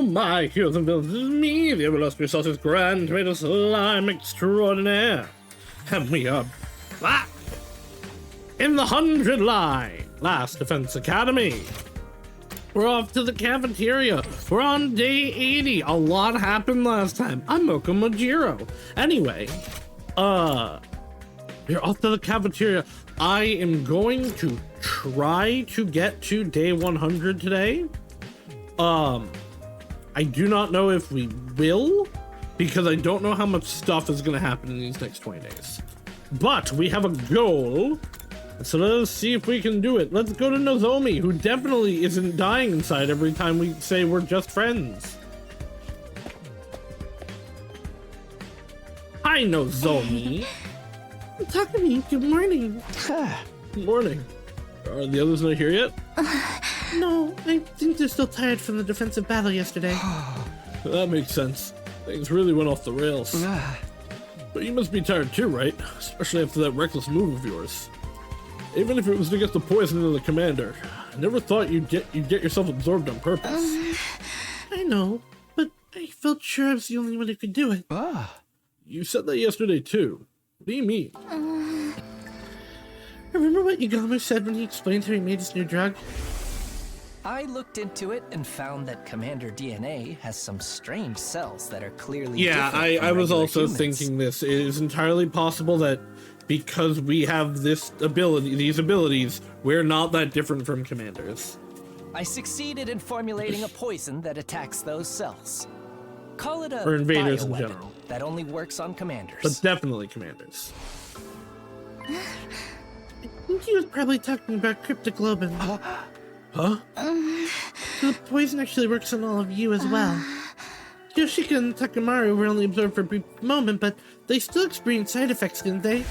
my, heroes and villains, this is me, the illustrious Saus Grand Tomato Slime Extraordinaire. And we are back in the 100 line, Last Defense Academy. We're off to the cafeteria. We're on day 80. A lot happened last time. I'm Moko Majiro. Anyway, we're off to the cafeteria. I am going to try to get to day 100 today. I do not know if we will, because I don't know how much stuff is going to happen in these next 20 days. But we have a goal, so let's see if we can do it. Let's go to Nozomi, who definitely isn't dying inside every time we say we're just friends. Hi, Nozomi. Takumi, good morning. Good morning. Are the others not here yet? No, I think they're still tired from the defensive battle yesterday. That makes sense. Things really went off the rails. But you must be tired too, right? Especially after that reckless move of yours. Even if it was to get the poison into the commander, I never thought you'd get yourself absorbed on purpose. I know, but I felt sure I was the only one who could do it. You said that yesterday too. What do you mean? Remember what Yagami said when he explained how he made his new drug? I looked into it and found that Commander DNA has some strange cells that are clearly different I from was regular also humans. thinking this. It is entirely possible that because we have these abilities, we're not that different from commanders. I succeeded in formulating a poison that attacks those cells. Call it a Or invaders in bioweapon general. that only works on commanders. But definitely commanders. I think he was probably talking about cryptoglobin. Huh? The poison actually works on all of you as well. Yoshika and Takamaru were only absorbed for a brief moment, but they still experienced side effects, didn't they?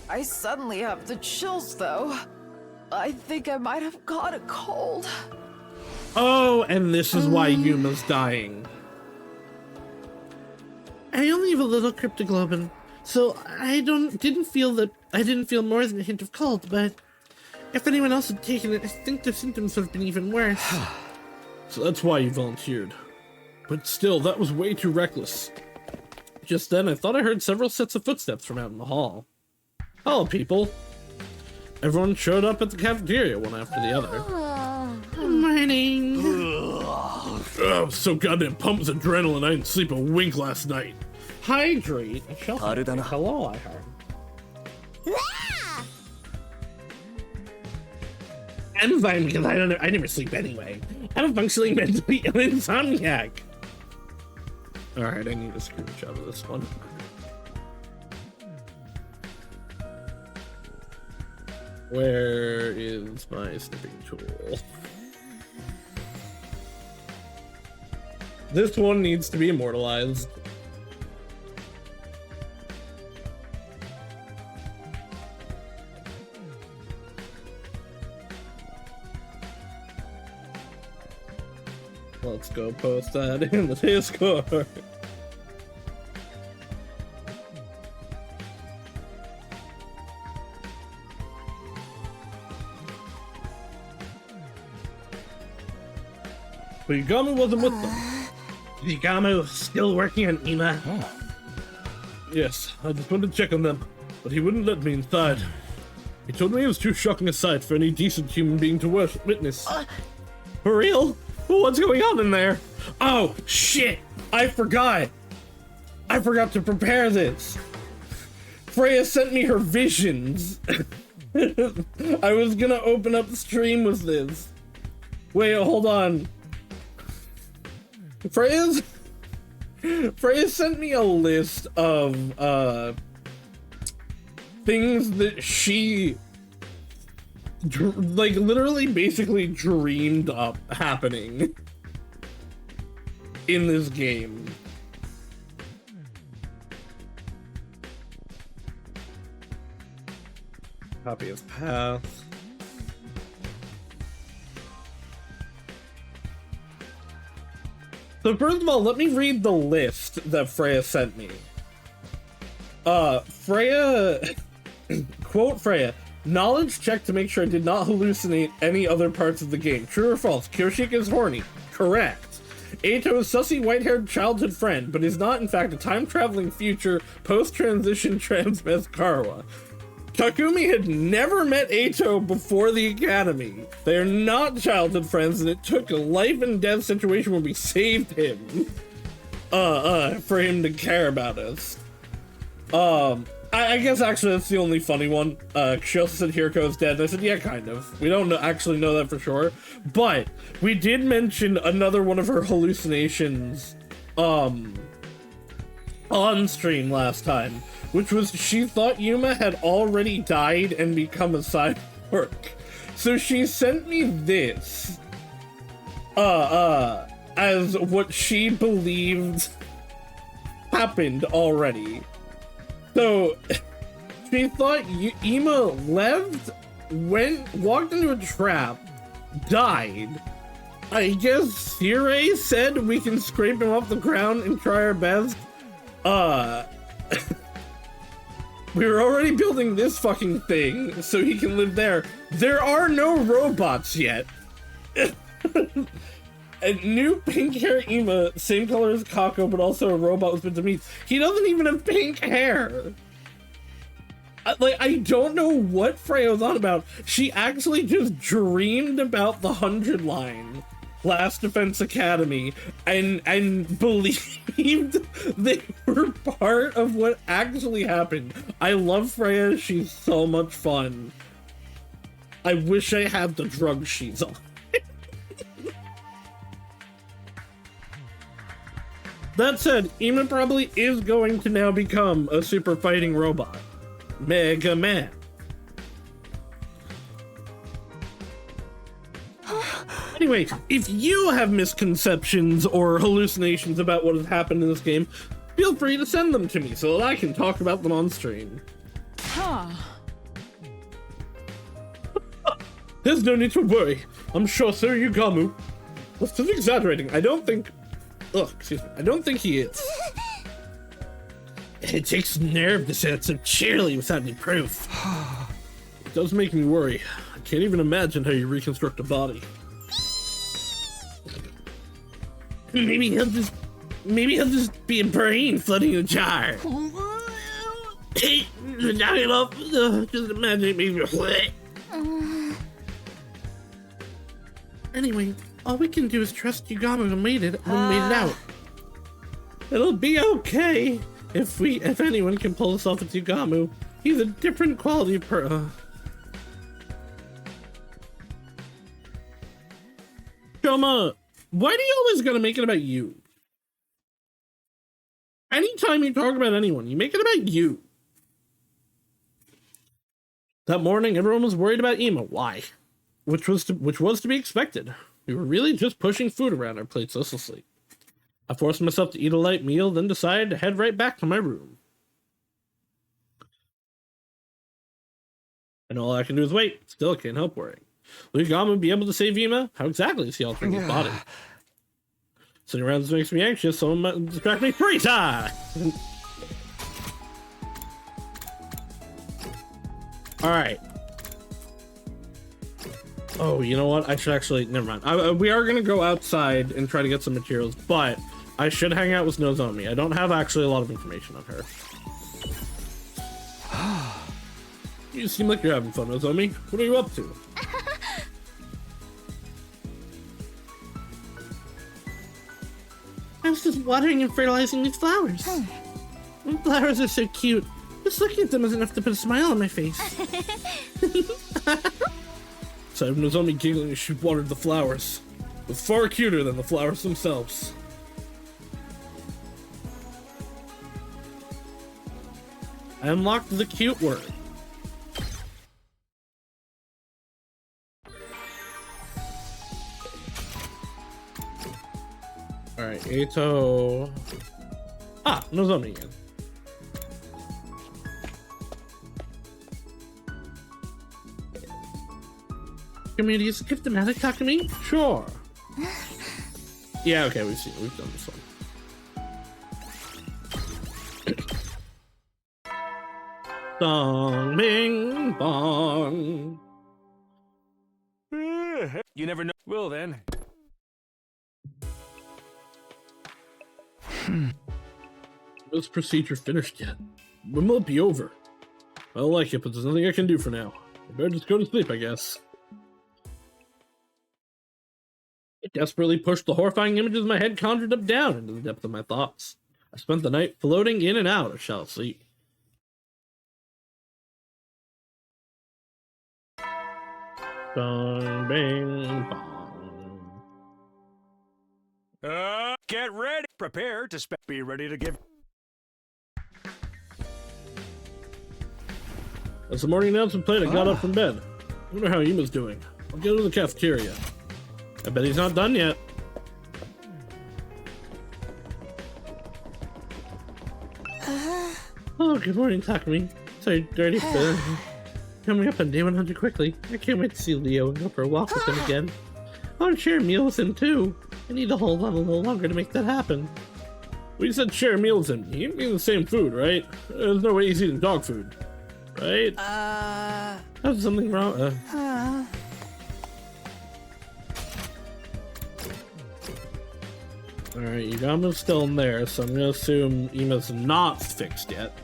I suddenly have the chills, though. I think I might have caught a cold. Oh, and this is why Yuma's dying. I only have a little cryptoglobin, so I didn't feel more than a hint of cold, but if anyone else had taken it, I think their symptoms would have been even worse. So that's why you volunteered. But still, that was way too reckless. Just then, I thought I heard several sets of footsteps from out in the hall. Hello, people. Everyone showed up at the cafeteria, one after the other. Good morning. Oh, I was so goddamn pumped with adrenaline, I didn't sleep a wink last night. Hydrate. Hello, I heard. I'm fine because I never sleep anyway. I'm a functionally mentally ill insomniac. Alright, I need a screenshot of this one. Where is my snipping tool? This one needs to be immortalized. Let's go post that in the Discord. But Yagami wasn't with them. Yagami was still working on Ima. Yes, I just wanted to check on them, but he wouldn't let me inside. He told me it was too shocking a sight for any decent human being to witness. For real? What's going on in there? Oh, shit! I forgot to prepare this. Freya sent me her visions. I was gonna open up the stream with this. Wait, hold on. Freya sent me a list of things that she like literally basically dreamed up happening in this game. Copy of path. So first of all, let me read the list that Freya sent me. Freya, quote Freya, knowledge check to make sure I did not hallucinate any other parts of the game. True or false? Kyoshik is horny. Correct. Eito's sussy white-haired childhood friend, but is not in fact a time-traveling future post-transition transmeth Karawa. Takumi had never met Eito before the academy. They are not childhood friends, and it took a life and death situation where we saved him for him to care about us. I guess actually that's the only funny one. She also said Hiriko's dead, and I said, yeah, kind of. We don't actually know that for sure. But we did mention another one of her hallucinations on stream last time, which was she thought Yuma had already died and become a cyborg. So she sent me this as what she believed happened already. So, she thought Ima left, walked into a trap, died. I guess Sire said we can scrape him off the ground and try our best. We were already building this fucking thing so he can live there. There are no robots yet. A new pink hair Ima, same color as Kako, but also a robot with bits of meat. He doesn't even have pink hair. I don't know what Freya was on about. She actually just dreamed about the 100 line Last Defense Academy and believed they were part of what actually happened. I love Freya. She's so much fun. I wish I had the drug she's on. That said, Ima probably is going to now become a super fighting robot. Mega Man. Anyway, if you have misconceptions or hallucinations about what has happened in this game, feel free to send them to me so that I can talk about them on stream. There's no need to worry. I'm sure Sir Yugamu was just exaggerating. I don't think he is. It takes nerve to say that so cheerily without any proof. It does make me worry. I can't even imagine how you reconstruct a body. Maybe he'll just be a brain floating in a jar. Hey, knock it off. Just imagine it makes me wet. Anyway, all we can do is trust Yugama and made it out. It'll be okay if anyone can pull this off with Yugamu. He's a different quality Shoma, why do you always gotta make it about you? Anytime you talk about anyone, you make it about you. That morning, everyone was worried about Ima. Why? Which was to be expected. We were really just pushing food around our plates listlessly. I forced myself to eat a light meal, then decided to head right back to my room. And all I can do is wait. Still can't help worrying. Will Yugama be able to save Ima? How exactly is he altering his body? Sitting around this makes me anxious, so someone might distract me. Free time! Alright. Oh, you know what? I should actually... Never mind. We are going to go outside and try to get some materials, but I should hang out with Nozomi. I don't have actually a lot of information on her. You seem like you're having fun, Nozomi. What are you up to? I was just watering and fertilizing these flowers. The flowers are so cute. Just looking at them is enough to put a smile on my face. So Nozomi giggling as she watered the flowers. It was far cuter than the flowers themselves. I unlocked the cute word. Alright, Eito. Ah, Nozomi again. Community is cryptomatic, Takumi? Sure. Yeah, okay, we've done this one. Dong, bing, bong. You never know. Well then. This procedure finished yet? When will it be over? I don't like it, but there's nothing I can do for now. I better just go to sleep, I guess. I desperately pushed the horrifying images my head conjured up down into the depth of my thoughts. I spent the night floating in and out of shallow sleep. Bong, bang, bong. Get ready. Prepare to be ready to give. As the morning announcement played, I got up from bed. I wonder how Ima's doing. I'll go to the cafeteria. I bet he's not done yet. Oh, good morning, Takumi. Sorry, dirty for coming up on day 100 quickly. I can't wait to see Leo and go for a walk with him again. I want to share a meal with him too. I need to hold on a little longer to make that happen. Well, you said share meals with him. You eat the same food, right? There's no way he's eating dog food, right? There's something wrong. Alright, Yugamo's still in there, so I'm gonna assume Ima's not fixed yet.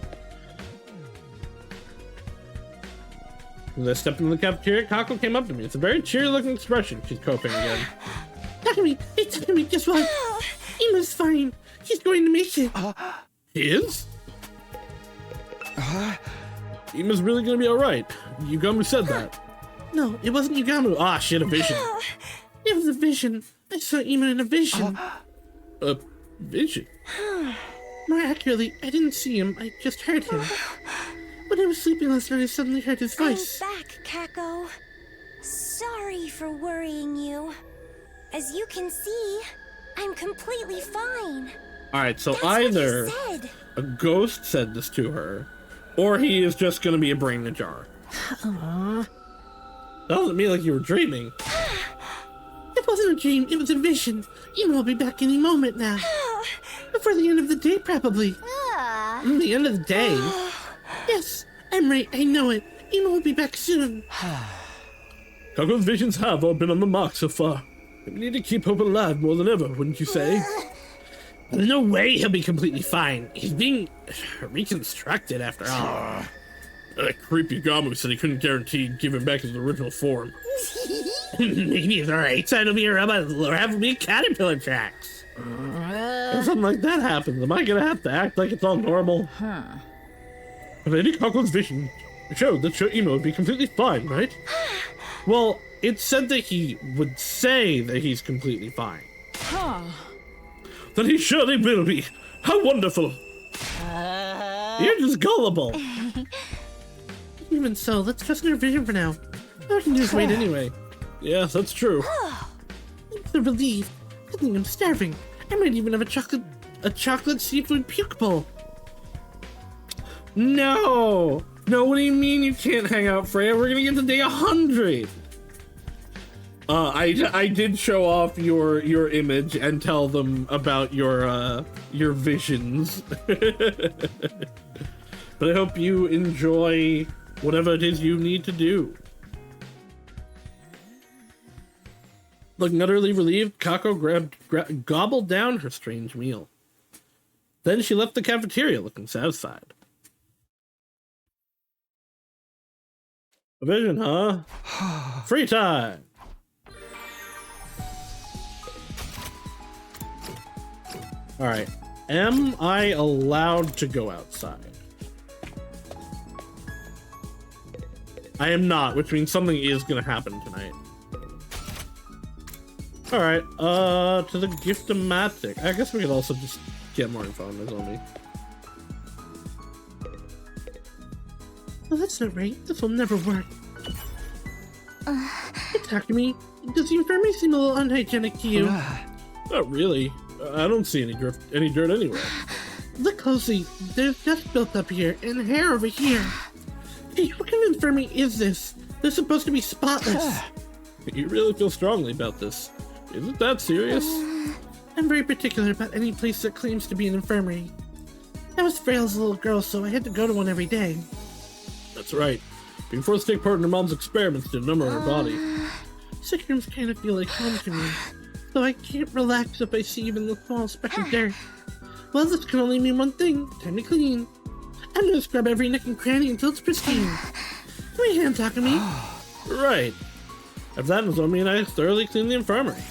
As I stepped into the cafeteria, Kako came up to me. It's a very cheery looking expression. She's coping again. Takumi, hey Takumi, guess what? Ima's fine. He's going to make it. He is? Ima's really gonna be alright. Yugamu said that. No, it wasn't Yugamu. Ah, she had a vision. It was a vision. I saw Ima in a vision. A vision? More accurately, I didn't see him. I just heard him. When I was sleeping last night, I suddenly heard his voice. I'm back, Kako. Sorry for worrying you. As you can see, I'm completely fine. Alright, so That's either what you said. a ghost said this to her, or he is just gonna be a brain in a jar. That doesn't mean like you were dreaming. It wasn't a dream, it was a vision. Ima will be back any moment now. Before the end of the day, probably. The end of the day? Yes, I'm right, I know it. Ima will be back soon. Kako's visions have all been on the mark so far. We need to keep hope alive more than ever, wouldn't you say? There's no way he'll be completely fine. He's being reconstructed after all. That creepy Gamu said he couldn't guarantee giving back his original form. Maybe he's alright, so it'll be a robot or have him be caterpillar tracks. If something like that happens, am I gonna have to act like it's all normal? But Lady Kako's vision showed that Ima would be completely fine, right? Well, it said that he would say that he's completely fine. Then he surely will be. How wonderful! You're just gullible. Even so, let's trust in her vision for now. All I can do is wait anyway. Yes, that's true. I'm so relieved. I think I'm starving. I might even have a chocolate seafood puke bowl. No! No, what do you mean you can't hang out, Freya? We're gonna get to day 100! I did show off your image and tell them about your visions. But I hope you enjoy whatever it is you need to do. Looking utterly relieved, Kako gobbled down her strange meal. Then she left the cafeteria looking satisfied. A vision, huh? Free time! Alright, am I allowed to go outside? I am not, which means something is gonna happen tonight. Alright, to the Gift-O-Matic. I guess we could also just get more info on this on me. Oh, that's not right. This will never work. Hey, Takumi, does the infirmary seem a little unhygienic to you? Not really. I don't see any dirt anywhere. Look closely. There's dust built up here and hair over here. Hey, what kind of infirmary is this? They're supposed to be spotless. You really feel strongly about this. Is it that serious? I'm very particular about any place that claims to be an infirmary. I was frail as a little girl, so I had to go to one every day. That's right. Being forced to take part in her mom's experiments did a number on her body. Sick rooms kind of feel like home to me, though I can't relax if I see even the small speck of dirt. Well, this can only mean one thing. Time to clean. I'm gonna scrub every nook and cranny until it's pristine. Come here, hand Takumi. Right. After that, Nozomi and I thoroughly cleaned the infirmary.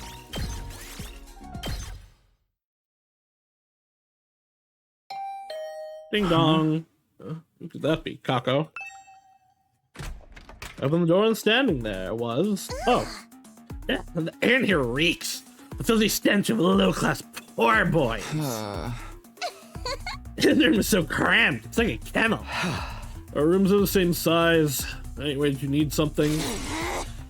Ding dong. Who could that be? Kako. Open the door and standing there was... Oh. Yeah, the air in here reeks. The filthy stench of a low-class poor boys. This room is so cramped. It's like a kennel. Our rooms are the same size. Anyway, do you need something?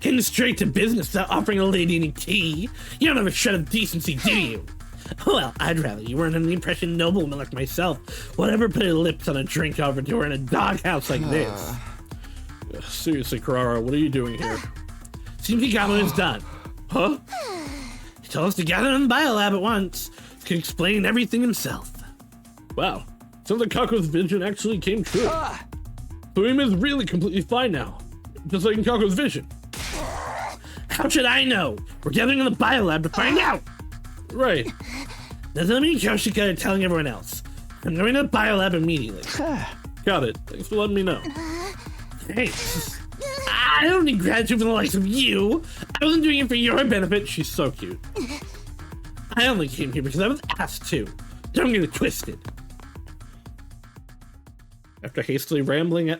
Getting straight to business without offering a lady any tea. You don't have a shred of decency, do you? Well, I'd rather you weren't under the impression nobleman like myself would ever put her lips on a drink over to her in a doghouse like this. Seriously, Karara, what are you doing here? Seems Higamo is done. Huh? He told us to gather in the biolab at once. He can explain everything himself. Wow. Sounds like Kako's vision actually came true. Fuima is really completely fine now. Just like in Kako's vision. How should I know? We're gathering in the biolab to find out. Right. Nozomi and Yoshika are telling everyone else. I'm going to the biolab immediately. Got it. Thanks for letting me know. Thanks. I don't need gratitude from the likes of you. I wasn't doing it for your benefit. She's so cute. I only came here because I was asked to. Don't get it twisted. After hastily rambling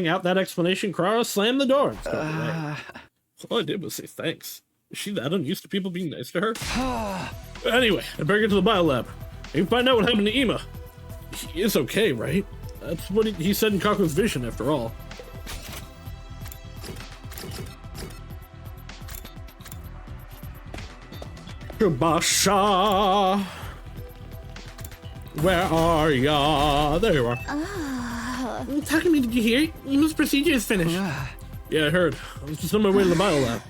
out that explanation, Karara slammed the door and stepped away. All I did was say thanks. Is she that unused to people being nice to her? Anyway, I better get to the biolab. I can find out what happened to Ima. He is okay, right? That's what he said in Kako's vision, after all. Kubasha! Where are ya? There you are. Takumi, did you hear? Ima's procedure is finished. Yeah, I heard. I was just on my way to the biolab.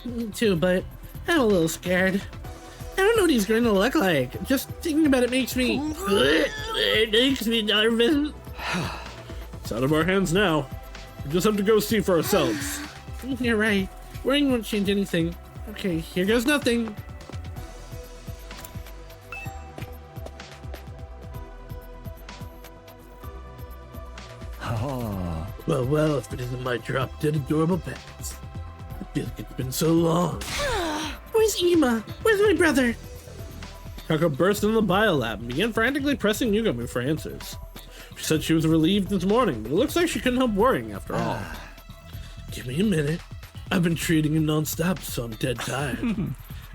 Me too, but I'm a little scared. I don't know what he's going to look like. Just thinking about it makes me... it makes me nervous. It's out of our hands now. We just have to go see for ourselves. You're right. Worrying won't change anything. Okay, here goes nothing. Well, if it isn't my drop-dead adorable pets. I feel like it's been so long. Where's Ima? Where's my brother? Kako burst into the biolab and began frantically pressing Yugami for answers. She said she was relieved this morning, but it looks like she couldn't help worrying after all. Give me a minute. I've been treating him non-stop, so I'm dead tired.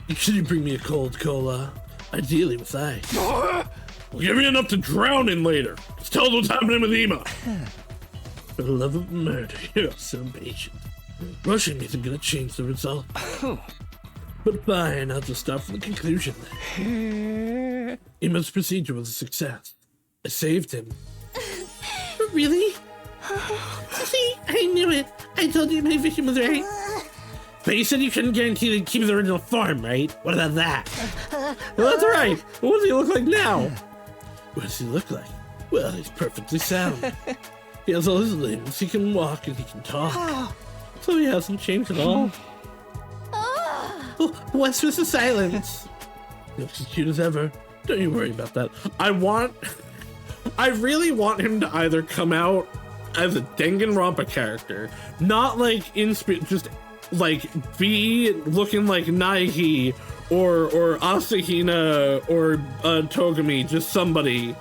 Should you bring me a cold cola? Ideally with ice. We'll give you enough to drown in later. Just tell us what's happening with Ima. For the love of murder, you're so impatient. Rushing isn't gonna change the result. But fine, I'll just start from the conclusion then. Ima's procedure was a success. I saved him. Really? See, I knew it. I told you my vision was right. But you said you couldn't guarantee that he'd keep his original form, right? What about that? Well, that's right. What does he look like now? What does he look like? Well, he's perfectly sound. He has all his limbs, he can walk and he can talk. So he hasn't changed at all. Oh, what's with the silence? He looks as cute as ever. Don't you worry about that. I really want him to either come out as a Danganronpa character, not like just like be looking like Naihi or Asahina or Togami, just somebody,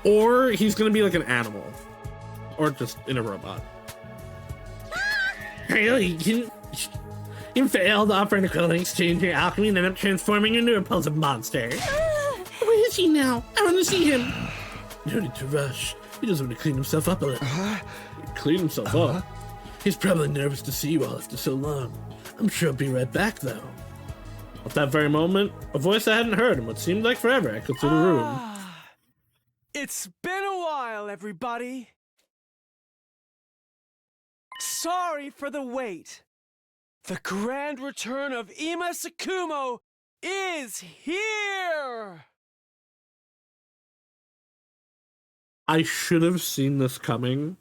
or he's gonna be like an animal, or just in a robot. Really? You failed offering a clothing exchange your alchemy and ended up transforming into a repulsive monster. Where is he now? I want to see him. No need to rush. He doesn't want to clean himself up a little. Clean himself up? He's probably nervous to see you all after so long. I'm sure he'll be right back, though. At that very moment, a voice I hadn't heard in what seemed like forever echoed through the room. It's been a while, everybody. Sorry for the wait. The grand return of Ima Sakumo is here! I should have seen this coming.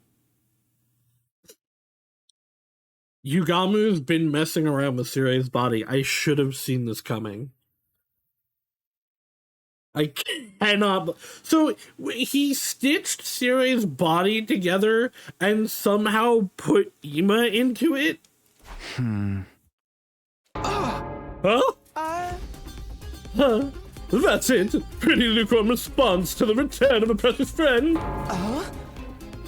Yugamu's been messing around with Sirai's body. I should have seen this coming. I cannot. So he stitched Sire's body together and somehow put Ima into it? Huh? Huh? That's it. Pretty lukewarm response to the return of a precious friend.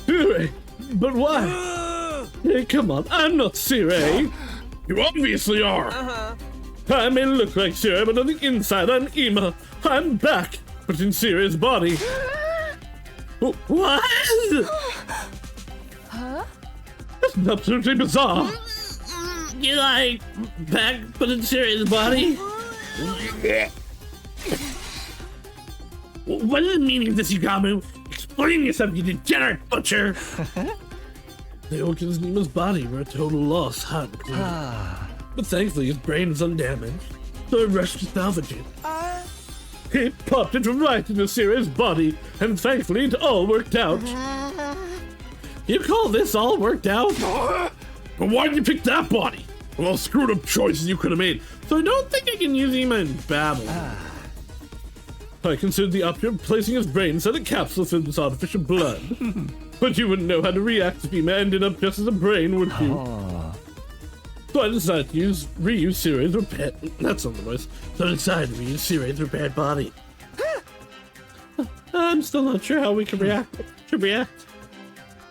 Sire, but why? Hey, come on, I'm not Sire. You obviously are. I may look like Sire, but on the inside I'm Ima. I'm back, but in Sire's body. What? That's absolutely bizarre. You like back, but in Sire's body? What is the meaning of this, Yugamu? Explain yourself, you degenerate butcher! The organs in Ima's body were a total loss, hot and cold. But thankfully his brain was undamaged, so I rushed to salvage it. He popped it right into Sire's body, and thankfully it all worked out. You call this all worked out? But why'd you pick that body? Well, screwed up choices you could have made, so I don't think I can use Ima in battle. I considered the option of placing his brain inside a capsule filled with artificial blood. But you wouldn't know how to react if Ima ended up just as a brain, would you? So I decided to reuse Sire's repaired. That's not the voice. So I decided to reuse Sire's repaired body. I'm still not sure how we can react.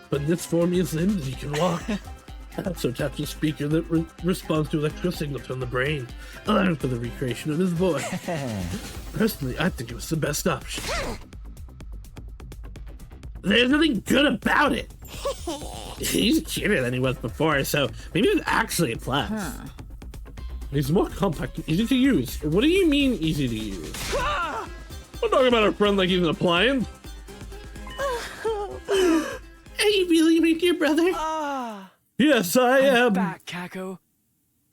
But in this form, he is limbs, he can walk. So tap the speaker that responds to electrical signals from the brain, allowing for the recreation of his voice. Personally, I think it was the best option. There's nothing good about it. He's cuter than he was before, so maybe it's actually a plus. He's more compact and easy to use. What do you mean easy to use? I'm talking about our friend like he's an appliance. Are you really my dear brother? Yes, I am. I'm back, Kako.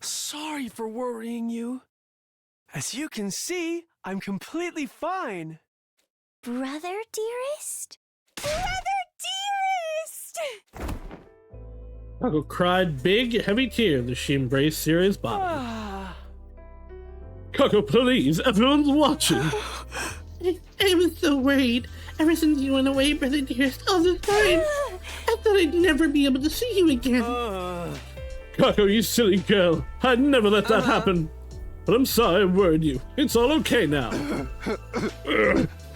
Sorry for worrying you. As you can see, I'm completely fine. Brother dearest? Brother dearest! Kako cried big, heavy tears as she embraced Sire's body. Kako, please, everyone's watching. I was so worried. Ever since you went away, brother dearest, all this time, I thought I'd never be able to see you again. Kako, you silly girl. I'd never let that happen. But I'm sorry I worried you. It's all okay now.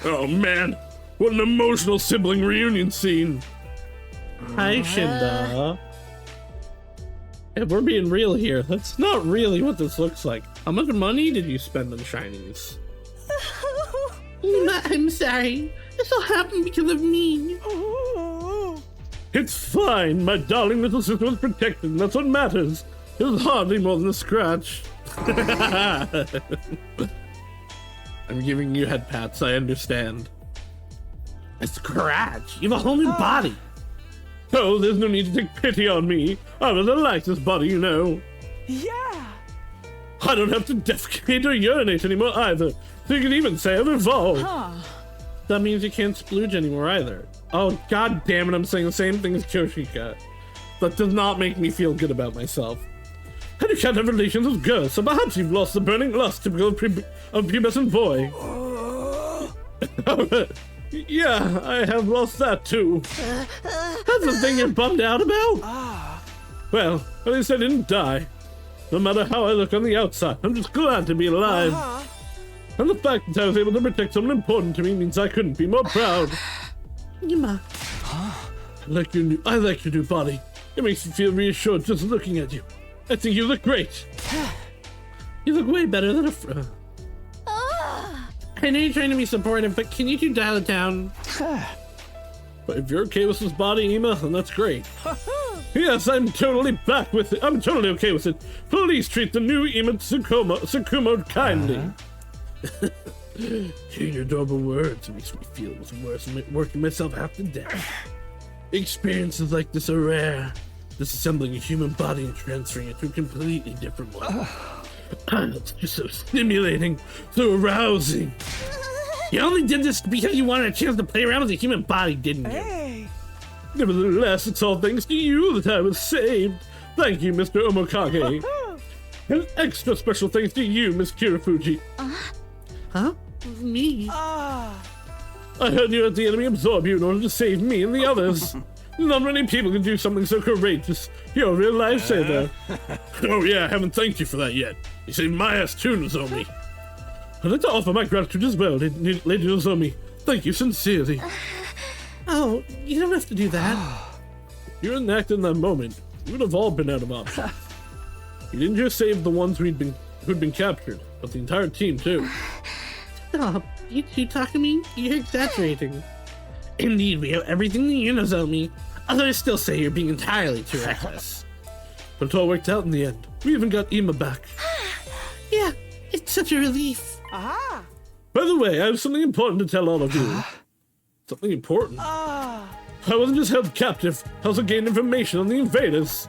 Oh man, what an emotional sibling reunion scene. Hi, Shinda. If we're being real here, that's not really what this looks like. How much money did you spend on shinies? I'm sorry. This all happened because of me. It's fine. My darling little sister was protected, and that's what matters. It was hardly more than a scratch. I'm giving you head pats, I understand. A scratch? You have a whole new body. Oh, there's no need to take pity on me. I rather like this body, you know. Yeah. I don't have to defecate or urinate anymore either, so you can even say I've evolved. That means you can't splooge anymore either. Oh, god damn it, I'm saying the same thing as Kyoshika. That does not make me feel good about myself. And you can't have relations with girls, so perhaps you've lost the burning lust typical of pubescent boy. Yeah, I have lost that too. That's the thing you're bummed out about? Well, at least I didn't die. No matter how I look on the outside, I'm just glad to be alive. And the fact that I was able to protect someone important to me means I couldn't be more proud. Yuma. I like your new body. It makes me feel reassured just looking at you. I think you look great. You look way better than a I know you're trying to be supportive, but can you two dial it down? But if you're okay with this body, Ima, then that's great. Yes, I'm totally back with it. I'm totally okay with it. Please treat the new Ima Tsukumo kindly. Hearing your adorable words makes me feel it was worse than working myself half to death. Experiences like this are rare. Disassembling a human body and transferring it to a completely different one. It's just so stimulating, so arousing. You only did this because you wanted a chance to play around with a human body, didn't you? Hey. Nevertheless, it's all thanks to you that I was saved. Thank you, Mr. Omokage. And extra special thanks to you, Miss Kirafuji. Huh? Me? I heard you let the enemy absorb you in order to save me and the others. Not many people can do something so courageous. You're a real lifesaver. Oh yeah, I haven't thanked you for that yet. You saved my ass too, Nozomi. I'd like to offer my gratitude as well, Lady Nozomi. Thank you sincerely. Oh, you don't have to do that. If you hadn't acted in that moment, we would have all been out of options. You didn't just save the ones who'd been captured, but the entire team too. Stop. You two talking to me? You're exaggerating. Indeed, we have everything that you know, Nozomi. Others still say you're being entirely too reckless. But it all worked out in the end. We even got Ima back. Yeah, it's such a relief. Aha! By the way, I have something important to tell all of you. Something important? I wasn't just held captive, I also gained information on the invaders.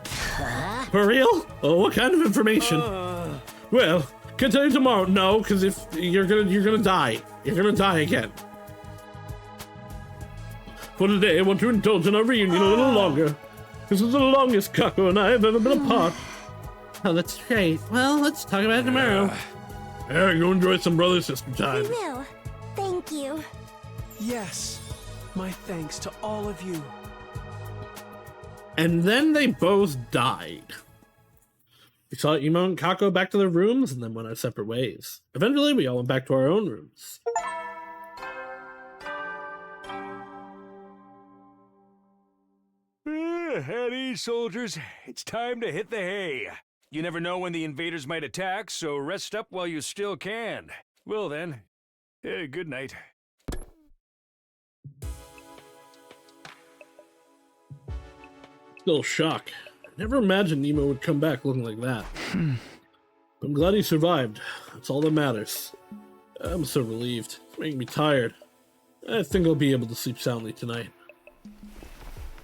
For real? Oh, what kind of information? Well, can tell you tomorrow. No, because if you're gonna die. You're gonna die again. For today, I want to indulge in our reunion a little longer. This is the longest Kako and I have ever been apart. Oh, that's great. Well, let's talk about it tomorrow. Yeah, go enjoy some brother-sister time. We will. Thank you. Yes. My thanks to all of you. And then they both died. We saw Imo and Kako back to their rooms and then went our separate ways. Eventually, we all went back to our own rooms. At ease, soldiers. It's time to hit the hay. You never know when the invaders might attack, so rest up while you still can. Well then, good night. Still shock. I never imagined Nemo would come back looking like that. I'm glad he survived. That's all that matters. I'm so relieved. It's making me tired. I think I'll be able to sleep soundly tonight.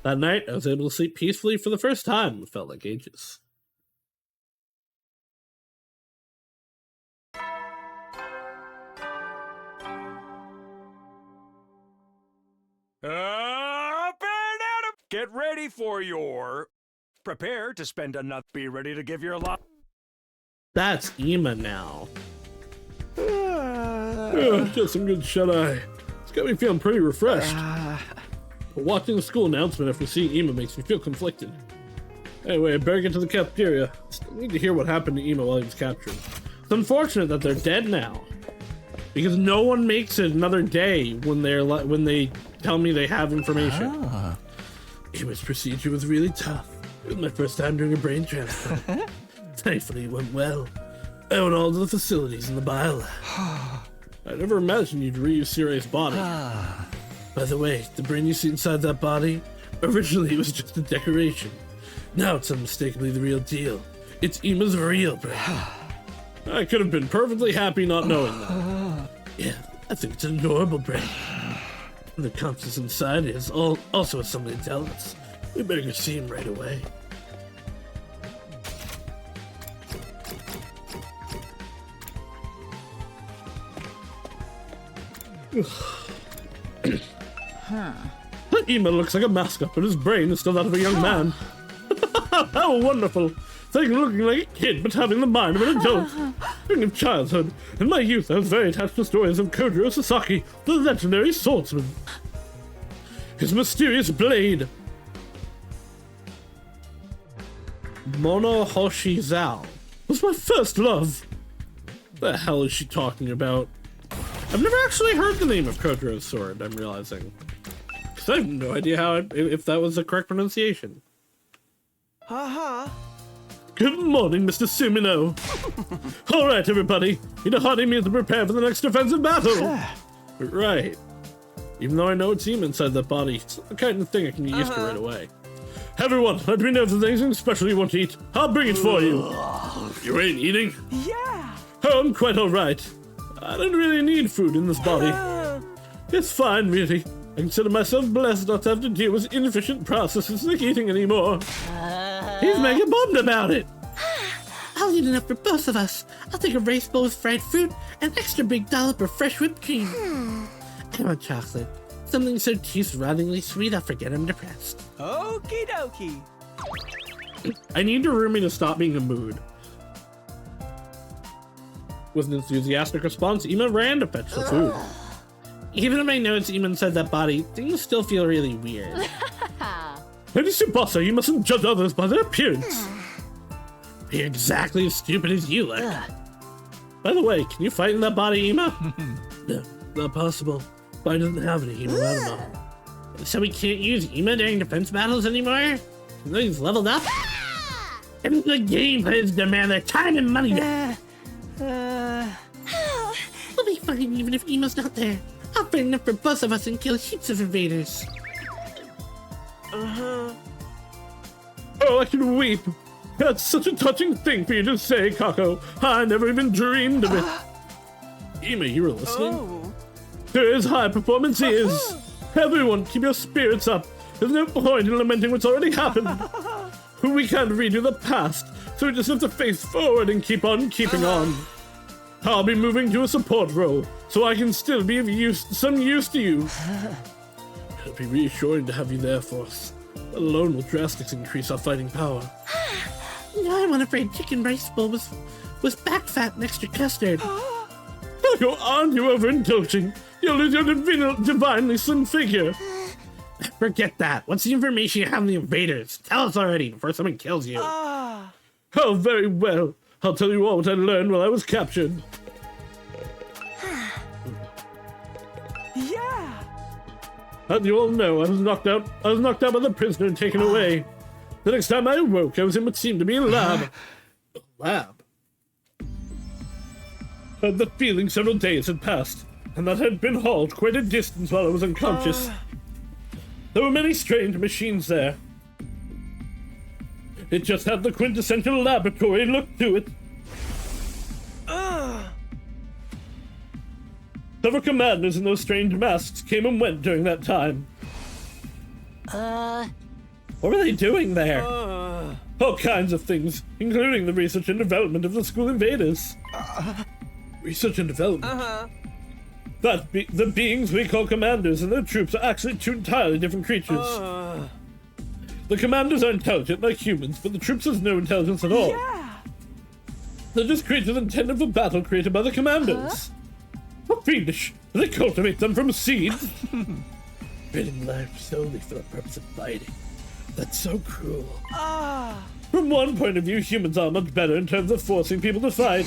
That night, I was able to sleep peacefully for the first time. It felt like ages. Up and out of... Get ready for your... Prepare to spend another... Be ready to give your lot... That's Ima now. Just some good shut-eye. It's got me feeling pretty refreshed. But watching the school announcement after seeing Ima makes me feel conflicted. Anyway, I better get to the cafeteria. Still need to hear what happened to Ima while he was captured. It's unfortunate that they're dead now. Because no one makes it another day when they tell me they have information. Ima's procedure was really tough. It was my first time doing a brain transfer. Thankfully it went well. I went all to the facilities in the bile. I never imagined you'd reuse Sirai's body. By the way, the brain you see inside that body, originally it was just a decoration. Now it's unmistakably the real deal. It's Ima's real brain. I could have been perfectly happy not knowing that. Yeah, I think it's an adorable brain. The conscious inside is also has something to tell us. We better go see him right away. That Ima looks like a mascot, but his brain is still that of a young man. How wonderful! Think looking like a kid, but having the mind of an adult. Speaking of childhood, in my youth I was very attached to stories of Kojiro Sasaki, the legendary swordsman. His mysterious blade. Monohoshi Zao was my first love. The hell is she talking about? I've never actually heard the name of Kojiro's sword, I'm realizing. Because I have no idea if that was the correct pronunciation. Good morning, Mr. Sumino. Alright, everybody. Need a hearty meal to prepare for the next defensive battle. Right. Even though I know it's Ima inside that body, it's not the kind of thing I can get used to right away. Everyone, let me know if there's anything special you want to eat. I'll bring it for you. You ain't eating? Yeah! Oh, I'm quite alright. I don't really need food in this body. It's fine, really. I consider myself blessed not to have to deal with inefficient processes like eating anymore. He's mega bummed about it. I'll eat enough for both of us. I'll take a rice bowl with fried fruit and an extra big dollop of fresh whipped cream. I want chocolate. Something so teeth-writhingly sweet I'll forget I'm depressed. Okie dokie. I need Rumi to stop being a mood. With an enthusiastic response, Ema ran to fetch the food. Even in my notes, Ema said that body, things still feel really weird. Lady Tsubasa, you mustn't judge others by their appearance. You're exactly as stupid as you look. By the way, can you fight in that body, Ema? No, not possible. Body doesn't have any Ema, I don't know. So we can't use Ema during defense battles anymore? No, he's leveled up? And the game players demand their time and money back. We'll be fine even if Ema's not there. I'll fight enough for both of us and kill heaps of invaders. Oh, I can weep. That's such a touching thing for you to say, Kako. I never even dreamed of it. Ema, you were listening? There is high performance is. Everyone, keep your spirits up. There's no point in lamenting what's already happened. We can't redo the past, so we just have to face forward and keep on keeping on. I'll be moving to a support role, so I can still be of some use to you. It'll be reassuring to have you there for us. That alone will drastically increase our fighting power. Now I'm unafraid chicken rice bowl was back fat and extra custard. Oh, aren't you overindulging? You'll lose your divinely slim figure. Forget that. What's the information you have on the invaders? Tell us already before someone kills you. Oh, very well. I'll tell you all what I learned while I was captured. Yeah. As you all know, I was knocked out by the prisoner and taken away. The next time I awoke, I was in what seemed to be a lab. A lab? I had the feeling several days had passed, and that I had been hauled quite a distance while I was unconscious. There were many strange machines there. It just had the quintessential laboratory look to it. Several commanders in those strange masks came and went during that time. What were they doing there? All kinds of things, including the research and development of the school invaders. Research and development? The beings we call commanders and their troops are actually two entirely different creatures. The commanders are intelligent like humans, but the troops has no intelligence at all. They're just creatures intended for battle created by the commanders. How fiendish! They cultivate them from seeds. Creating life solely for the purpose of fighting. That's so cruel. From one point of view, humans are much better in terms of forcing people to fight.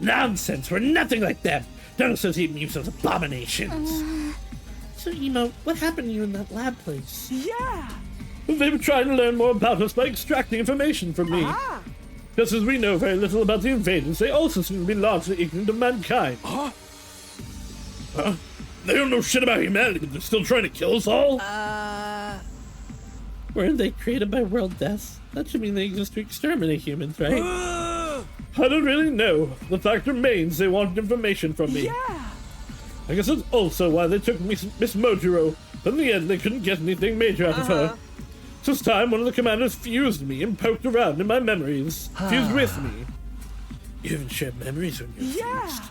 Nonsense! We're nothing like them! Don't associate me with those abominations! So, Emo, what happened to you in that lab place? Yeah! They were trying to learn more about us by extracting information from me. Just as we know very little about the invaders, they also seem to be largely ignorant of mankind. Huh? They don't know shit about humanity, but they're still trying to kill us all? Weren't they created by world deaths? That should mean they exist to exterminate humans, right? I don't really know. The fact remains they wanted information from me. Yeah! I guess that's also why they took Miss Mojiro, but in the end they couldn't get anything major out of her. So this time one of the commanders fused me and poked around in my memories. Fused with me. You even shared memories when you were fused.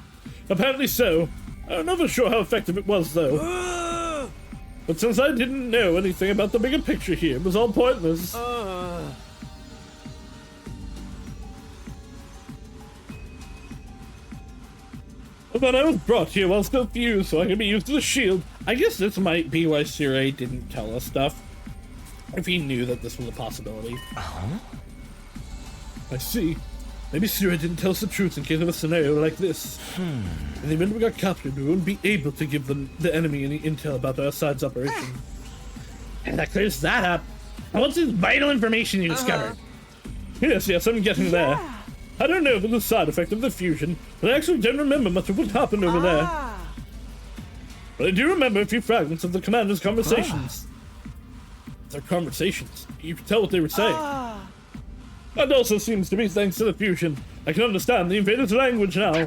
Apparently so. I'm not for sure how effective it was though. But since I didn't know anything about the bigger picture here, it was all pointless. But I was brought here while still fused so I could be used as a shield. I guess this might be why Sirei didn't tell us stuff. If he knew that this was a possibility. I see. Maybe Sirei didn't tell us the truth in case of a scenario like this. In the event we got captured, we wouldn't be able to give the enemy any intel about our side's operation. And that clears that up. And what's this vital information you discovered? Yes, I'm getting there. I don't know if it's a side effect of the fusion, but I actually don't remember much of what happened over there. But I do remember a few fragments of the commander's conversations. Their conversations. You could tell what they were saying. That also seems to be thanks to the fusion. I can understand the invaders' language now.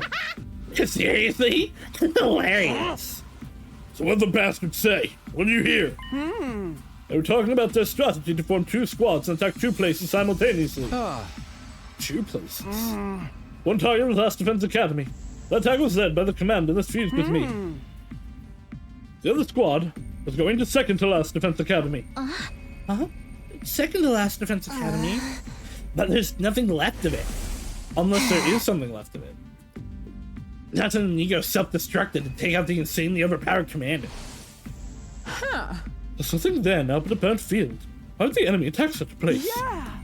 Seriously? Hilarious. So what'd the bastards say? What did you hear? They were talking about their strategy to form two squads and attack two places simultaneously. Two places? One target was Last Defense Academy. That attack was led by the commander that's fused with me. The other squad was going to second to Last Defense Academy. Second to Last Defense Academy? But there's nothing left of it. Unless there is something left of it. That's when Nico self-destructed to take out the insanely overpowered commander. Huh. There's something there now but a burnt field. Why would the enemy attack such a place? Yeah.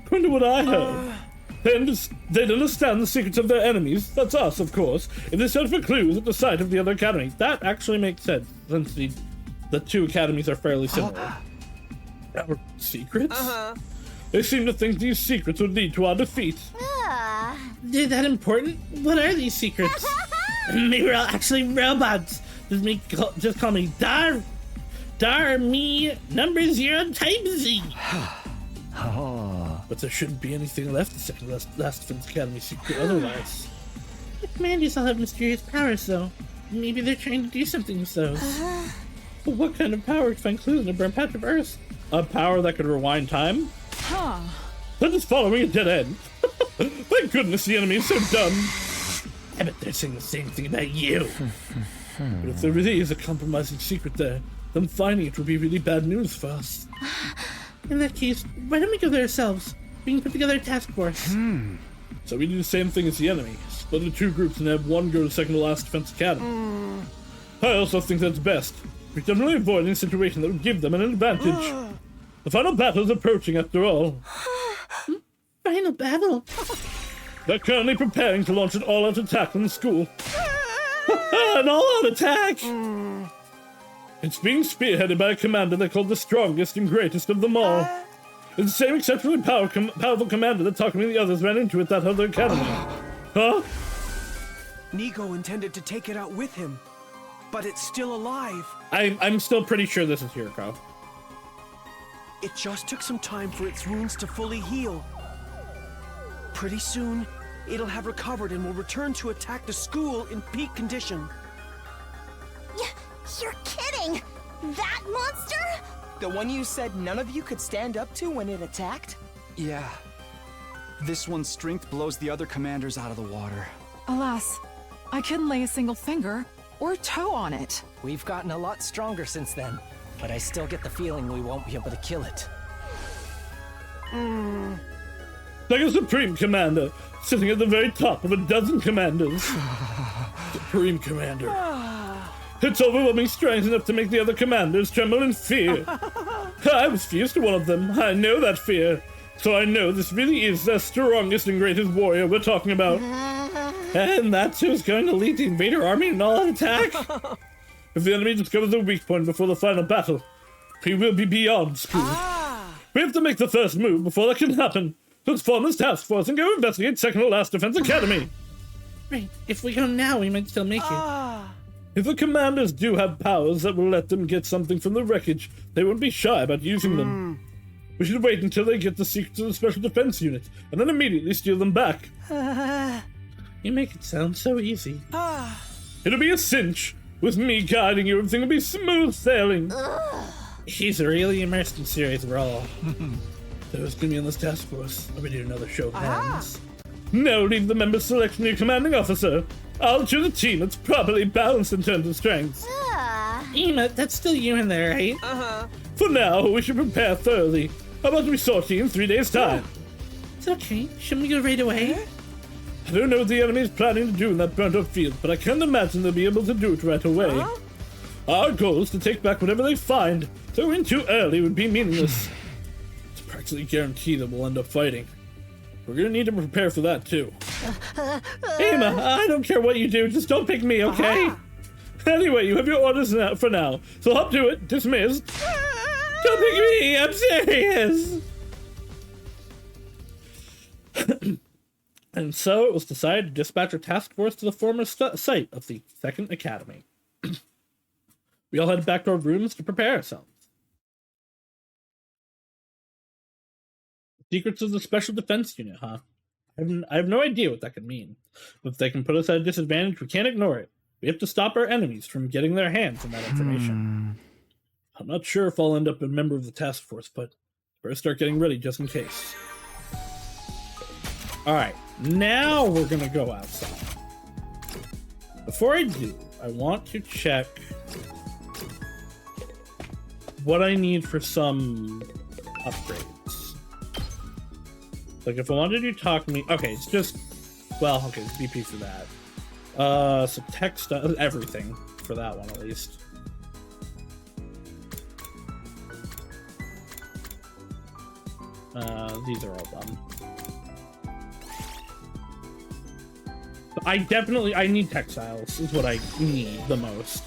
According to what I heard, they'd understand the secrets of their enemies, that's us, of course, if they search for clues at the site of the other academy. That actually makes sense, since the two academies are fairly similar. Our secrets? They seem to think these secrets would lead to our defeat. They're that important? What are these secrets? Maybe we're all actually robots. Just call me Dar me number 0 type Z. But there shouldn't be anything left the second last Defense Academy secret otherwise. The commanders all have mysterious powers, though. Maybe they're trying to do something with those. But what kind of power could find clues in a burnt patch of Earth? A power that could rewind time? Huh. They're just following a dead end. Thank goodness the enemy is so dumb. I bet they're saying the same thing about you. But if there really is a compromising secret there, then finding it would be really bad news for us. In that case, why don't we go there ourselves? We can put together a task force. So we do the same thing as the enemy. Split into 2 groups and have one go to second to last Defense Academy. I also think that's best. We can definitely avoid any situation that would give them an advantage. The final battle is approaching after all. Final battle? They're currently preparing to launch an all-out attack on the school. An all-out attack! It's being spearheaded by a commander they call the strongest and greatest of them all. It's the same exceptionally powerful commander that Takumi and the others ran into at that other academy. Huh? Nico intended to take it out with him, but it's still alive. I'm still pretty sure this is Hiroko. It just took some time for its wounds to fully heal. Pretty soon, it'll have recovered and will return to attack the school in peak condition. You're kidding! That monster? The one you said none of you could stand up to when it attacked? Yeah. This one's strength blows the other commanders out of the water. Alas, I couldn't lay a single finger or toe on it. We've gotten a lot stronger since then, but I still get the feeling we won't be able to kill it. Like a Supreme Commander, sitting at the very top of a dozen commanders. Supreme Commander. Its overwhelming strength enough to make the other commanders tremble in fear. I was fused to one of them. I know that fear. So I know this really is the strongest and greatest warrior we're talking about. And that's who's going to lead the invader army in all-out attack. If the enemy discovers a weak point before the final battle, he will be beyond screwed. We have to make the first move before that can happen. Let's form this task force and go investigate second to last Defense Academy. Right, if we go now, we might still make it. If the commanders do have powers that will let them get something from the wreckage, they won't be shy about using them. We should wait until they get the secrets of the Special Defense Unit, and then immediately steal them back. You make it sound so easy. It'll be a cinch. With me guiding you, everything will be smooth sailing. He's really immersed in series role. Who's gonna be on this task force? Are we doing another show of hands? No, leave the members selection to your commanding officer. I'll choose a team that's properly balanced in terms of strengths. Ema, that's still you in there, right? For now, we should prepare thoroughly. How about we sort you in 3 days' time? It's okay. Shouldn't we go right away? I don't know what the enemy is planning to do in that burnt-up field, but I can't imagine they'll be able to do it right away. Our goal is to take back whatever they find, so going too early would be meaningless. It's practically guaranteed that we'll end up fighting. We're gonna need to prepare for that, too. Ema, I don't care what you do, just don't pick me, okay? Anyway, you have your orders now, for now, so hop to it, dismissed. Don't pick me, I'm serious! And so it was decided to dispatch a task force to the former site of the Second Academy. We all headed back to our rooms to prepare ourselves. Secrets of the Special Defense Unit, huh? I have no idea what that could mean. But if they can put us at a disadvantage, we can't ignore it. We have to stop our enemies from getting their hands on that information. I'm not sure if I'll end up a member of the task force, but better start getting ready just in case. Alright, now we're gonna go outside. Before I do, I want to check what I need for some upgrades. Like, if I wanted to talk me, okay, it's just, well, okay, it's BP for that. So textile, everything for that one at least. These are all done. I need textiles is what I need the most.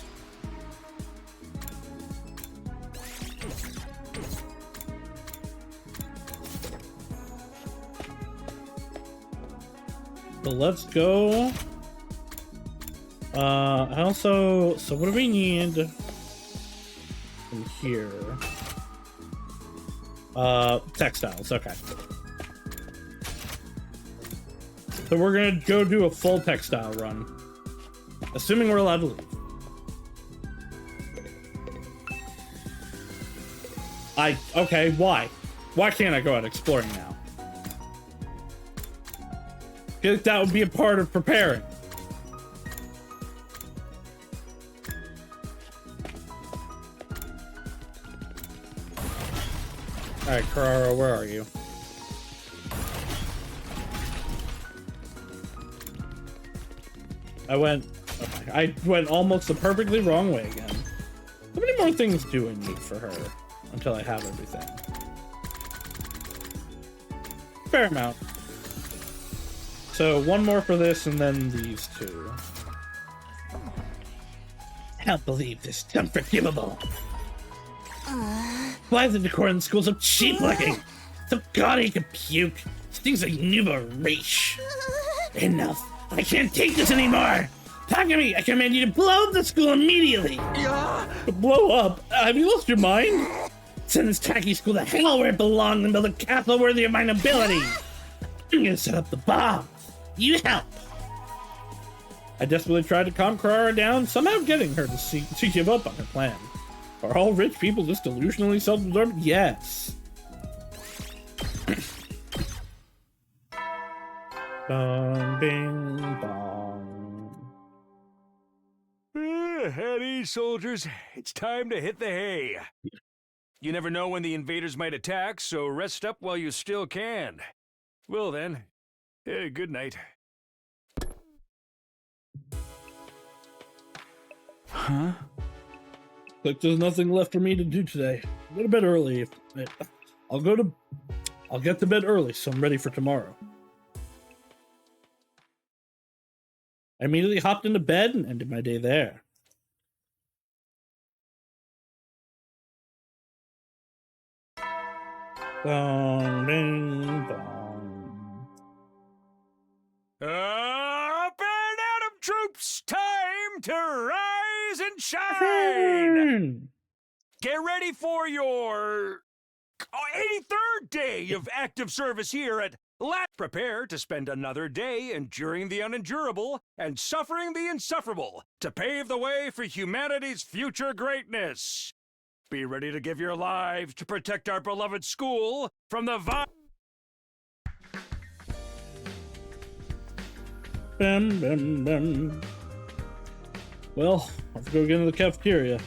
So let's go. So what do we need from here? Textiles, okay. So we're gonna go do a full textile run. Assuming we're allowed to leave. Okay, why? Why can't I go out exploring now? I feel like that would be a part of preparing. Alright, Carrara, where are you? I went almost the perfectly wrong way again. How many more things do I need for her until I have everything? Fair amount. So one more for this and then these two. I can't believe this is unforgivable. Why is the decor in the school so cheap looking? So gaudy you can puke. This thing's like nouveau riche. Enough. I can't take this anymore. Talk to me. I command you to blow up the school immediately. Blow up? Have you lost your mind? Send this tacky school to hell where it belongs and build a castle worthy of my nobility. I'm gonna set up the bomb. You help. I desperately tried to calm Carrara down, somehow getting her to give up on her plan. Are all rich people just delusionally self-absorbed? Yes. Bong, bing, bong. At ease, soldiers. It's time to hit the hay. You never know when the invaders might attack, so rest up while you still can. Well then, good night. Huh? Like there's nothing left for me to do today. I'll go to bed early. I'll get to bed early, so I'm ready for tomorrow. I immediately hopped into bed and ended my day there. Bong, bing, bong. Up and Atom troops! Time to rise and shine! Get ready for your 83rd day of active service here at LAT. Prepare to spend another day enduring the unendurable and suffering the insufferable to pave the way for humanity's future greatness. Be ready to give your lives to protect our beloved school from the Bam, bam, bam. Well, let's go get into the cafeteria.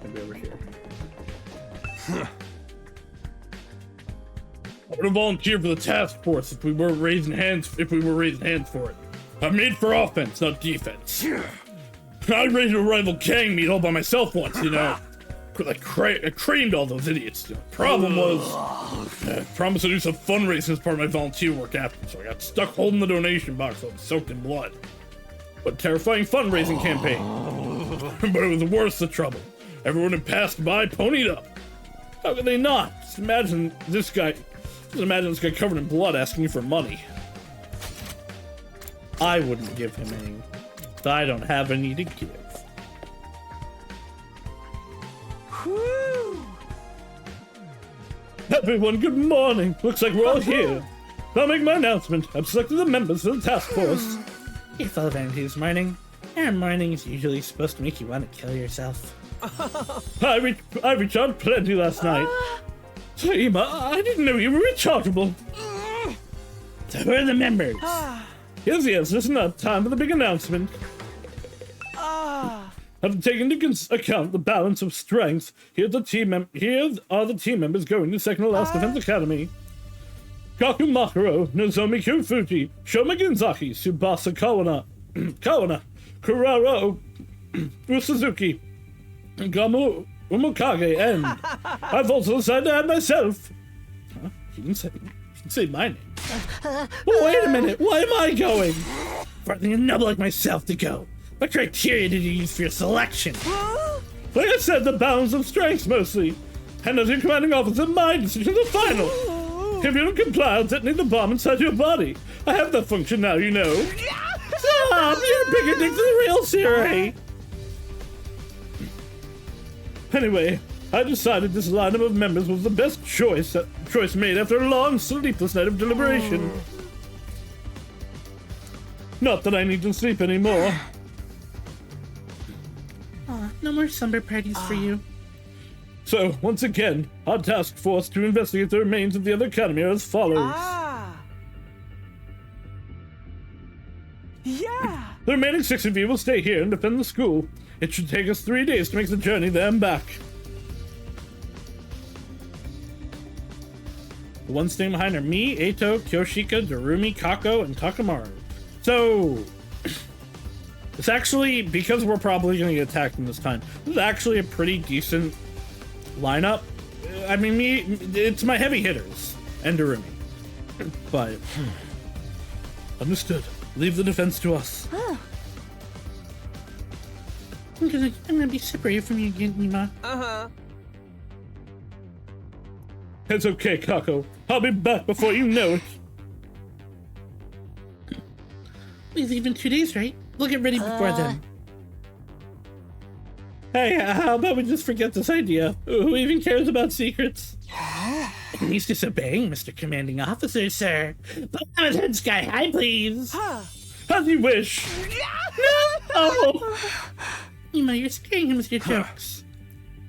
Maybe over here. I would have volunteered for the task force if we weren't raising hands. If we were raising hands for it, I'm made for offense, not defense. I raised a rival gang meet all by myself once, you know. I creamed all those idiots. The problem was, I promised to do some fundraising as part of my volunteer work after, so I got stuck holding the donation box that was soaked in blood. What a terrifying fundraising campaign. But it was the worst of trouble. Everyone who passed by ponied up. How could they not? Just imagine this guy covered in blood asking you for money. I wouldn't give him any. I don't have any to give. Whew. Everyone, good morning. Looks like we're all here. I'll make my announcement. I've selected the members of the task force. You follow vanity this morning. Our morning's usually supposed to make you want to kill yourself. I recharged plenty last night. Taima, I didn't know you were rechargeable. So who are the members? Yes, this is not time for the big announcement. Having taken into account the balance of strengths, here are the team members going to second to last Defense Academy. Kaku Makaro, Nozomi Kufuji, Shoma Ginzaki, Tsubasa Kawana, Kuraro, Suzuki, Gamu Umukage, and I've also decided to add myself. Huh? You can say my name. Wait a minute, why am I going? For a nub like myself to go. What criteria did you use for your selection? Like I said, the balance of strengths mostly. And as your commanding officer, my decision is final. If you don't comply, I'll detonate the bomb inside your body. I have that function now, you know. Stop! You're a bigger dick than the real Siri. Anyway, I decided this lineup of members was the best choice made after a long, sleepless night of deliberation. Not that I need to sleep anymore. No more slumber parties for you. So, once again, our task force to investigate the remains of the other academy are as follows. Yeah! The remaining 6 of you will stay here and defend the school. It should take us 3 days to make the journey there and back. The ones staying behind are me, Eito, Kyoshika, Darumi, Kako, and Takamaru. So, it's actually, because we're probably going to get attacked in this time, this is actually a pretty decent lineup. I mean, it's my heavy hitters and Darumi. But, understood. Leave the defense to us. Huh. I'm gonna be separated from you again, Nima. It's okay, Kako. I'll be back before you know it. We leave in 2 days, right? We'll get ready before then. Hey, how about we just forget this idea? Who even cares about secrets? He's disobeying, Mr. Commanding Officer, sir. But I'm head sky high, please. As you wish. No! Nima, you're scaring him with your jokes.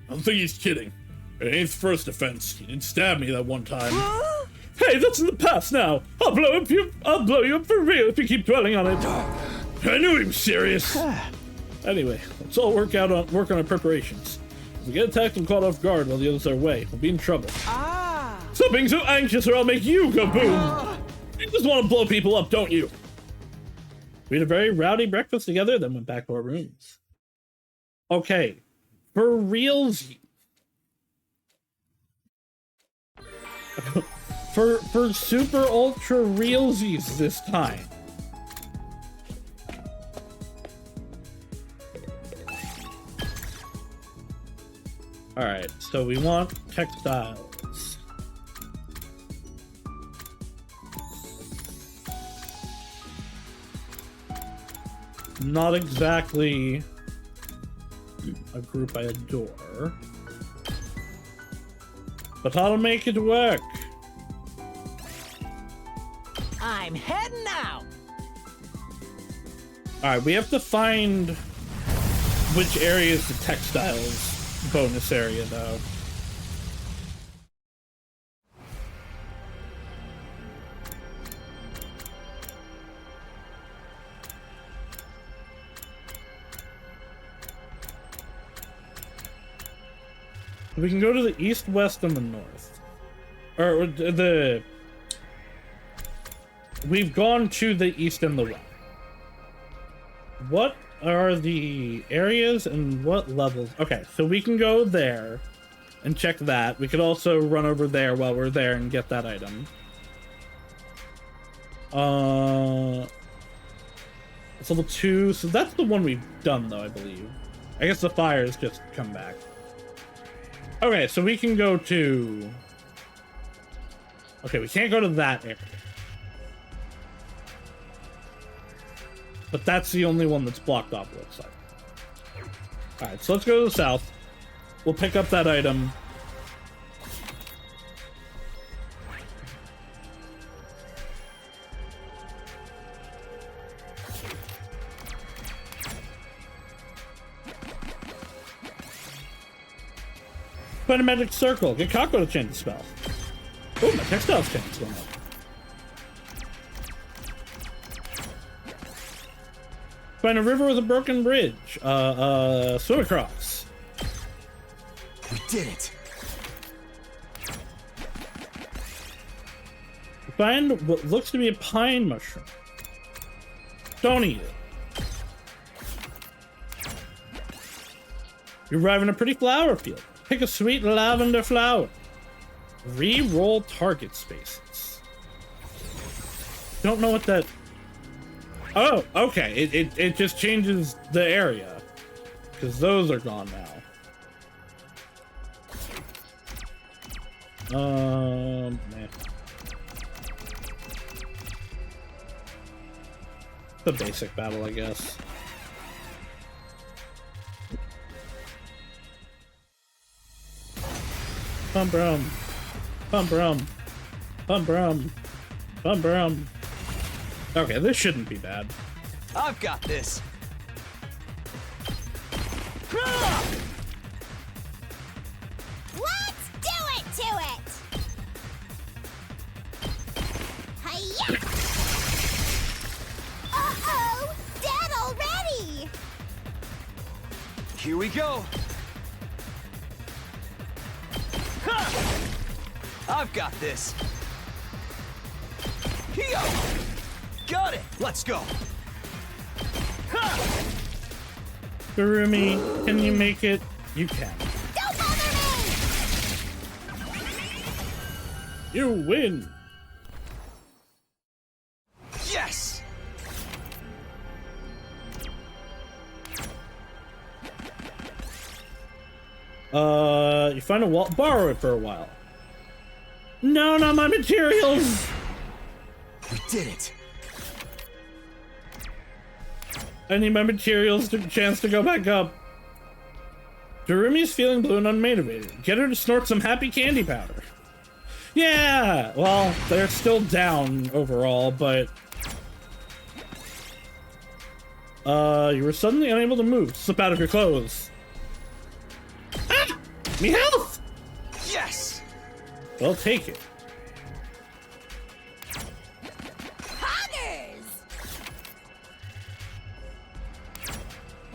I don't think he's kidding. It ain't the first offense. He did stab me that one time. Hey, that's in the past now. I'll blow you up for real if you keep dwelling on it. I knew he was serious. Anyway, let's all work on our preparations. If we get attacked and caught off guard while the others are away, we'll be in trouble. Stop being so anxious or I'll make you go boom. You just want to blow people up, don't you? We had a very rowdy breakfast together, then went back to our rooms. Okay, for reals. for super ultra realsies this time. Alright, so we want textiles. Not exactly a group I adore, but I'll make it work. I'm heading out. Alright, we have to find which area is the textiles bonus area, though. We can go to the east, west, and the north. Or the... We've gone to the east and the west. What are the areas and what levels? Okay, so we can go there and check that. We could also run over there while we're there and get that item. It's level 2, so that's the one we've done, though, I believe. I guess the fires just come back. Okay, so we can go to... Okay, we can't go to that area. But that's the only one that's blocked off, it looks like. Alright, so let's go to the south. We'll pick up that item. Find a magic circle. Get Kako to change the spell. Oh, my textiles chance going up. Find a river with a broken bridge. Swim across. We did it. Find what looks to be a pine mushroom. Don't eat it. You arrive in a pretty flower field. Pick a sweet lavender flower. Re-roll target spaces. Don't know what that... Oh, okay. It just changes the area. Because those are gone now. Man. The basic battle, I guess. Bum brum. Bum brum. Bum brum. Bum brum. Okay, this shouldn't be bad. I've got this. Let's do it to it! Hiya! Uh-oh! Dead already! Here we go. I've got this. Here. Got it. Let's go. Garumi, can you make it? You can. Don't bother me! You win! Yes. You find a wall, borrow it for a while. No, not my materials! We did it. I need my materials to chance to go back up. Darumi's feeling blue and unmotivated. Get her to snort some happy candy powder. Yeah! Well, they're still down overall, but... you were suddenly unable to move. Slip out of your clothes. Ah! Me health! Yes. Well, take it. Poggers!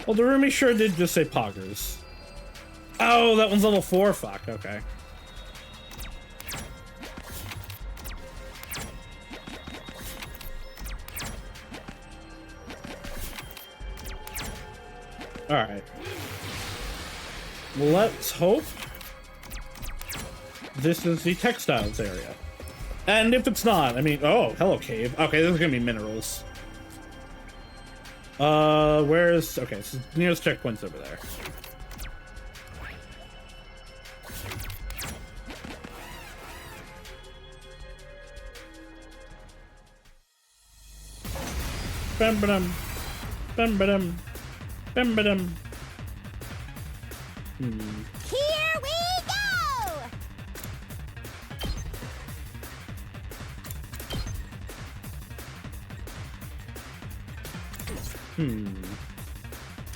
Well, Darumi sure did just say poggers. Oh, that one's level 4? Fuck, okay. Alright. Let's hope this is the textiles area. And if it's not, I mean, oh, hello cave. Okay, this is gonna be minerals. Where's, okay, so nearest checkpoint's over there. Bam badum. Bam badum. Bam badum. Here we go!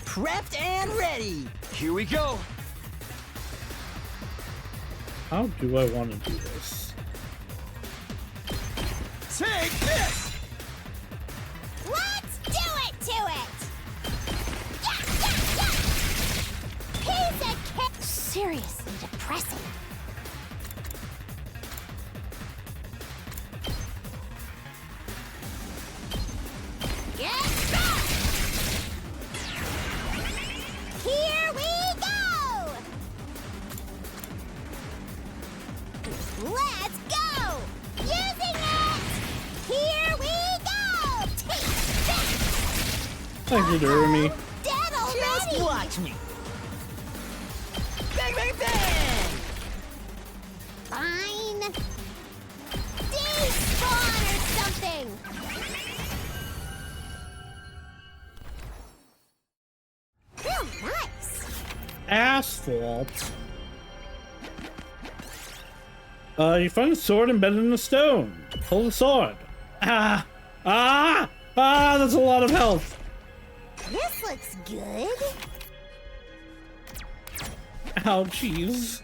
Prepped and ready. Here we go. How do I want to do this? Take this. Let's do it to it! Yeah! Piece of cake! Seriously depressing. Get back! Here we go! Let's go! Using it! Here we go! Take that! Thank you, Darumi. Dead Just already! watch me. Bang, bang, bang! Fine. Despawn or something! Real nice! Asphalt. You find a sword embedded in a stone. Pull the sword. Ah! Ah! Ah! That's a lot of health. This looks good. Ouchies.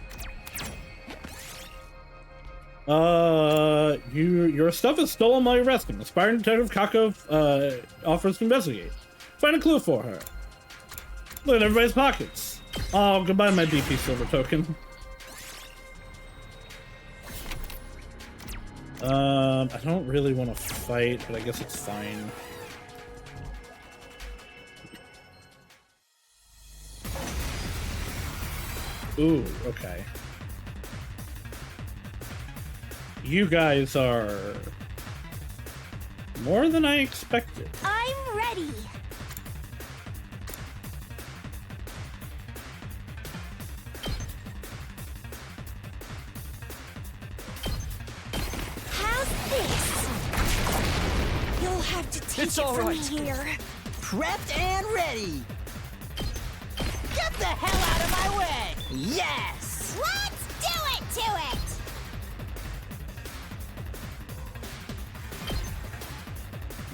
Your stuff is stolen while you're resting. Aspiring Detective Kako offers to investigate. Find a clue for her. Look at everybody's pockets. Oh, goodbye, my DP silver token. I don't really want to fight, but I guess it's fine. Ooh, okay. You guys are more than I expected. I'm ready. How's this? You'll have to take It's it all from right. here. Prepped and ready. Get the hell out of my way. Yes. Let's do it to it.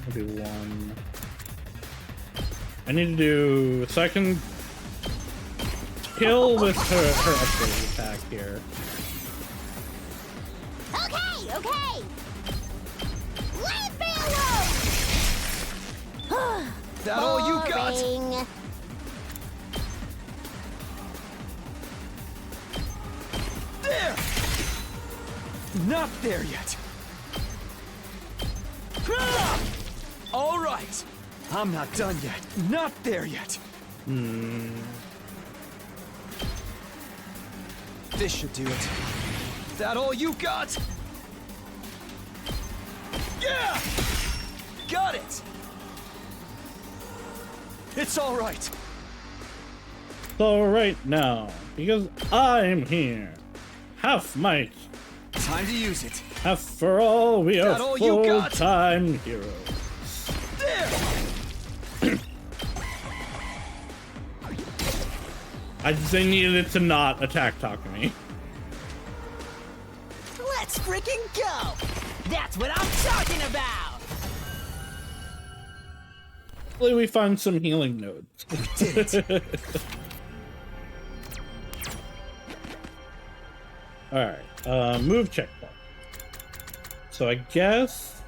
I'll do one. I need to do so I can kill with her upgrade attack here. Okay, okay. Leave me alone. That all you got? Boring. There! Not there yet. Ah! All right. I'm not done yet. Not there yet. This should do it. That all you got? Yeah! Got it! It's all right. So right now, because I'm here, half might, Time to use it. half for all, we are That all you got? full-time heroes. There! I just needed it to not attack Takumi. Let's freaking go. That's what I'm talking about. Hopefully we find some healing nodes. Did it. Alright, move checkpoint. So I guess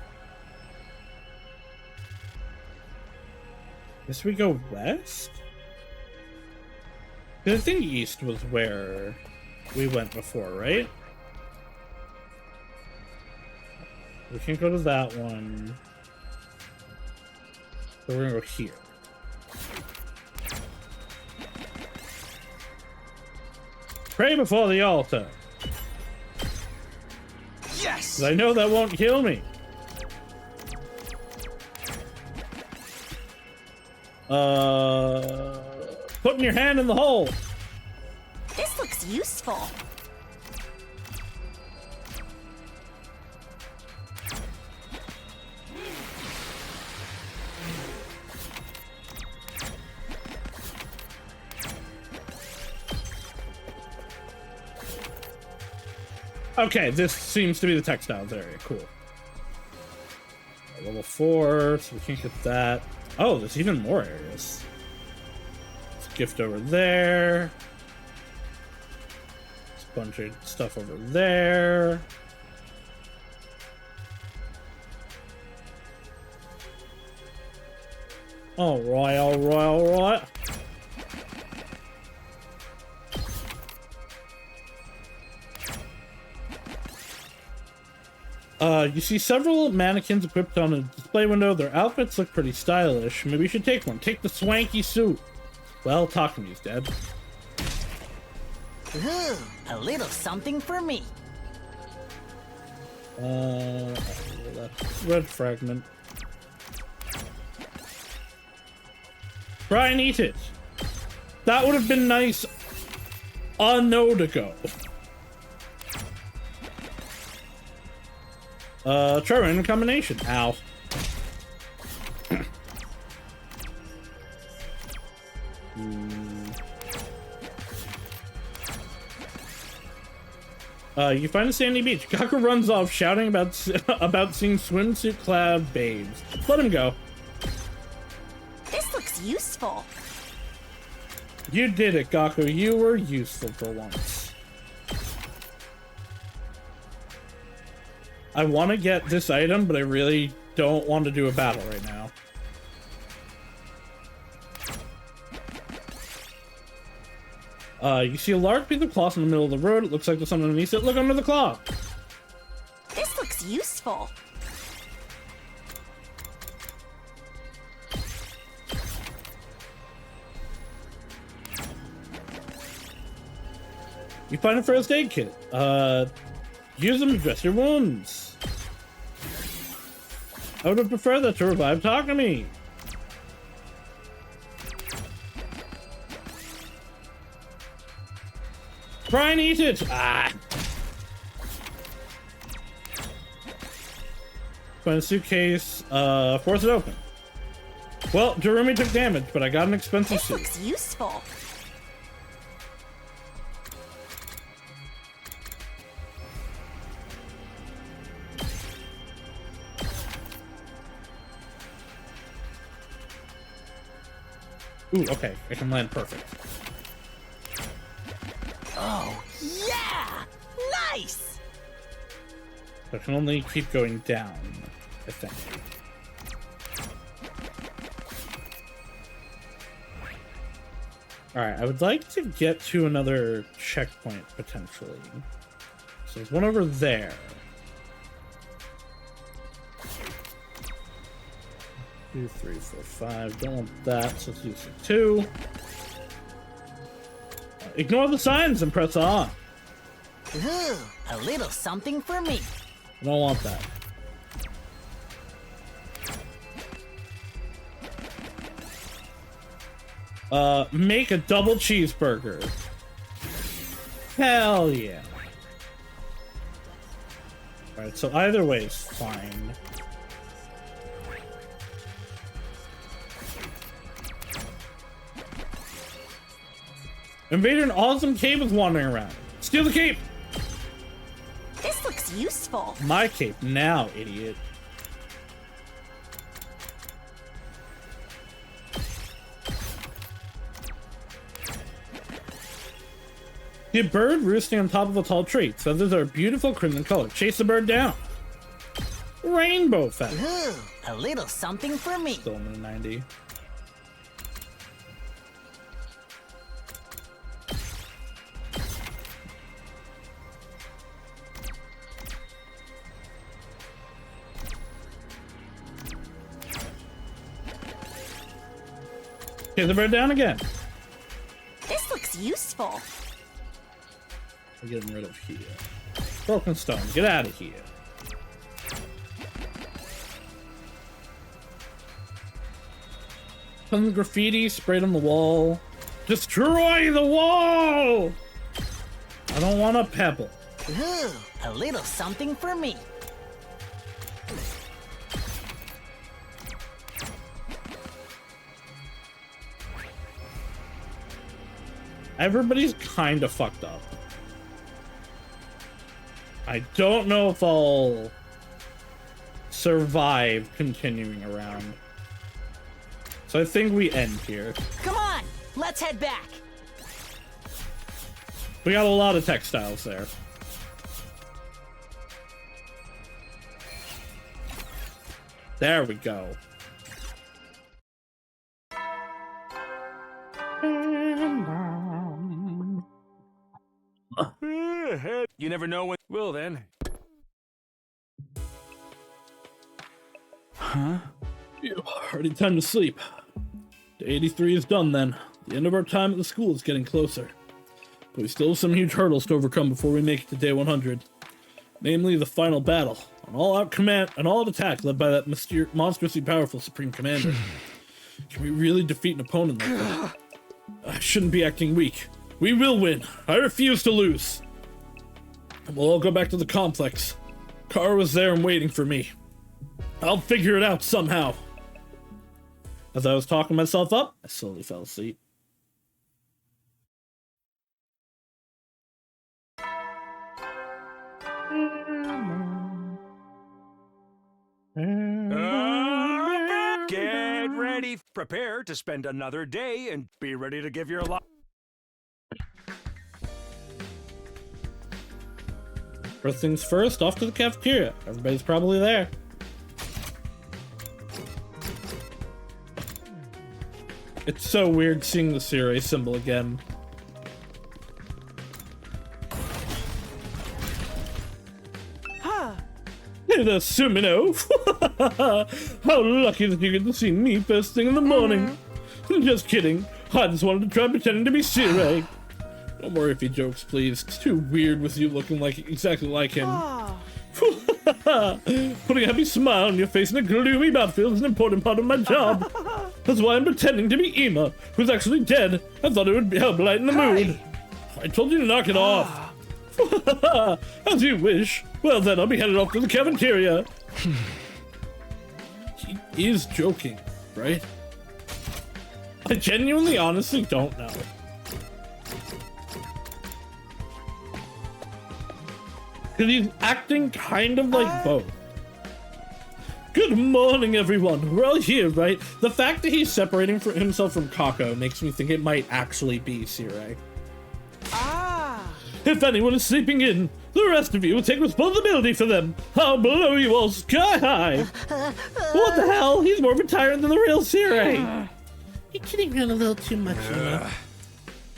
we go west? 'Cause I think east was where we went before, right? We can't go to that one. So we're gonna go here. Pray before the altar. Yes! 'Cause I know that won't kill me. Putting your hand in the hole. This looks useful. Okay, this seems to be the textiles area. Cool. Level 4, so we can't get that. Oh, there's even more areas. There's a gift over there. There's a bunch of stuff over there. Alright, alright, alright. You see several mannequins equipped on a display window. Their outfits look pretty stylish. Maybe you should take one. Take the swanky suit. Well, Takumi's dead. Ooh, a little something for me. Red fragment. Try and eat it. That would have been nice a note ago. Try random combination. Ow. You find a sandy beach. Kaku runs off shouting about seeing swimsuit-clad babes. Let him go. This looks useful. You did it, Gaku. You were useful for once. I want to get this item, but I really don't want to do a battle right now. You see a large piece of cloth in the middle of the road. It looks like there's something underneath it. Look under the cloth. This looks useful. You find a first aid kit. Use them to dress your wounds. I would prefer that to revive Takumi. Try and eat it. Ah. Find a suitcase. Force it open. Well, Jeremy took damage, but I got an expensive suit. This looks useful. Ooh, okay. I can land perfect. Oh, yeah! Nice! I can only keep going down, I think. Alright, I would like to get to another checkpoint, potentially. So there's one over there. 2, 3, 4, 5. Don't want that, so let's use 2. Ignore the signs and press on. Ooh, a little something for me. I don't want that. Make a double cheeseburger. Hell yeah. Alright, so either way is fine. Invader, an awesome cape is wandering around. Steal the cape! This looks useful. My cape now, idiot. See a bird roosting on top of a tall tree. Feathers are a beautiful crimson color. Chase the bird down. Rainbow feather. Ooh, a little something for me. Still in the 90. Chase the bird down again. This looks useful. We're getting rid of here. Broken stone, get out of here. Some graffiti sprayed on the wall. Destroy the wall! I don't want a pebble. Ooh, a little something for me. Everybody's kind of fucked up. I don't know if I'll survive continuing around. So I think we end here. Come on, let's head back. We got a lot of textiles there. There we go. You never know when. Well then. Huh? Already time to sleep. Day 83 is done then. The end of our time at the school is getting closer. But we still have some huge hurdles to overcome before we make it to day 100. Namely, the final battle. An all-out command, an all-out attack led by that monstrously powerful Supreme Commander. Can we really defeat an opponent like that? I shouldn't be acting weak. We will win. I refuse to lose. We'll all go back to the complex. Kara was there and waiting for me. I'll figure it out somehow. As I was talking myself up, I slowly fell asleep. Get ready. Prepare to spend another day and be ready to give your life. First things first, off to the cafeteria. Everybody's probably there. It's so weird seeing the Seirei symbol again. Hey there, Sumino. How lucky that you get to see me first thing in the morning. Just kidding. I just wanted to try pretending to be Sirei. Don't worry if he jokes, please. It's too weird with you looking like exactly like him. Putting a happy smile on your face in a gloomy battlefield is an important part of my job. That's why I'm pretending to be Ima, who's actually dead. I thought it would help lighten the mood. I told you to knock it off. As you wish. Well then, I'll be headed off to the cafeteria. He is joking, right? I genuinely, honestly don't know. Because he's acting kind of like both. Good morning, everyone. We're all here, right? The fact that he's separating himself from Kako makes me think it might actually be Sirei. If anyone is sleeping in, the rest of you will take responsibility for them. I'll blow you all sky high. What the hell? He's more of a tyrant than the real Sirei. You're kidding around a little too much,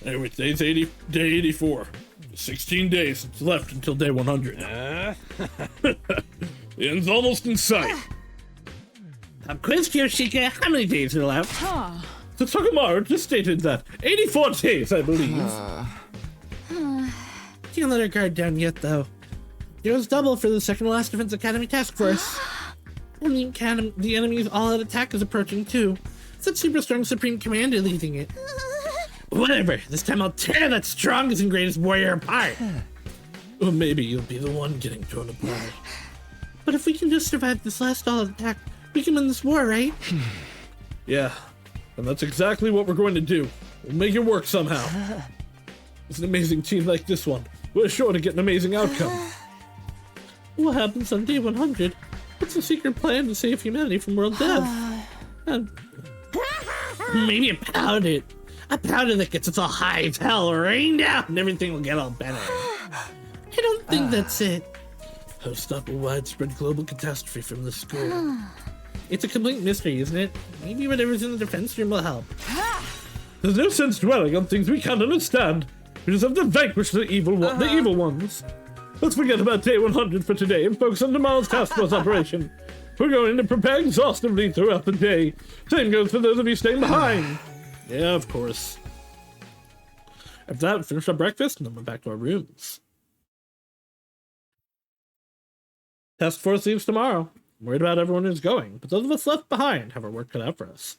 Anyway, today's day 84. 16 days left until day 100. The end's almost in sight. Pop quiz, Kyoshika. How many days are left? So Tokumaru just stated that 84 days, I believe. Can't let our guard down yet, though. It was double for the second last Defense Academy task force. And the enemy's all-out attack is approaching, too. It's that super strong Supreme Commander leading it. Whatever, this time I'll tear that strongest and greatest warrior apart. Or maybe you'll be the one getting torn apart. But if we can just survive this last all-out attack, we can win this war, right? Yeah, and that's exactly what we're going to do. We'll make it work somehow. It's an amazing team like this one. We're sure to get an amazing outcome. What happens on day 100? What's the secret plan to save humanity from world death? Maybe a powder. A powder that gets us all high as hell, rain down, and everything will get all better. I don't think that's it. How to stop a widespread global catastrophe from the school. It's a complete mystery, isn't it? Maybe whatever's in the defense room will help. There's no sense dwelling on things we can't understand. We just have to vanquish the evil ones. Let's forget about day 100 for today and focus on tomorrow's task force operation. We're going to prepare exhaustively throughout the day. Same goes for those of you staying behind. Yeah, of course. After that, we finished our breakfast and then went back to our rooms. Task force leaves tomorrow. I'm worried about everyone who's going, but those of us left behind have our work cut out for us.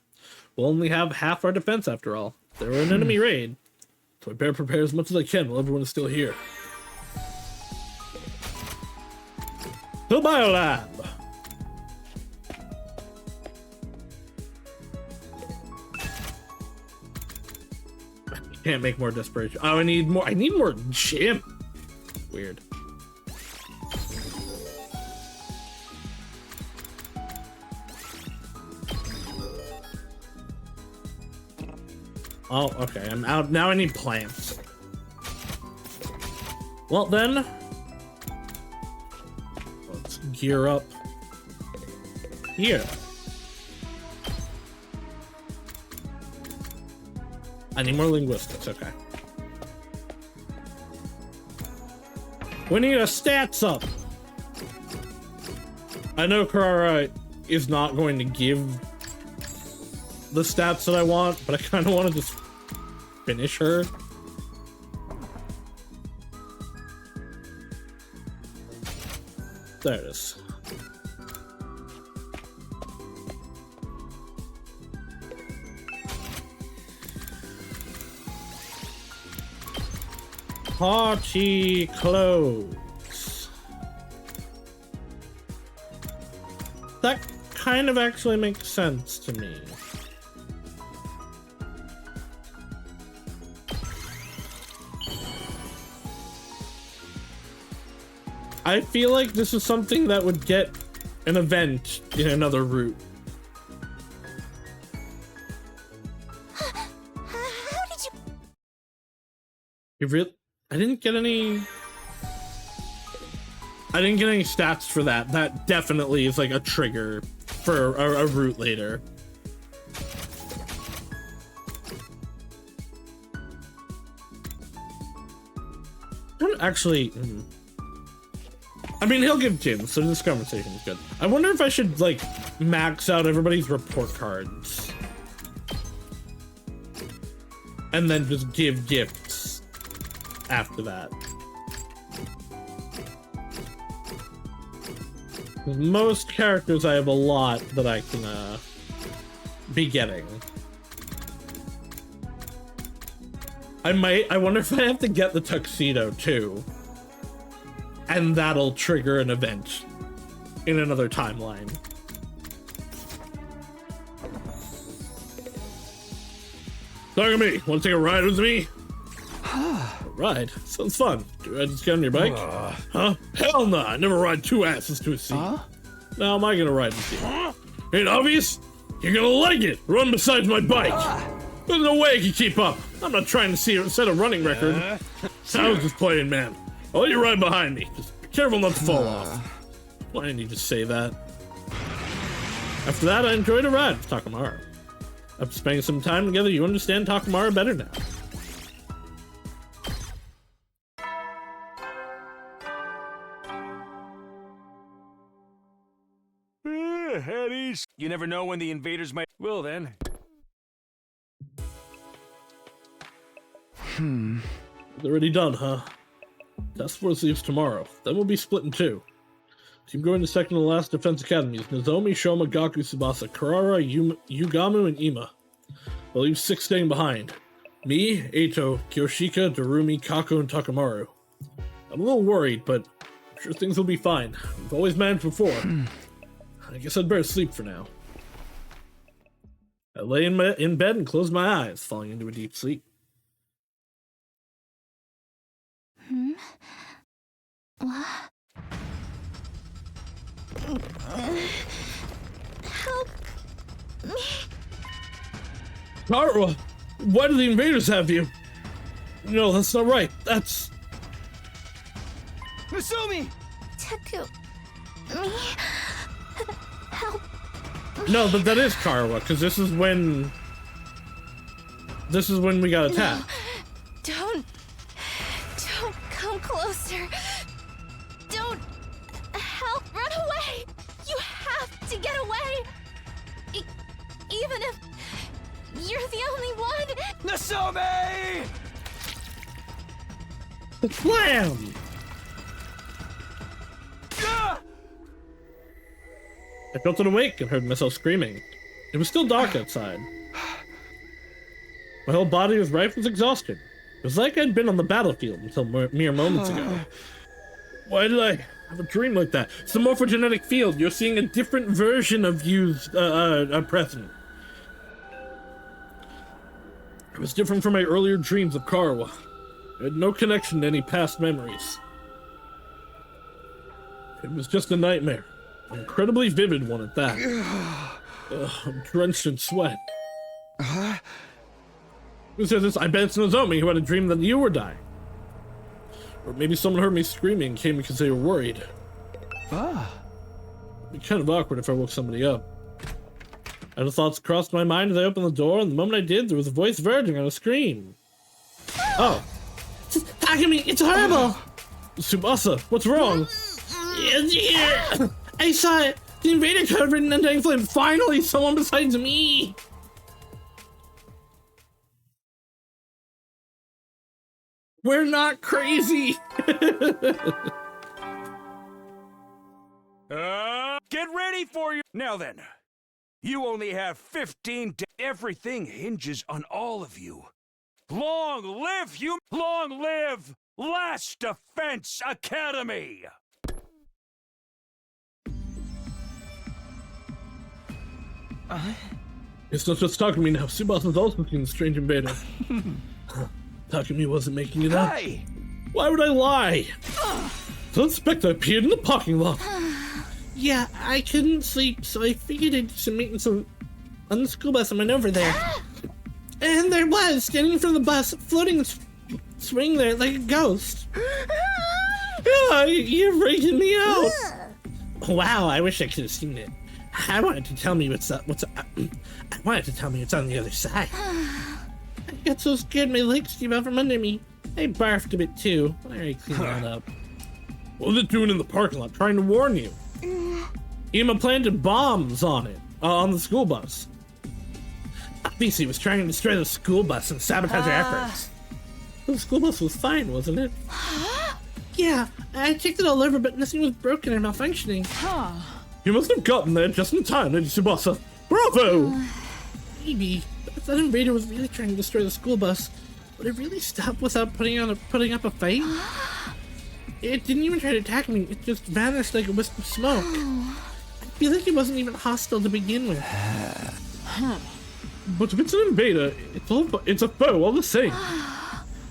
We'll only have half our defense after all. They were an enemy raid, so I better prepare as much as I can while everyone is still here. The Biolab! Can't make more desperation. Oh, I need more gym. Weird. Oh, okay. I'm out. Now I need plants. Well, then. Let's gear up here. I need more linguistics, okay. We need our stats up. I know Karara is not going to give the stats that I want, but I kind of want to just finish her. There it is. Party clothes. That kind of actually makes sense to me. I feel like this is something that would get an event in another route. How did you... You really? I didn't get any stats for that. That definitely is like a trigger for a route later. I don't actually... I mean, he'll give gyms, so this conversation is good. I wonder if I should, like, max out everybody's report cards. And then just give gifts after that. With most characters, I have a lot that I can, be getting. I wonder if I have to get the tuxedo, too. And that'll trigger an event in another timeline. Talking to me. Want to take a ride with me? A ride? Sounds fun. Do I just get on your bike? Huh? Hell no! I never ride two asses to a seat. Now am I gonna ride with you? Ain't obvious? You're gonna like it! Run beside my bike! There's no way I can keep up. I'm not trying to set a running record. I was just playing, man. I'll let you ride behind me. Just be careful not to fall off. Why didn't you just say that? After that, I enjoyed a ride with Takamaru. After spending some time together, you understand Takamaru better now. Headies. You never know when the invaders might. Well then. It's already done, huh? Task Force leaves tomorrow. Then we'll be split in two. Team going to second and last defense academies: Nozomi, Shoma, Gaku, Tsubasa, Karara, Yugamu, and Ima. We'll leave 6 staying behind. Me, Eito, Kyoshika, Darumi, Kako, and Takamaru. I'm a little worried, but I'm sure things will be fine. We've always managed before. I guess I'd better sleep for now. I lay in bed and closed my eyes, falling into a deep sleep. What? Help me. Karwa, why do the invaders have you? No, that's not right. That's... Misumi! Taku. Me. Help. No, but that is Karwa, because this is when we got attacked. No. Don't come closer. Don't help. Run away. You have to get away. Even if you're the only one. Misumi! Slam! I felt it awake and heard myself screaming. It was still dark outside. My whole body was rife with exhaustion. It was like I'd been on the battlefield until mere moments ago. Why did I have a dream like that? It's the morphogenetic field. You're seeing a different version of you's present. It was different from my earlier dreams of Karwa. It had no connection to any past memories. It was just a nightmare. An incredibly vivid one at that. I'm drenched in sweat. Who says this? I bet it's Nozomi who had a dream that you were dying. Or maybe someone heard me screaming and came because they were worried. It'd be kind of awkward if I woke somebody up. Other thoughts crossed my mind as I opened the door, and the moment I did, there was a voice verging on a scream. Oh. Takumi, it's horrible! Tsubasa, what's wrong? It's here! I saw it! The invader covered in undying flame! Finally, someone besides me! We're not crazy! Get ready for you. Now then, you only have 15 days. Everything hinges on all of you. Long live you! Long live Last Defense Academy! It's not just Takumi now. Tsubasa's also seen the strange invader. Takumi wasn't making it up. Hey! Why would I lie? Suspect appeared in the parking lot. Yeah, I couldn't sleep, so I figured I'd do some maintenance on the school bus and went over there. And there was, standing in front of the bus, floating and swinging there like a ghost. Oh, you're freaking me out. Wow, I wish I could have seen it. I wanted to tell me what's I wanted to tell me what's on the other side. I got so scared my legs came out from under me. I barfed a bit too, but I already cleaned that up. What was it doing in the parking lot? Trying to warn you. Ema planted bombs on it, on the school bus. Obviously, was trying to destroy the school bus and sabotage our efforts. The school bus was fine, wasn't it? Yeah, I checked it all over, but nothing was broken or malfunctioning. You must have gotten there just in time, Lady Tsubasa. Bravo! Maybe, but if that invader was really trying to destroy the school bus, would it really stop without putting up a fight? It didn't even try to attack me, it just vanished like a wisp of smoke. I feel like it wasn't even hostile to begin with. But if it's an invader, it's a foe all the same.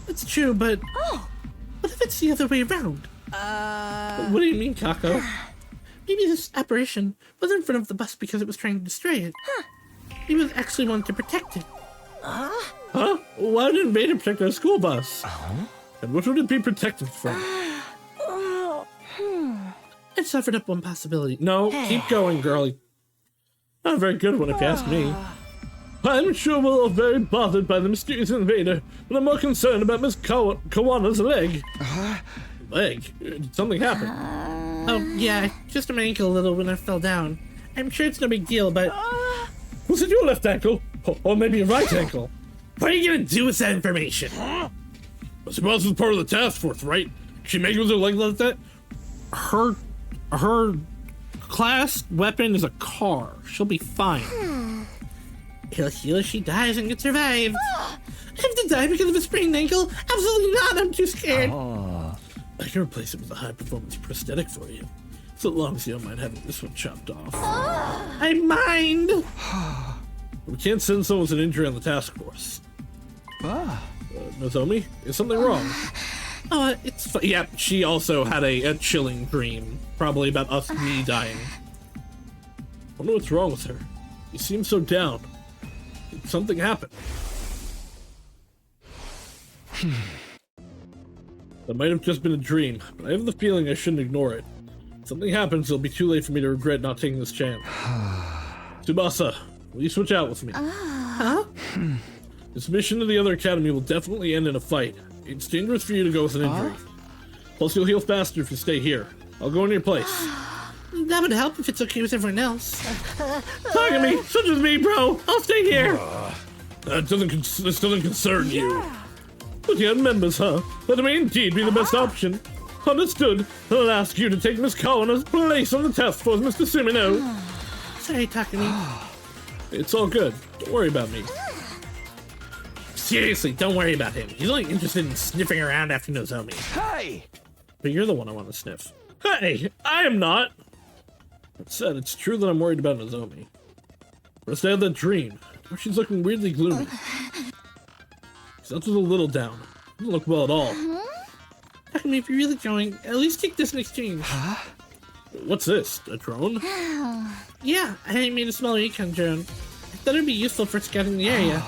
That's true, but what if it's the other way around? What do you mean, Kako? Maybe this apparition was in front of the bus because it was trying to destroy it. It was actually wanting to protect it. Huh? Why would an invader protect our school bus? And what would it be protected from? I suffered up one possibility. No, keep going, girlie. Not a very good one if you ask me. I'm sure we're all very bothered by the mysterious invader, but I'm more concerned about Miss Kawana's leg. Leg? Did something happen? Oh, yeah, I just my ankle a little when I fell down. I'm sure it's no big deal, but... Was it your left ankle? Or maybe your right ankle? What are you gonna do with that information? I suppose it's part of the task force, right? She make it with her leg like that? Her class weapon is a car. She'll be fine. He'll heal if she dies and can survive. I have to die because of a sprained ankle? Absolutely not, I'm too scared. I can replace it with a high-performance prosthetic for you. So long as you don't mind having this one chopped off. I mind! We can't send someone with an injury on the task force. Nozomi, is something wrong? Yeah, she also had a chilling dream. Probably about me dying. I wonder what's wrong with her. You seem so down. Did something happen? That might have just been a dream, but I have the feeling I shouldn't ignore it. If something happens, it'll be too late for me to regret not taking this chance. Tsubasa, will you switch out with me? This mission to the other academy will definitely end in a fight. It's dangerous for you to go with an injury. Plus, you'll heal faster if you stay here. I'll go in your place. That would help if it's okay with everyone else. Takumi, such as me, bro. I'll stay here. This doesn't concern you. But you had members, huh? That may indeed be the best option. Understood. I'll ask you to take Miss Kawana's place on the task force, Mr. Sumino. Sorry, Takumi. It's all good. Don't worry about me. Seriously, don't worry about him. He's only interested in sniffing around after Nozomi. Hey! But you're the one I want to sniff. Hey, I am not. That said, it's true that I'm worried about Nozomi. First I had that dream. Now she's looking weirdly gloomy. That was a little down. Doesn't look well at all. Takumi, if you're really going, at least take this in exchange. What's this? A drone? Yeah, I made a small recon drone. I thought it'd be useful for scouting the area.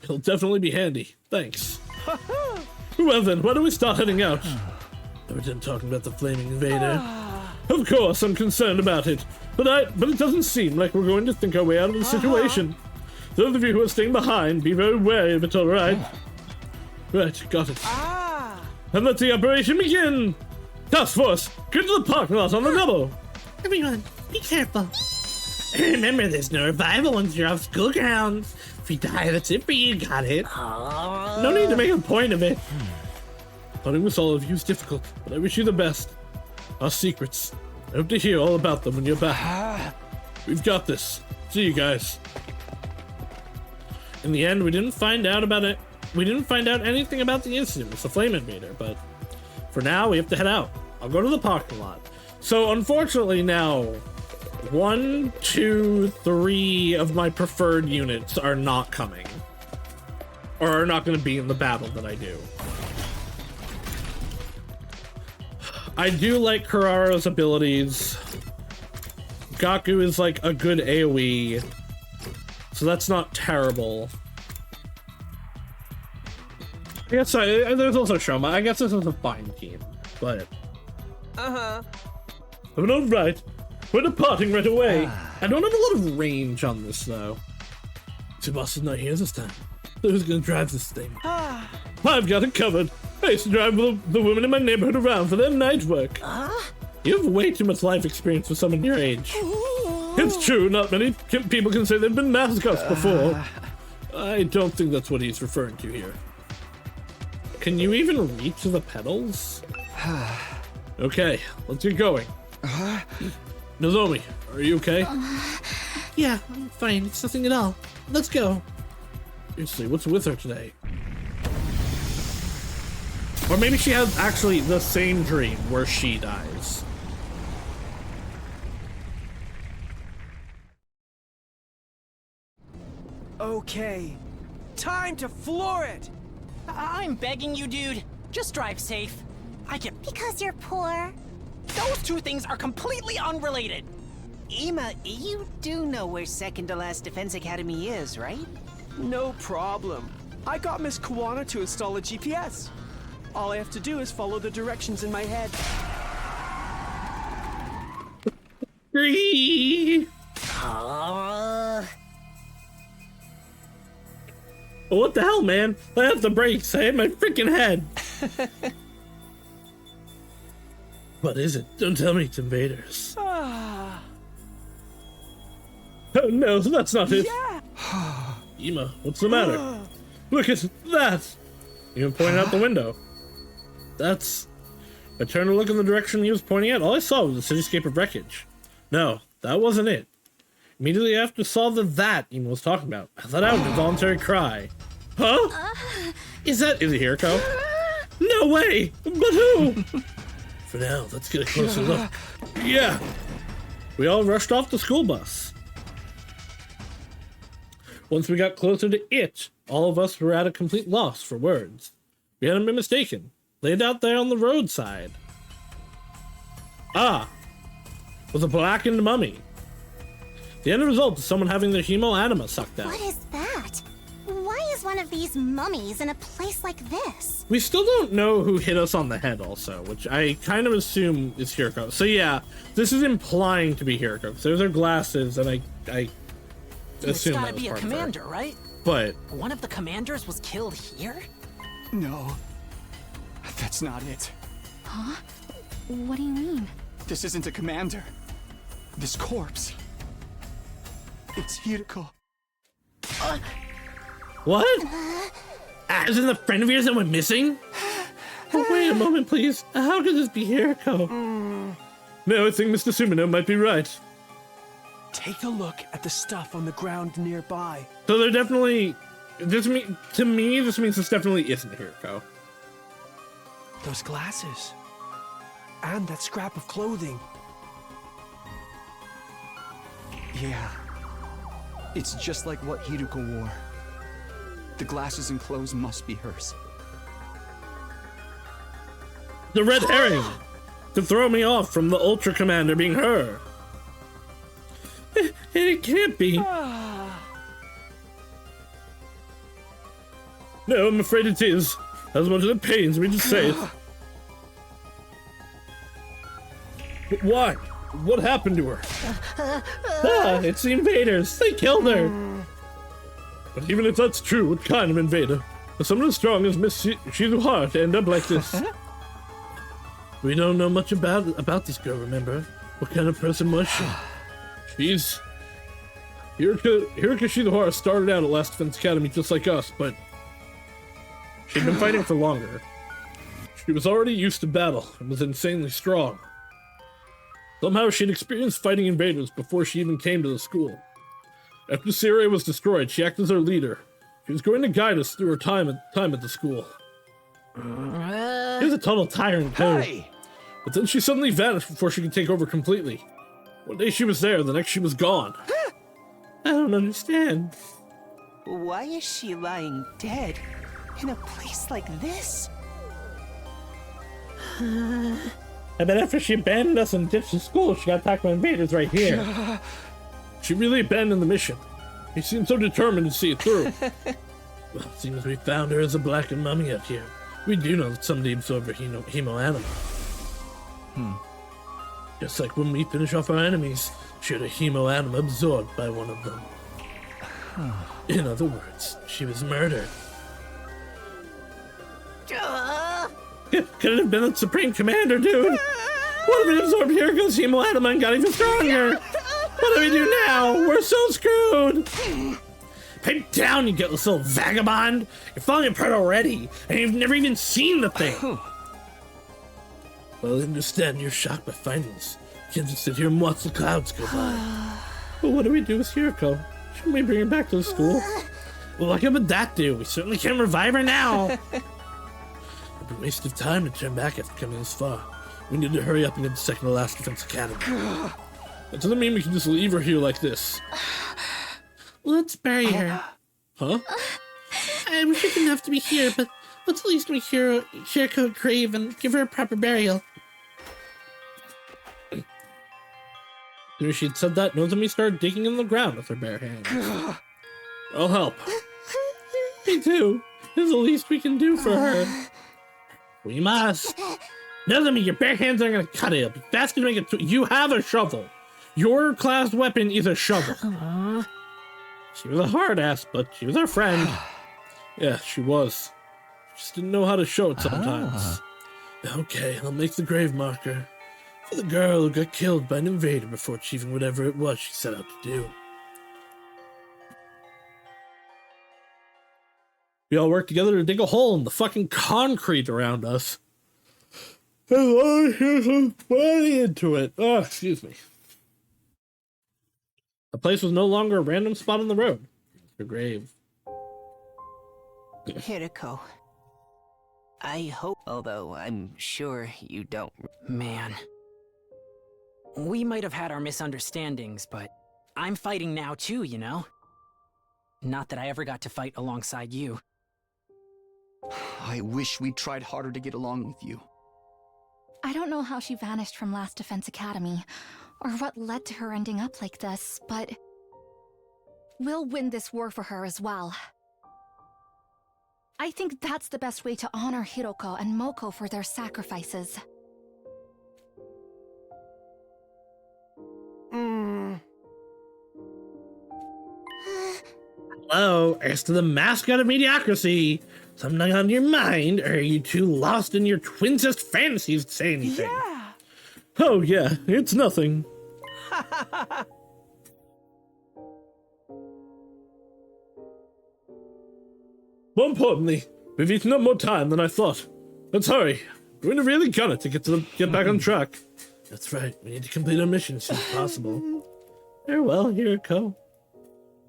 It'll definitely be handy. Thanks. Well then, why don't we start heading out? Ever done talking about the flaming invader? Of course, I'm concerned about it, but it doesn't seem like we're going to think our way out of the situation. Those of you who are staying behind, be very wary of it, alright? Right, got it. And let the operation begin! Task Force, get to the parking lot on the double! Everyone, be careful. Remember, there's no revival once you're off school grounds. If you die, that's it for you, got it? No need to make a point of it. Hunting with all of you is difficult, but I wish you the best. Our secrets. I hope to hear all about them when you're back. We've got this. See you guys. In the end, we didn't find out about it. We didn't find out anything about the incident with the flame invader, but for now, we have to head out. I'll go to the parking lot. So, unfortunately, now 1, 2, 3 of my preferred units are not coming, or are not going to be in the battle that I do. I do like Kurara's abilities. Gaku is like a good AoE, so that's not terrible. I guess there's also Shoma. I guess this is a fine team, but... But alright, we're departing right away. I don't have a lot of range on this, though. Tsubasa's not here this time. So who's gonna drive this thing? I've got it covered. I used to drive the women in my neighborhood around for their night work. You have way too much life experience for someone your age. It's true, not many people can say they've been mascots before. I don't think that's what he's referring to here. Can you even reach the pedals? Okay, let's get going. Nozomi, are you okay? Yeah, I'm fine. It's nothing at all. Let's go. Seriously, what's with her today? Or maybe she has actually the same dream where she dies. Okay, time to floor it! I'm begging you, dude. Just drive safe. I can. Because you're poor. Those two things are completely unrelated. Ima, you do know where second to last Defense Academy is, right? No problem. I got Miss Kawana to install a GPS. All I have to do is follow the directions in my head. What the hell, man? I have the brakes. I hit my freaking head. What is it? Don't tell me it's invaders. Oh no, that's not it. Ima, what's the matter? Look at that! Even pointed out the window. That's... I turned to look in the direction he was pointing at. All I saw was a cityscape of wreckage. No, that wasn't it. Immediately after I saw that Ima was talking about, I let out an involuntary cry. Huh? Is it Hiriko? No way! But who? For now, let's get a closer look. Yeah! We all rushed off the school bus. Once we got closer to it, all of us were at a complete loss for words. We hadn't been mistaken. Laid out there on the roadside. Was a blackened mummy. The end result is someone having their hemoanima sucked out. What is that? Why is one of these mummies in a place like this? We still don't know who hit us on the head also, which I kind of assume is Hiriko. So yeah, this is implying to be Hiriko, because there's her glasses, and I It's assume gotta that was be a part of her. commander, right? But One of the commanders was killed here? No. That's not it. Huh? What do you mean? This isn't a commander. This corpse. It's Hiriko. what? As in the friend of yours that went missing? Oh, wait a moment, please. How could this be Hiriko? No, I think Mr. Sumino might be right. Take a look at the stuff on the ground nearby. So they're definitely... to me, this means this definitely isn't Hiriko. Those glasses. And that scrap of clothing. Yeah. It's just like what Hiriko wore. The glasses and clothes must be hers. The red herring! To throw me off from the Ultra Commander being her. It can't be. No, I'm afraid it is. As much as it pains me to say it. But why? What happened to her? It's the invaders. They killed her. But even if that's true, what kind of invader? For someone as strong as Miss Shizuhara to end up like this. We don't know much about this girl, remember? What kind of person was she? She's... Hiriko Shizuhara started out at Last Defense Academy just like us, but... she'd been fighting for longer. She was already used to battle and was insanely strong. Somehow she'd experienced fighting invaders before she even came to the school. After Syria was destroyed, she acted as our leader. She was going to guide us through her time at the school. She was a total tyrant, too. Hey! But then she suddenly vanished before she could take over completely. One day she was there, the next she was gone. I don't understand. Why is she lying dead in a place like this? I bet after she abandoned us and ditched the school, she got attacked by invaders right here. She really abandoned the mission. She seemed so determined to see it through. Well, it seems we found her as a blackened mummy out here. We do know that somebody absorbed her hemoanima. Just like when we finish off our enemies, she had a hemoanima absorbed by one of them. In other words, she was murdered. Could have been the Supreme Commander, dude. What if it absorbed Hiriko's hemoatom and got even stronger? What do we do now? We're so screwed. Pipe down, you gutless little vagabond. You're falling apart already, and you've never even seen the thing. Well, I understand you're shocked by finding this. You can't just sit here and watch the clouds go by. But what do we do with Hiriko? Shouldn't we bring her back to the school? Well, what would that do? We certainly can't revive her now. It'd be a waste of time to turn back after coming this far. We need to hurry up and get the second to last defense academy. That doesn't mean we can just leave her here like this. Let's bury her. Huh? I wish it didn't have to be here, but let's at least make Hiriko grave and give her a proper burial. As soon as she'd said that, Nozomi started digging in the ground with her bare hands. I'll help. Me too. It's the least we can do for her. We must. Nozomi, your bare hands aren't gonna cut it. It'll be faster to make it. You have a shovel. Your class weapon is a shovel. She was a hard ass, but she was our friend. Yeah, she was. She just didn't know how to show it sometimes. Okay, I'll make the grave marker for the girl who got killed by an invader before achieving whatever it was she set out to do. We all worked together to dig a hole in the fucking concrete around us. And I hear some money into it. Oh, excuse me. The place was no longer a random spot on the road. Her grave. Hiriko. I hope, although I'm sure you don't. Man. We might have had our misunderstandings, but I'm fighting now too, you know? Not that I ever got to fight alongside you. I wish we'd tried harder to get along with you. I don't know how she vanished from Last Defense Academy, or what led to her ending up like this, but we'll win this war for her as well. I think that's the best way to honor Hiroko and Moko for their sacrifices. Hello, as to the mascot of mediocrity. Something on your mind, or are you too lost in your twinsest fantasies to say anything? Yeah. Oh yeah, it's nothing. More importantly, we've eaten up more time than I thought. Let's hurry. We're in a really gunner to get back on track. That's right, we need to complete our mission as soon as possible. Farewell, Hiriko.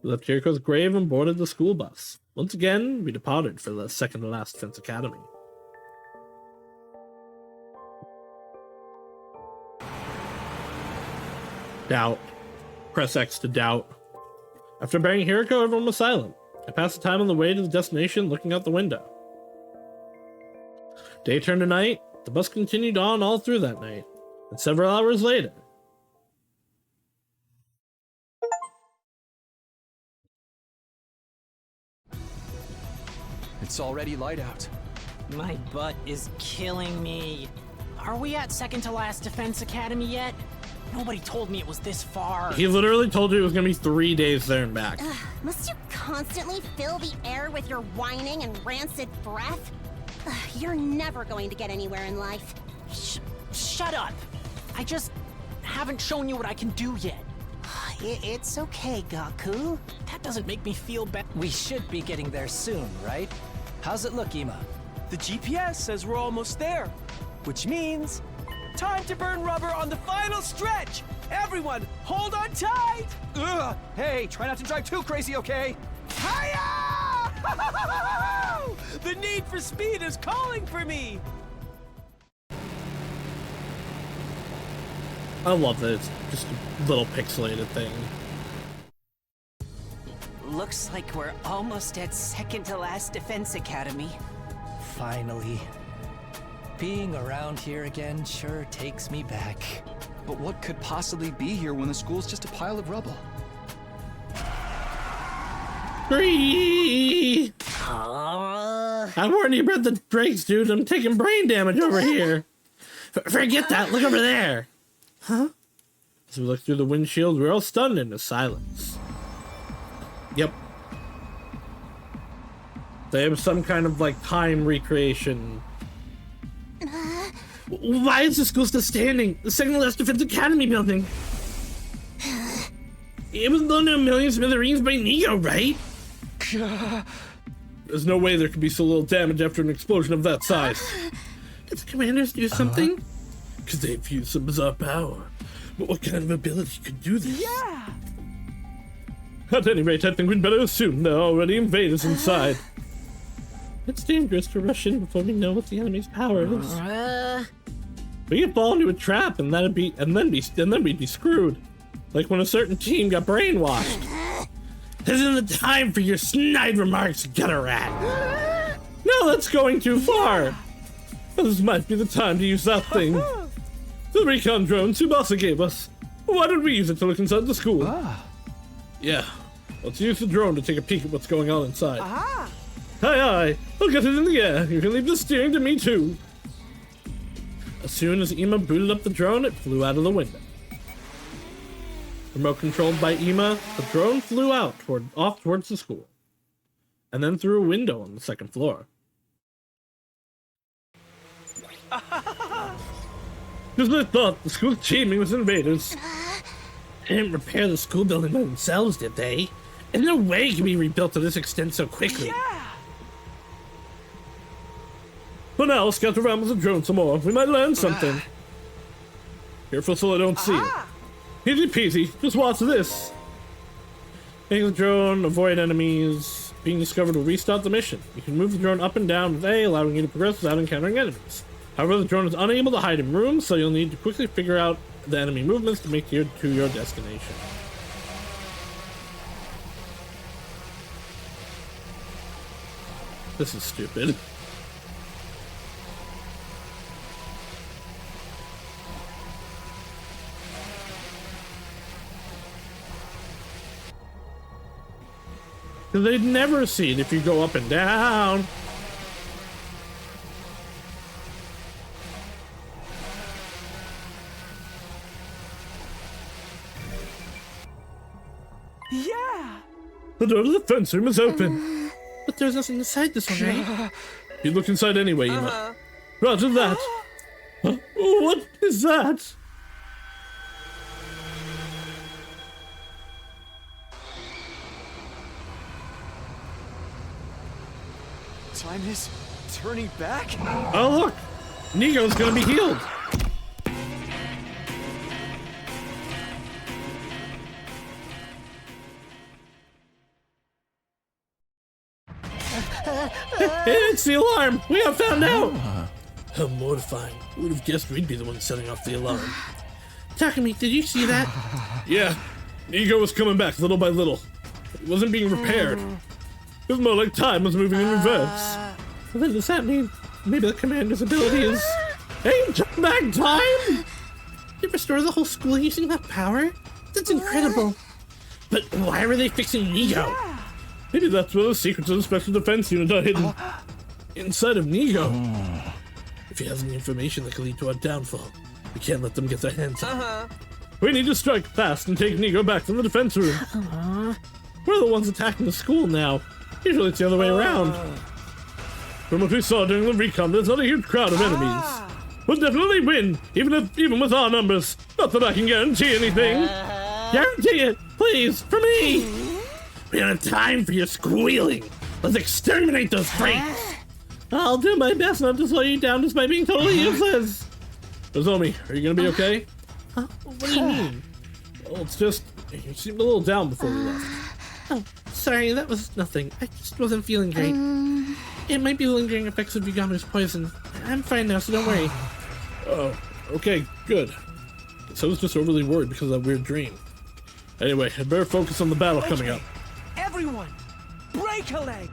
We left Hiriko's grave and boarded the school bus. Once again, we departed for the second to last defense academy. Doubt. Press X to doubt. After burying Hiriko, everyone was silent. I passed the time on the way to the destination looking out the window. Day turned to night. The bus continued on all through that night. And several hours later, It's already light out. My butt is killing me. Are we at second to last Defense Academy yet? Nobody told me it was this far. he literally told you it was gonna be 3 days there and back. Must you constantly fill the air with your whining and rancid breath? You're never going to get anywhere in life. Shut up. I just haven't shown you what I can do yet. It's okay, Gaku. That doesn't make me feel bad. We should be getting there soon, right? How's it look, Ima? The GPS says we're almost there, which means time to burn rubber on the final stretch. Everyone, hold on tight. Ugh! Hey, try not to drive too crazy, okay? Hiya! The need for speed is calling for me. I love that it's just a little pixelated thing. Looks like we're almost at second to last Defense Academy. Finally. Being around here again sure takes me back. But what could possibly be here when the school's just a pile of rubble? Free! I warned you about the brakes, dude. I'm taking brain damage over here. Forget that. Look over there. Huh? As we look through the windshield, we're all stunned into silence. Yep. They have some kind of like time recreation. Why is the school still standing? The second to last Defense Academy building. It was blown to a million smithereens by Neo, right? There's no way there could be so little damage after an explosion of that size. Did the commanders do something? Because they've used some bizarre power. But what kind of ability could do this? Yeah! At any rate, I think we'd better assume there are already invaders inside. It's dangerous to rush in before we know what the enemy's power is. We could fall into a trap and then we'd be screwed. Like when a certain team got brainwashed. This isn't the time for your snide remarks, gutter rat. No, that's going too far. This might be the time to use that thing. The recon drone Tsubasa gave us. Why don't we use it to look inside the school? Yeah, let's use the drone to take a peek at what's going on inside. Aye, aye, I'll get it in the air. You can leave the steering to me too. As soon as Ima booted up the drone, it flew out of the window. Remote controlled by Ima, the drone flew off towards the school, and then through a window on the second floor. Because I thought the school's teaming with invaders. They didn't repair the school building by themselves, did they? And no way it can be rebuilt to this extent so quickly. For now, scout around with the drone some more. We might learn something. Careful so I don't see it. Easy peasy, just watch this. Taking the drone, avoid enemies. Being discovered will restart the mission. You can move the drone up and down with A, allowing you to progress without encountering enemies. However, the drone is unable to hide in rooms, so you'll need to quickly figure out the enemy movements to make it to your destination. This is stupid. They'd never see it if you go up and down. Yeah! The door to the fence room is open. But there's nothing inside this one, right? You look inside anyway, Ima. Roger that. What is that? Time is turning back? Oh look! Nigo's gonna be healed! It's the alarm! We got found out! How mortifying. Who would have guessed we'd be the ones setting off the alarm? Takumi, did you see that? Yeah, Nigo was coming back little by little. It wasn't being repaired. It was more like time was moving in reverse. Well, then does that mean maybe the commander's ability is... Hey, turn back time! They restore the whole school using that power? That's incredible. But why were they fixing Nigo? Maybe that's where the secrets of the Special Defense Unit are hidden. Inside of Nigo. If he has any information that could lead to our downfall, we can't let them get their hands on it. We need to strike fast and take Nigo back to the defense room. We're the ones attacking the school now. Usually it's the other way around. From what we saw during the recon, there's not a huge crowd of enemies. We'll definitely win, even with our numbers. Not that I can guarantee anything. Guarantee it, please, for me. We don't have time for your squealing. Let's exterminate those freaks. I'll do my best not to slow you down despite being totally useless. Nozomi, are you gonna be okay? What do you mean? Well, it's just, you seemed a little down before we left. Oh, sorry, that was nothing. I just wasn't feeling great. It might be lingering effects of Yugamu's poison. I'm fine now, so don't worry. Oh, okay, good. So I was just overly worried because of that weird dream. Anyway, I'd better focus on the battle coming up. Everyone, break a leg!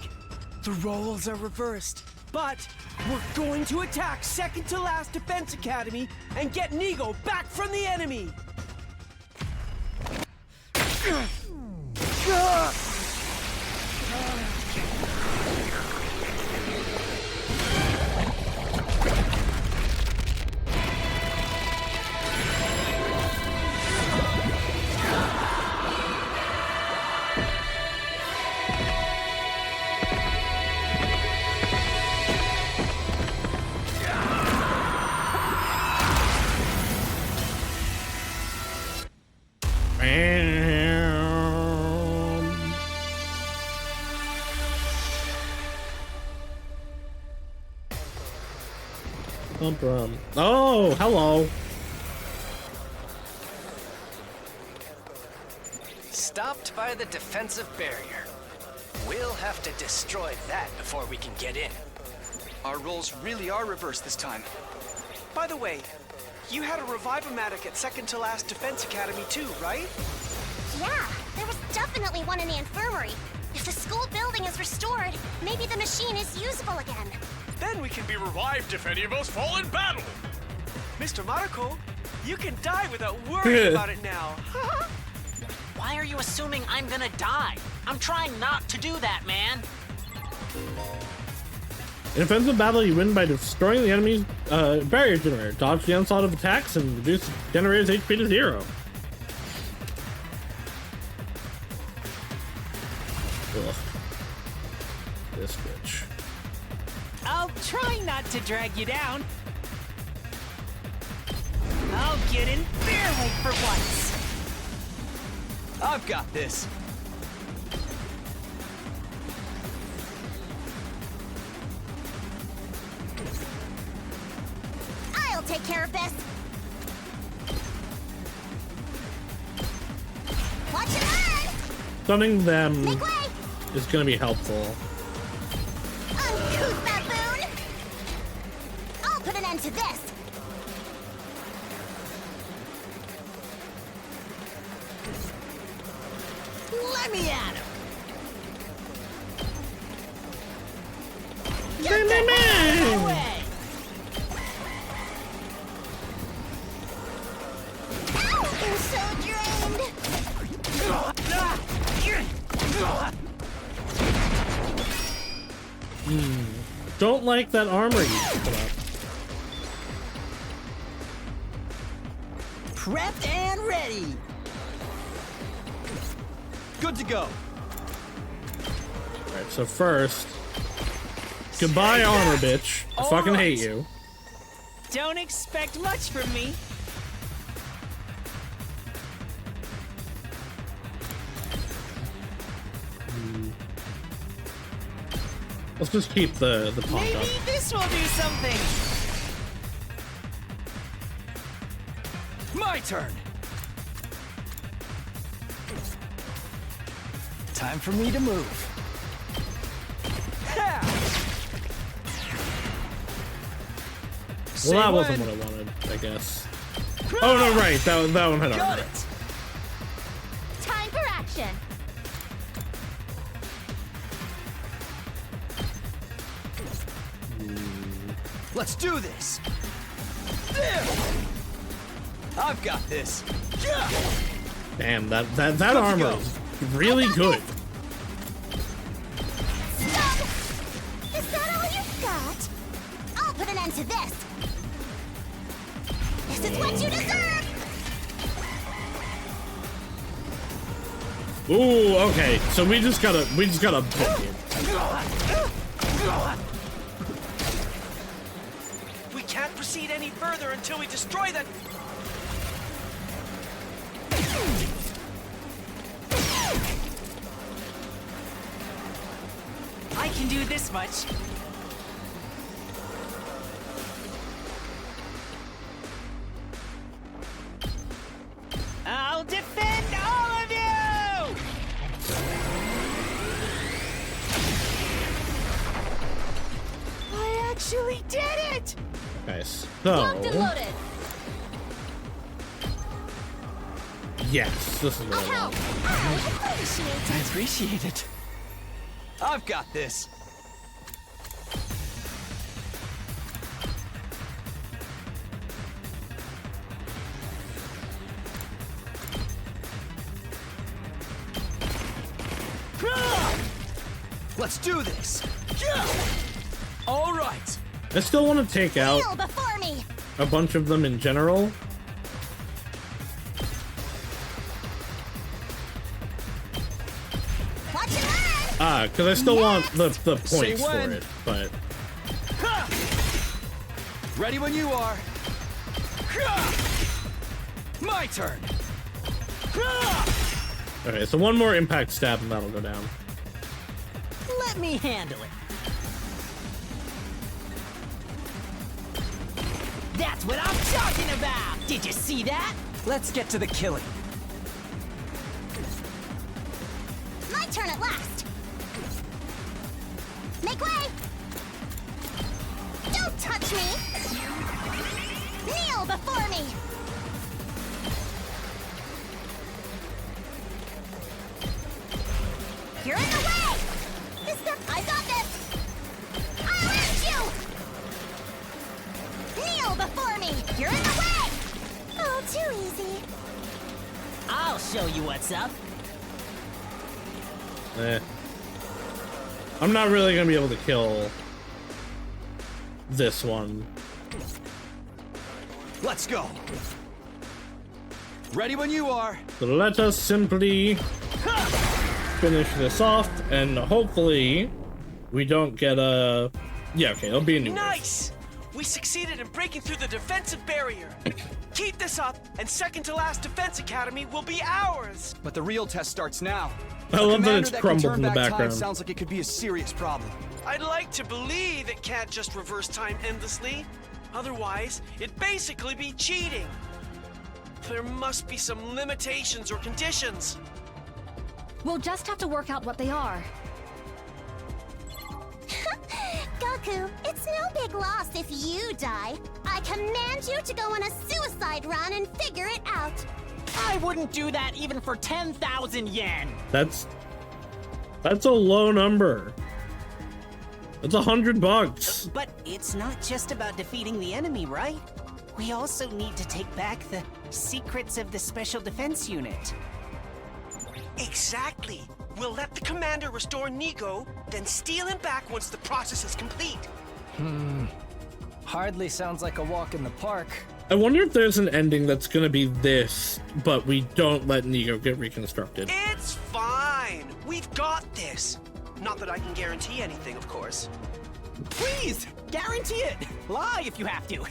The roles are reversed, but we're going to attack second to last Defense Academy and get Nigo back from the enemy! Oh, hello. Stopped by the defensive barrier. We'll have to destroy that before we can get in. Our roles really are reversed this time. By the way, you had a Revive-O-Matic at second to last Defense Academy too, right? Yeah, there was definitely one in the infirmary. If the school building is restored, maybe the machine is usable again. Then we can be revived if any of us fall in battle. Mr. Marco, you can die without worrying about it now. Why are you assuming I'm gonna die? I'm trying not to do that, man. In offensive battle, you win by destroying the enemy's barrier generator. Dodge the onslaught of attacks and reduce the generator's HP to 0. Ugh. This bitch. I'll try not to drag you down. I'll get in their way for once. I've got this. I'll take care of this. Watch and learn! Stunning them Make way! is going to be helpful. Uncouth baboon! I'll put an end to this. Let me at him. Bang, bang, bang. Away. Ow! I'm so drained. Don't like that armor you put up. Prepped and ready. Good to go. Alright, so first, goodbye armor, bitch. I fucking hate you. Don't expect much from me. Let's just keep the pump Maybe up. this will do something. My turn. Time for me to move. Well, that wasn't what I wanted, I guess. Oh no, right, that one had Got armor. it. Time for action. Let's do this. There. I've got this. Damn, that armor is really good. Stop! Is that all you've got? I'll put an end to this. This is what you deserve! Ooh, okay. So we just gotta book it. We can't proceed any further until we destroy that. I can do this much. I'll defend all of you! I actually did it! Nice. Locked and So, loaded. yes, this is what I'll I help. want. I appreciate I it. appreciate it. I've got this. Let's do this. All right. I still want to take out Kneel before me. a bunch of them in general. Watch and learn. Because I still want the points for when. it, but Ready when you are. My turn. okay. So one more impact stab and that'll go down. Let me handle it. That's what I'm talking about! Did you see that? Let's get to the killing. My turn at last. Make way! Don't touch me! Kneel before me! You're in the way! Mister, I got this! I'll end you! Kneel before me! You're in the way! Oh, too easy. I'll show you what's up. I'm not really gonna be able to kill this one. Let's go. Ready when you are. So let us simply finish this off, and hopefully we don't get a... Yeah, okay, it'll be a new one. Nice! We succeeded in breaking through the defensive barrier. Keep this up, and second to last Defense Academy will be ours. But the real test starts now. I love that it's crumbled in the Time background. sounds like it could be a serious problem. I'd like to believe it can't just reverse time endlessly. Otherwise, it'd basically be cheating. There must be some limitations or conditions. We'll just have to work out what they are. Goku, it's no big loss if you die. I command you to go on a suicide run and figure it out. I wouldn't do that even for 10,000 yen. That's a low number. That's $100. But it's not just about defeating the enemy, right? We also need to take back the secrets of the Special Defense Unit. Exactly. We'll let the commander restore Nico, then steal him back once the process is complete. Hardly sounds like a walk in the park. I wonder if there's an ending that's gonna be this, but we don't let Nico get reconstructed. It's fine. We've got this. Not that I can guarantee anything, of course. Please, guarantee it. Lie if you have to.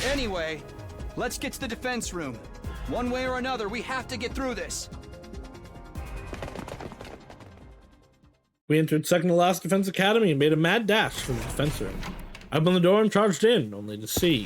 Anyway, let's get to the defense room. One way or another, we have to get through this. We entered second to last Defense Academy and made a mad dash for the defense room. I opened the door and charged in, only to see...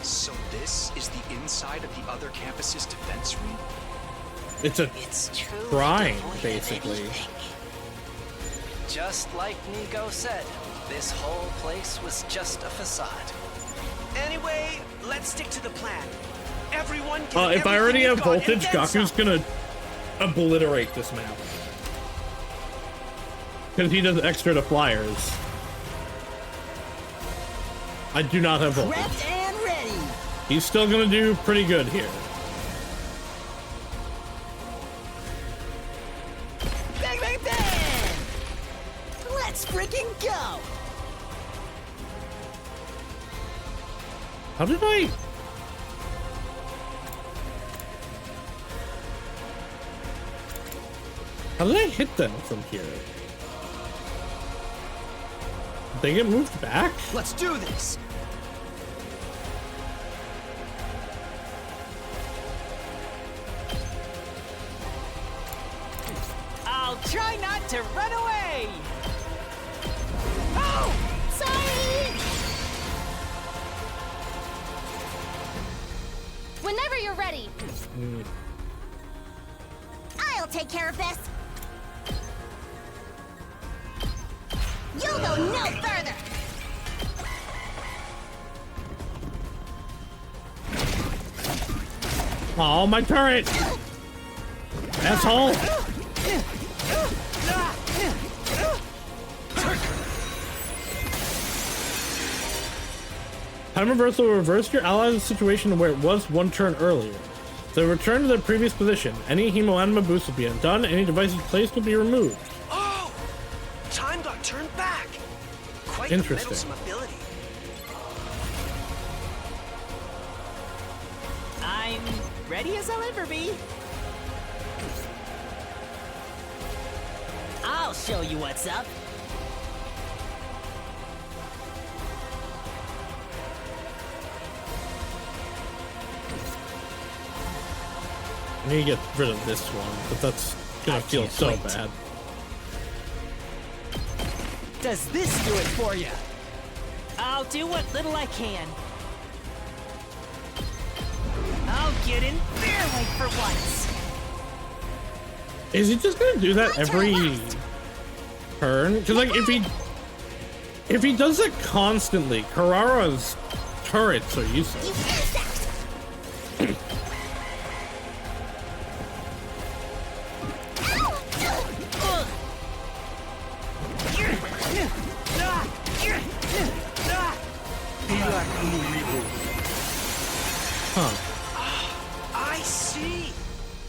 So this is the inside of the other campus's defense room? It's a shrine, basically. Just like Nico said, this whole place was just a facade. Anyway, let's stick to the plan. Everyone get If I already have everything you've voltage, got and then Gaku's gonna obliterate this map. Because he does extra to flyers. I do not have voltage. Prepped and ready. He's still gonna do pretty good here. Bang, bang, bang! Let's freaking go! How did I... How did I hit them from here? Did they get moved back? Let's do this! I'll try not to run away! Oh! Sorry! Whenever you're ready. I'll take care of this. You'll go no further. Oh, my turret! Asshole! Time reversal will reverse your allies' situation where it was one turn earlier. So return to their previous position. Any hemoanima boost will be undone, any devices placed will be removed. Oh! Time got turned back. Quite the Interesting. meddlesome ability. Ready as I'll ever be. I'll show you what's up. I need to get rid of this one, but that's gonna feel so bad. Does this do it for you? I'll do what little I can. I'll get in their way for once. Is he just gonna do that every turn? Because like if he does it constantly, Karara's turrets are useless. I see.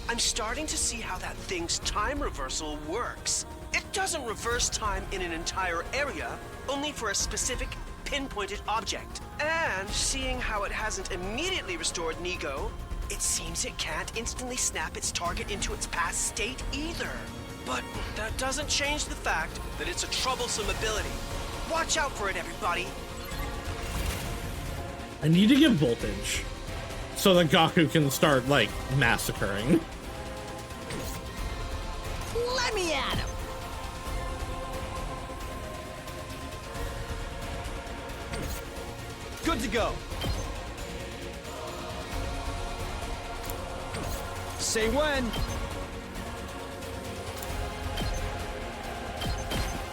I'm starting to see how that thing's time reversal works. It doesn't reverse time in an entire area, only for a specific pinpointed object. And seeing how it hasn't immediately restored Nigo, it seems it can't instantly snap its target into its past state either. But that doesn't change the fact that it's a troublesome ability. Watch out for it, everybody. I need to get voltage so that Gaku can start like massacring. Let me at him. Good to go. Say when.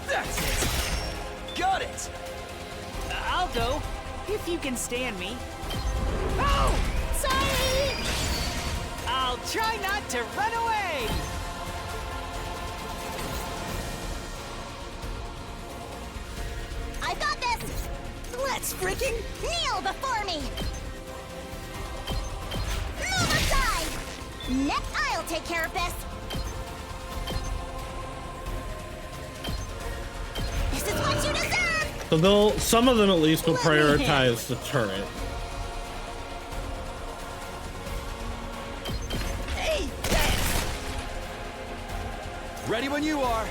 That's it. Got it. I'll go if you can stand me. Oh, sorry. I'll try not to run away. I've got this! Let's freaking Kneel before me! Move aside! Next, I'll take care of this! This is what you deserve! So some of them at least will prioritize the turret. Hey! Ready when you are.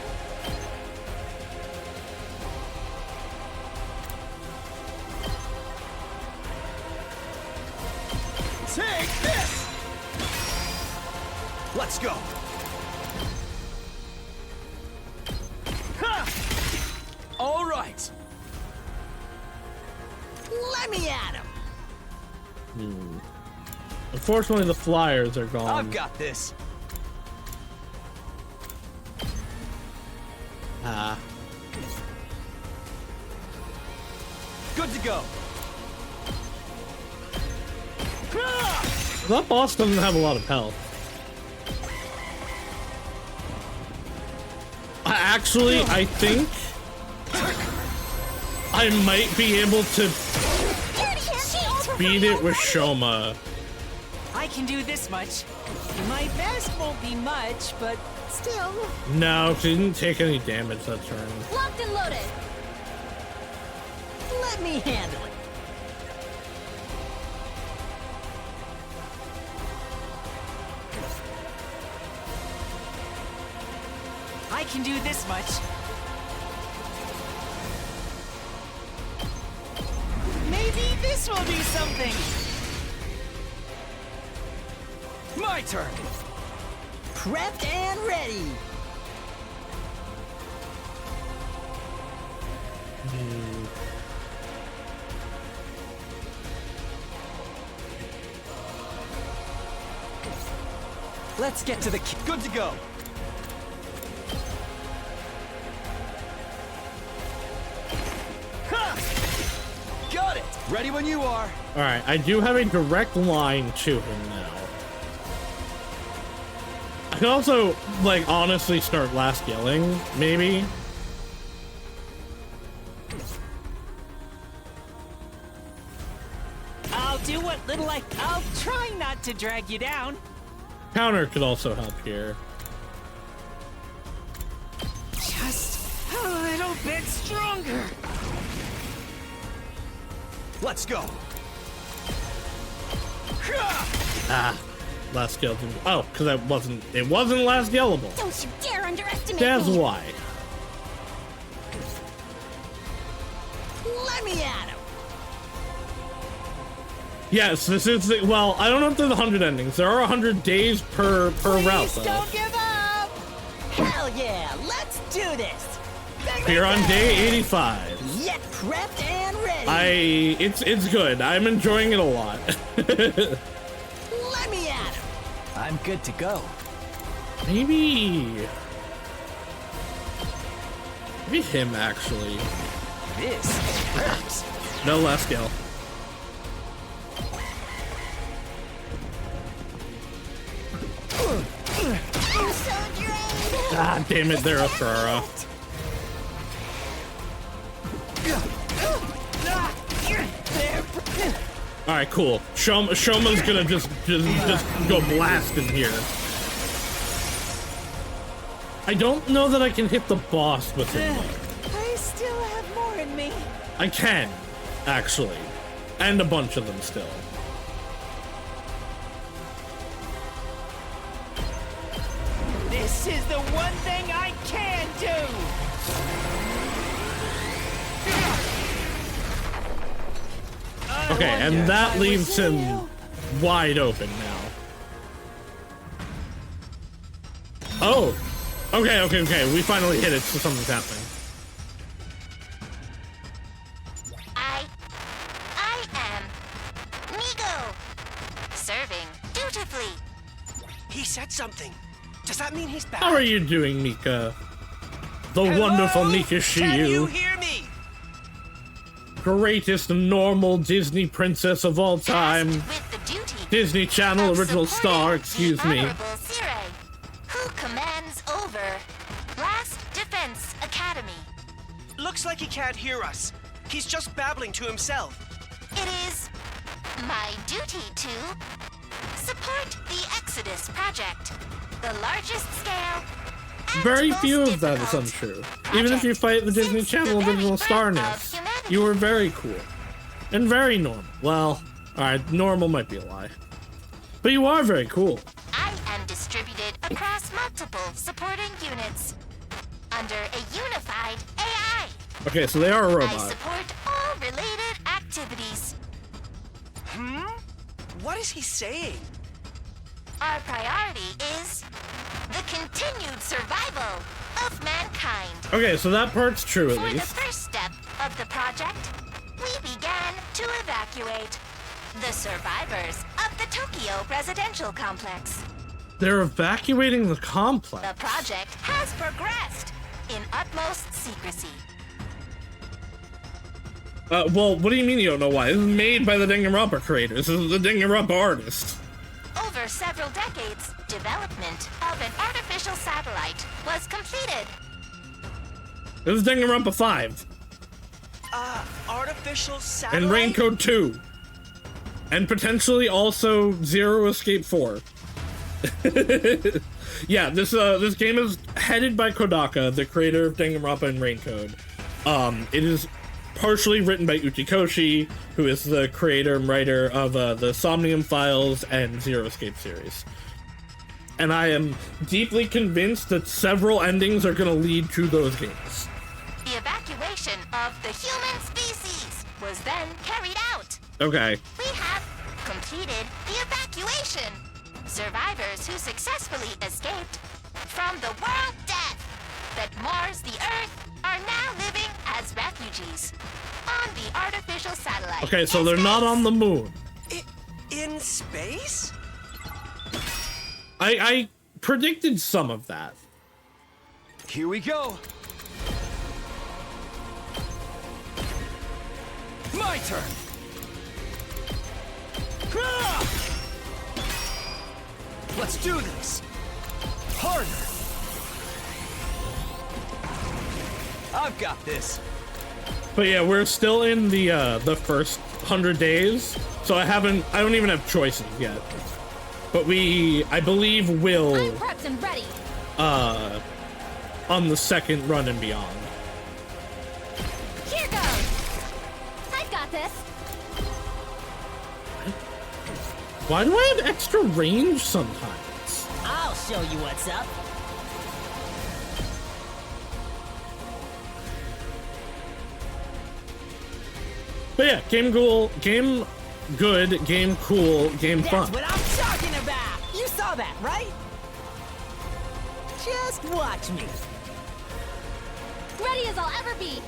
Take this! Let's go! Ha! All right! Let me at him! Unfortunately, the flyers are gone. I've got this. Good to go. That boss doesn't have a lot of health. Actually, I think I might be able to beat it with Shoma. I can do this much. My best won't be much, but still. No, she didn't take any damage that turn. Locked and loaded! Let me handle it. I can do this much. Maybe this will do something. My turn. Prepped and ready. Let's get to the Good to go. Ha! Got it. Ready when you are. All right, I do have a direct line to him now. I can also, like, honestly start last yelling, maybe. I'll do what little I'll try not to drag you down. Counter could also help here. Just a little bit stronger. Let's go. last scale. Oh, because it wasn't last scalable. Don't you dare underestimate That's me! why. Let me at him! Yes, this is the, well, I don't know if there's 100 endings. There are 100 days per route, though. Don't give up! Hell yeah, let's do this! Here on day 85. Yet prepped and ready! It's good. I'm enjoying it a lot. Let me at him! I'm good to go. Maybe him, actually. This hurts. No last scale. I'm so drained! God damn it, there, Aurora. Alright, cool. Shoma's gonna just go blast in here. I don't know that I can hit the boss with him, though. I still have more in me. I can, actually. And a bunch of them still. This is the one thing I can do! Okay, and that leaves him wide open now. Oh! Okay. We finally hit it, so something's happening. I am Migo, serving dutifully. He said something. Does that mean he's back? How are you doing, Mika? The Hello? wonderful Mika Can you Shiyu. hear me? Greatest normal Disney princess of all time. With the duty Disney Channel of original supporting star, excuse the me. Honorable Sire, who commands over Last Defense Academy. Looks like he can't hear us. He's just babbling to himself. It is my duty to support the Exodus Project, the largest scale and Very most few of that is difficult untrue. Even if you fight the Disney since the Channel very original birth starness, of humanity. you were very cool. And very normal. Well, alright, normal might be a lie. But you are very cool. I am distributed across multiple supporting units under a unified AI. Okay, so they are a I robot. support all related activities. What is he saying? Our priority is the continued survival of mankind. Okay, so that part's true at For the least. first step of the project, we began to evacuate the survivors of the Tokyo residential complex. They're evacuating the complex. The project has progressed in utmost secrecy. Well, what do you mean you don't know why? This is made by the Danganronpa creators. This is the Danganronpa artist. Over several decades, development of an artificial satellite was completed. This is Danganronpa 5. Artificial satellite? And Raincoat 2. And potentially also Zero Escape 4. Yeah, this game is headed by Kodaka, the creator of Danganronpa and Raincoat. It is partially written by Uchikoshi, who is the creator and writer of the Somnium Files and Zero Escape series. And I am deeply convinced that several endings are going to lead to those games. The evacuation of the human species was then carried out. Okay. We have completed the evacuation. Survivors who successfully escaped from the world death that mars the Earth are now living as refugees on the artificial satellite. Okay, so they're not on the moon. In space? I predicted some of that. Here we go. My turn. Let's do this. Harder. I've got this. But yeah, we're still in the first 100 days, so I don't even have choices yet. But I believe will I'm prepped and ready. On the second run and beyond. Here goes. I've got this. Why do I have extra range sometimes? I'll show you what's up. But yeah, game cool, game good, game cool, game fun. That's what I'm talking about! You saw that, right? Just watch me. Ready as I'll ever be.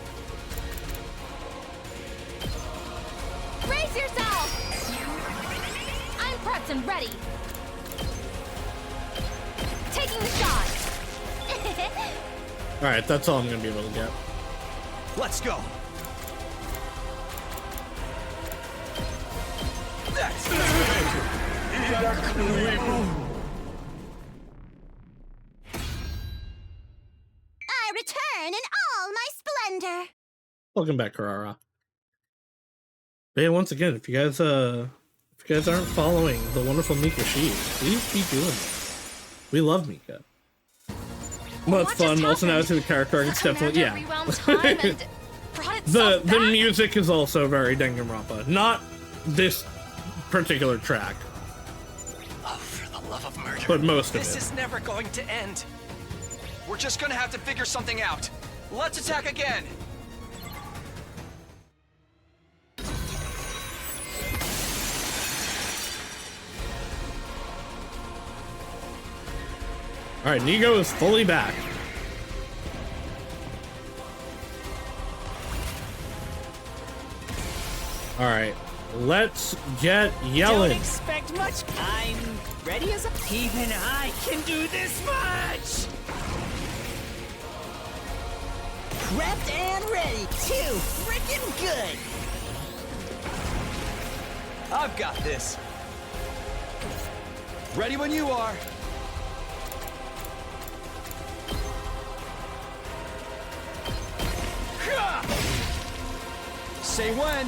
Brace yourself! I'm prepped and ready. Taking the shot. Alright, that's all I'm gonna be able to get. Let's go. I return in all my splendor. Welcome back, Carrara. But yeah, once again, if you guys aren't following the wonderful Mika Sheep, please keep doing it. We love Mika. Well, it's fun. Also, now to the character arc, it's definitely the music is also very Danganronpa. Not this particular track, Oh, for the love of murder. but most of This it. is never going to end. We're just gonna have to figure something out. Let's attack again. All right, Nigo is fully back. All right, let's get yelling. Don't expect much. I'm ready as a... Even I can do this much! Prepped and ready, too. Freaking good. I've got this. Ready when you are. Say when.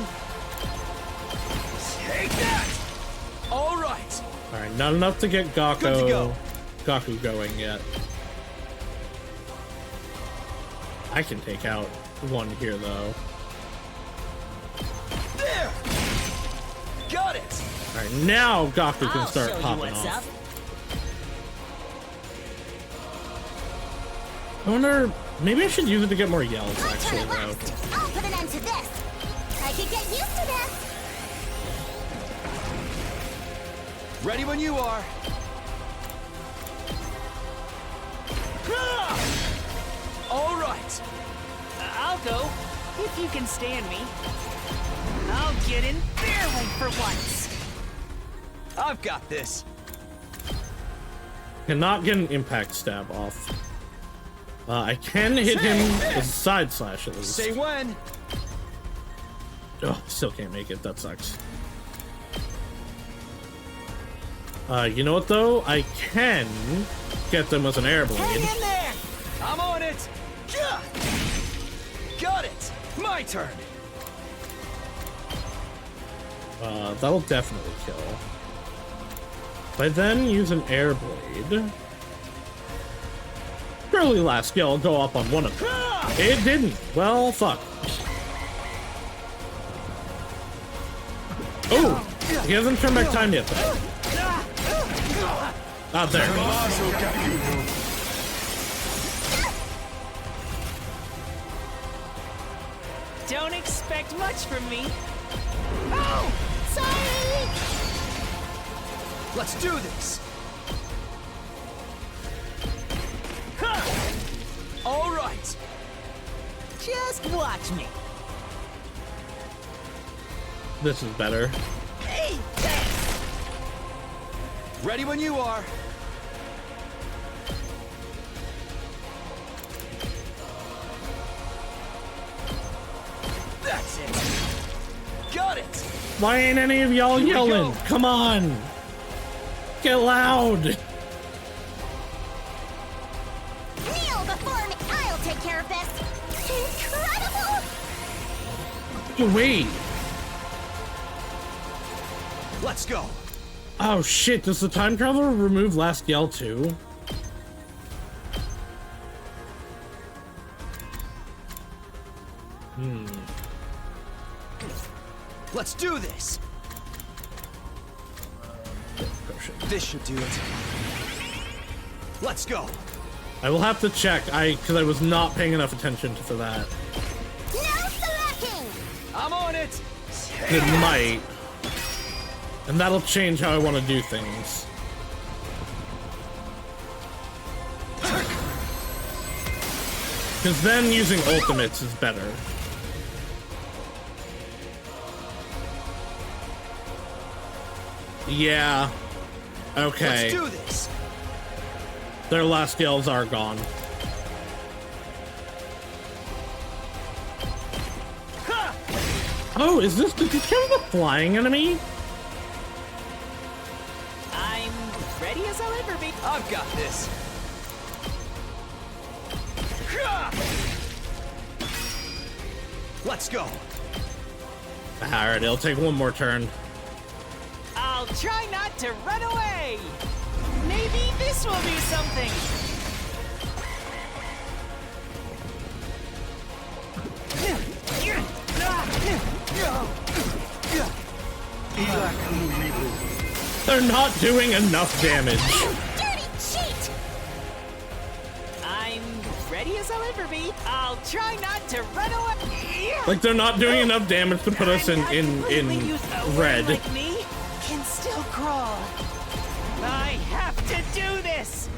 Take that! All right. All right, not enough to get Good to go. Gaku going yet. I can take out one here though. There! Got it! All right, now Gaku can I'll start show you popping what's off. up. I wonder, maybe I should use it to get more yells My turn actually at though. last. I'll put an end to this. I could get used to this. Ready when you are. All right. I'll go, if you can stand me. I'll get in their way for once. I've got this. Cannot get an impact stab off. I can hit him with a side slash at least. Say when. Oh, still can't make it. That sucks. You know what though? I can get them with an air blade. Hang in there. I'm on it. Gah! Got it. My turn. That'll definitely kill. If I then use an air blade, surely last skill will go up on one of them. It didn't. Well, fuck. Oh, he hasn't turned back time yet though. Out there. Don't expect much from me. Oh! Sorry! Let's do this. All right. Just watch me. This is better. Hey, thanks. Ready when you are. That's it. Got it. Why ain't any of y'all yelling? Come on. Get loud. Kneel before me. I'll take care of this. Incredible! Wait. Let's go. Oh shit, does the time traveler remove last yell too? Let's do this. potion. This should do it. Let's go. I will have to check, because I was not paying enough attention to that. No slacking! I'm on it! It might. And that'll change how I want to do things. Because then using ultimates is better. Yeah. Okay. Let's do this. Their last skills are gone. Oh, is this kind of a flying enemy? I'm ready as I'll ever be. I've got this. Let's go. Alright, it'll take one more turn. I'll try not to run away. Maybe this will be something. They're not doing enough damage. Dirty cheat! I'm ready as I'll ever be. I'll try not to run away. Like, they're not doing enough damage to put us in red. Like me can still crawl. I have to do this.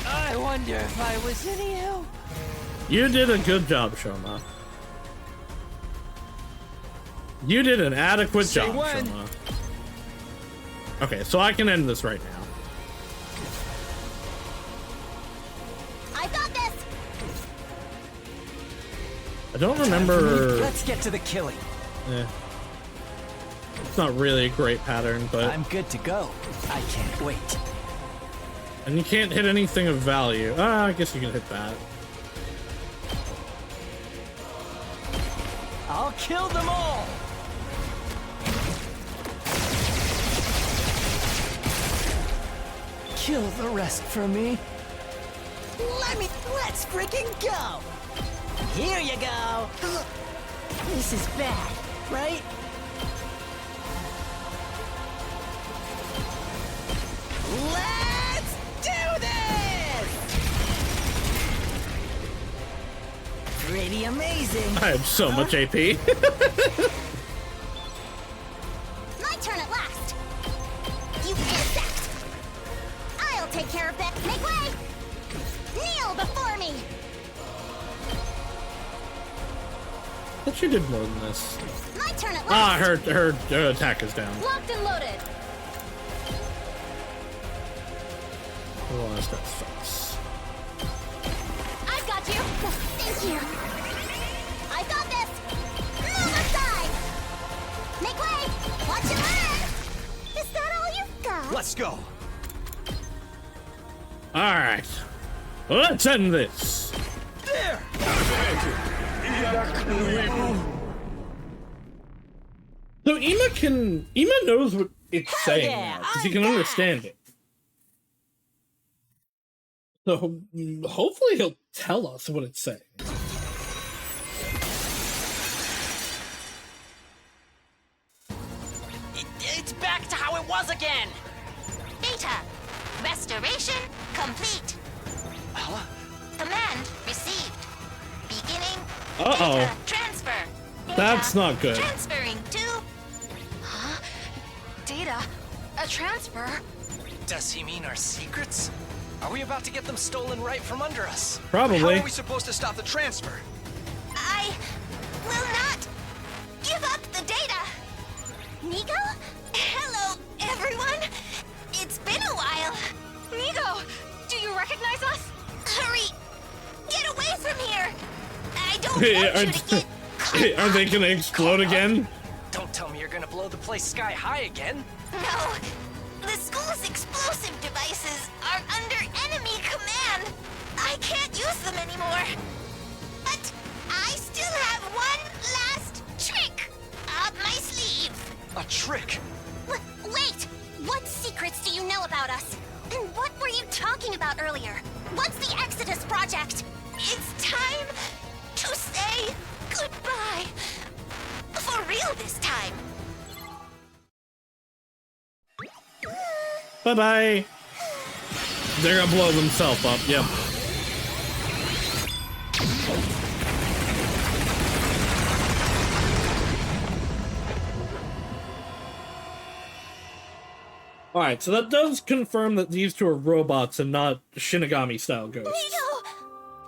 I wonder if I was any help. You did a good job, Shoma. You did an adequate Say job, when. Shoma. Okay, so I can end this right now. I got this! I don't remember... Let's get to the killing. It's not really a great pattern, but... I'm good to go. I can't wait. And you can't hit anything of value. I guess you can hit that. I'll kill them all! Kill the rest for me. Let's freaking go. Here you go. This is bad, right? Let's do this! Pretty amazing. I have so much AP. My turn at last! You insect! I'll take care of that. Make way! Kneel before me! But she did more than this. My turn at Ah, last! her attack is down. Locked and loaded! Oh, that's that face. I've got you! Thank you! I've got this! Move aside! Make way! Watch your learn! Is that all you've got? Let's go. Alright. Let's end this. There. So Ima knows what it's saying now, because he can understand it. So hopefully he'll tell us what it's saying. It's back to how it was again! Data. Restoration complete. Command received. Beginning. Uh-oh. Data transfer. Data That's not good. Transferring to... Huh? Data? A transfer? Does he mean our secrets? Are we about to get them stolen right from under us? Probably. How are we supposed to stop the transfer? I will not give up the data. Nigo? Hello, everyone. It's been a while. Nigo, do you recognize us? Hurry! Get away from here! I don't want you to get caught Are they up. gonna explode again? Don't tell me you're gonna blow the place sky high again. No. The school's explosive devices are under enemy command. I can't use them anymore. But I still have one last trick up my sleeve. A trick? Wait! What secrets do you know about us? And what were you talking about earlier? What's the Exodus Project? It's time to say goodbye. you this time. Bye-bye. They're gonna blow themselves up, yep. Alright, so that does confirm that these two are robots and not Shinigami-style ghosts.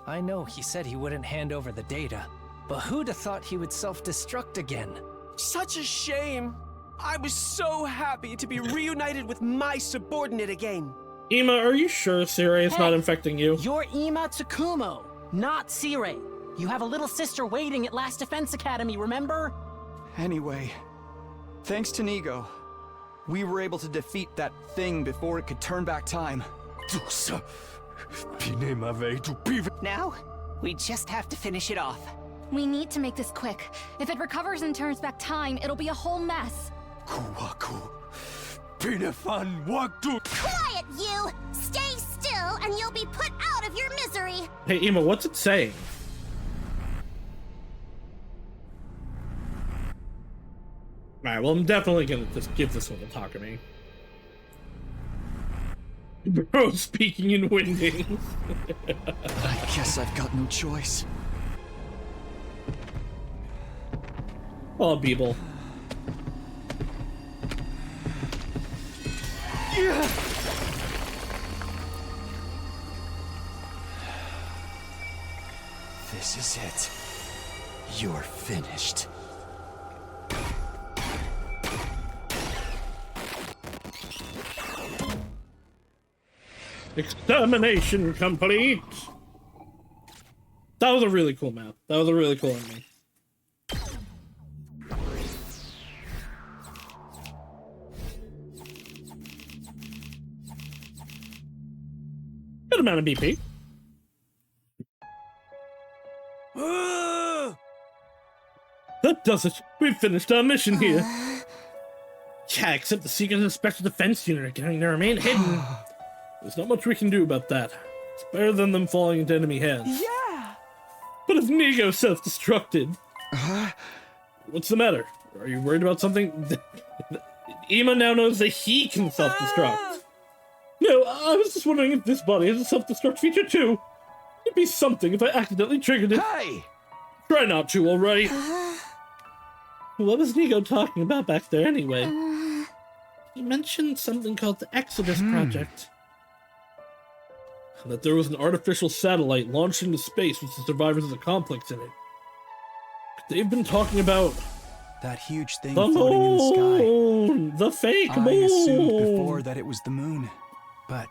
I know he said he wouldn't hand over the data, but who'd have thought he would self-destruct again? Such a shame. I was so happy to be reunited with my subordinate again. Ima, are you sure Sirei is not infecting you? You're Ima Tsukumo, not Sirei. You have a little sister waiting at Last Defense Academy, remember? Anyway, thanks to Nigo, we were able to defeat that thing before it could turn back time. Now, we just have to finish it off. We need to make this quick. If it recovers and turns back time, it'll be a whole mess. Quiet, you! Stay still, and you'll be put out of your misery. Hey, Ima, what's it saying? Alright, well, I'm definitely gonna just give this one a talk to me. Bro, speaking in windings. I guess I've got no choice. Oh, Beeble. Yeah. This is it. You're finished. Extermination complete! That was a really cool map. That was a really cool ending. Good amount of BP. That does it. We've finished our mission here. Yeah, except the Secret and Special Defense Unit are going to remain hidden. There's not much we can do about that. It's better than them falling into enemy hands. Yeah! But if Nigo self-destructed... What's the matter? Are you worried about something? Ima now knows that he can self-destruct. No, I was just wondering if this body has a self-destruct feature too. It'd be something if I accidentally triggered it. Hey! Try not to, alright? What was Nigo talking about back there anyway? He mentioned something called the Exodus Project. That there was an artificial satellite launched into space with the survivors of the complex in it. They've been talking about... that huge thing the floating in the sky. moon! The fake moon! I assumed before that it was the moon, but...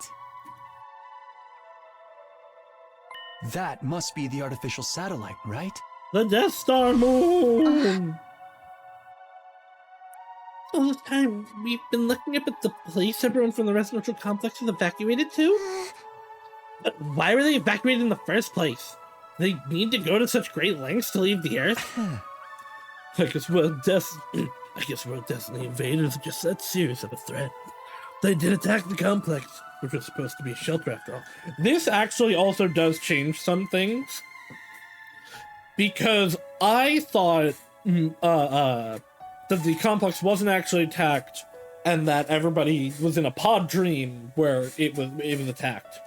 that must be the artificial satellite, right? The Death Star moon! All this time, we've been looking up at the place everyone from the residential complex was evacuated to? But why were they evacuated in the first place? They need to go to such great lengths to leave the Earth? I guess World Death and the invaders are just that serious of a threat. They did attack the complex, which was supposed to be a shelter after all. This actually also does change some things. Because I thought that the complex wasn't actually attacked and that everybody was in a pod dream where it was attacked.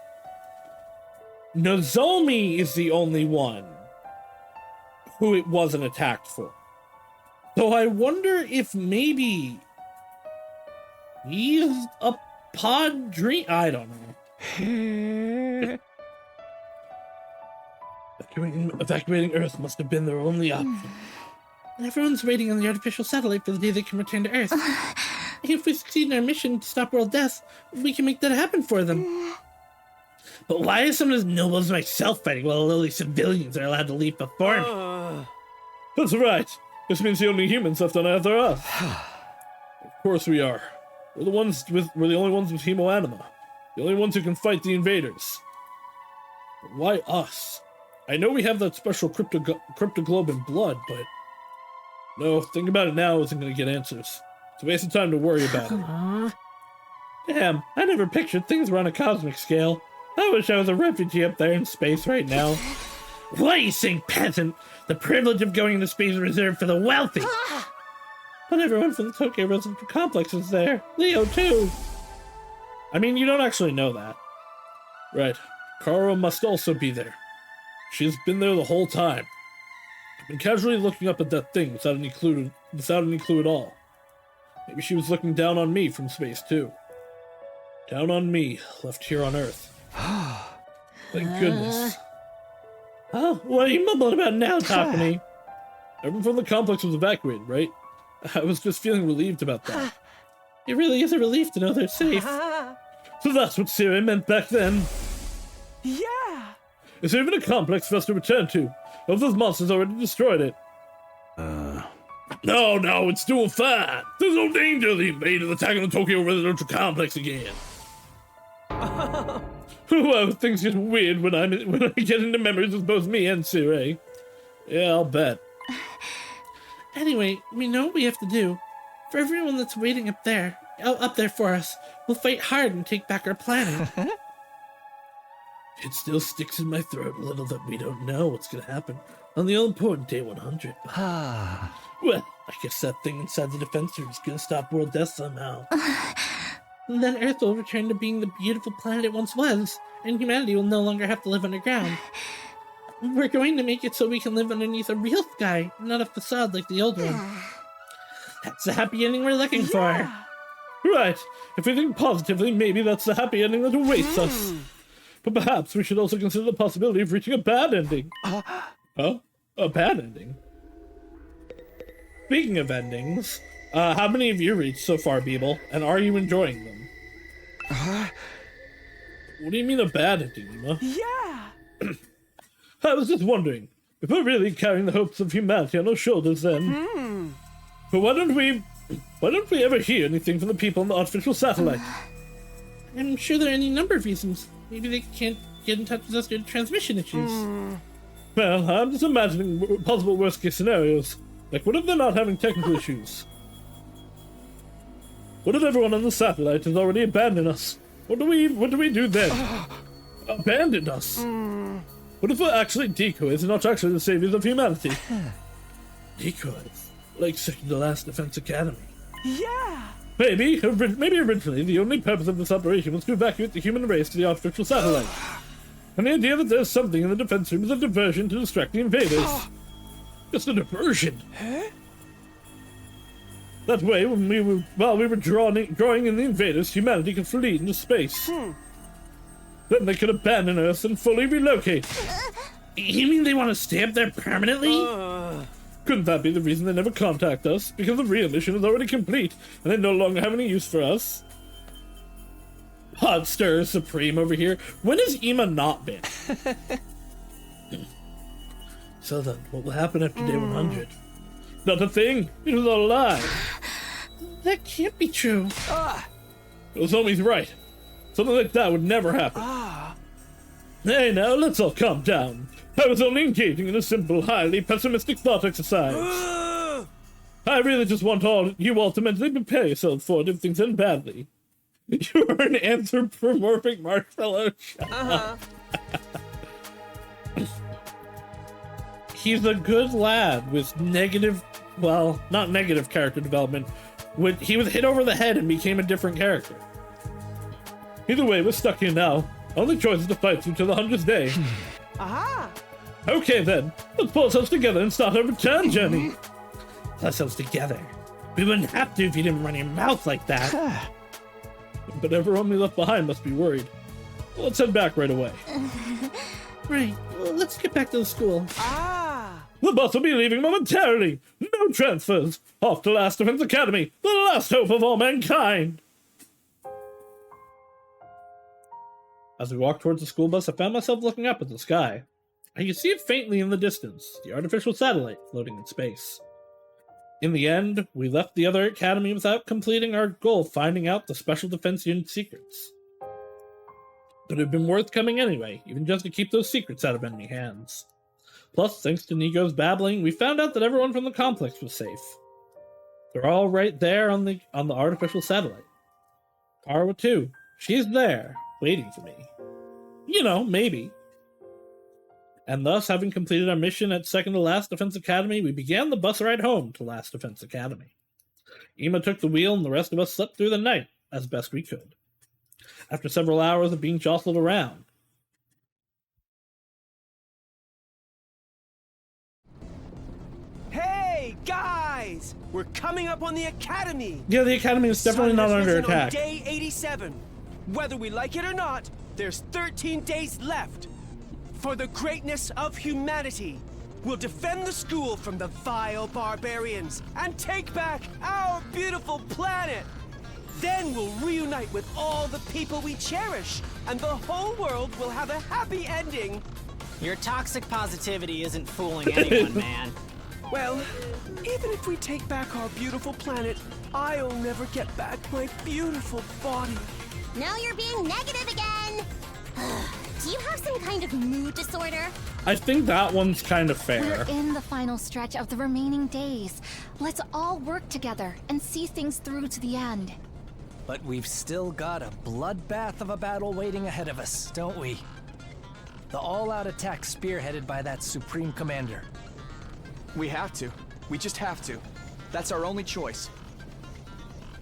Nozomi is the only one who it wasn't attacked for. So I wonder if maybe he's a pod dream. I don't know. Evacuating Earth must have been their only option. Everyone's waiting on the artificial satellite for the day they can return to Earth. If we succeed in our mission to stop world death, we can make that happen for them. But why are someone as noble as myself fighting while lowly civilians are allowed to leave before me? That's right. This means the only humans left on Earth are us. Of course we are. We're the only ones with hemoanima. The only ones who can fight the invaders. But why us? I know we have that special cryptoglobin blood, but... no, thinking about it now isn't going to get answers. It's a waste of time to worry about it. Damn, I never pictured things were on a cosmic scale. I wish I was a refugee up there in space right now. What are you saying, peasant? The privilege of going into space is reserved for the wealthy. But everyone from the Tokyo Residential Complex is there. Leo, too. I mean, you don't actually know that. Right. Kara must also be there. She's been there the whole time. I've been casually looking up at that thing without any clue at all. Maybe she was looking down on me from space, too. Down on me, left here on Earth. Thank goodness. Oh, what are you mumbling about now, Takumi? Everyone from the complex was evacuated, right? I was just feeling relieved about that. It really is a relief to know they're safe. So that's what Siri meant back then. Yeah! Is there even a complex for us to return to? Or have those monsters already destroyed it? No, it's doing fine. There's no danger of the invaders attacking the Tokyo Residential Complex again. Well, things get weird when I get into memories with both me and Siri. Yeah, I'll bet. Anyway, we know what we have to do. For everyone that's waiting up there for us, we'll fight hard and take back our planet. It still sticks in my throat a little that we don't know what's gonna happen on the all-important day 100. Well, I guess that thing inside the defensor is gonna stop world death somehow. Then Earth will return to being the beautiful planet it once was, and humanity will no longer have to live underground. We're going to make it so we can live underneath a real sky, not a facade like the old one. That's the happy ending we're looking for. Right. If we think positively, maybe that's the happy ending that awaits us. But perhaps we should also consider the possibility of reaching a bad ending. Huh? A bad ending? Speaking of endings, how many of you reached so far, Beeble? And are you enjoying them? What do you mean a bad ending, Emma? Yeah! I was just wondering, if we're really carrying the hopes of humanity on our shoulders then. But why don't we ever hear anything from the people on the artificial satellite? I'm sure there are any number of reasons. Maybe they can't get in touch with us due to transmission issues. Well, I'm just imagining possible worst-case scenarios. Like, what if they're not having technical issues? What if everyone on the satellite has already abandoned us? What do we do then? Abandoned us? What if we're actually decoys and not actually the saviors of humanity? Decoys? Like second to last Defense Academy? Yeah! Maybe originally the only purpose of this operation was to evacuate the human race to the artificial satellite. And the idea that there's something in the defense room is a diversion to distract the invaders. Just a diversion. That way, while we were drawing in the invaders, humanity could flee into space. Then they could abandon Earth and fully relocate. You mean they want to stay up there permanently? Couldn't that be the reason they never contact us? Because the real mission is already complete, and they no longer have any use for us? Hot stir supreme over here. When has Ema not been? So then, what will happen after day 100? Not a thing. It was all a lie. That can't be true. Ozomi's right. Something like that would never happen. Hey, now, let's all calm down. I was only engaging in a simple, highly pessimistic thought exercise. I really just want you all to mentally prepare yourselves for it if things end badly. You're an anthropomorphic marshmallow. He's a good lad with negative, well, not negative character development. He was hit over the head and became a different character. Either way, we're stuck here now. Only choice is to fight through to the 100th day. Okay then, let's pull ourselves together and start our return journey. Pull ourselves together? We wouldn't have to if you didn't run your mouth like that. But everyone we left behind must be worried. Let's head back right away. Right, well, let's get back to the school. The bus will be leaving momentarily. No transfers. Off to Last Defense Academy, the last hope of all mankind. As we walked towards the school bus, I found myself looking up at the sky. I could see it faintly in the distance, the artificial satellite floating in space. In the end, we left the other academy without completing our goal of finding out the Special Defense Unit secrets. But it had been worth coming anyway, even just to keep those secrets out of enemy hands. Plus, thanks to Nigo's babbling, we found out that everyone from the complex was safe. They're all right there on the artificial satellite. Parwa too. She's there, waiting for me. You know, maybe. And thus, having completed our mission at second to Last Defense Academy, we began the bus ride home to Last Defense Academy. Ema took the wheel and the rest of us slept through the night as best we could. After several hours of being jostled around. Hey, guys! We're coming up on the Academy! Yeah, the Academy is definitely not under attack. On day 87. Whether we like it or not, there's 13 days left. For the greatness of humanity, we'll defend the school from the vile barbarians and take back our beautiful planet. Then we'll reunite with all the people we cherish, and the whole world will have a happy ending. Your toxic positivity isn't fooling anyone, man. Well, even if we take back our beautiful planet, I'll never get back my beautiful body. Now you're being negative again. Do you have some kind of mood disorder? I think that one's kind of fair. We're in the final stretch of the remaining days. Let's all work together and see things through to the end. But we've still got a bloodbath of a battle waiting ahead of us, don't we? The all-out attack spearheaded by that Supreme Commander. We have to. We just have to. That's our only choice.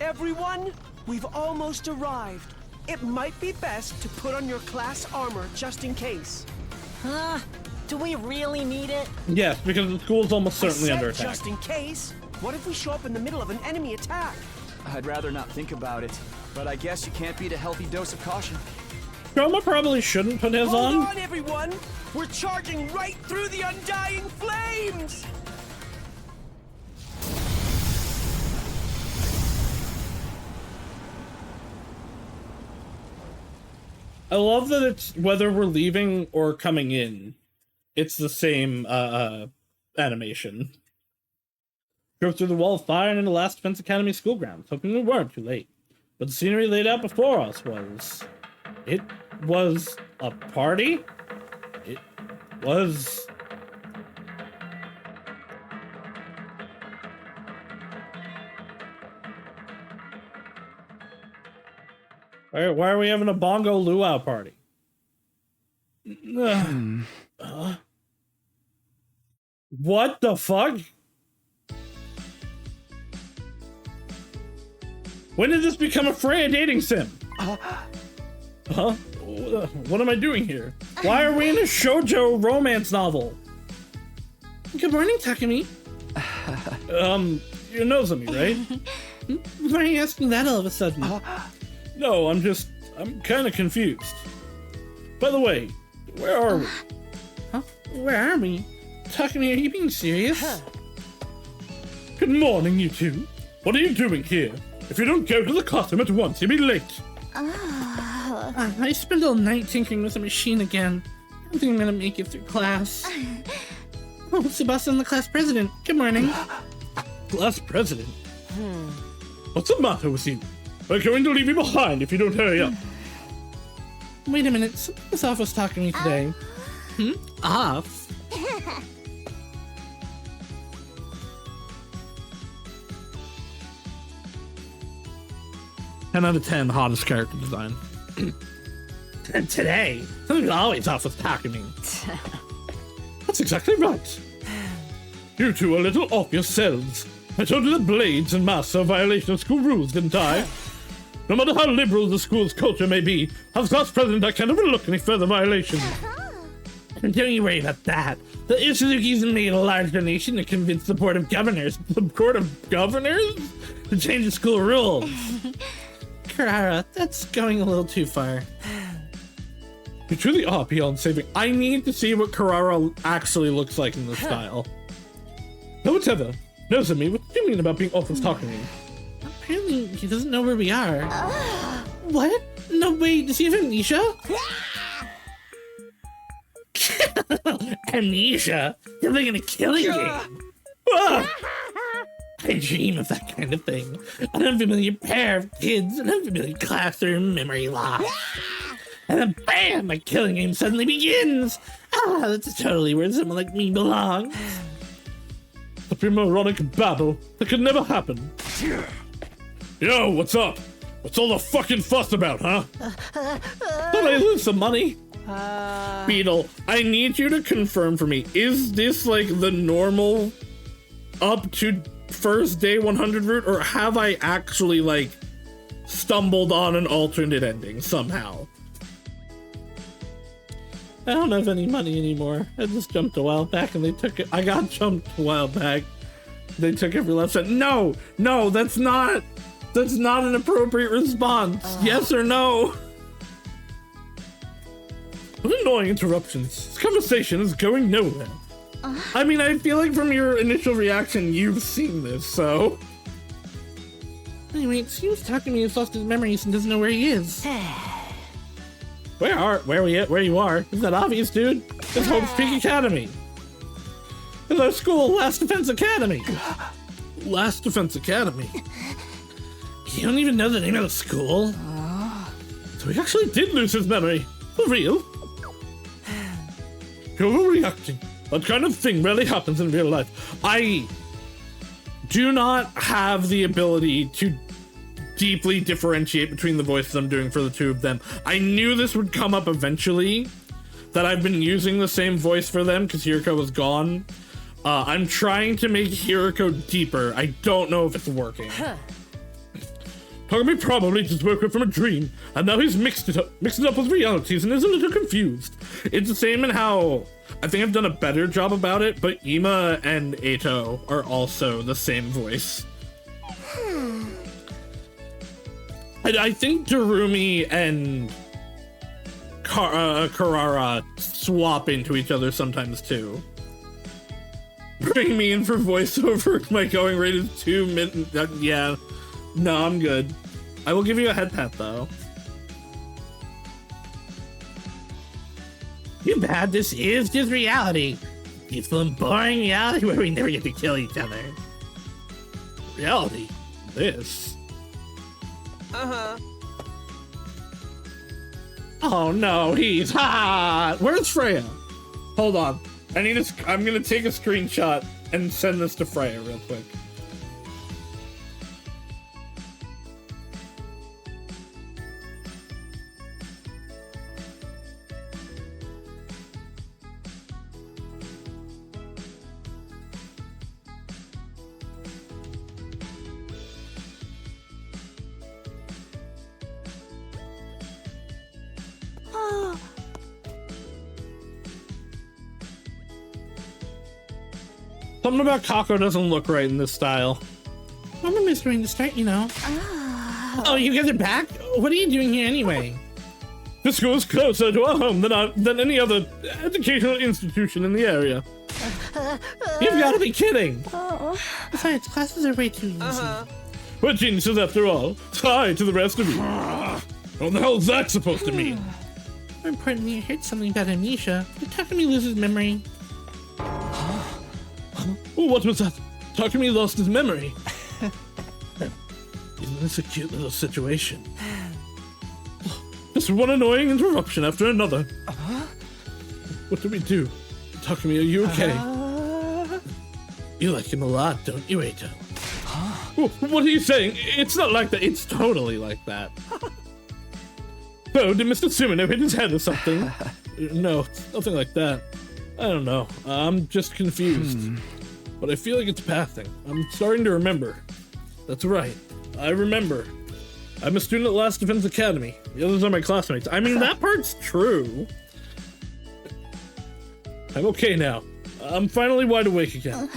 Everyone, we've almost arrived. It might be best to put on your class armor just in case. Huh? Do we really need it? Yes, because the school's almost certainly under attack. Just in case. What if we show up in the middle of an enemy attack? I'd rather not think about it, but I guess you can't beat a healthy dose of caution. Chroma probably shouldn't put his Hold on. on, everyone! We're charging right through the undying flames! I love that it's whether we're leaving or coming in, it's the same animation. Drove through the wall of fire and into Last Defense Academy school grounds, hoping we weren't too late. But the scenery laid out before us was... It was a party? It was... Why are we having a bongo luau party? What the fuck? When did this become a Freya dating sim? Huh? What am I doing here? Why are we in a shoujo romance novel? Good morning, Takumi. You're Nozomi, right? Why are you asking that all of a sudden? No, I'm kind of confused. By the way, where are we? Huh? Where are we? Takumi, are you being serious? Good morning, you two. What are you doing here? If you don't go to the classroom at once, you'll be late. I spent all night tinkering with the machine again. I don't think I'm gonna make it through class. Oh, Sebastian, the class president. Good morning. Class president? What's the matter with you? We're going to leave you behind if you don't hurry up. Wait a minute, something's off was talking to me today. Off? 10 out of 10, hottest character design. And today, something's always off with Takumi. That's exactly right. You two are a little off yourselves. I told you that blades and masks are a violation of school rules, didn't I? No matter how liberal the school's culture may be, as class president, I can't overlook any further violations. And don't you worry about that. The Isuzukis made a large donation to convince the Board of Governors. The Board of Governors? To change the school rules. Karara, that's going a little too far. You truly are beyond saving. I need to see what Karara actually looks like in this style. No, whatever. Nozomi, what do you mean about being off with Takumi? Apparently, he doesn't know where we are. What? No, wait, does he have amnesia? Amnesia? They're like in a killing game. I dream of that kind of thing. An unfamiliar pair of kids, an unfamiliar classroom, memory loss. And then bam, my killing game suddenly begins. That's totally where someone like me belongs. The moronic babble. That could never happen. Yo, what's up? What's all the fucking fuss about, huh? Thought I lose some money. Beetle, I need you to confirm for me. Is this like the normal up to first day 100 route, or have I actually, like, stumbled on an alternate ending somehow? I don't have any money anymore. I just jumped a while back and they took it. I got jumped a while back. They took every left side. No, that's not an appropriate response. Yes or no? What annoying interruptions. This conversation is going nowhere. I mean, I feel like from your initial reaction, you've seen this, so. Anyway, it seems Takumi has lost his memories and doesn't know where he is. Where you are? Is that obvious, dude? It's Hope's Peak Academy. It's our school, Last Defense Academy. Last Defense Academy? You don't even know the name of the school? So he actually did lose his memory. For real? You're overreacting. That kind of thing rarely happens in real life. I do not have the ability to deeply differentiate between the voices I'm doing for the two of them. I knew this would come up eventually, that I've been using the same voice for them because Hiroko was gone. I'm trying to make Hiroko deeper. I don't know if it's working. Takumi probably just woke up from a dream, and now he's mixed it up with realities and is a little confused. It's the same in how I think I've done a better job about it, but Ima and Eito are also the same voice. I think Darumi and Karara swap into each other sometimes too. Bring me in for voiceover. My going rate is 2 minutes. Yeah. No, I'm good. I will give you a head pat though. Too bad this is just reality. Peaceful and boring reality where we never get to kill each other. Reality? This? Oh no, he's hot. Where's Freya? Hold on. I'm gonna take a screenshot and send this to Freya real quick. Something about Kako doesn't look right in this style. I'm a mystery to start, you know. Oh, you guys are back? What are you doing here anyway? The school is closer to our home than any other educational institution in the area. You've got to be kidding! Besides, classes are way too easy. We're geniuses after all. Hi to the rest of you. What the hell is that supposed to mean? More importantly, I heard something about amnesia. Did Takumi lose his memory? Oh, what was that? Takumi lost his memory. Isn't this a cute little situation? Just one annoying interruption after another. What do we do? Takumi, are you okay? You like him a lot, don't you, Eito? What are you saying? It's not like that. It's totally like that. Oh, did Mr. Sumino hit his head or something? No, nothing like that. I don't know. I'm just confused. But I feel like it's passing. I'm starting to remember. That's right. I remember. I'm a student at Last Defense Academy. The others are my classmates. I mean, that part's true. I'm okay now. I'm finally wide awake again.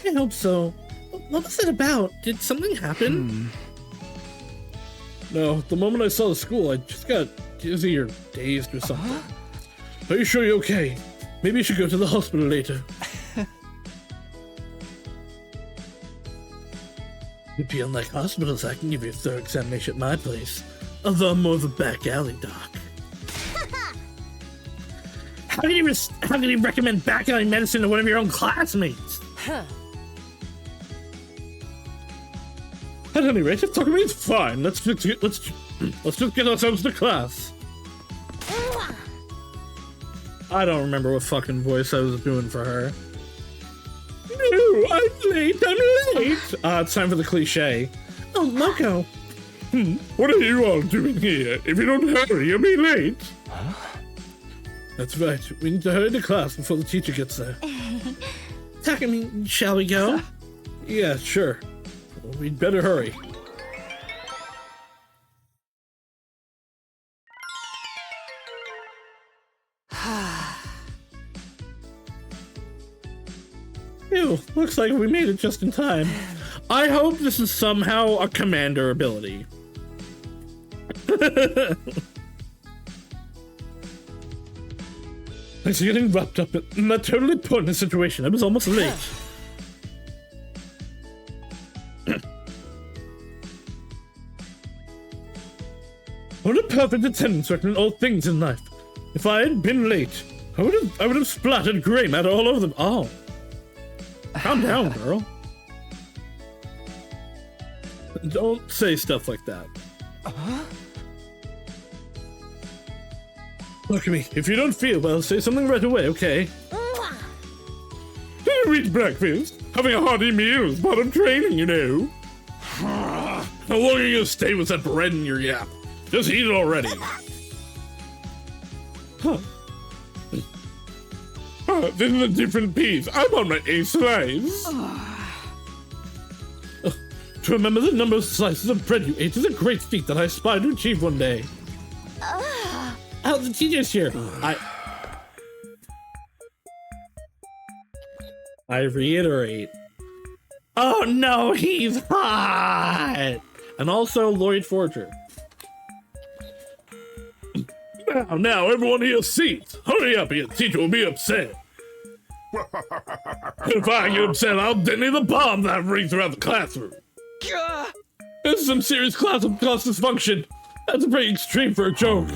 I hope so. What was it about? Did something happen? No, the moment I saw the school, I just got dizzy or dazed or something. Are you sure you're okay? Maybe you should go to the hospital later. If you don't like hospitals, I can give you a thorough examination at my place. Although I'm more of a back alley doc. How can you recommend back alley medicine to one of your own classmates? At any rate, if Takumi is fine, let's just get ourselves to class. I don't remember what fucking voice I was doing for her. No, I'm late. It's time for the cliche. Oh, Moko. What are you all doing here? If you don't hurry, you'll be late. That's right. We need to hurry to class before the teacher gets there. Takumi, shall we go? Yeah, sure. Well, we'd better hurry. Ew, looks like we made it just in time. I hope this is somehow a commander ability. Thanks for getting wrapped up in that totally pointless situation. I was almost late. What a perfect attendance record in all things in life. If I had been late, I would have splattered gray matter all over them. Oh. Calm down, girl. Don't say stuff like that. Look at me. If you don't feel well, say something right away, okay? Did you eat breakfast? Having a hearty meal is part of training, you know. How long are you gonna stay with that bread in your yap? Just eat it already. Huh. This is a different piece. I'm on my 8th slice. To remember the number of slices of bread you ate is a great feat that I aspire to achieve one day. Oh, the teacher's here. I reiterate. Oh no, he's hot! And also Lloyd Forger. Now, everyone here seats. Hurry up, your teacher will be upset. If I get upset, I'll detonate the bomb that rings throughout the classroom. This is some serious class dysfunction. That's pretty extreme for a joke.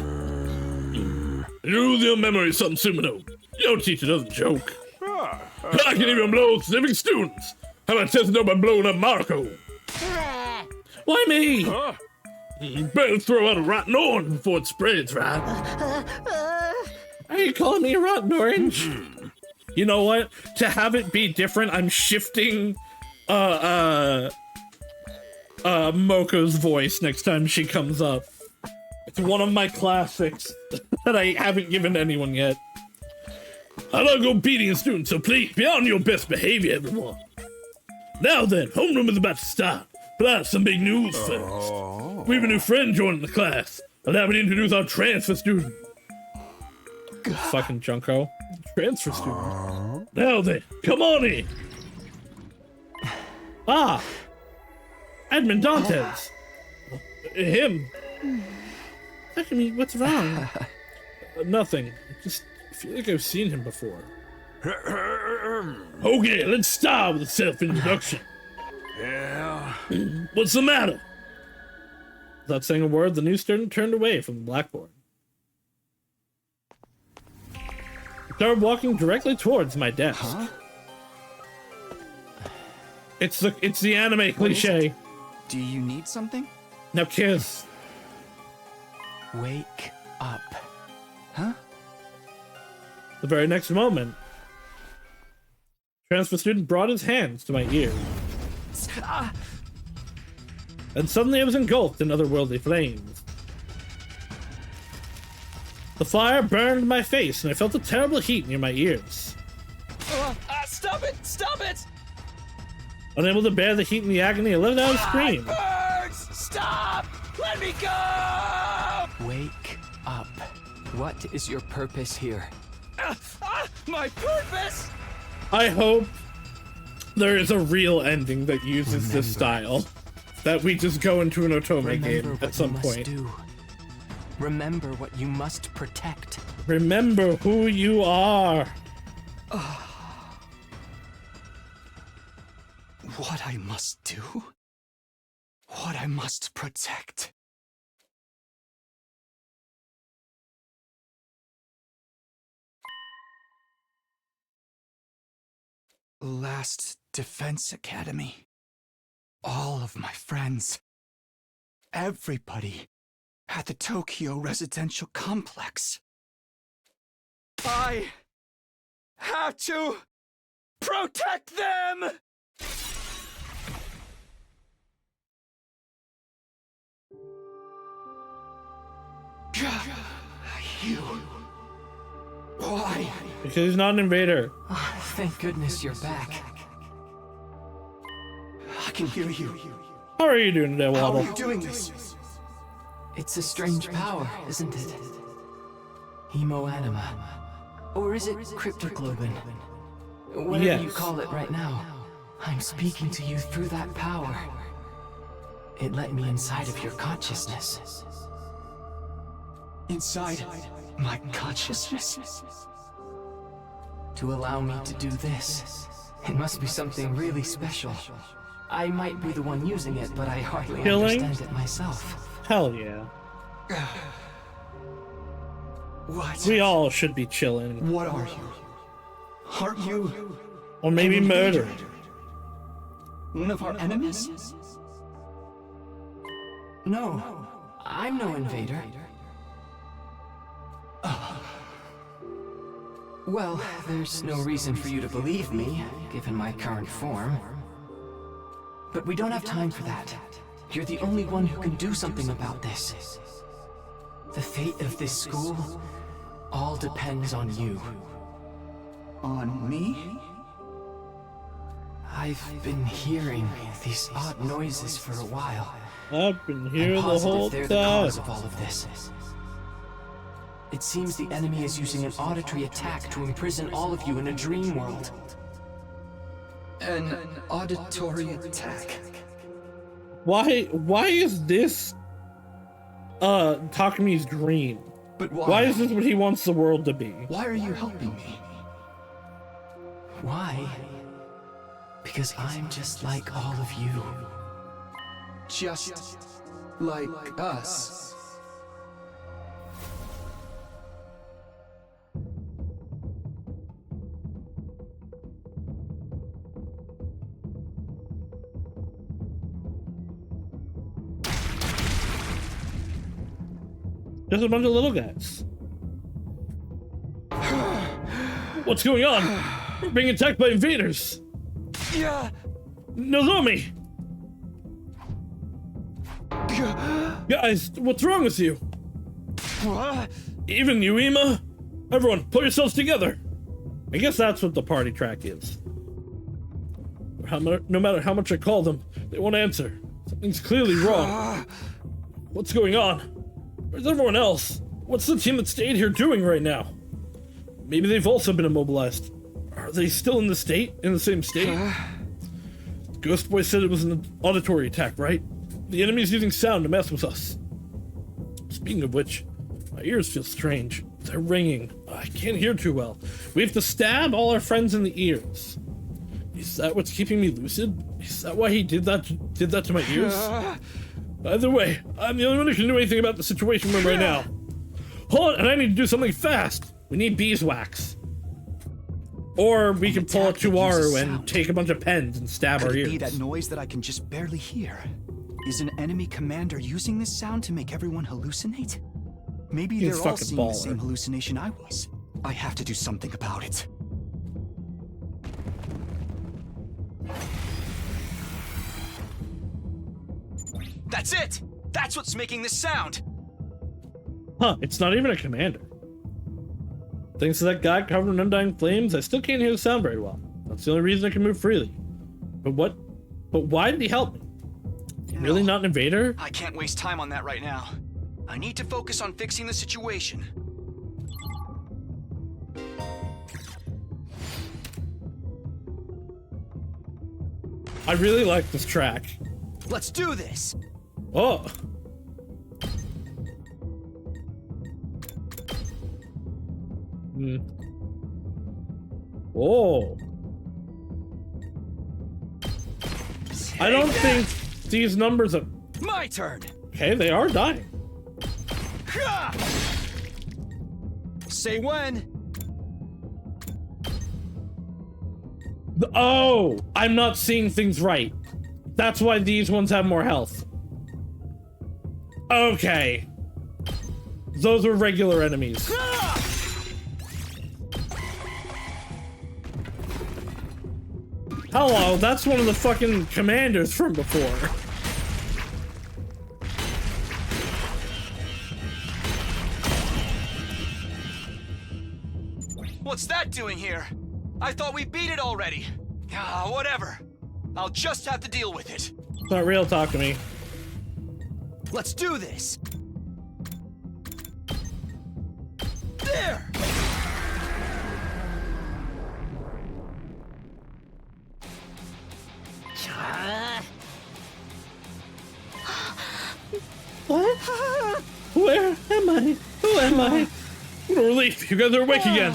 You lose your memory, son Sumino. Your teacher doesn't joke. I can even blow specific students. How about testing out by blowing up Marco? Why me? You better throw out a rotten orange before it spreads, right? Are you calling me a rotten orange? You know what? To have it be different, I'm shifting Moko's voice next time she comes up. It's one of my classics that I haven't given anyone yet. I don't go beating a student, so please be on your best behavior, everyone. Now then, homeroom is about to start, but I have some big news first. We have a new friend joining the class. Allow me to introduce our transfer student. Fucking Junko. Transfer student. Now then, come on in. Ah! Edmund Dantes. Him. Look at me, what's wrong? Nothing. Just feel like I've seen him before. Okay, let's start with a self-introduction. Yeah? What's the matter? Without saying a word, the new student turned away from the blackboard. He started walking directly towards my desk. Huh? It's the anime cliche. Do you need something? Now kiss. Wake up. Huh? The very next moment, transfer student brought his hands to my ear. And suddenly I was engulfed in otherworldly flames. The fire burned my face and I felt a terrible heat near my ears. Stop it! Stop it! Unable to bear the heat and the agony, I let out a scream. Birds! Stop! Let me go! Wake up. What is your purpose here? My purpose? I hope there is a real ending that uses this style. That we just go into an Otome game at some point. Remember what you must protect. Remember who you are. What I must do? What I must protect? Last Defense Academy. All of my friends. Everybody at the Tokyo residential complex. I have to protect them! You. Why? Because he's not an invader. Oh, thank goodness you're back. can hear you. How are you doing today, How Waddle? are you doing this? It's a strange power, isn't it? Hemoanima. Or is it cryptoglobin? Whatever Yes. you call it right now, I'm speaking to you through that power. It let me inside of your consciousness. Inside my consciousness? To allow me to do this. It must be something really special. I might be the one using it, but I hardly Killing? understand it myself. Hell yeah. What? We all should be chilling. What are you? Aren't you Or maybe an murder. invader? One of our enemies? No, I'm no invader. Well, there's no reason for you to believe me, given my current form. But we don't have time for that. You're the only one who can do something about this. The fate of this school all depends on you. On me? I've been hearing these odd noises for a while. I've been here I'm the positive whole they're the time. cause of all of this. It seems the enemy is using an auditory attack to imprison all of you in a dream world. An auditory attack. Why is this Takami's dream? But Why is this what he wants the world to be? Why are you helping me? Why? Because I'm just like all of you. Just like us. Just a bunch of little guys. What's going on? We're being attacked by invaders. Yeah. Nozomi! Guys, what's wrong with you? What? Even you, Ima? Everyone, pull yourselves together. I guess that's what the party track is. No matter how much I call them, they won't answer. Something's clearly wrong. What's going on? Where's everyone else? What's the team that stayed here doing right now? Maybe they've also been immobilized. Are they still in the same state? Ghost Boy said it was an auditory attack, right? The enemy's using sound to mess with us. Speaking of which, my ears feel strange. They're ringing. I can't hear too well. We have to stab all our friends in the ears. Is that what's keeping me lucid? Is that why he did that to my ears? Either way, I'm the only one who can do anything about the situation we're in right now. Hold on, and I need to do something fast. We need beeswax. Or we can pull a Chiwaru and take a bunch of pens and stab our Could it ears. be that noise that I can just barely hear? Is an enemy commander using this sound to make everyone hallucinate? Maybe He's they're all fucking seeing the baller. same hallucination I was. I have to do something about it. That's it! That's what's making this sound! Huh, it's not even a commander. Thanks to that guy covered in undying flames, I still can't hear the sound very well. That's the only reason I can move freely. But why did he help me? Really not an invader? I can't waste time on that right now. I need to focus on fixing the situation. I really like this track. Let's do this! Oh. Oh. I don't think these numbers are... My turn! Okay, they are dying. Ha! Say when. Oh, I'm not seeing things right. That's why these ones have more health. Okay. Those were regular enemies. Hello, that's one of the fucking commanders from before. What's that doing here? I thought we beat it already. Ah, whatever. I'll just have to deal with it. It's not real, talk to me. Let's do this! There! What? Where am I? Who am I? What a relief! You guys are awake again.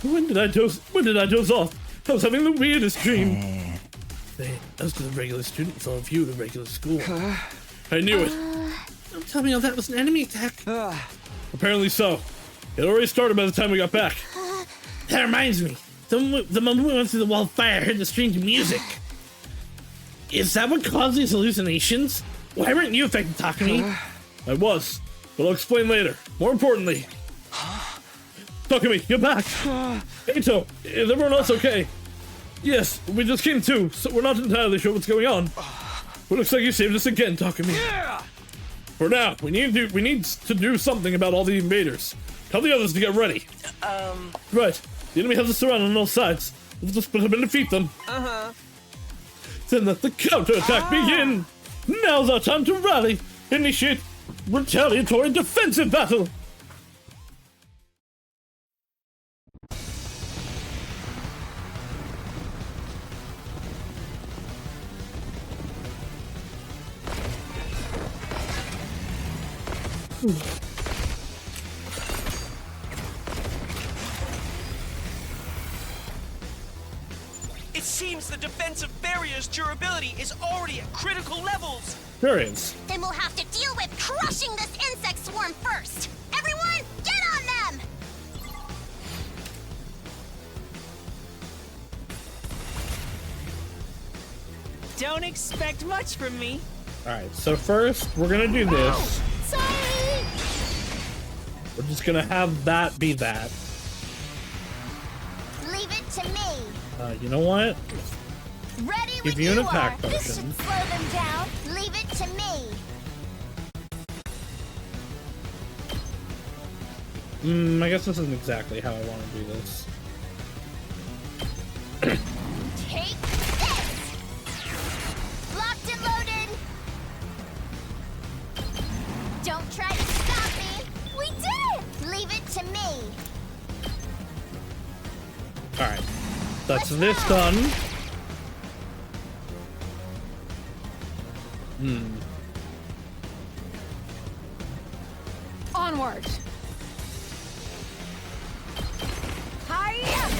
When did I doze off? I was having the weirdest dream. Hey, I was just a regular student, so if you were a regular school. I knew it. Don't tell me all that was an enemy attack. Apparently so. It already started by the time we got back. That reminds me. The moment we went through the wall of fire, I heard the strange music. Is that what caused these hallucinations? Why weren't you affected, Takumi? I was, but I'll explain later. More importantly, Takumi, you're back. Eito, is everyone else okay? Yes, we just came to, so we're not entirely sure what's going on. But looks like you saved us again, Takumi. For now, we need to do something about all the invaders. Tell the others to get ready. Right. The enemy has us surrounded on all sides. Let's just split up and defeat them. Then let the counterattack begin. Now's our time to rally. Initiate retaliatory defensive battle. It seems the defensive barrier's durability is already at critical levels. Variance. Then we'll have to deal with crushing this insect swarm first. Everyone, get on them! Don't expect much from me. Alright, so first, we're gonna do this. Sorry! We're just gonna have that be that. Leave it to me. You know what? Ready Give when you an you attack are. This potion. should slow them down. Leave it to me. I guess this isn't exactly how I want to do this. Take this! Locked and loaded! Don't try to stop me! We did it! Leave it to me! Alright. That's this done. Onward! Hiya!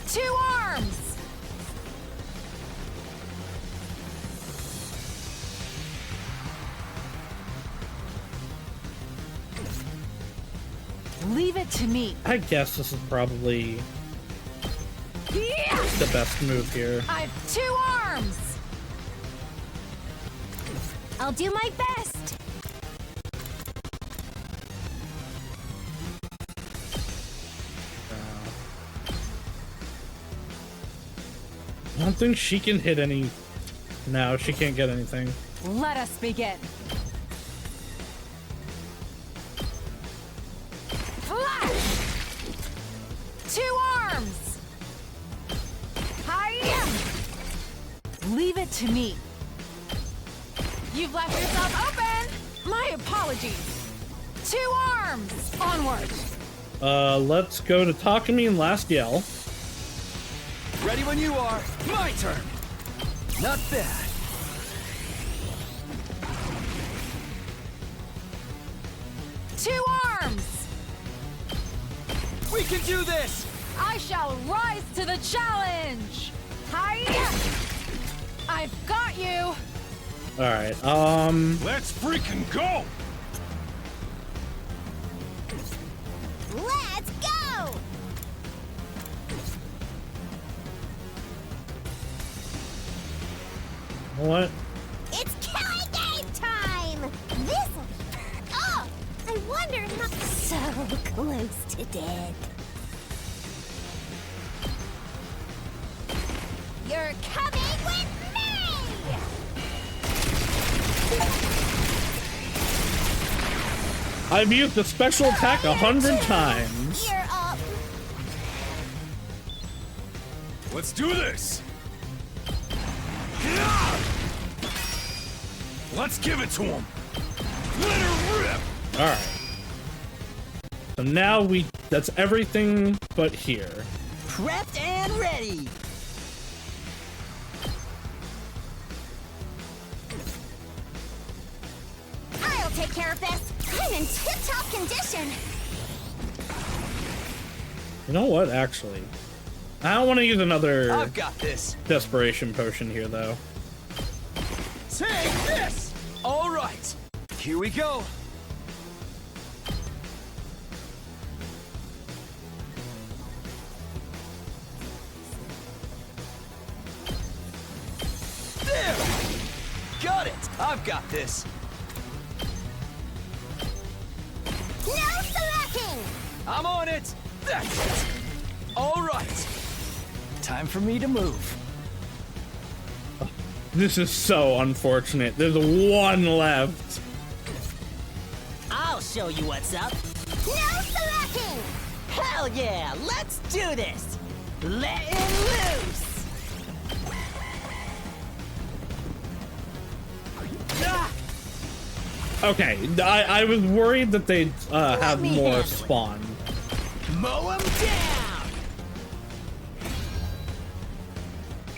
2 arms! Leave it to me. I guess this is probably Yeah! the best move here. I've 2 arms! I'll do my best! I don't think she can hit any. No, she can't get anything. Let us begin. Flash! 2 arms! Hiya! Leave it to me. You've left yourself open! My apologies! 2 arms! Onward! Let's go to Takumi and Last Yell. Ready when you are. My turn. Not bad. Two arms! We can do this! I shall rise to the challenge! Hiya! I've got you! Alright, Let's freaking go! Let's go! what? It's killing game time! This'll be fun. Oh! I wonder how... So close to dead. You're coming with me! I've used the special attack 100 times. You're up. Let's do this! Let's give it to him! Let her rip! Alright. So now that's everything but here. Prepped and ready! I'll take care of this. I'm in tip-top condition. You know what, actually? I don't want to use another I've got this. desperation potion here, though. Take this! All right, here we go. There! Got it! I've got this. No slacking! I'm on it! That's it! All right. Time for me to move. This is so unfortunate. There's one left. I'll show you what's up. No slacking! Hell yeah, let's do this! Let it loose! Ah! Okay, I was worried that they'd have me more handle it. spawn. Mow him down!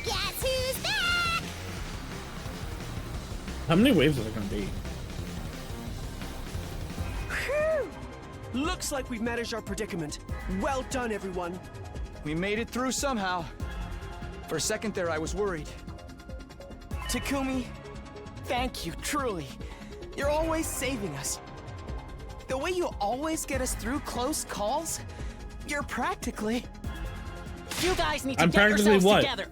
Guess who's back? How many waves are there gonna be? Looks like we've managed our predicament. Well done, everyone. We made it through somehow. For a second there, I was worried. Takumi, thank you, truly. You're always saving us. The way you always get us through close calls, you're practically... You guys need to I'm get practically yourselves what? together.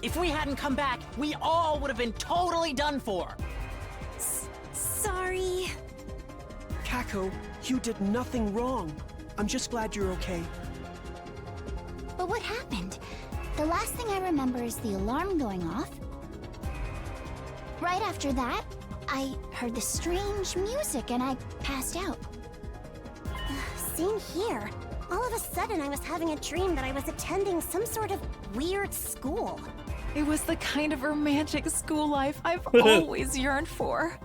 If we hadn't come back, we all would have been totally done for. Sorry. Kako, you did nothing wrong. I'm just glad you're okay. But what happened? The last thing I remember is the alarm going off. Right after that, I heard the strange music and I passed out. Same here. All of a sudden, I was having a dream that I was attending some sort of weird school. It was the kind of romantic school life I've always yearned for.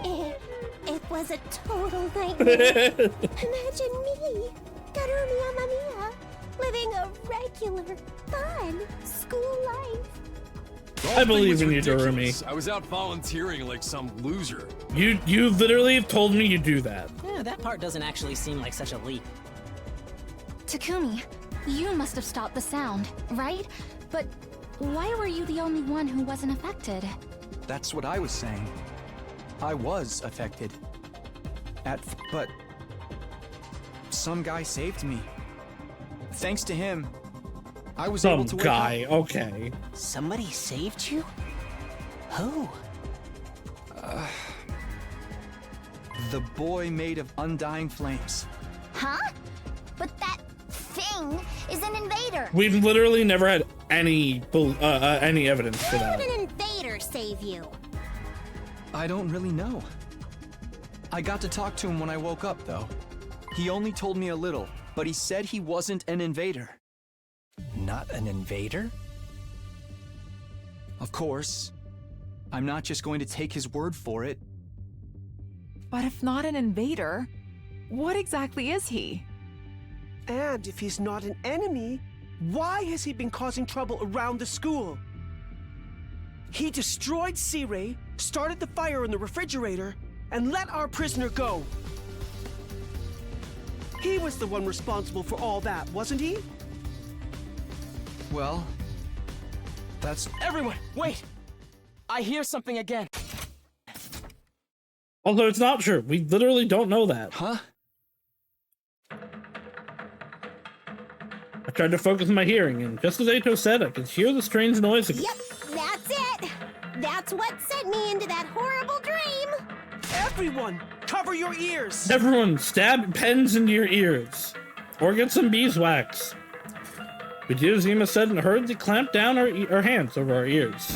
It was a total nightmare. Imagine me, Karumi Amamiya, living a regular, fun school life. I believe in you, Dorumi. I was out volunteering like some loser. You literally have told me you do that. Yeah, that part doesn't actually seem like such a leap. Takumi, you must have stopped the sound, right? But why were you the only one who wasn't affected? That's what I was saying. I was affected. But some guy saved me. Thanks to him, I was able to Some wake guy, up. okay. Somebody saved you? Who? The boy made of undying flames. Huh? But that thing is an invader. We've literally never had any evidence for How that. would an invader save you? I don't really know. I got to talk to him when I woke up, though. He only told me a little, but he said he wasn't an invader. Not an invader? Of course. I'm not just going to take his word for it. But if not an invader, what exactly is he? And if he's not an enemy, why has he been causing trouble around the school? He destroyed C-Ray, started the fire in the refrigerator, and let our prisoner go. He was the one responsible for all that, wasn't he? Well, that's... Everyone, wait! I hear something again. Although it's not true. We literally don't know that. Huh? I tried to focus my hearing, and just as Ato said, I could hear the strange noise again. Yep, that's it. That's what sent me into that horrible dream. Everyone, cover your ears! Everyone, stab pens into your ears. Or get some beeswax. We did as Zima said and hurriedly clamped down our hands over our ears.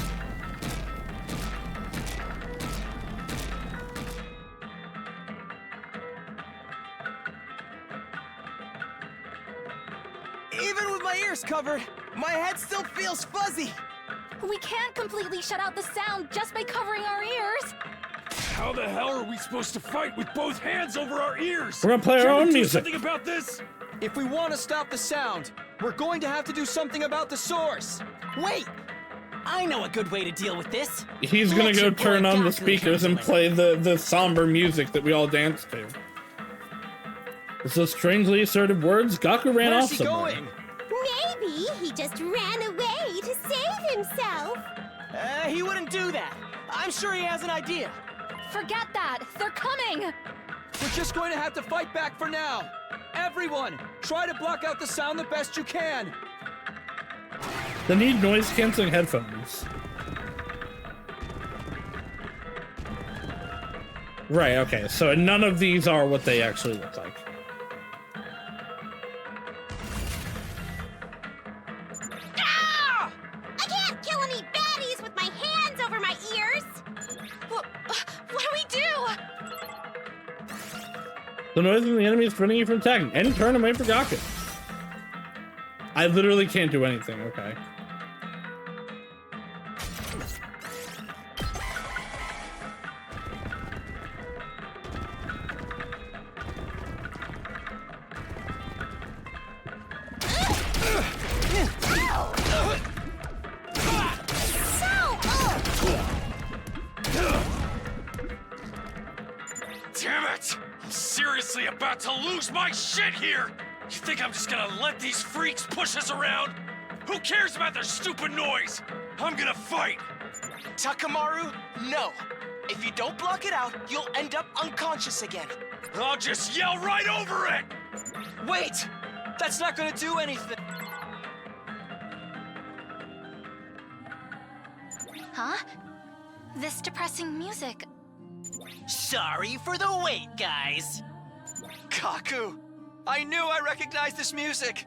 Even with my ears covered, recovered, my head still feels fuzzy. We can't completely shut out the sound just by covering our ears. How the hell are we supposed to fight with both hands over our ears? We're gonna play our Can we own do music. something about this? If we want to stop the sound, we're going to have to do something about the source. Wait! I know a good way to deal with this. He's gonna Let go your boy turn on the Gaku speakers and handle play the somber music that we all dance to. With those strangely assertive words, Gaku ran Where's off he somewhere. going? Maybe he just ran away to save himself. He wouldn't do that. I'm sure he has an idea. Forget that! They're coming! We're just going to have to fight back for now. Everyone, try to block out the sound the best you can. They need noise-canceling headphones. Right, okay, so none of these are what they actually look like. Ah! I can't kill any baddies with my hands over my ears. What do we do? The noise from the enemy is preventing you from attacking. End turn and wait for Gaku. I literally can't do anything, okay. Damn it! I'm seriously about to lose my shit here! You think I'm just gonna let these freaks push us around? Who cares about their stupid noise? I'm gonna fight! Takamaru, no. If you don't block it out, you'll end up unconscious again. I'll just yell right over it! Wait! That's not gonna do anything. Huh? This depressing music. Sorry for the wait, guys. Gaku, I knew I recognized this music.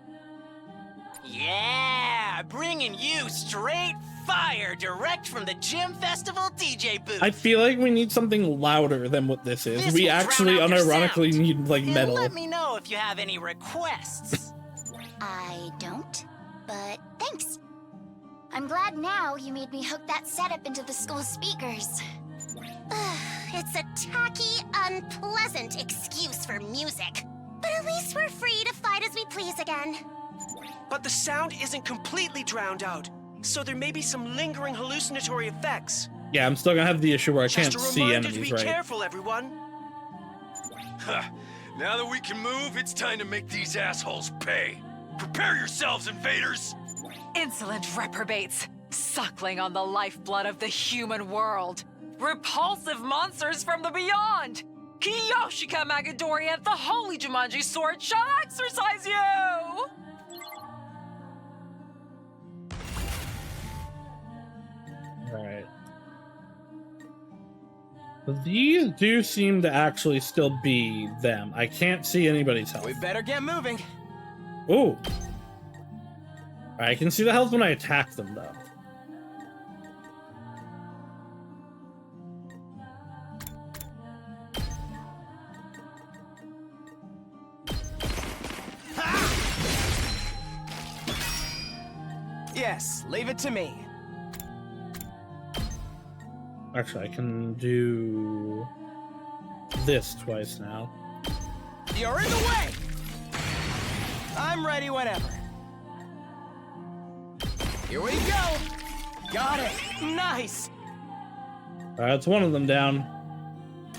Yeah, bringing you straight fire direct from the Gym Festival DJ booth. I feel like we need something louder than what this is. This We will drown actually out your unironically sound. need, like, And metal. let me know if you have any requests. I don't, but thanks. I'm glad now you made me hook that setup into the school speakers. It's a tacky, unpleasant excuse for music. But at least we're free to fight as we please again. But the sound isn't completely drowned out, so there may be some lingering hallucinatory effects. Yeah, I'm still gonna have the issue where I Just can't a see reminder enemies, to be right? careful, everyone. Now that we can move, it's time to make these assholes pay. Prepare yourselves, invaders! Insolent reprobates, suckling on the lifeblood of the human world. Repulsive monsters from the beyond! Kiyoshika Magadori and the Holy Jumanji Sword shall exorcise you! Alright. But these do seem to actually still be them. I can't see anybody's health. We better get moving. Ooh. I can see the health when I attack them, though. Yes, leave it to me. Actually, I can do this twice now. You're in the way! I'm ready whenever. Here we go! Got it! Nice! Alright, that's one of them down.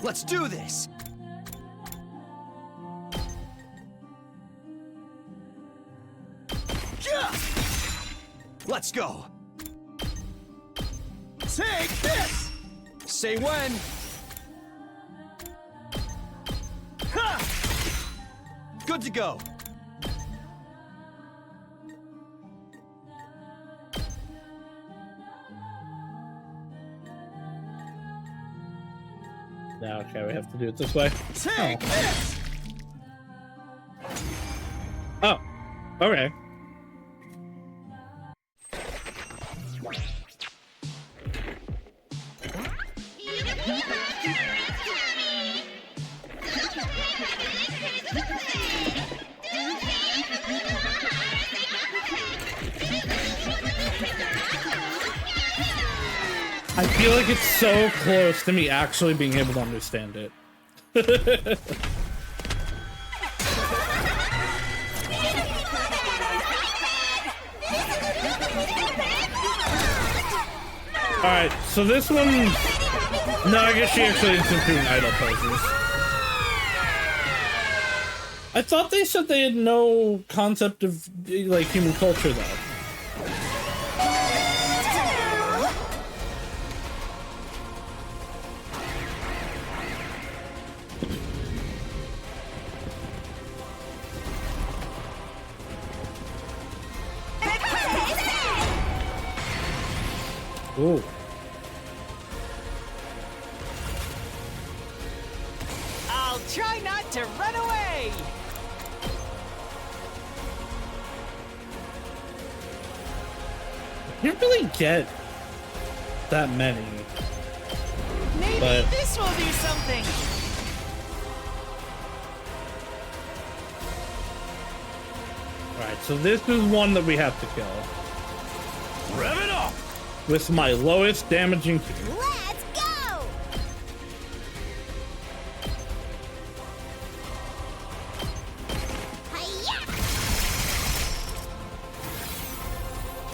Let's do this. Let's go. Take this! Say when. Ha! Good to go. Now, okay, we have to do it this way. Take this! Oh, okay. I feel like it's so close to me actually being able to understand it. Alright, so this one... No, I guess she actually is just doing idle poses. I thought they said they had no concept of, like, human culture, though. Ooh. I'll try not to run away! You don't really get that many. Maybe but... this will do something! Alright, so this is one that we have to kill. Rev it up! With my lowest damaging key. Let's go! Hi-ya!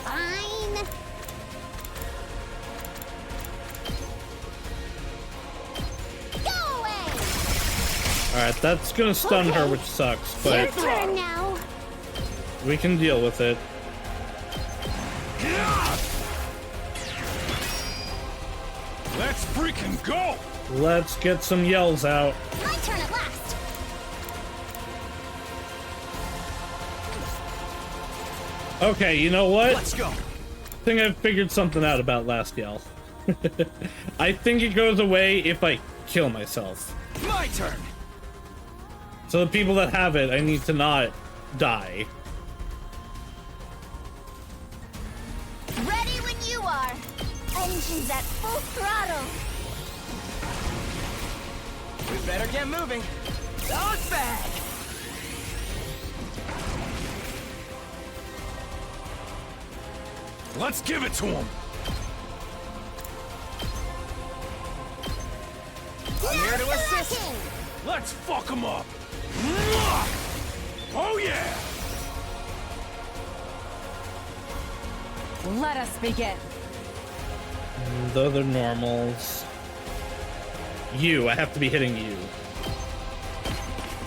Fine. Go away! Alright, that's gonna stun her, which sucks, but Your turn now. we can deal with it. Let's freaking go! Let's get some yells out. My turn at last. Okay, you know what? Let's go. I think I've figured something out about last yell. I think it goes away if I kill myself. My turn. So the people that have it, I need to not die. Ready when you are. Engines at full throttle. We better get moving. Those back! Let's give it to him! I'm here to assist! Let's fuck him up! Oh yeah! Let us begin. The other normals. You, I have to be hitting you.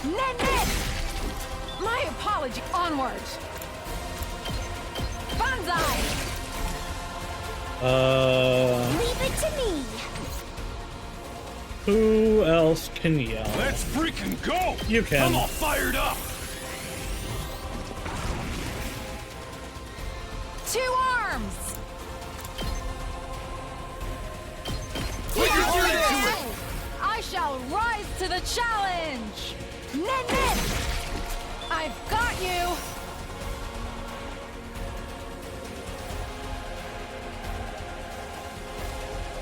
Nen! My apology. Onward. Banzai! Leave it to me. Who else can yell? Let's freaking go! You can. I'm all fired up! 2 arms! I shall rise to the challenge! Nen! I've got you!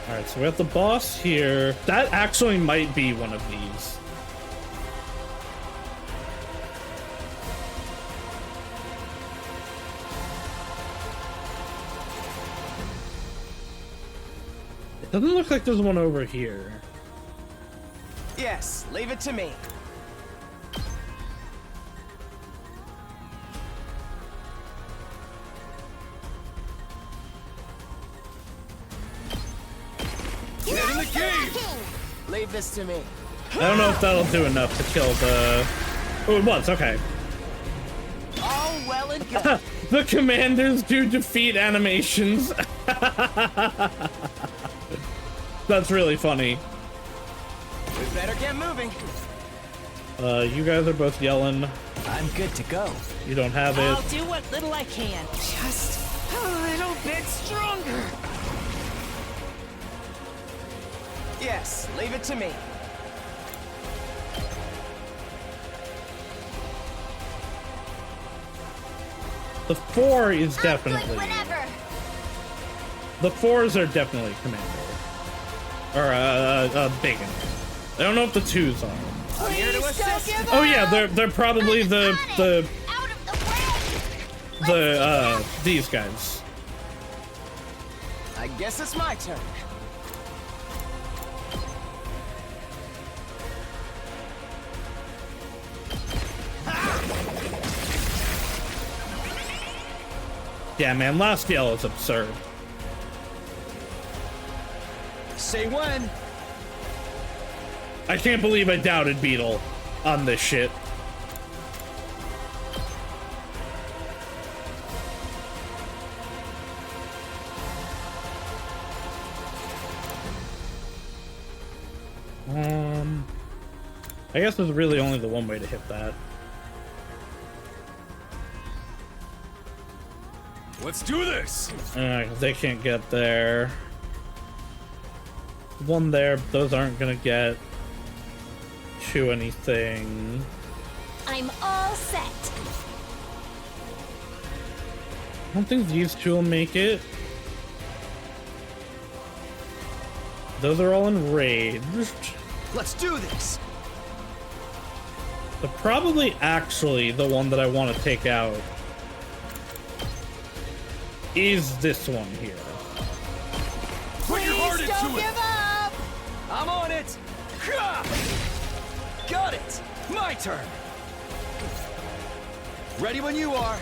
Alright, so we have the boss here. That actually might be one of these. It doesn't look like there's one over here. Yes, leave it to me. Get in the cave! Leave this to me. I don't know if that'll do enough to kill the... Oh, it was, okay. All well and good. The commanders do defeat animations. That's really funny. We better get moving. You guys are both yelling. I'm good to go. You don't have I'll it. do what little I can. Just a little bit stronger. Yes, leave it to me. The 4 is definitely... Whatever. The 4s are definitely commander. Or, bacon. I don't know if the 2s are. I'm here to assist. Oh yeah, they're probably the Out of the way. these guys. I guess it's my turn. Yeah, man, last yell is absurd. Say when. I can't believe I doubted Beetle on this shit. I guess there's really only the one way to hit that. Let's do this! 'Cause they can't get there. One there, but those aren't gonna get to anything. I'm all set. I don't think these two will make it. Those are all enraged. Let's do this. But probably actually the one that I want to take out is this one here. Put your heart Please don't into it! give up! I'm on it. Got it. My turn. Ready when you are.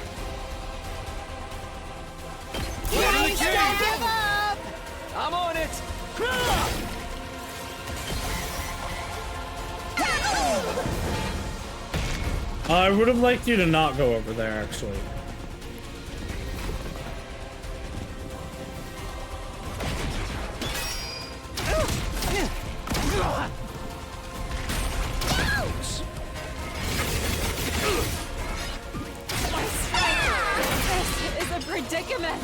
Please don't give up! I'm on it. I would have liked you to not go over there, actually. This is a predicament!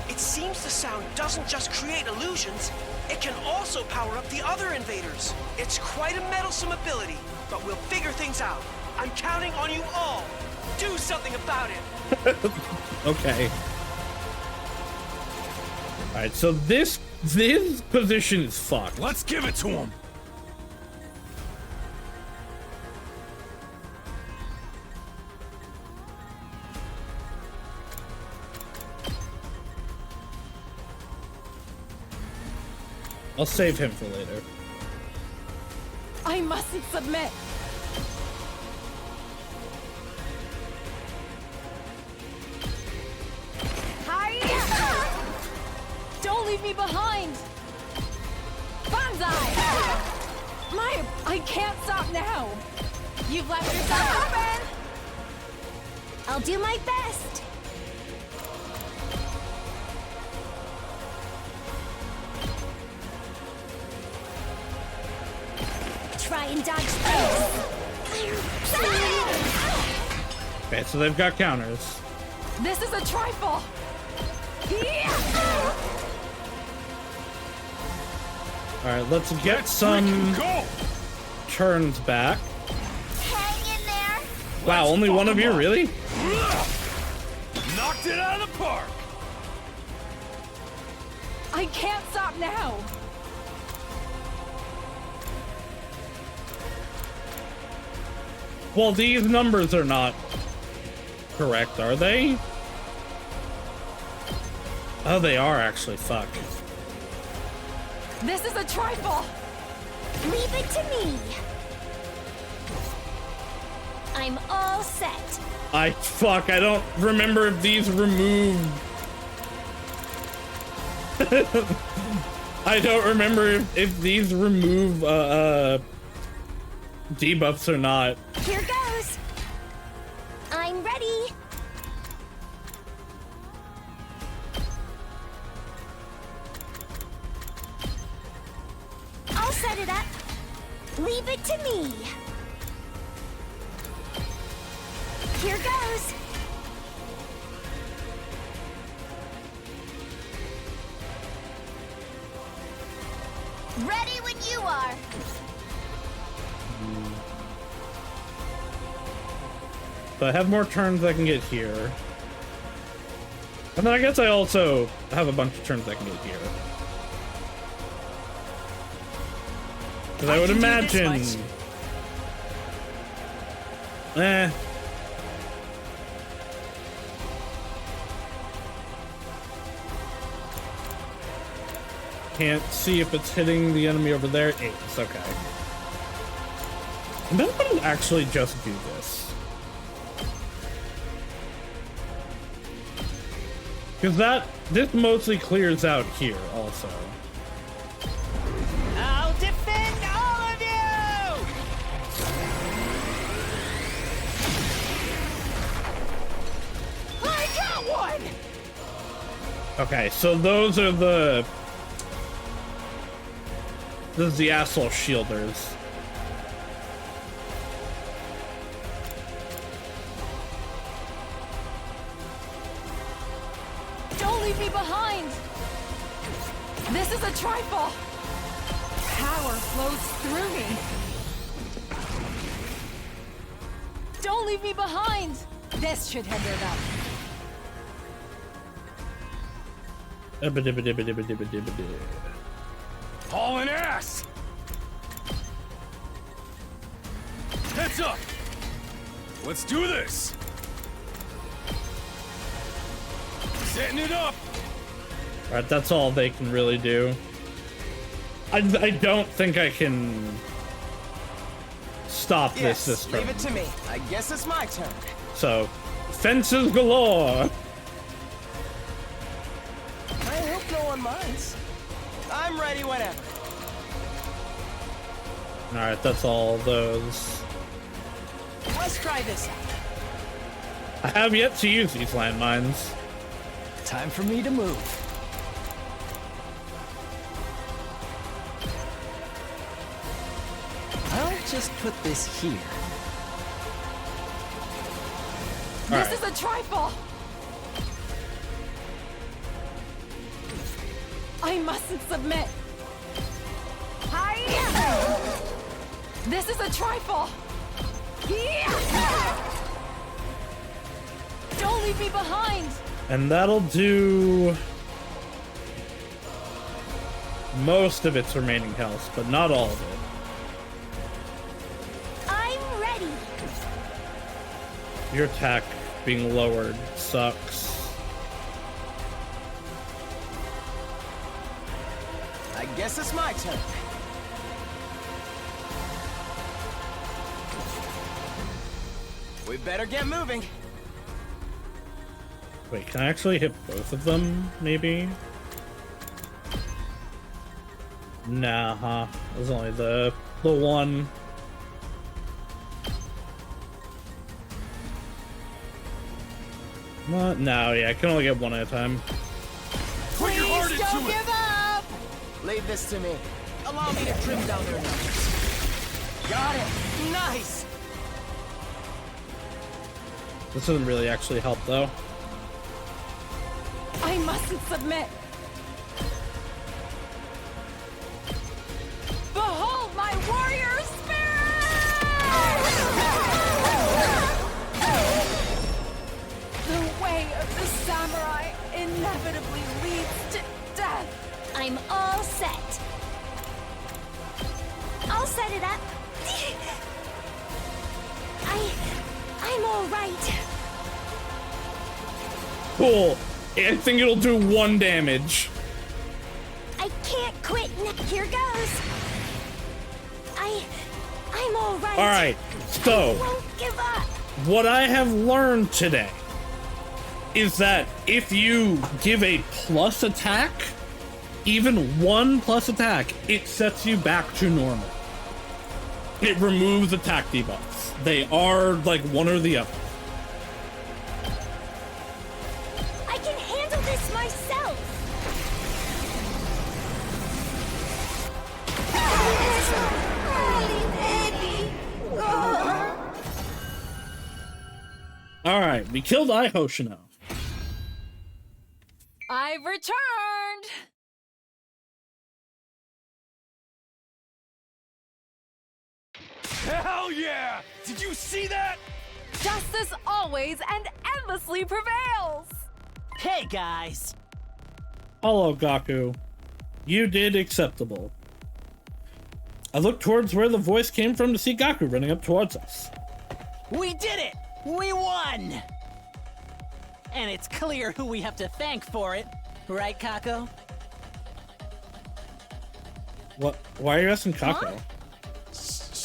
It seems the sound doesn't just create illusions, it can also power up the other invaders. It's quite a meddlesome ability, but we'll figure things out. I'm counting on you all. Do something about it. Okay. Alright, so this position is fucked. Let's give it to him! I'll save him for later. I mustn't submit! Hi! Don't leave me behind! Banzai! I can't stop now! You've left yourself open! I'll do my best. Try and dodge this. Okay, so they've got counters. This is a trifle! Alright, let's get some turns back. Hang in there. Wow, only one of you, really? Knocked it out of the park! I can't stop now! Well, these numbers are not correct, are they? Oh, they are actually. Fuck. This is a trifle! Leave it to me. I'm all set. I don't remember if these remove. I don't remember if these remove debuffs or not. Here goes. I'm ready. I'll set it up. Leave it to me. Here goes. Ready when you are. So I have more turns I can get here. And then I guess I also have a bunch of turns I can get here. Because I would imagine... Can't see if it's hitting the enemy over there. It's okay. I'm gonna actually just do this. Because this mostly clears out here also. I'll defend all of you! I got one! Okay, so those are the... This is the asshole shielders. Don't leave me behind! This is a trifle! Power flows through me! Don't leave me behind! This should hinder them. Hauling ass! Heads up! Let's do this! Setting it up! Alright, that's all they can really do. I don't think I can stop this turn. Leave it to me. I guess it's my turn. So, fences galore! I hope no one minds. I'm ready whenever. Alright, that's all those. Let's try this out. I have yet to use these landmines. Time for me to move. I'll just put this here. This is a trifle! I mustn't submit! Hi-ya! This is a trifle! Don't leave me behind! And that'll do most of its remaining health, but not all of it. I'm ready. Your attack being lowered sucks. I guess it's my turn. We better get moving. Wait, can I actually hit both of them, maybe? Nah, huh. It was only the one. What? No, yeah, I can only get one at a time. Put your heart into it! Give up! Leave this to me. Allow me to trim down their numbers. Got it! Nice! This doesn't really actually help, though. I mustn't submit! Behold my warrior spirit! The way of the samurai inevitably leads to death! I'm all set. I'll set it up. I'm all right. Cool. I think it'll do 1 damage. I can't quit. Here goes. I'm all right. All right. So, I won't give up. what I have learned today is that if you give a plus attack, even 1 plus attack, it sets you back to normal. It removes attack debuffs. They are like one or the other. I can handle this myself. All right, we killed Hoshino. I've returned! Hell yeah! Did you see that? Justice always and endlessly prevails! Hey, guys! Hello, Gaku. You did acceptable. I looked towards where the voice came from to see Gaku running up towards us. We did it! We won! And it's clear who we have to thank for it. Right, Kako? What? Why are you asking Kako? Huh?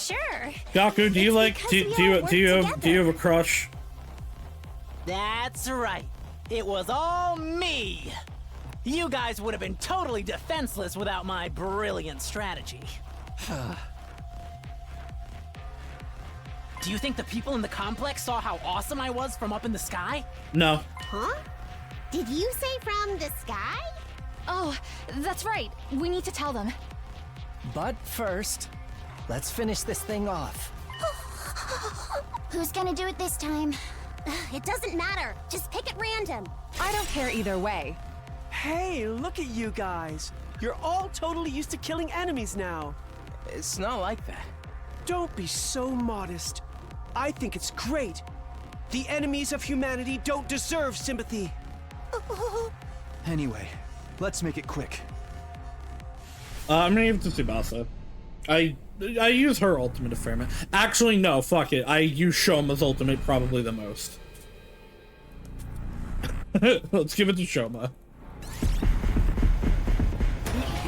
Sure. Gaku, do you like do you have a crush? That's right. It was all me. You guys would have been totally defenseless without my brilliant strategy. Do you think the people in the complex saw how awesome I was from up in the sky? No. Huh? Did you say from the sky? Oh, that's right. We need to tell them. But first, let's finish this thing off. Who's gonna do it this time? It doesn't matter. Just pick at random. I don't care either way. Hey, look at you guys. You're all totally used to killing enemies now. It's not like that. Don't be so modest. I think it's great. The enemies of humanity don't deserve sympathy. Anyway, let's make it quick. I'm gonna give it to Tsubasa. I use her ultimate a fair amount. Actually, no, fuck it. I use Shoma's ultimate probably the most. Let's give it to Shoma.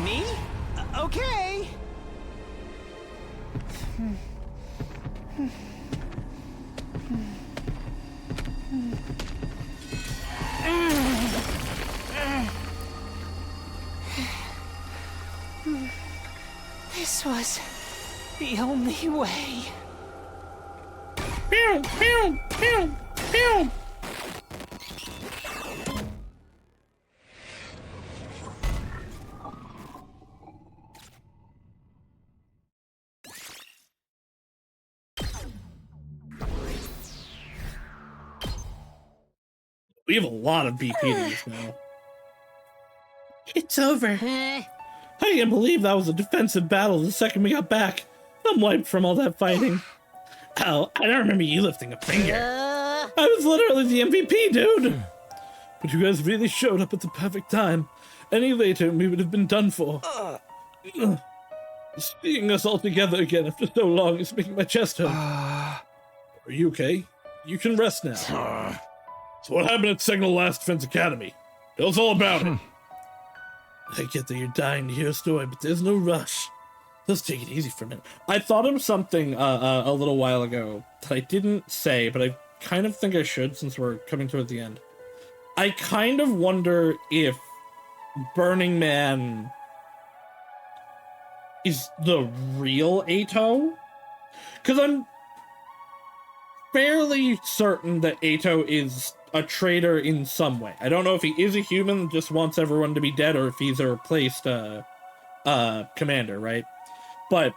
Me? Okay. This was the only way. Pew, pew, pew, pew. We have a lot of BPDs now. It's over. I can't believe that was a defensive battle the second we got back. I'm wiped from all that fighting. Oh, I don't remember you lifting a finger. I was literally the MVP, dude. But you guys really showed up at the perfect time. Any later, we would have been done for. Seeing us all together again after so long is making my chest hurt. Are you okay? You can rest now. So what happened at Signal Last Defense Academy? Tell us all about it. I get that you're dying to hear a story, but there's no rush. Let's take it easy for a minute. I thought of something a little while ago that I didn't say, but I kind of think I should since we're coming toward the end. I kind of wonder if Burning Man is the real Ato? Because I'm fairly certain that Ato is a traitor in some way. I don't know if he is a human that just wants everyone to be dead or if he's a replaced commander, right? But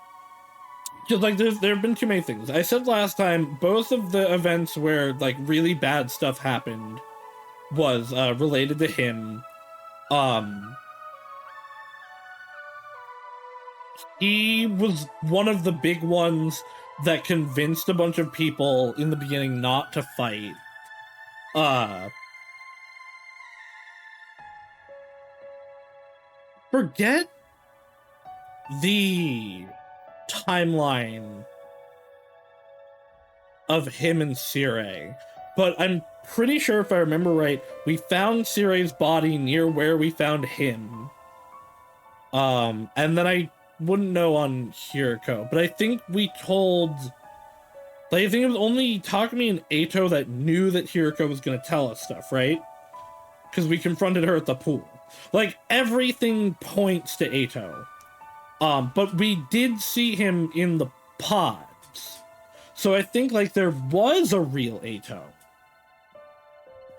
just like there have been too many things. I said last time both of the events where like really bad stuff happened was related to him. He was one of the big ones that convinced a bunch of people in the beginning not to fight. Forget the timeline of him and Sirei, but I'm pretty sure if I remember right, we found Sirei's body near where we found him. And then I wouldn't know on Hiriko, but I think we told... Like, I think it was only Takumi and Ato that knew that Hiriko was going to tell us stuff, right? Because we confronted her at the pool. Like, everything points to Ato. But we did see him in the pods. So I think, like, there was a real Ato.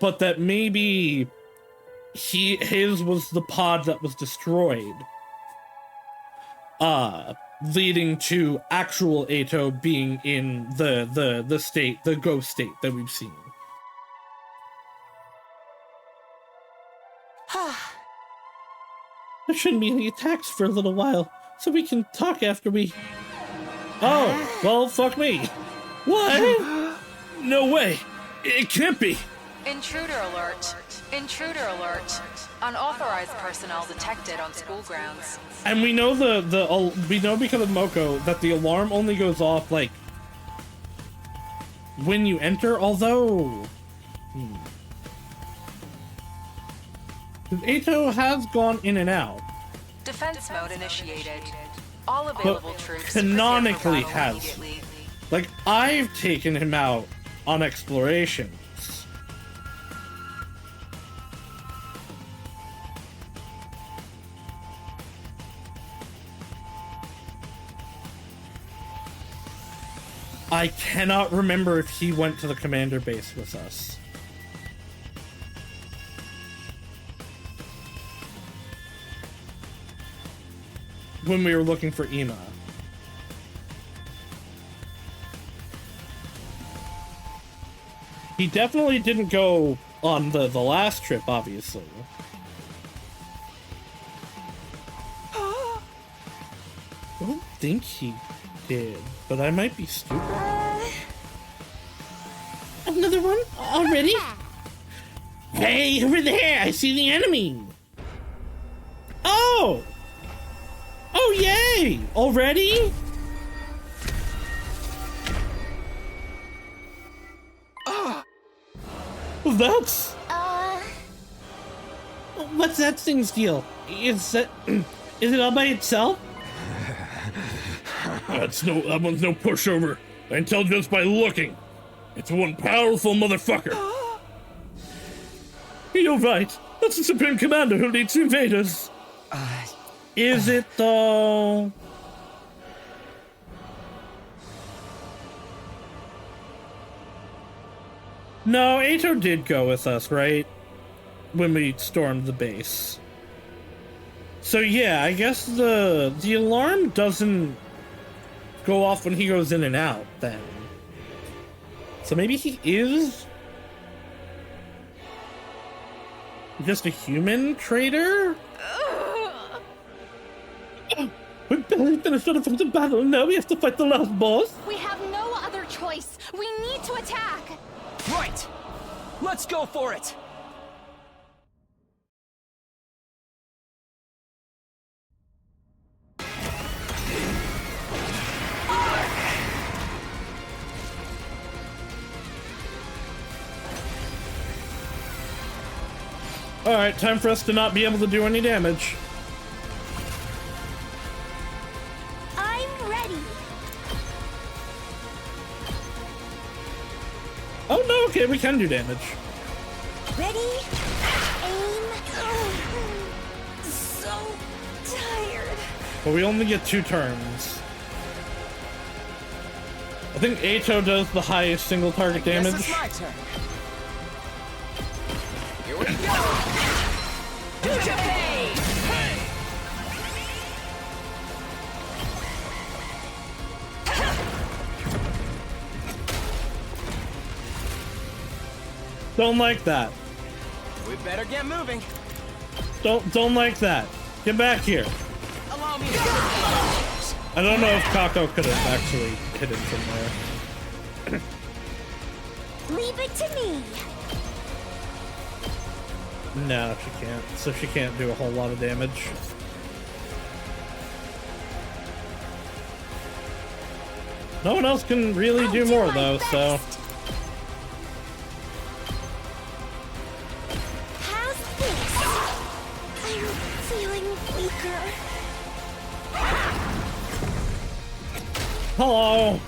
But that maybe his was the pod that was destroyed. Leading to actual Ato being in the state, the ghost state that we've seen. There shouldn't be any attacks for a little while, so we can talk after we... Oh, well, fuck me. What? No way. It can't be. Intruder alert. Intruder alert. Unauthorized personnel detected on school grounds. And we know we know because of Moko that the alarm only goes off like when you enter, although Ato has gone in and out. Defense mode initiated. All available troops canonically prepare for battle has. immediately. Like, I've taken him out on explorations. I cannot remember if he went to the commander base with us. When we were looking for Ema. He definitely didn't go on the last trip, obviously. I don't think he did, but I might be stupid. Another one? Already? Hey, over there! I see the enemy! Oh! Oh, yay! Already? That's... What's that thing's deal? Is it all by itself? That one's no pushover. I can tell just by looking. It's one powerful motherfucker. You're right. That's the Supreme Commander who leads the invaders. Is it though? No, Ato did go with us, right? When we stormed the base. So yeah, I guess the alarm doesn't go off when he goes in and out then. So maybe he is just a human traitor? We barely finished our defensive battle and now we have to fight the last boss? We have no other choice. We need to attack. Right! Let's go for it! Alright, time for us to not be able to do any damage. I'm ready. Oh no, okay, we can do damage. Ready? Aim. So tired. But we only get 2 turns. I think Ato does the highest single target damage. This is my turn. Here we go! Don't like that. We better get moving. Don't like that. Get back here. Allow me to I don't know if Kako could have actually hit him from there. Leave it to me. No, she can't. So she can't do a whole lot of damage. No one else can really do more though, so. How's this? I'm feeling weaker. Hello.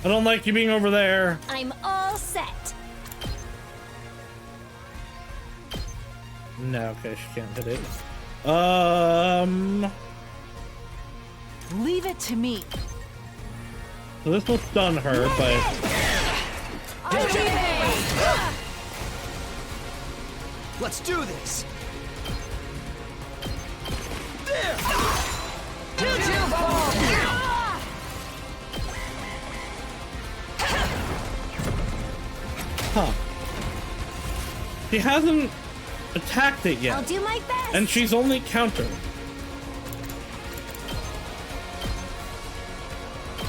I don't like you being over there. I'm all set. No, okay, she can't hit it. Leave it to me. So this will stun her, but Let's do this. huh. She hasn't attacked it yet. I'll do my best. And she's only countered.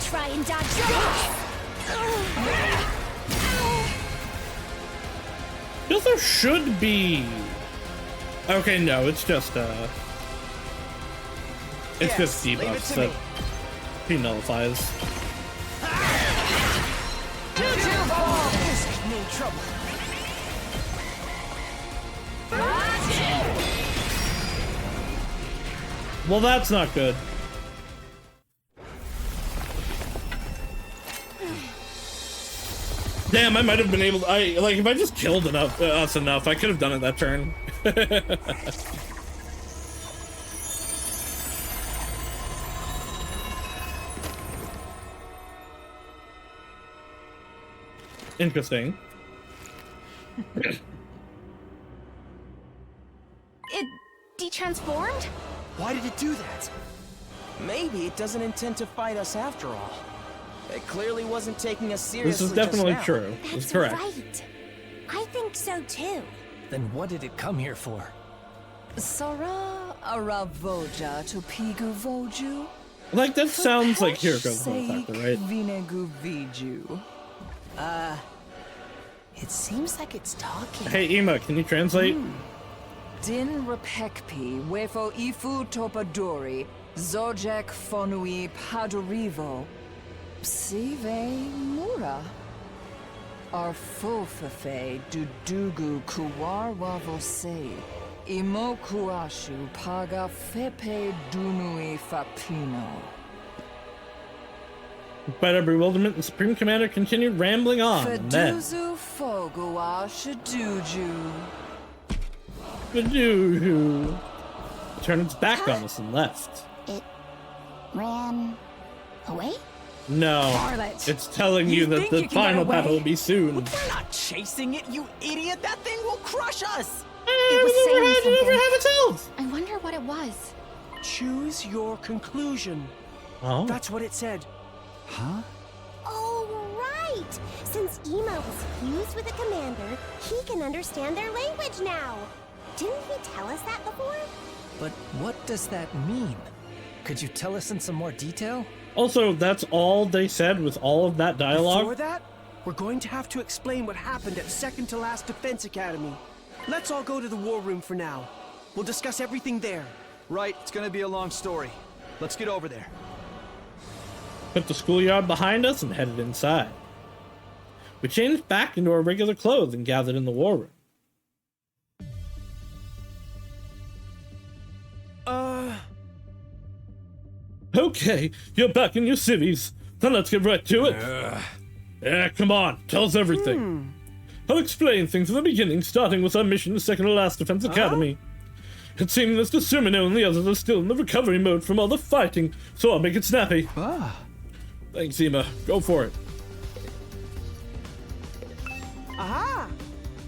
Try and dodge this. Because there should be. Okay, no, it's just it's just leave it debuffs to that me. he nullifies. This ain't no trouble. Well, that's not good. Damn, I might have been able to, if I just killed us enough, I could have done it that turn. Interesting. It detransformed? Why did it do that? Maybe it doesn't intend to fight us after all. It clearly wasn't taking us seriously. This is definitely just now. true. That's correct. Right. I think so too. Then what did it come here for? Sara aravoja to pigu voju. Like, that sounds like Hiriko's motherfucker, right? Vinegu viju. It seems like it's talking. Hey, Ema, can you translate? Din repekpi wefo ifu topadori zojek fonui padorivo psive mura arfofefe dudugu kuwarwa vose imo kuashu paga fepe dunui fapino. Despite our bewilderment, the Supreme Commander continued rambling on, and then... Feduzu fogua shaduju. It turned its back on us and left. It ran away? No, Scarlet, it's telling you that think the you can final get away? battle will be soon. We're not chasing it, you idiot! That thing will crush us! It was saying something. Tails. I wonder what it was. Choose your conclusion. Oh. That's what it said. Huh? Oh, right! Since Ema was fused with the commander, he can understand their language now. Didn't he tell us that before? But what does that mean? Could you tell us in some more detail? Also, that's all they said with all of that dialogue? Before that, we're going to have to explain what happened at second to last Defense Academy. Let's all go to the war room for now. We'll discuss everything there. Right, it's gonna be a long story. Let's get over there. Put the schoolyard behind us and headed inside. We changed back into our regular clothes and gathered in the war room. Okay, you're back in your civvies. Then let's get right to it. Yeah, come on, tell us everything. I'll explain things from the beginning, starting with our mission to second to last Defense Academy. It seems Mr. Sumino and the others are still in the recovery mode from all the fighting, so I'll make it snappy. Thanks, Ema. Go for it. Aha!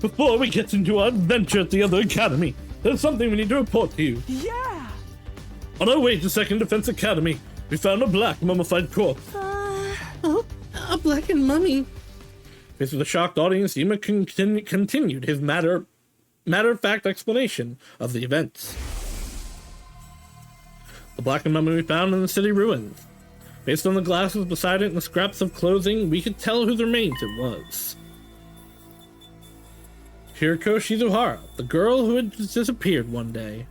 Before we get into our adventure at the other academy, there's something we need to report to you. Yeah! On our way to Second Defense Academy, we found a black mummified corpse. A blackened mummy. Faced with a shocked audience, Ema continued his matter-of-fact explanation of the events. The blackened mummy we found in the city ruins. Based on the glasses beside it and the scraps of clothing, we could tell whose remains it was. Hiriko Shizuhara, the girl who had disappeared one day.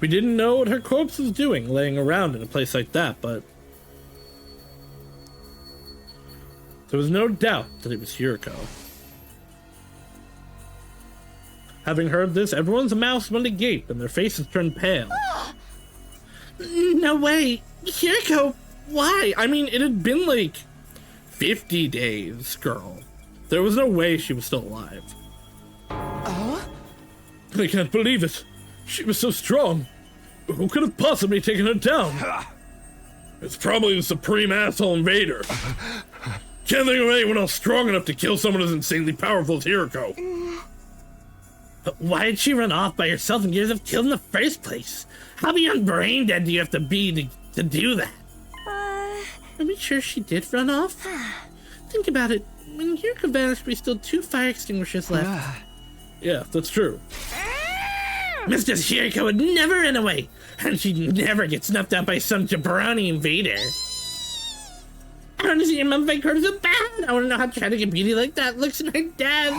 We didn't know what her corpse was doing laying around in a place like that, but there was no doubt that it was Hiriko. Having heard this, everyone's mouths went agape and their faces turned pale. No way. Hiriko, Why? I mean, it had been like 50 days, girl. There was no way she was still alive. I can't believe it. She was so strong. Who could have possibly taken her down? It's probably the supreme asshole invader. Can't think of anyone else strong enough to kill someone as insanely powerful as Hiriko. But why did she run off by herself and get herself killed in the first place? How beyond brain dead do you have to be to do that? Are we sure she did run off? Think about it. When Hiriko vanished, we still had 2 fire extinguishers left. Yeah, that's true. Mr. Hiriko would never run away, and she'd never get snuffed out by some jabroni invader. I want to see your mummified corpse so bad. I want to know how tragic a beauty like that looks in her death.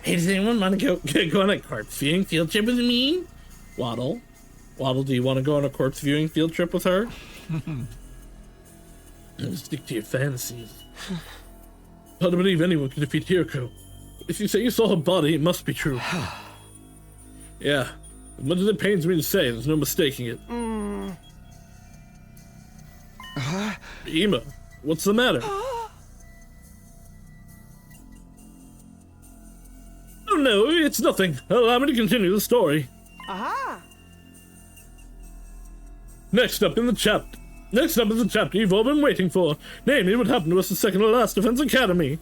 Hey, does anyone want to go on a corpse viewing field trip with me? Waddle, do you want to go on a corpse viewing field trip with her? Stick to your fantasies. Hard to believe anyone could defeat Hiriko. If you say you saw her body, it must be true. Yeah, as much as it pains me to say, there's no mistaking it. Ema, What's the matter? Oh no, it's nothing. Allow me to continue the story. Aha! Next up is the chapter you've all been waiting for. Namely, what happened to us the second to last Defense Academy.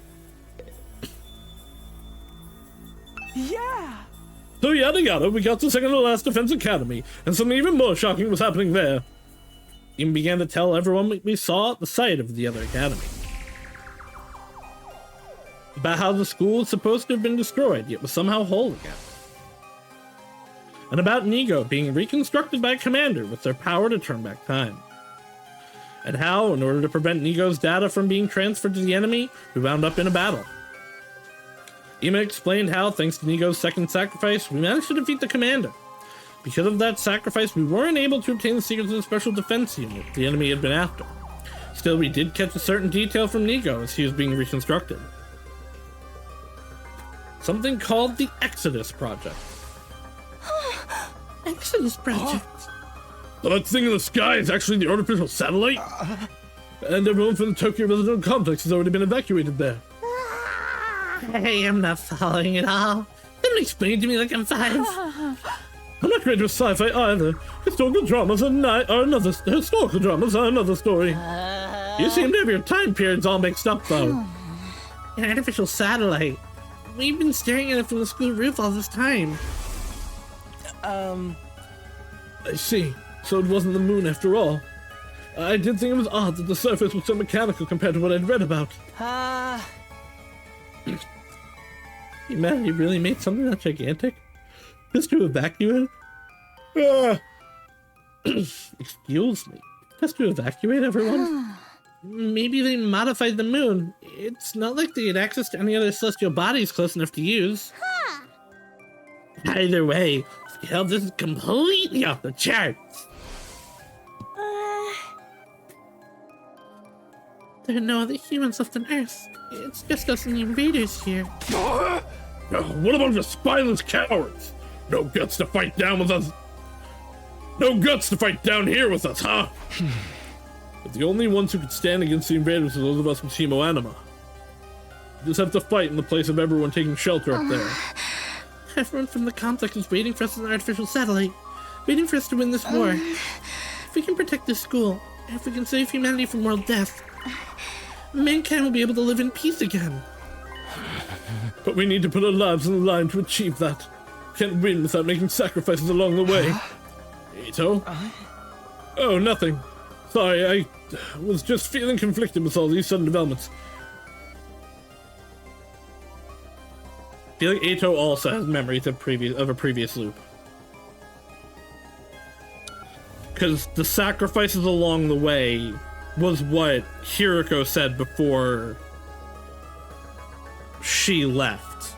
Yeah! So yada yada, we got to second to last Defense Academy, and something even more shocking was happening there. Even began to tell everyone we saw at the site of the other academy. About how the school was supposed to have been destroyed, yet was somehow whole again. And about Nigo being reconstructed by a commander with their power to turn back time. And how, in order to prevent Nigo's data from being transferred to the enemy, we wound up in a battle. Ima explained how, thanks to Nigo's second sacrifice, we managed to defeat the commander. Because of that sacrifice, we weren't able to obtain the secrets of the special defense unit the enemy had been after. Still, we did catch a certain detail from Nigo as he was being reconstructed. Something called the Exodus Project. Exodus Project? So that thing in the sky is actually the artificial satellite? And everyone from the Tokyo residential complex has already been evacuated there. Hey, I'm not following it all. Don't explain to me like I'm 5. I'm not great with sci-fi either. Historical dramas are another story. You seem to have your time periods all mixed up, though. An artificial satellite. We've been staring at it from the school roof all this time. I see. So it wasn't the moon after all. I did think it was odd that the surface was so mechanical compared to what I'd read about. Humanity really made something that gigantic? Just to evacuate? Excuse me. Just to evacuate everyone? Maybe they modified the moon. It's not like they had access to any other celestial bodies close enough to use. Either way, hell, this is completely off the charts. There are no other humans left on Earth. It's just us and the invaders here. What about the spineless cowards? No guts to fight down with us. No guts to fight down here with us, huh? But the only ones who could stand against the invaders are those of us from Team Anima. We just have to fight in the place of everyone taking shelter up there. Everyone from the complex is waiting for us on the artificial satellite. Waiting for us to win this war. If we can protect this school, if we can save humanity from world death, mankind will be able to live in peace again. But we need to put our lives on the line to achieve that. Can't win without making sacrifices along the way. Ito? Oh, nothing. Sorry, I was just feeling conflicted with all these sudden developments. I feel like Ito also has memories of a previous loop. Because the sacrifices along the way was what Hiroko said before she left.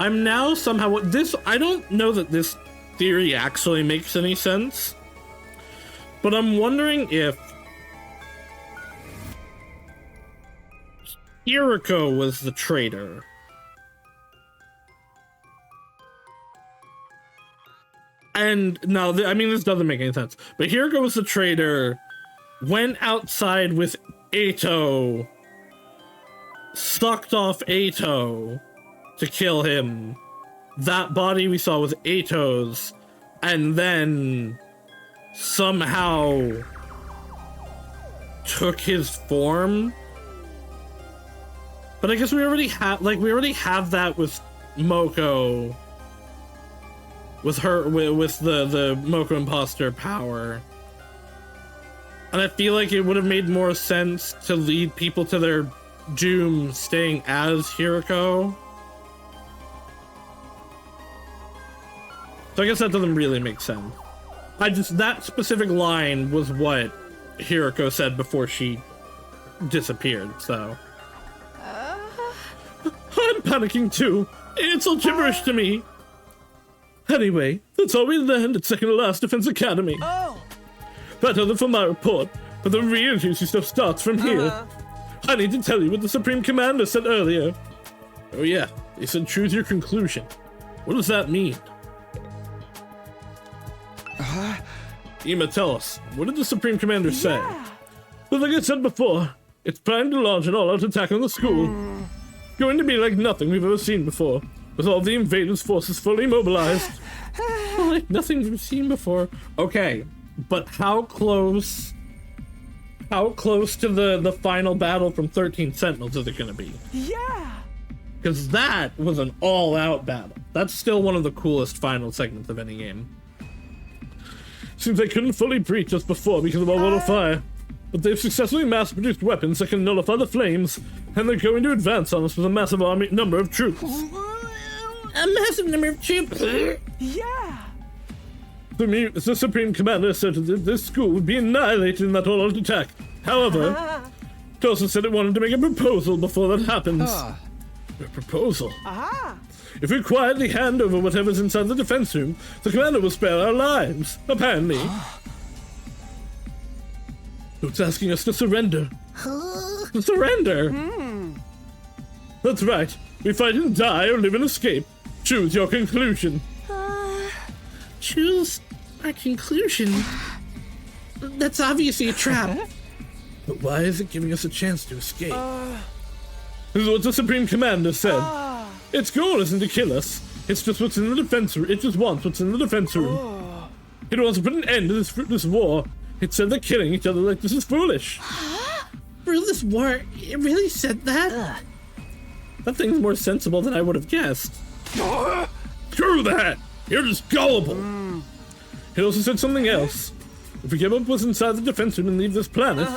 I'm now somehow I don't know that this theory actually makes any sense, but I'm wondering if Hiroko was the traitor. And no, I mean, this doesn't make any sense. But Hiroko was the traitor, went outside with Eito, sucked off Eito to kill him. That body we saw was Eito's, and then somehow took his form. But I guess we already have that with Moko. With her, with the Moko imposter power. And I feel like it would have made more sense to lead people to their doom staying as Hiroko. So I guess that doesn't really make sense. That specific line was what Hiroko said before she disappeared, so. I'm panicking too. It's all gibberish to me. Anyway, that's all we learned at second to last Defense Academy. Better than for my report, but the real juicy stuff starts from here. I need to tell you what the Supreme Commander said earlier. Oh yeah, he said choose your conclusion. What does that mean? Ima, tell us, what did the Supreme Commander say? Well, like I said before, it's planned to launch an all-out attack on the school. Going to be like nothing we've ever seen before, with all the invaders' forces fully mobilized. Like nothing we've seen before. Okay, but how close to the final battle from 13 Sentinels is it gonna be? Yeah! Because that was an all-out battle. That's still one of the coolest final segments of any game. Seems they couldn't fully breach us before because of our wall of fire, but they've successfully mass-produced weapons that can nullify the flames, and they're going to advance on us with a massive number of troops. A massive number of troops? Yeah! The Supreme Commander said that this school would be annihilated in that all-out attack. However, it also said it wanted to make a proposal before that happens. A proposal? If we quietly hand over whatever's inside the defense room, the commander will spare our lives, apparently. It's asking us to surrender. Surrender? That's right. We fight and die or live and escape. Choose your conclusion. Choose our conclusion? That's obviously a trap. But why is it giving us a chance to escape? This is what the Supreme Commander said. Its goal isn't to kill us. It's just what's in the defense room. It just wants what's in the defense room. It wants to put an end to this war. It said that killing each other like this is foolish. For this war, it really said that? That thing's more sensible than I would have guessed. Screw that! You're just gullible! It also said something else. If we give up what's inside the defense room and leave this planet,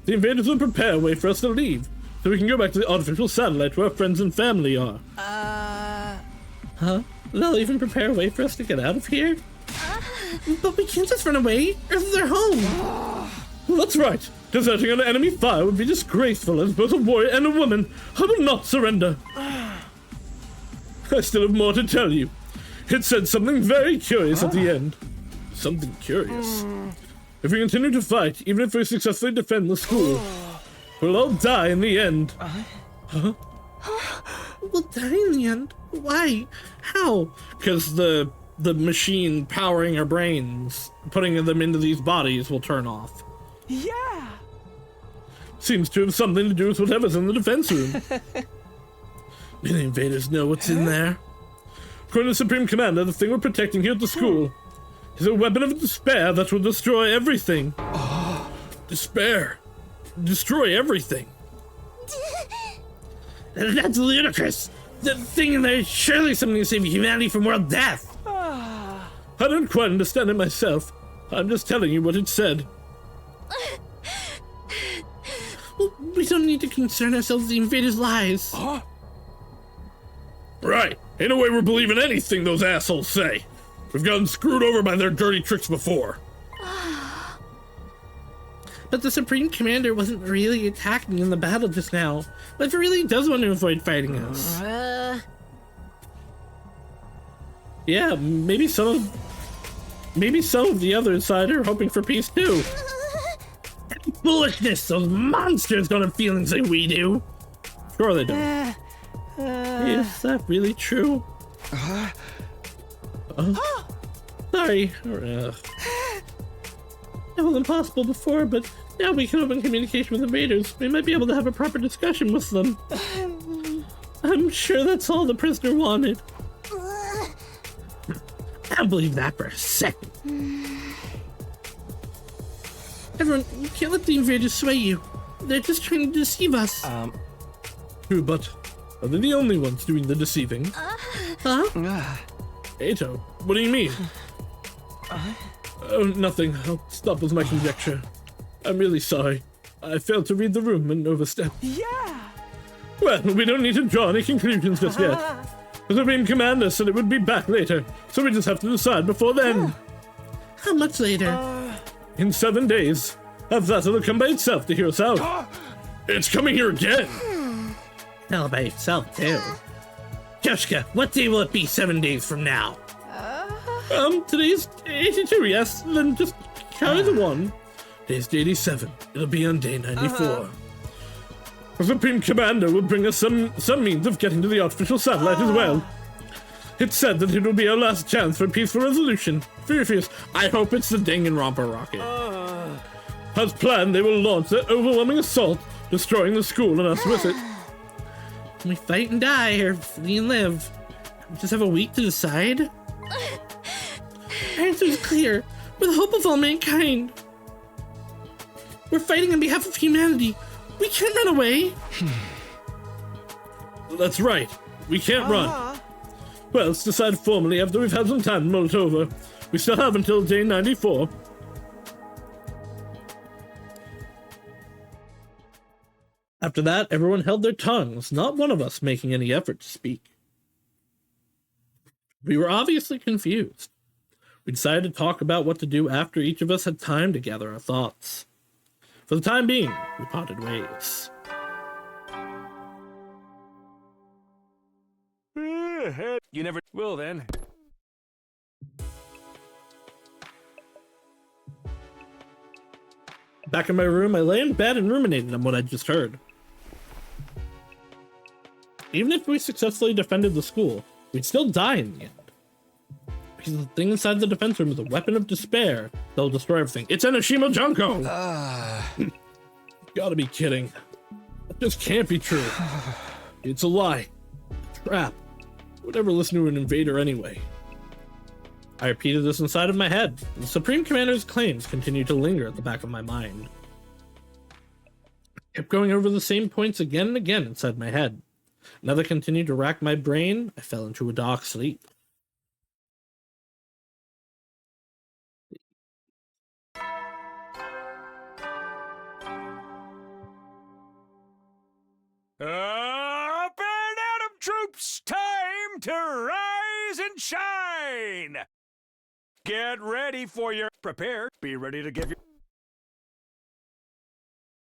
the invaders will prepare a way for us to leave, so we can go back to the artificial satellite where our friends and family are. Huh? They'll even prepare a way for us to get out of here? But we can't just run away. Earth's our home. Well, that's right. Deserting under enemy fire would be disgraceful as both a warrior and a woman. I will not surrender. I still have more to tell you. It said something very curious at the end. Something curious. If we continue to fight, even if we successfully defend the school, we'll all die in the end. Huh? We'll die in the end? Why? How? Because the machine powering our brains, putting them into these bodies, will turn off. Yeah! Seems to have something to do with whatever's in the defense room. May the invaders know what's in there. According to the Supreme Commander, the thing we're protecting here at the school is a weapon of despair that will destroy everything. Despair. Destroy everything. That's ludicrous. The thing in there is surely something to save humanity from world death. I don't quite understand it myself. I'm just telling you what it said. Well, we don't need to concern ourselves with the invaders' lives. Right. Ain't no way we're believing anything those assholes say. We've gotten screwed over by their dirty tricks before. But the Supreme Commander wasn't really attacking in the battle just now. But if he really does want to avoid fighting us. Yeah, maybe some of the other side are hoping for peace too. Foolishness! Those monsters don't have feelings like we do. Sure they don't. Is that really true? Sorry. That was impossible before, but now we can open communication with invaders. We might be able to have a proper discussion with them. I'm sure that's all the prisoner wanted. I don't believe that for a second. Everyone, you can't let the invaders sway you. They're just trying to deceive us. True, but are they the only ones doing the deceiving? Huh? Ato, what do you mean? Oh, nothing. I'll stop with my conjecture. I'm really sorry. I failed to read the room and overstepped. Yeah! Well, we don't need to draw any conclusions just yet. The Supreme Commander said it would be back later, so we just have to decide before then. How much later? In 7 days. After that, it'll come by itself to hear us out. It's coming here again! All by itself, too. Joshka, what day will it be 7 days from now? Today's 82, yes. Then just carry the one. Today's day 87. It'll be on day 94. The Supreme Commander will bring us some means of getting to the artificial satellite as well. It's said that it will be our last chance for peaceful resolution. Furious, I hope it's the Danganronpa rocket. As planned, they will launch their overwhelming assault, destroying the school and us with it. Can we fight and die, or flee and live? We just have a week to decide? Our answer is clear. We're the hope of all mankind. We're fighting on behalf of humanity. We can't run away. That's right. We can't run. Well, it's decided formally after we've had some time to mull it over. We still have until day 94. After that, everyone held their tongues, not one of us making any effort to speak. We were obviously confused. We decided to talk about what to do after each of us had time to gather our thoughts. For the time being, we parted ways. You never will then. Back in my room, I lay in bed and ruminated on what I'd just heard. Even if we successfully defended the school, we'd still die in the end. Because the thing inside the defense room is a weapon of despair that'll destroy everything. It's Enoshima Junko! You gotta be kidding. That just can't be true. It's a lie. A trap. Would ever listen to an invader anyway? I repeated this inside of my head. The Supreme Commander's claims continued to linger at the back of my mind. I kept going over the same points again and again inside my head. Another continued to rack my brain. I fell into a dark sleep. Up and Atom troops, time to rise and shine! Get ready for your... Prepare. Be ready to give your...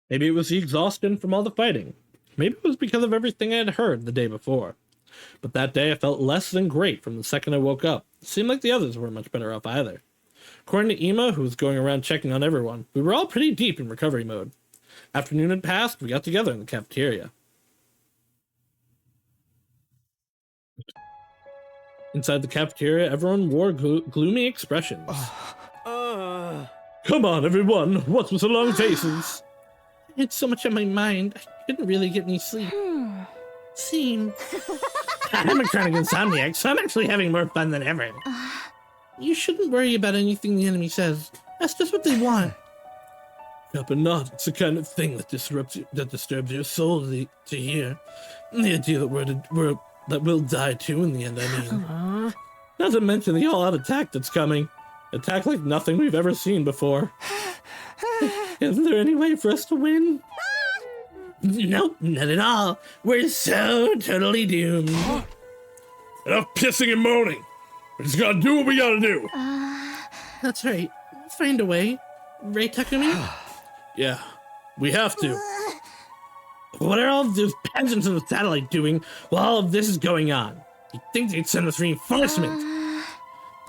Maybe it was the exhaustion from all the fighting. Maybe it was because of everything I had heard the day before. But that day I felt less than great from the second I woke up. It seemed like the others weren't much better off either. According to Ema, who was going around checking on everyone, we were all pretty deep in recovery mode. Afternoon had passed, we got together in the cafeteria. Inside the cafeteria, everyone wore gloomy expressions. Come on, everyone! What's with the long faces? I had so much on my mind, I couldn't really get any sleep. Same. I'm a chronic insomniac, so I'm actually having more fun than ever. You shouldn't worry about anything the enemy says. That's just what they want. But not. It's the kind of thing that disturbs your soul to hear. The idea that we'll die too in the end, I mean. Not to mention the all-out attack that's coming. Attack like nothing we've ever seen before. Is there any way for us to win? Nope, not at all. We're so totally doomed. Enough pissing and moaning. We just gotta do what we gotta do. That's right. We'll find a way. Right, Takumi? Yeah, we have to. What are all those peasants in the satellite doing while all of this is going on? You'd think they'd send us reinforcements.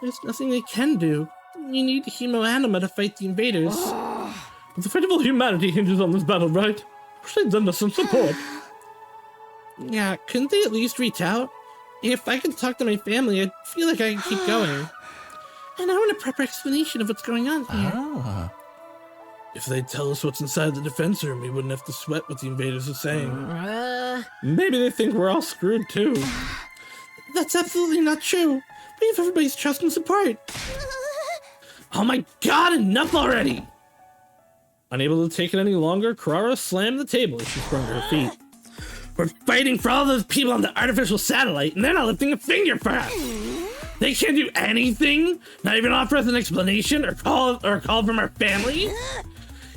There's nothing they can do. You need Hemoanima to fight the invaders. But the fate of all humanity hinges on this battle, right? Wish they'd send us some support. Yeah, couldn't they at least reach out? If I could talk to my family, I'd feel like I could keep going. And I want a proper explanation of what's going on here. If they'd tell us what's inside the defense room, we wouldn't have to sweat what the invaders are saying. Maybe they think we're all screwed too. That's absolutely not true. We have everybody's trust and support. Oh my god, enough already! Unable to take it any longer, Kurara slammed the table as she sprung to her feet. We're fighting for all those people on the artificial satellite, and they're not lifting a finger for us. They can't do anything, not even offer us an explanation or call from our family.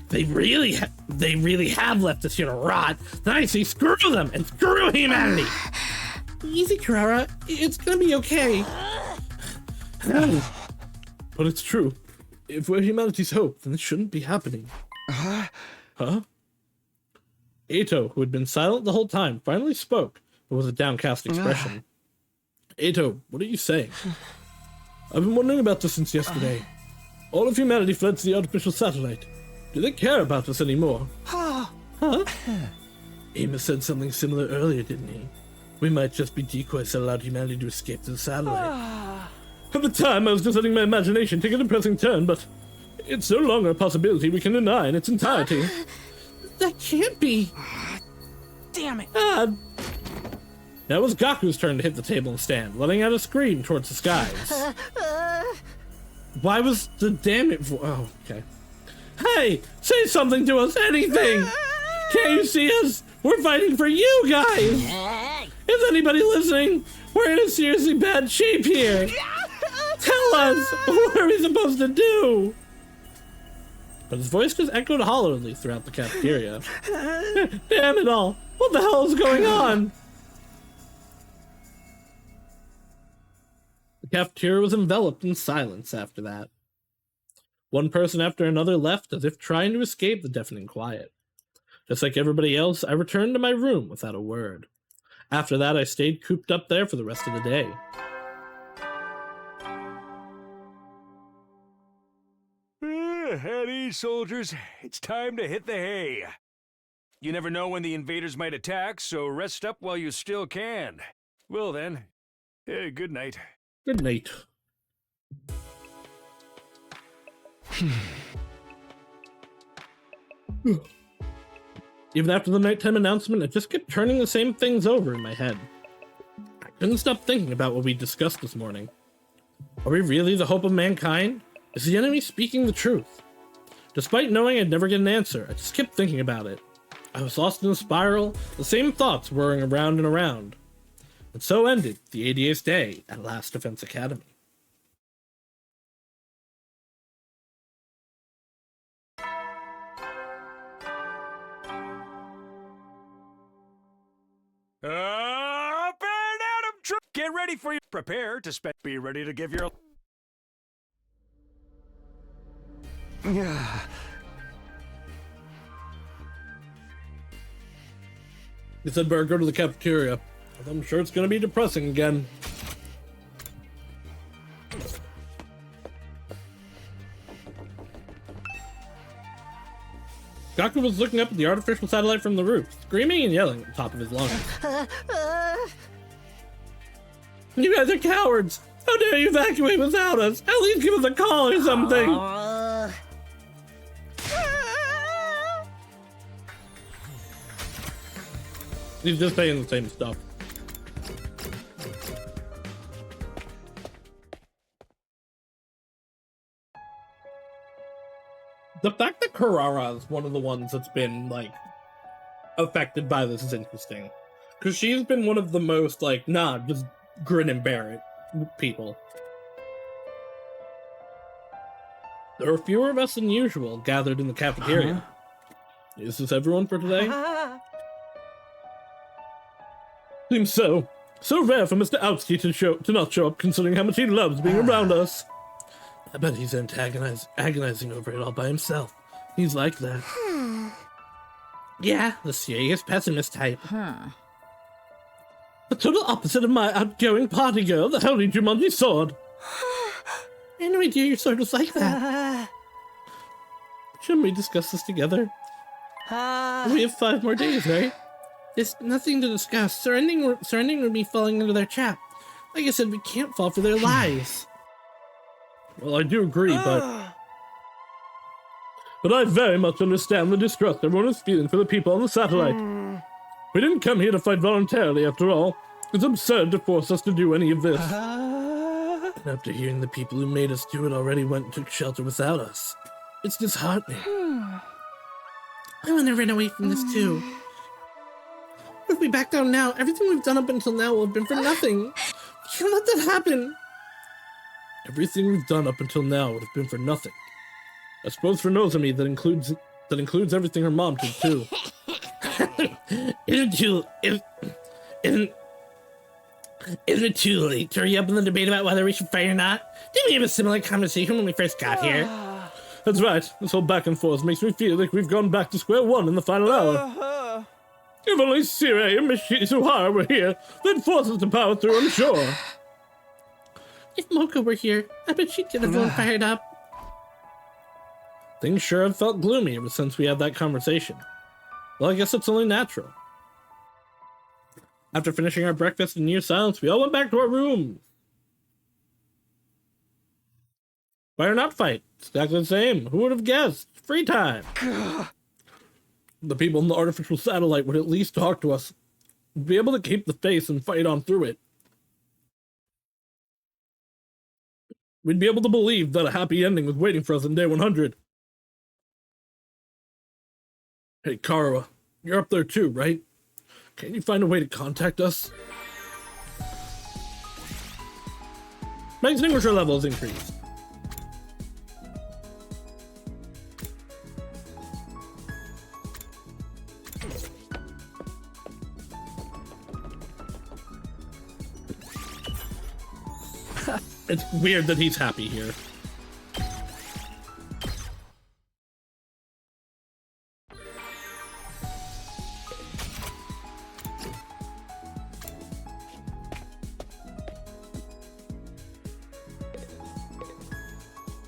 They really have left us here to rot. Then I say screw them and screw humanity. Easy, Kurara. It's gonna be okay. But it's true. If we're humanity's hope, then it shouldn't be happening. Huh? Eito, who had been silent the whole time, finally spoke, but with a downcast expression. Eito, what are you saying? I've been wondering about this since yesterday. All of humanity fled to the artificial satellite. Do they care about us anymore? Huh? Amos said something similar earlier, didn't he? We might just be decoys that allowed humanity to escape to the satellite. At the time, I was just letting my imagination take a depressing turn, but it's no longer a possibility we can deny in its entirety. That can't be. Damn it. Now it was Gaku's turn to hit the table and stand, letting out a scream towards the skies. Why was the damn it oh, okay. Hey, say something to us, anything! Can't you see us? We're fighting for you guys! Is anybody listening? We're in a seriously bad shape here! Tell us! What are we supposed to do? But his voice just echoed hollowly throughout the cafeteria. Damn it all! What the hell is going on? The cafeteria was enveloped in silence after that. One person after another left as if trying to escape the deafening quiet. Just like everybody else, I returned to my room without a word. After that, I stayed cooped up there for the rest of the day. At ease, soldiers. It's time to hit the hay. You never know when the invaders might attack, so rest up while you still can. Well then, good night. Good night. Even after the nighttime announcement, I just kept turning the same things over in my head. I couldn't stop thinking about what we discussed this morning. Are we really the hope of mankind? Is the enemy speaking the truth? Despite knowing I'd never get an answer, I just kept thinking about it. I was lost in a spiral, the same thoughts whirring around and around. And so ended the 88th day at Last Defense Academy. Up and at 'em, troops! Get ready for your prepare to be ready to give your. He said better go to the cafeteria. I'm sure it's gonna be depressing again. Gaku was looking up at the artificial satellite from the roof, screaming and yelling at the top of his lungs. You guys are cowards! How dare you evacuate without us? At least give us a call or something! He's just saying the same stuff. The fact that Karara is one of the ones that's been, like, affected by this is interesting. Because she's been one of the most, like, just grin and bear it people. There were fewer of us than usual gathered in the cafeteria. Is this everyone for today? Seems so. So rare for Mr. Outsky to not show up, considering how much he loves being around us. I bet he's agonizing over it all by himself. He's like that. Yeah, the serious pessimist type. The total opposite of my outgoing party girl, the Holy Jumanji Sword. Anyway, dear, your sword was like that. Shouldn't we discuss this together? We have 5 more days, right? There's nothing to discuss. Surrendering would be falling into their trap. Like I said, we can't fall for their lies. Well, I do agree, but I very much understand the distrust everyone is feeling for the people on the satellite. We didn't come here to fight voluntarily, after all. It's absurd to force us to do any of this. And after hearing the people who made us do it already went and took shelter without us, it's disheartening. I want to run away from this too. If we back down now, everything we've done up until now will have been for nothing. We can't let that happen. Everything we've done up until now would have been for nothing. I suppose for Nozomi that includes everything her mom did too. Isn't it too late to hurry up in the debate about whether we should fight or not? Didn't we have a similar conversation when we first got here? That's right. This whole back and forth makes me feel like we've gone back to square one in the final hour. If only Sirei and Miss Suhara were here, they'd force us to power through, I'm sure. If Moko were here, I bet she'd get everyone fired up. Things sure have felt gloomy ever since we had that conversation. Well, I guess it's only natural. After finishing our breakfast in near silence, we all went back to our rooms. Fight or not fight? Exactly the same. Who would have guessed? Free time. The people in the artificial satellite would at least talk to us. We'd be able to keep the face and fight on through it. We'd be able to believe that a happy ending was waiting for us in day 100. Hey, Karawa, you're up there too, right? Can't you find a way to contact us? My extinguisher level is increased. It's weird that he's happy here.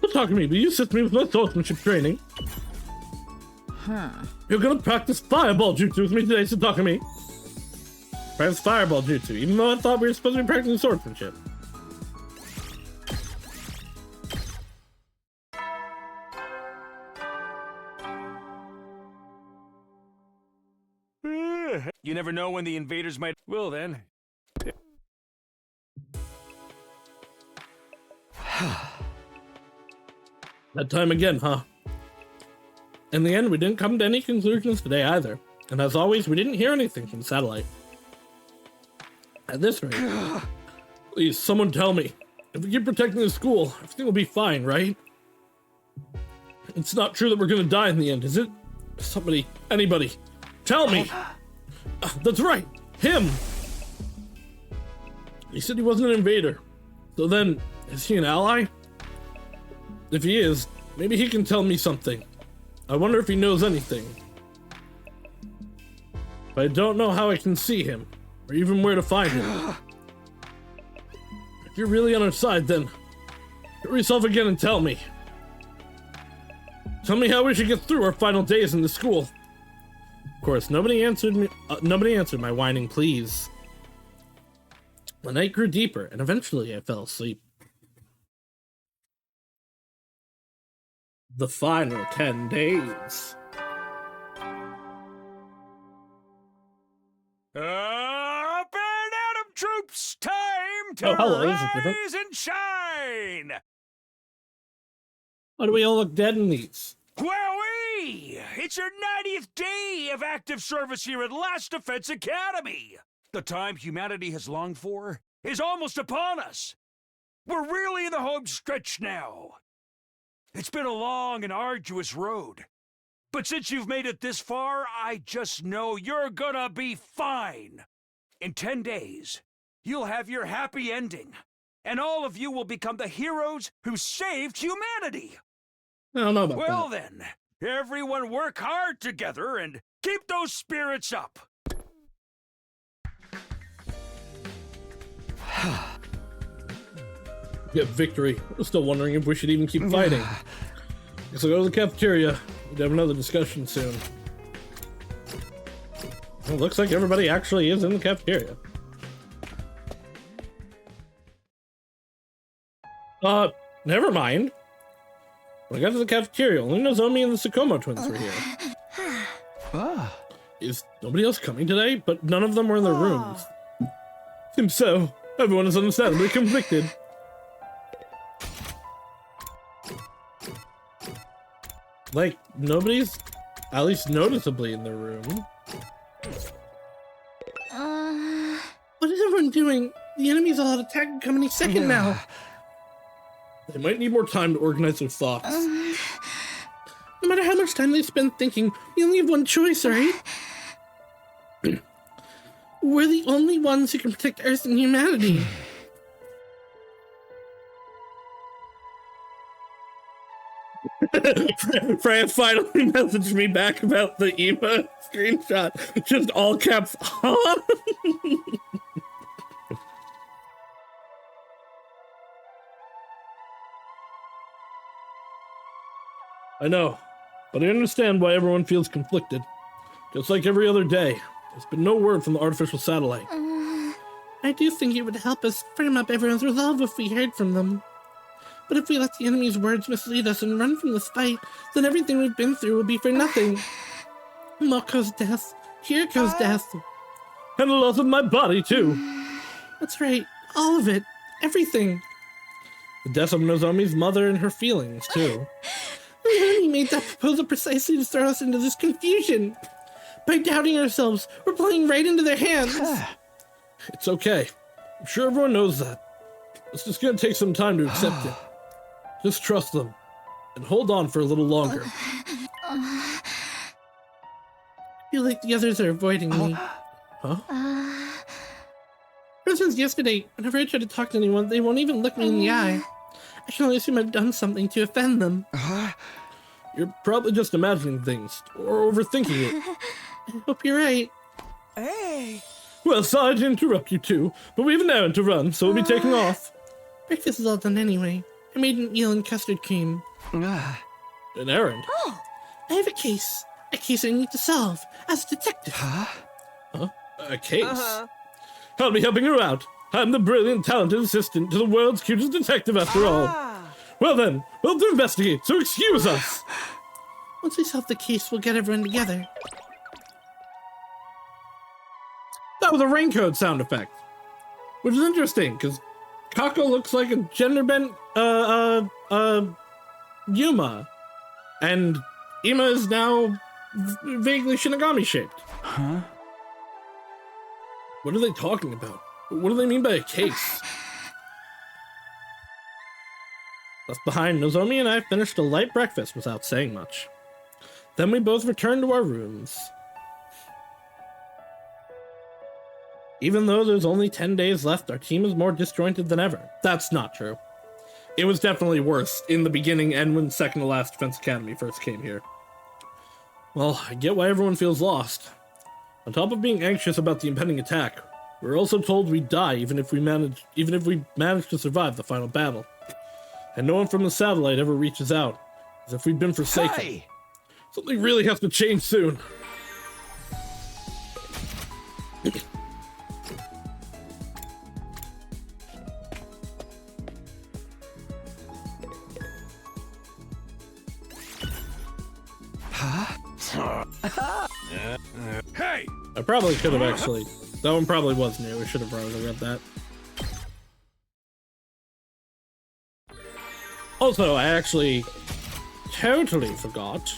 Don't talk to me, but you assist me with my swordsmanship training. You're gonna practice fireball jutsu with me today, so talk to me. Practice fireball jutsu, even though I thought we were supposed to be practicing swordsmanship. You never know when the invaders might... Well then. That time again, huh? In the end, we didn't come to any conclusions today either. And as always, we didn't hear anything from the satellite. At this rate, please, someone tell me. If we keep protecting the school, everything will be fine, right? It's not true that we're gonna die in the end, is it? Somebody, anybody, tell me! That's right, him! He said he wasn't an invader. So then, is he an ally? If he is, maybe he can tell me something. I wonder if he knows anything. But I don't know how I can see him, or even where to find him. If you're really on our side, then show yourself again and tell me. Tell me how we should get through our final days in the school. Of course, nobody answered me. Nobody answered my whining pleas. The night grew deeper, and eventually I fell asleep. The final 10 days. Up and Atom troops, time to rise and shine! Why do we all look dead in these? Wowee! It's your 90th day of active service here at Last Defense Academy! The time humanity has longed for is almost upon us! We're really in the home stretch now! It's been a long and arduous road. But since you've made it this far, I just know you're gonna be fine! In 10 days, you'll have your happy ending, and all of you will become the heroes who saved humanity! I don't know about well that. Then, everyone work hard together and keep those spirits up! Get victory. I'm still wondering if we should even keep fighting. Guess I'll go to the cafeteria. We'll have another discussion soon. Well, looks like everybody actually is in the cafeteria. Never mind. When I got to the cafeteria, only Nozomi and the Tsukumo twins were here. Is nobody else coming today? But none of them were in their rooms. Seems so. Everyone is understandably conflicted. Like, nobody's, at least noticeably, in their room. What is everyone doing? The enemy's all out attack and come any second now. They might need more time to organize their thoughts. No matter how much time they spend thinking, we only have one choice, right? We're the only ones who can protect Earth and humanity. Freya finally messaged me back about the Eva screenshot. Just all caps on. I know, but I understand why everyone feels conflicted. Just like every other day, there's been no word from the artificial satellite. I do think it would help us firm up everyone's resolve if we heard from them. But if we let the enemy's words mislead us and run from this fight, then everything we've been through will be for nothing. Moko's death. Kiriko's death. And the loss of my body, too. That's right. All of it. Everything. The death of Nozomi's mother and her feelings, too. The enemy made that proposal precisely to throw us into this confusion. By doubting ourselves, we're playing right into their hands. It's okay. I'm sure everyone knows that. It's just gonna take some time to accept it. Just trust them. And hold on for a little longer. I feel like the others are avoiding me. Huh? Ever since yesterday, whenever I try to talk to anyone, they won't even look me in the eye. I can only assume I've done something to offend them. You're probably just imagining things, or overthinking it. I hope you're right. Hey! Well, sorry to interrupt you too, but we have an errand to run, so we'll be taking off. Breakfast is all done anyway. I made an eel and custard cream. An errand? Oh! I have a case. A case I need to solve, as a detective. Huh? A case? I'll be helping her out. I'm the brilliant, talented assistant to the world's cutest detective, after all. Well then, we'll have to investigate, so excuse us. Once we solve the case, we'll get everyone together. That was a raincoat sound effect. Which is interesting, because Kako looks like a gender-bent, Yuma. And Ima is now vaguely Shinigami-shaped. Huh? What are they talking about? What do they mean by a case? Left behind, Nozomi and I finished a light breakfast without saying much. Then we both returned to our rooms. Even though there's only 10 days left, our team is more disjointed than ever. That's not true. It was definitely worse in the beginning and when second to last Defense Academy first came here. Well, I get why everyone feels lost. On top of being anxious about the impending attack, we're also told we'd die even if we manage to survive the final battle. And no one from the satellite ever reaches out, as if we'd been forsaken. Hey! Something really has to change soon. Hey! I probably could have actually. That one probably was new. I should have probably read that. Also, I actually totally forgot.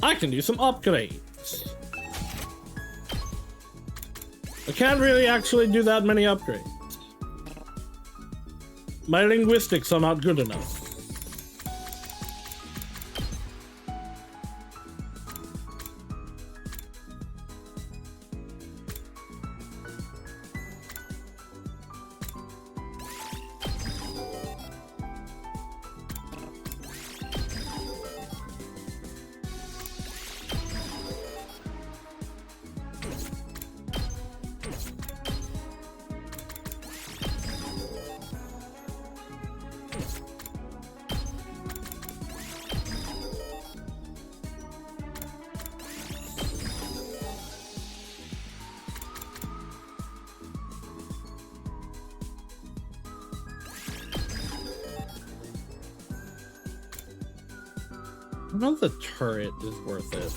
I can do some upgrades. I can't really actually do that many upgrades. My linguistics are not good enough. I don't know if the turret is worth it.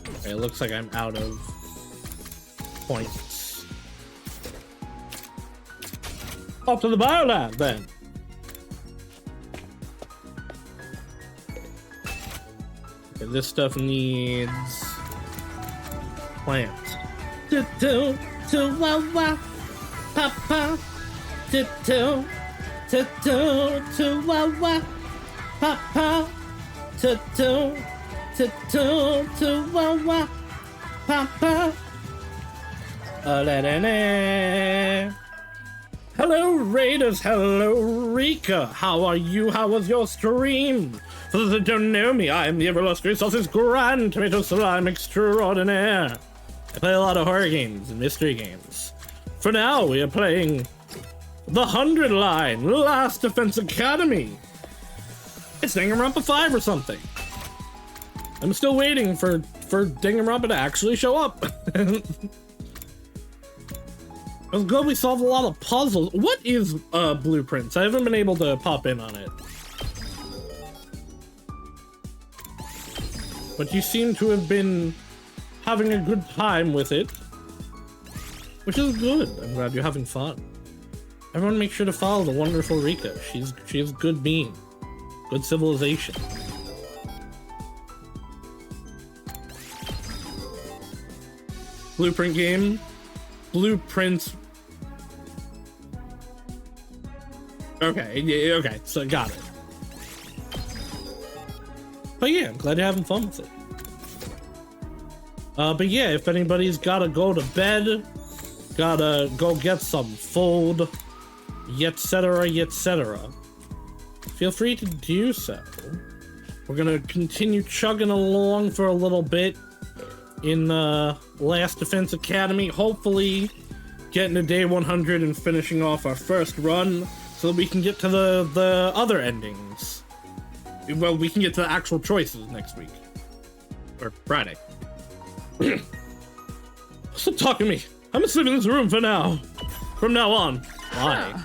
Okay, it looks like I'm out of points. Off to the biolab then. Okay, this stuff needs plant. Do do do wah wah, papa. Do do do do do wah wah, papa. Do do do do do wah wah, papa. Hello, Raiders, hello Rika. How are you? How was your stream? For those that don't know me, I am the everlasting Saus's Grand Tomato Slime Extraordinaire. I play a lot of horror games and mystery games. For now, we are playing the 100 line, Last Defense Academy. It's Danganronpa 5 or something. I'm still waiting for Danganronpa to actually show up. I was glad we solved a lot of puzzles. What is Blueprints? I haven't been able to pop in on it. But you seem to have been having a good time with it, which is good. I'm glad you're having fun. Everyone make sure to follow the wonderful Rika. She has good being, good civilization. Blueprint game, Blueprints. Okay, yeah, okay, so got it. But yeah, I'm glad you're having fun with it. But yeah, if anybody's gotta go to bed, gotta go get some food, etc., feel free to do so. We're gonna continue chugging along for a little bit in Last Defense Academy, hopefully getting to day 100 and finishing off our first run so that we can get to the other endings. Well, we can get to the actual choices next week. Or Friday. Stop talking to me. I'm gonna sleep in this room for now. From now on. Why?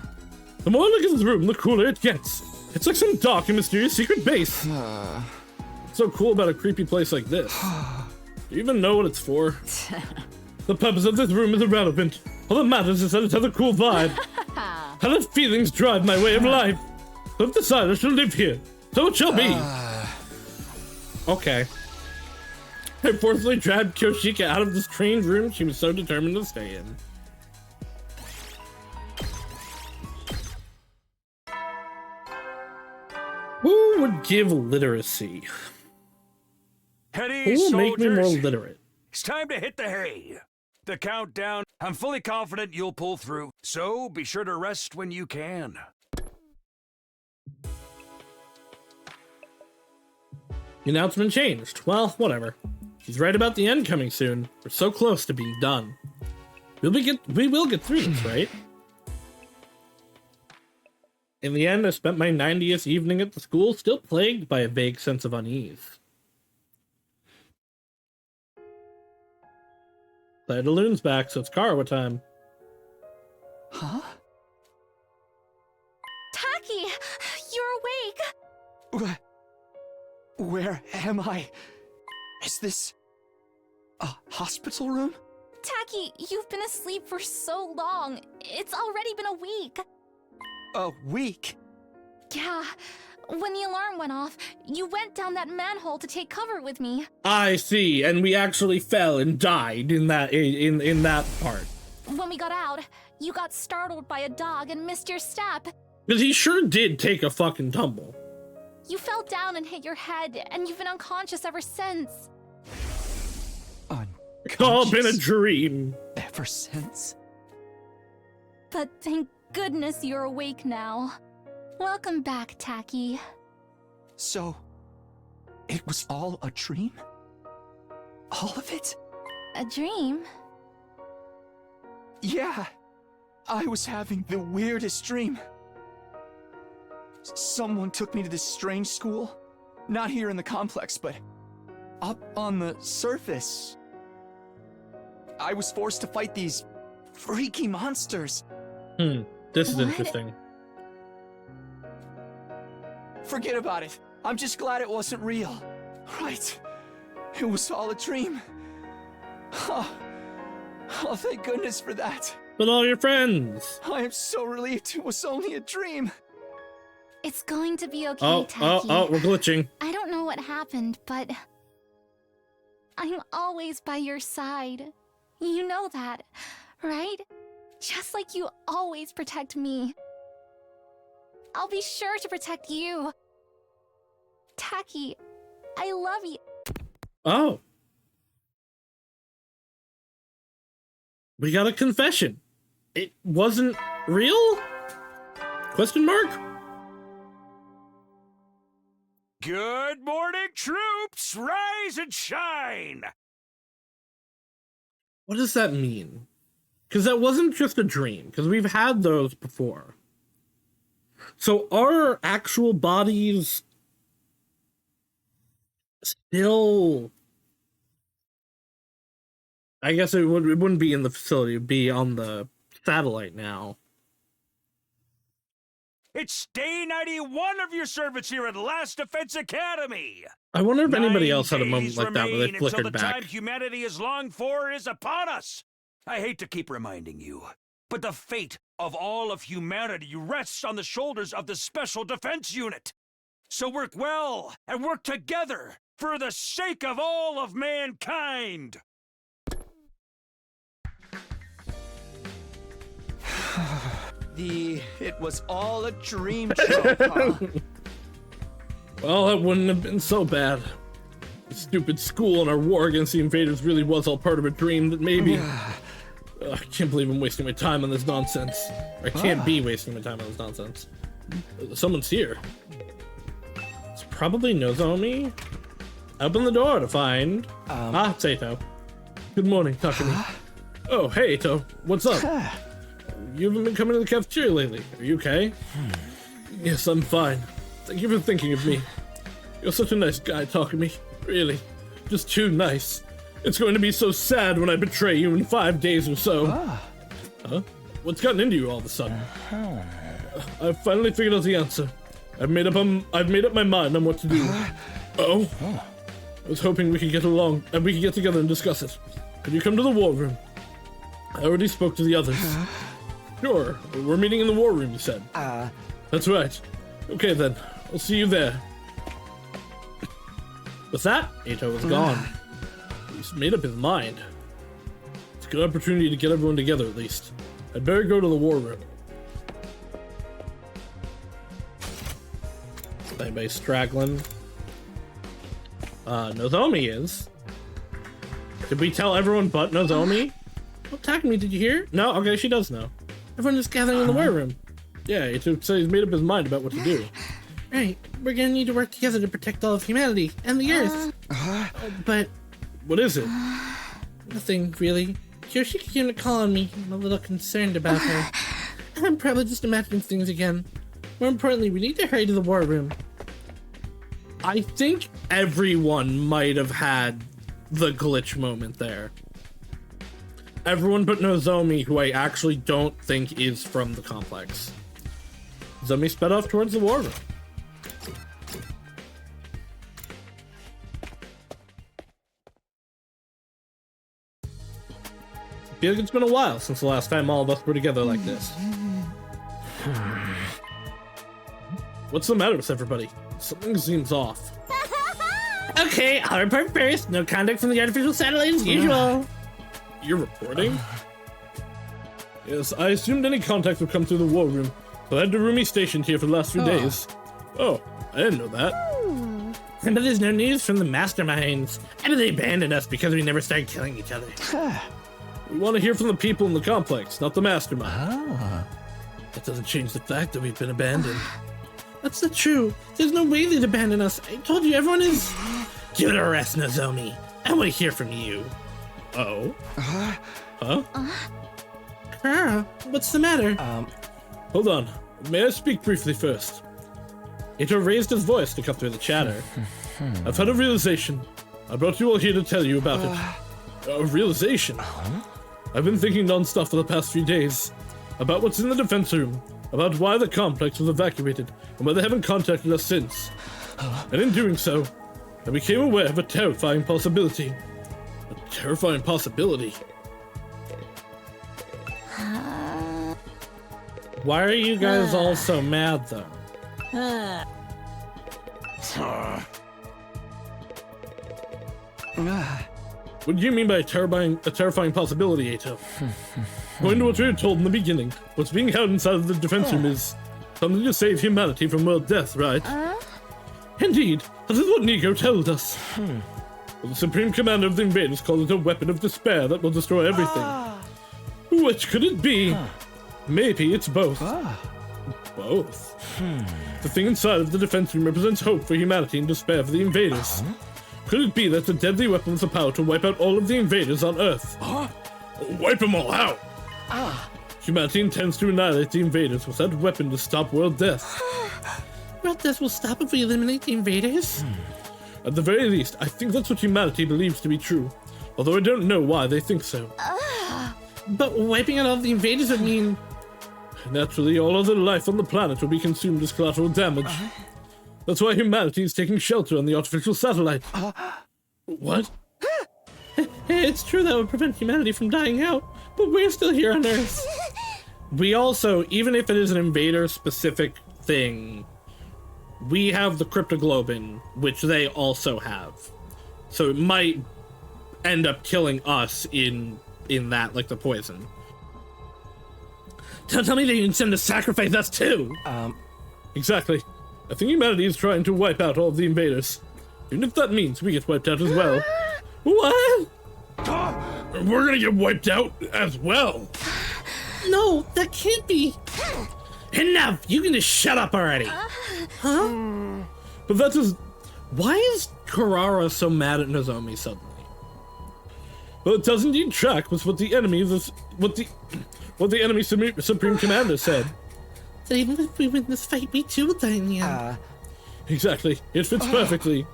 The more I look at this room, the cooler it gets. It's like some dark and mysterious secret base. What's so cool about a creepy place like this? Do you even know what it's for? The purpose of this room is irrelevant. All that matters is that it has a cool vibe. How the feelings drive my way of life. I've decided I shall live here. So it shall be. Okay. I forcibly dragged Kyoshika out of the strange room she was so determined to stay in. Who would give literacy? Heady, Who will make me soldiers. more literate? It's time to hit the hay. The countdown. I'm fully confident you'll pull through, so be sure to rest when you can. The announcement changed. Well, whatever. He's right about the end coming soon. We're so close to being done. We will get through this, right? In the end, I spent my 90th evening at the school still plagued by a vague sense of unease. Glad the loon's back, so it's Karawa time. Huh? Taki, you're awake. Where am I? Is this a hospital room? Taki, you've been asleep for so long. It's already been a week. A week? Yeah. When the alarm went off, you went down that manhole to take cover with me. I see, and we actually fell and died in that part. When we got out, you got startled by a dog and missed your step. Because he sure did take a fucking tumble. You fell down and hit your head, and you've been unconscious ever since. It's all been a dream. Ever since? But thank goodness you're awake now. Welcome back, Taki. So, it was all a dream? All of it? A dream? Yeah. I was having the weirdest dream. Someone took me to this strange school. Not here in the complex, but up on the surface. I was forced to fight these freaky monsters. This is interesting. Forget about it. I'm just glad it wasn't real. Right. It was all a dream. Oh, thank goodness for that. With all your friends. I am so relieved it was only a dream. It's going to be okay, Taki. Oh, we're glitching. I don't know what happened, but I'm always by your side. You know that, right? Just like you always protect me. I'll be sure to protect you. Taki, I love you. Oh. We got a confession. It wasn't real? Question mark? Good morning, troops! Rise and shine! What does that mean? Because that wasn't just a dream, because we've had those before. So are actual bodies still... I guess it wouldn't be in the facility, it would be on the satellite now. It's day 91 of your service here at Last Defense Academy! I wonder if anybody else had a 9 moment days like that where they remain until flickered the back. time humanity has longed for is upon us! I hate to keep reminding you, but the fate of all of humanity rests on the shoulders of the Special Defense Unit. So work well and work together for the sake of all of mankind! It was all a dream show, huh? Well, that wouldn't have been so bad. The stupid school and our war against the invaders really was all part of a dream that maybe... I can't believe I'm wasting my time on this nonsense. I can't be wasting my time on this nonsense. Someone's here. It's probably Nozomi. Open the door to find... it's Eito. Good morning, talk to me. Oh, hey, Eito. What's up? You haven't been coming to the cafeteria lately. Are you okay? Yes, I'm fine. Thank you for thinking of me. You're such a nice guy, Takumi. Really. Just too nice. It's going to be so sad when I betray you in 5 days or so. Huh? What's gotten into you all of a sudden? I've finally figured out the answer. I've made up my mind on what to do. Oh? I was hoping we could get along and we could get together and discuss it. Could you come to the war room? I already spoke to the others. Sure. We're meeting in the war room, you said. That's right. Okay then. I'll see you there. With that, Eito was gone. He's made up his mind. It's a good opportunity to get everyone together, at least. I'd better go to the war room. Anybody straggling? Nozomi is. Did we tell everyone but Nozomi? Oh, Takumi, did you hear? No? Okay, she does know. Everyone is gathering in the war room. Yeah, Eito said he's made up his mind about what to do. Right, we're gonna need to work together to protect all of humanity and the Earth. But... What is it? Nothing, really. Yoshiki came to call on me. I'm a little concerned about her. I'm probably just imagining things again. More importantly, we need to hurry to the war room. I think everyone might have had the glitch moment there. Everyone but Nozomi, who I actually don't think is from the complex. Zomi sped off towards the war room. I feel like it's been a while since the last time all of us were together like this. What's the matter with everybody? Something seems off. Okay, I'll report first. No contact from the artificial satellite as usual. You're reporting? Yes, I assumed any contact would come through the war room, so I had Darumi stationed here for the last few days. Oh, I didn't know that. But there's no news from the masterminds. I bet they abandoned us because we never started killing each other. We want to hear from the people in the complex, not the mastermind. That doesn't change the fact that we've been abandoned. That's not true. There's no way they'd abandon us. I told you everyone is... Give it a rest, Nozomi. I want to hear from you. Oh? Huh? What's the matter? Hold on. May I speak briefly first? Eito raised his voice to cut through the chatter. I've had a realization. I brought you all here to tell you about it. A realization? I've been thinking non-stop for the past few days. About what's in the defense room. About why the complex was evacuated, and why they haven't contacted us since. And in doing so, I became aware of a terrifying possibility. A terrifying possibility? Why are you guys all so mad, though? What do you mean by a terrifying possibility, Eito? According to what we were told in the beginning, what's being held inside of the defense room is something to save humanity from world death, right? Indeed, that is what Nico told us. Well, the Supreme Commander of the Invaders called it a weapon of despair that will destroy everything. Which could it be? Maybe it's both. Both. The thing inside of the defense room represents hope for humanity and despair for the invaders. Could it be that the deadly weapon has the power to wipe out all of the invaders on Earth? Wipe them all out! Humanity intends to annihilate the invaders with that weapon to stop world death. World death will stop if we eliminate the invaders? At the very least, I think that's what humanity believes to be true. Although I don't know why they think so. But wiping out all the invaders would mean... Naturally, all other life on the planet will be consumed as collateral damage. That's why humanity is taking shelter on the artificial satellite. What? It's true that would prevent humanity from dying out, but we're still here on Earth. We also, even if it is an invader-specific thing, we have the cryptoglobin, which they also have. So it might end up killing us in that, like the poison. Don't tell me they intend to sacrifice us too! Exactly. I think humanity is trying to wipe out all of the invaders. Even if that means we get wiped out as well. What? We're gonna get wiped out as well. No, that can't be. Enough! You can just shut up already. Huh? But that is... Why is Karara so mad at Nozomi suddenly? Well, it does indeed track with what the enemy Supreme Commander said. So even if we win this fight, we too will die in the end. Exactly. It fits perfectly.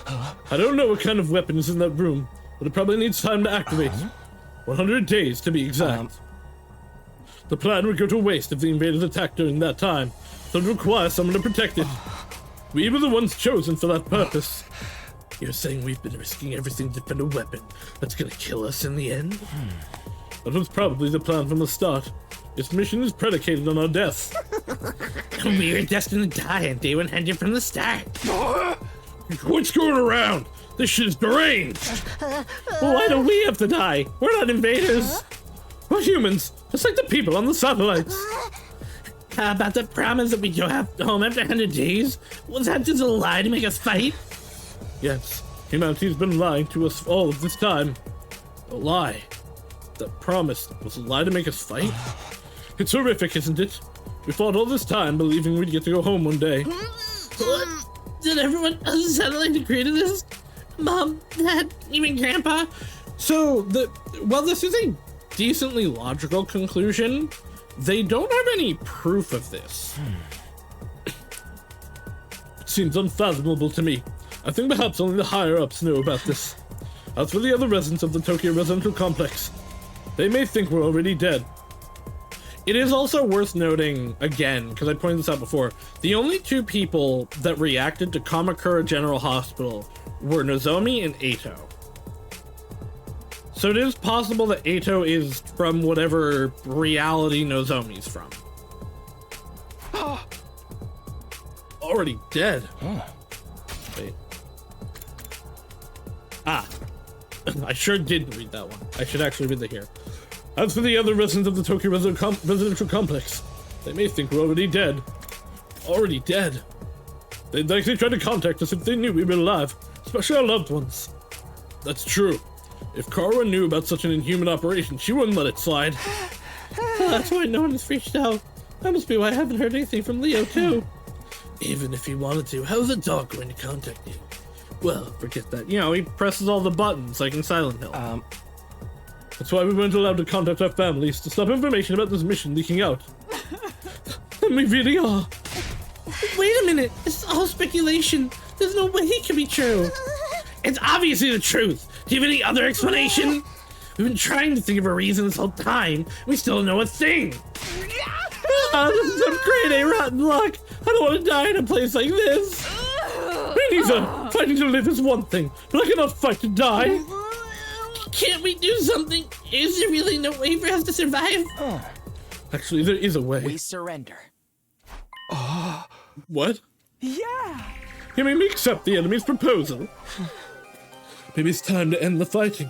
I don't know what kind of weapon is in that room, but it probably needs time to activate. 100 days to be exact. The plan would go to waste if the invaders attacked during that time, so it would require someone to protect it. We were the ones chosen for that purpose. You're saying we've been risking everything to defend a weapon that's gonna kill us in the end? That was probably the plan from the start. Its mission is predicated on our death. We were destined to die and they went handed from the start. Quit screwing around! This shit is deranged! Why do we have to die? We're not invaders. We're humans, just like the people on the satellites. How about the promise that we go home after 100 days? Was that just a lie to make us fight? Yes, humanity's been lying to us all of this time. A lie. That promise was a lie to make us fight? It's horrific, isn't it? We fought all this time believing we'd get to go home one day. What? Did everyone on the satellite agree to this? Mom, Dad, even Grandpa? So, while this is a decently logical conclusion, they don't have any proof of this. It seems unfathomable to me. I think perhaps only the higher-ups know about this. As for the other residents of the Tokyo residential complex, they may think we're already dead. It is also worth noting, again, because I pointed this out before, the only two people that reacted to Kamakura General Hospital were Nozomi and Eito. So it is possible that Eito is from whatever reality Nozomi's from. Already dead. Wait. I sure didn't read that one. I should actually read it here. As for the other residents of the Tokyo residential complex, they may think we're already dead. Already dead. They'd likely try to contact us if they knew we were alive, especially our loved ones. That's true. If Kara knew about such an inhuman operation, she wouldn't let it slide. That's why no one has reached out. That must be why I haven't heard anything from Leo, too. Even if he wanted to, how's a dog going to contact you? Well, forget that. You know, he presses all the buttons, like in Silent Hill. That's why we weren't allowed to contact our families to stop information about this mission leaking out. And we really are. Wait a minute, it's all speculation. There's no way it can be true. It's obviously the truth. Do you have any other explanation? We've been trying to think of a reason this whole time. We still don't know a thing. This is some great rotten luck. I don't want to die in a place like this. Me neither. Fighting to live is one thing, but I cannot fight to die. Can't we do something? Is there really no way for us to survive? Actually, there is a way. We surrender. What? Yeah! You made me accept the enemy's proposal. Maybe it's time to end the fighting.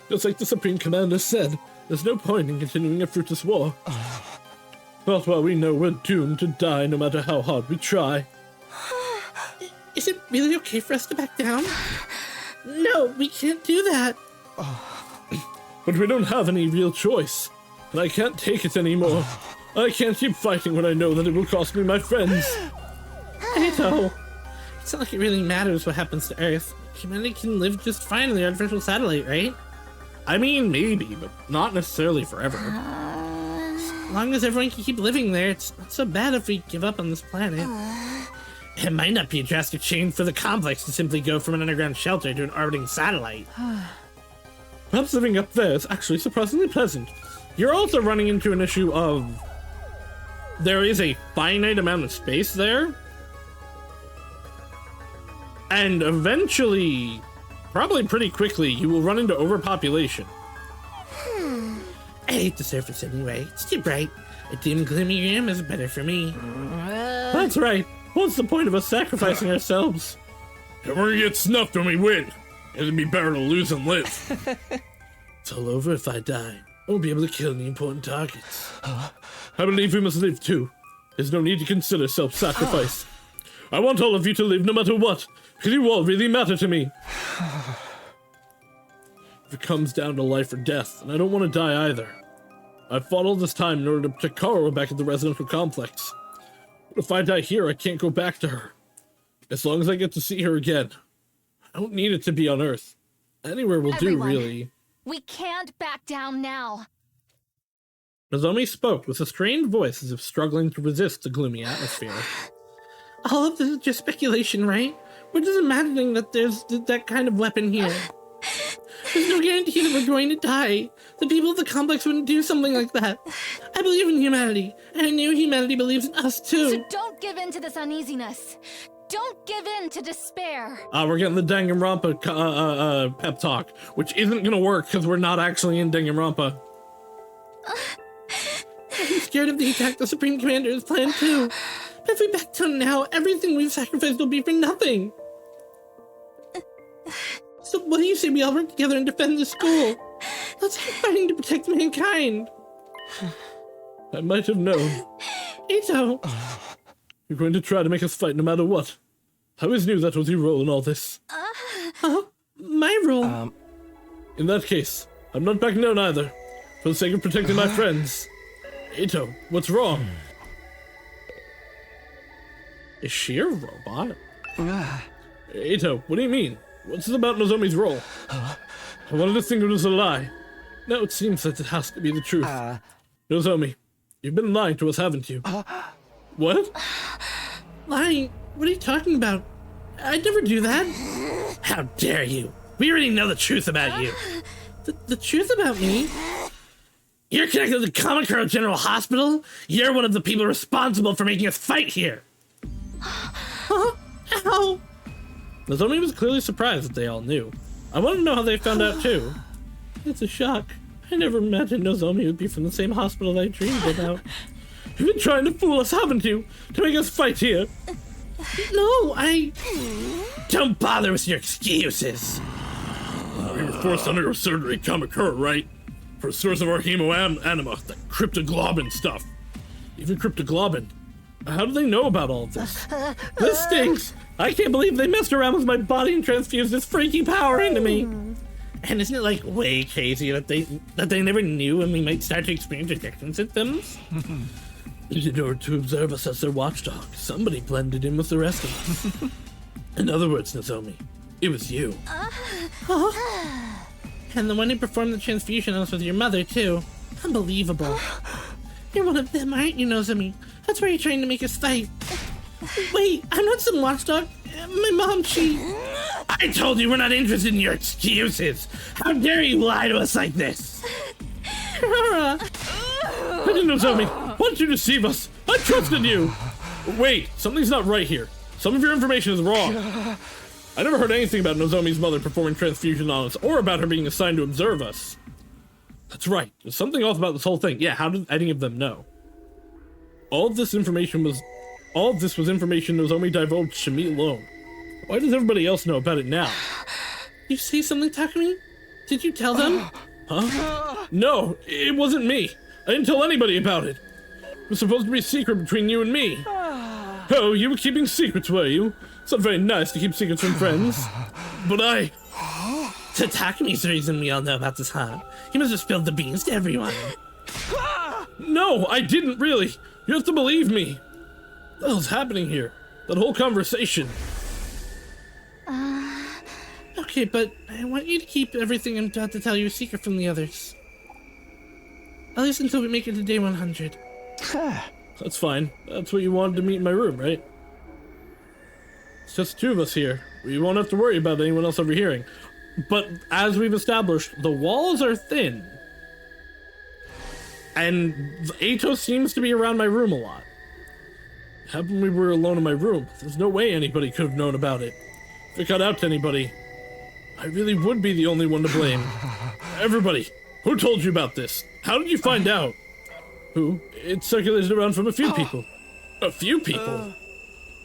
Just like the Supreme Commander said, there's no point in continuing a fruitless war. Not while we know we're doomed to die no matter how hard we try. Is it really okay for us to back down? No, we can't do that. But we don't have any real choice, and I can't take it anymore. I can't keep fighting when I know that it will cost me my friends. I know. It's not like it really matters what happens to Earth. Humanity can live just fine in the artificial satellite, right? I mean, maybe, but not necessarily forever. As long as everyone can keep living there, it's not so bad if we give up on this planet. It might not be a drastic change for the complex to simply go from an underground shelter to an orbiting satellite. Perhaps living up there is actually surprisingly pleasant. You're also running into an issue of there is a finite amount of space there. And eventually, probably pretty quickly, you will run into overpopulation. I hate the surface anyway. It's too bright. A dim, gloomy room is better for me. That's right. What's the point of us sacrificing ourselves? And we're gonna get snuffed when we win. It'd be better to lose than live. It's all over if I die. I won't be able to kill any important targets. I believe we must live too. There's no need to consider self-sacrifice. I want all of you to live no matter what, because you all really matter to me. If it comes down to life or death, and I don't want to die either. I've fought all this time in order to protect Karo back at the residential complex. But if I die here, I can't go back to her. As long as I get to see her again. I don't need it to be on Earth. Anywhere will do, really. We can't back down now. Nozomi spoke with a strained voice as if struggling to resist the gloomy atmosphere. All of this is just speculation, right? We're just imagining that there's that kind of weapon here. There's no guarantee that we're going to die. The people of the complex wouldn't do something like that. I believe in humanity, and I knew humanity believes in us too. So don't give in to this uneasiness. Don't give in to despair. We're getting the Danganronpa pep talk, which isn't gonna work because we're not actually in Danganronpa. I'm scared of the attack the Supreme Commander has planned too. But if we back down now, everything we've sacrificed will be for nothing. So what do you say we all work together and defend the school? Let's keep fighting to protect mankind. I might have known. Ito. You're going to try to make us fight no matter what. I always knew that was your role in all this. My role? In that case, I'm not backing down either. For the sake of protecting my friends. Ito, what's wrong? Is she a robot? Ito, what do you mean? What's it about Nozomi's role? I wanted to think it was a lie. Now it seems that it has to be the truth. Nozomi, you've been lying to us, haven't you? What? Lying? What are you talking about? I'd never do that. How dare you? We already know the truth about you. The truth about me? You're connected to the Kamakura General Hospital? You're one of the people responsible for making us fight here. Ow! Nozomi was clearly surprised that they all knew. I want to know how they found out too. It's a shock. I never imagined Nozomi would be from the same hospital I dreamed about. You've been trying to fool us, haven't you? To make us fight here. No, Don't bother with your excuses. We were forced under surgery at Kamakura, right? For a source of our hemoanima, the cryptoglobin stuff. Even cryptoglobin. How do they know about all of this? This stinks! I can't believe they messed around with my body and transfused this freaky power into me! And isn't it like way crazy that they never knew when we might start to experience addiction symptoms? In order to observe us as their watchdog, somebody blended in with the rest of us. In other words, Nozomi, it was you. And the one who performed the transfusion on us was your mother, too. Unbelievable. You're one of them, aren't you, Nozomi? That's why you're trying to make us fight. Wait, I'm not some watchdog. My mom, I told you we're not interested in your excuses. How dare you lie to us like this? Kara! Nozomi, why don't you deceive us? I trusted you. Wait, something's not right here. Some of your information is wrong. I never heard anything about Nozomi's mother performing transfusion on us, or about her being assigned to observe us. That's right, there's something off about this whole thing. Yeah, how did any of them know? All of this was information Nozomi divulged to me alone. Why does everybody else know about it now? You say something, Takumi? Did you tell them? Huh? No, it wasn't me. I didn't tell anybody about it. It was supposed to be a secret between you and me. Oh, you were keeping secrets, were you? It's not very nice to keep secrets from friends. But So Takumi's the reason we all know about this, huh? He must have spilled the beans to everyone. No, I didn't really. You have to believe me. What the hell's happening here? That whole conversation. Okay, but I want you to keep everything I'm about to tell you a secret from the others. At least until we make it to day 100. That's fine. That's what you wanted to meet in my room, right? It's just the two of us here. We won't have to worry about anyone else overhearing. But as we've established, the walls are thin. And Atos seems to be around my room a lot. Happened we were alone in my room. There's no way anybody could have known about it. If it got out to anybody, I really would be the only one to blame. Everybody, who told you about this? How did you find out? Who? It circulated around from a few people. A few people?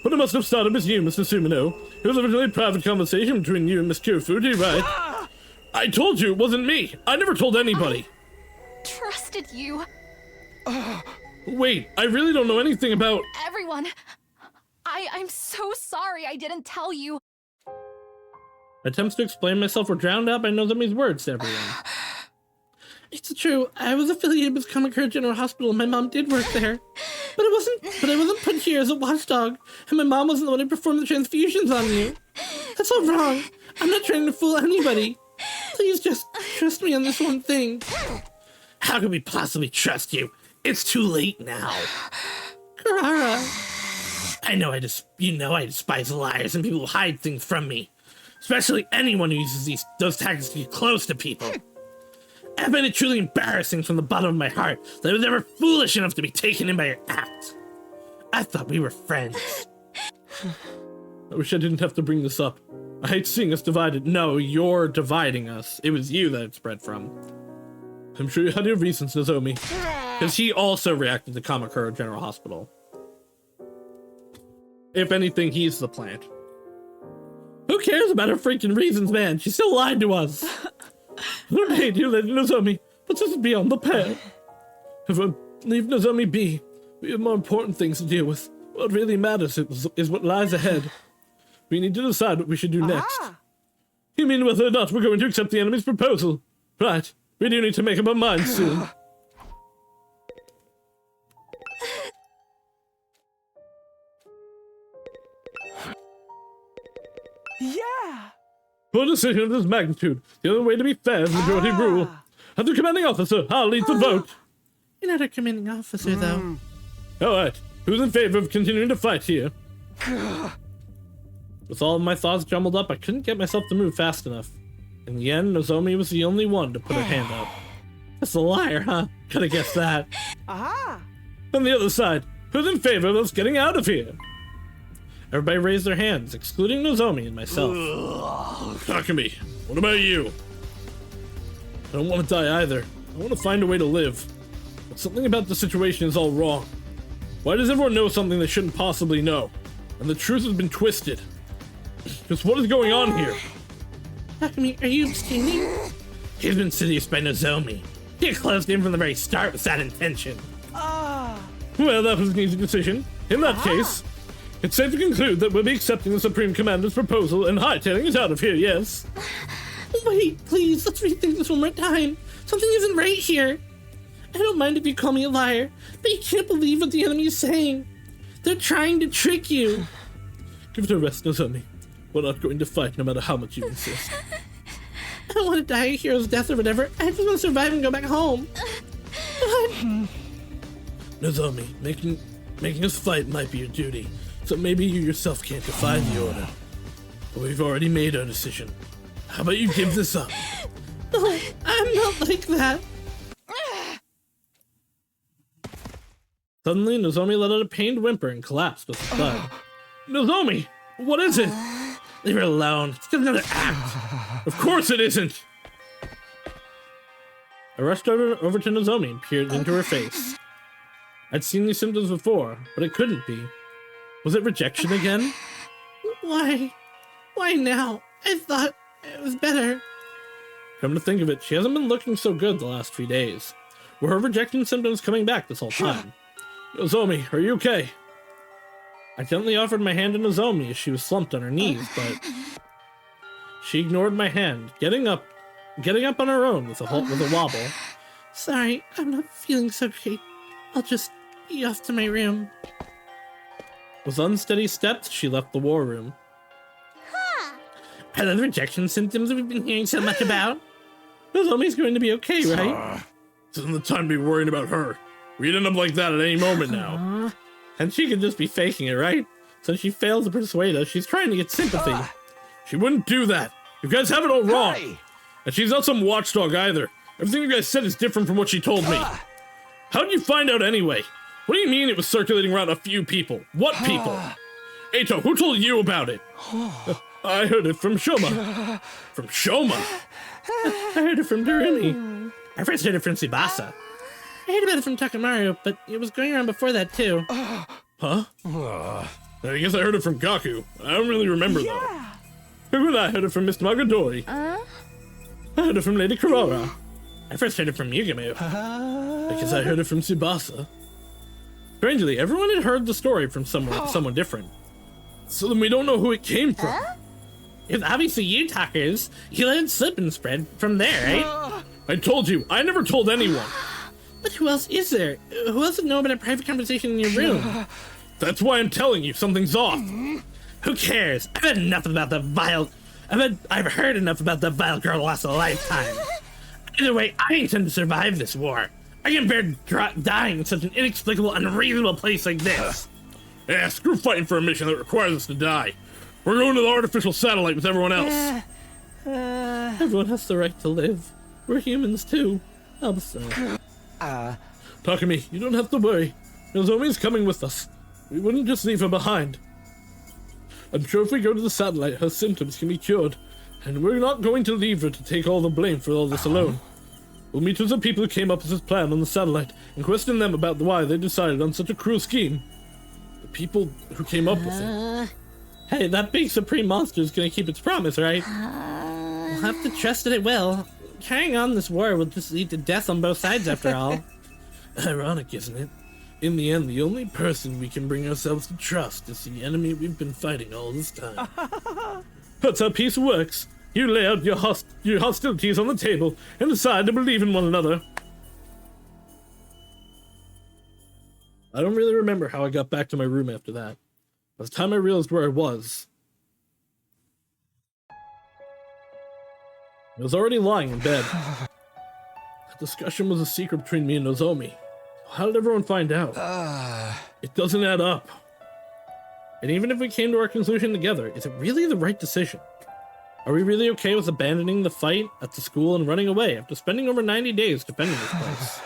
But it must have started with you, Mr. Sumino. It was originally a private conversation between you and Miss Kyofuji, right? I told you it wasn't me. I never told anybody. Trusted you. Wait, I really don't know anything about... Everyone, I'm so sorry I didn't tell you. Attempts to explain myself were drowned out by Nozomi's words to everyone. It's true. I was affiliated with Kamakura General Hospital and my mom did work there. But I wasn't put here as a watchdog, and my mom wasn't the one who performed the transfusions on you. That's all wrong. I'm not trying to fool anybody. Please just trust me on this one thing. How can we possibly trust you? It's too late now. Karara. I know I despise liars and people who hide things from me. Especially anyone who uses those tactics to get close to people. I find it truly embarrassing from the bottom of my heart that I was ever foolish enough to be taken in by your act. I thought we were friends. I wish I didn't have to bring this up. I hate seeing us divided. No, you're dividing us. It was you that it spread from. I'm sure you had your reasons, Nozomi. Because he also reacted to Kamakura General Hospital. If anything, he's the plant. Who cares about her freaking reasons, man? She still lied to us. I hate you, Lady Nozomi, but this is beyond the pale. If I leave Nozomi be, we have more important things to deal with. What really matters is what lies ahead. We need to decide what we should do next. You mean whether or not we're going to accept the enemy's proposal? Right. We do need to make up our minds soon. Yeah! For a decision of this magnitude, the only way to be fair is majority rule. As the commanding officer, I'll lead the vote. You're not a commanding officer, though. Alright, who's in favor of continuing to fight here? With all of my thoughts jumbled up, I couldn't get myself to move fast enough. In the end, Nozomi was the only one to put her hand up. That's a liar, huh? Could've guessed that. On the other side, who's in favor of us getting out of here? Everybody raised their hands, excluding Nozomi and myself. Takumi, what about you? I don't want to die either. I want to find a way to live. But something about the situation is all wrong. Why does everyone know something they shouldn't possibly know? And the truth has been twisted. Just what is going on here? Takumi, are you abstaining? He's been seduced by Nozomi. He closed in from the very start with that intention. Well, that was an easy decision. In that case, it's safe to conclude that we'll be accepting the Supreme Commander's proposal and hightailing it out of here, yes? Wait, please, let's rethink this one more time. Something isn't right here. I don't mind if you call me a liar, but you can't believe what the enemy is saying. They're trying to trick you. Give it a rest, Nozomi. We're not going to fight no matter how much you insist. I don't want to die a hero's death or whatever. I just want to survive and go back home. Nozomi, making us fight might be your duty, so maybe you yourself can't defy the order. But we've already made our decision. How about you give this up? No, I'm not like that. Suddenly, Nozomi let out a pained whimper and collapsed with a thud. Nozomi! What is it? Leave her alone. It's just another act. Of course it isn't! I rushed over to Nozomi and peered into her face. I'd seen these symptoms before, but it couldn't be. Was it rejection again? Why? Why now? I thought it was better. Come to think of it, she hasn't been looking so good the last few days. Were her rejection symptoms coming back this whole time? Nozomi, are you okay? I gently offered my hand to Nozomi as she was slumped on her knees, but she ignored my hand, getting up on her own with a wobble. Sorry, I'm not feeling so great. I'll just be off to my room. With unsteady steps, she left the war room. Are those rejection symptoms we've been hearing so much about? Nozomi's going to be okay, right? This isn't the time to be worrying about her. We'd end up like that at any moment now. And she could just be faking it, right? Since she failed to persuade us, she's trying to get sympathy. She wouldn't do that. You guys have it all wrong. Hey. And she's not some watchdog either. Everything you guys said is different from what she told me. How did you find out anyway? What do you mean it was circulating around a few people? What people? Eito, who told you about it? I heard it from Shoma. From Shoma? I heard it from Darumi. I first heard it from Tsubasa. I heard about it from Takamaru, but it was going around before that too. Huh? I guess I heard it from Gaku. I don't really remember though. Maybe I heard it from Mr. Magadori. I heard it from Lady Kurara. I first heard it from Yugamo. I guess I heard it from Tsubasa. Strangely, everyone had heard the story from someone different. So then we don't know who it came from. It's obviously you talkers. You let it slip and spread from there, right? I told you, I never told anyone. But who else is there? Who else would know about a private conversation in your room? That's why I'm telling you, something's off. Who cares? I've heard enough about the vile girl who lost a lifetime. Either way, I intend to survive this war. I can't bear dying in such an inexplicable, unreasonable place like this. Yeah, screw fighting for a mission that requires us to die. We're going to the artificial satellite with everyone else. Everyone has the right to live. We're humans too. Also. Takumi, you don't have to worry. Nozomi's coming with us. We wouldn't just leave her behind. I'm sure if we go to the satellite, her symptoms can be cured. And we're not going to leave her to take all the blame for all this alone. We'll meet with the people who came up with this plan on the satellite and question them about why they decided on such a cruel scheme. The people who came up with it. Hey, that big supreme monster is gonna keep its promise, right? We'll have to trust that it will. Carrying on this war will just lead to death on both sides after all. Ironic, isn't it? In the end, the only person we can bring ourselves to trust is the enemy we've been fighting all this time. That's how peace works. You lay out your hostilities on the table and decide to believe in one another. I don't really remember how I got back to my room after that. By the time I realized where I was already lying in bed. The discussion was a secret between me and Nozomi. How did everyone find out? It doesn't add up. And even if we came to our conclusion together, is it really the right decision? Are we really okay with abandoning the fight at the school and running away after spending over 90 days defending this place?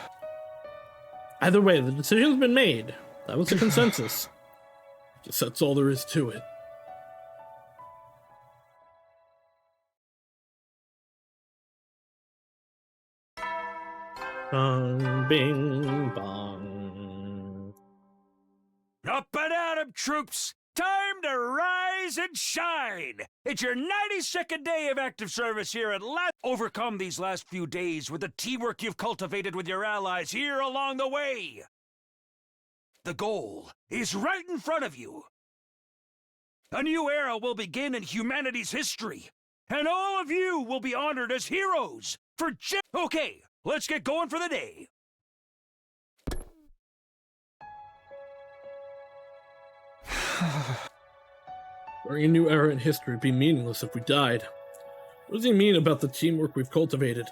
Either way, the decision's been made. That was the consensus. Guess that's all there is to it. Bong, bing, bong. Up and at 'em, troops! Time to rise and shine! It's your 92nd day of active service here at last. Overcome these last few days with the teamwork you've cultivated with your allies here along the way. The goal is right in front of you. A new era will begin in humanity's history, and all of you will be honored as heroes for Okay, let's get going for the day. Starting a new era in history would be meaningless if we died. What does he mean about the teamwork we've cultivated?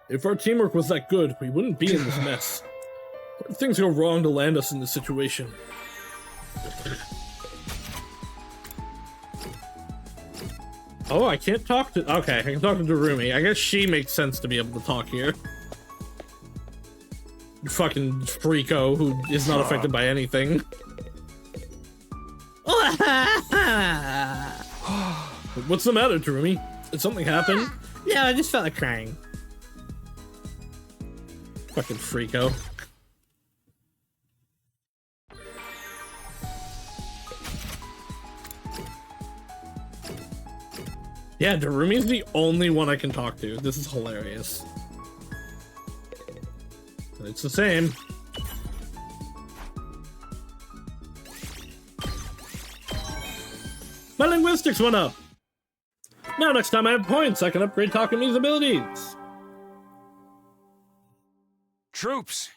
If our teamwork was that good, we wouldn't be in this mess. Where did things go wrong to land us in this situation? Oh, I can't talk to... Okay, I can talk to Darumi. I guess she makes sense to be able to talk here. Fucking freako who is not affected by anything. What's the matter, Darumi? Did something happen? Yeah, I just felt like crying. Fucking freako. Yeah, Darumi's the only one I can talk to. This is hilarious. It's the same. My linguistics went up. Now next time I have points, I can upgrade Takumi's abilities. Troops,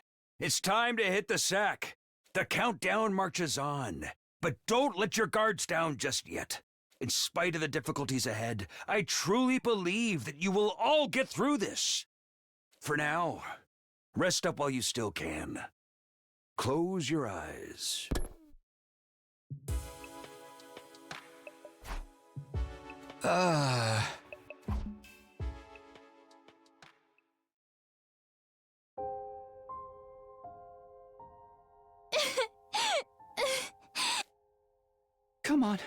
It's time to hit the sack. The countdown marches on. But don't let your guards down just yet. In spite of the difficulties ahead, I truly believe that you will all get through this. For now, rest up while you still can. Close your eyes. Come on.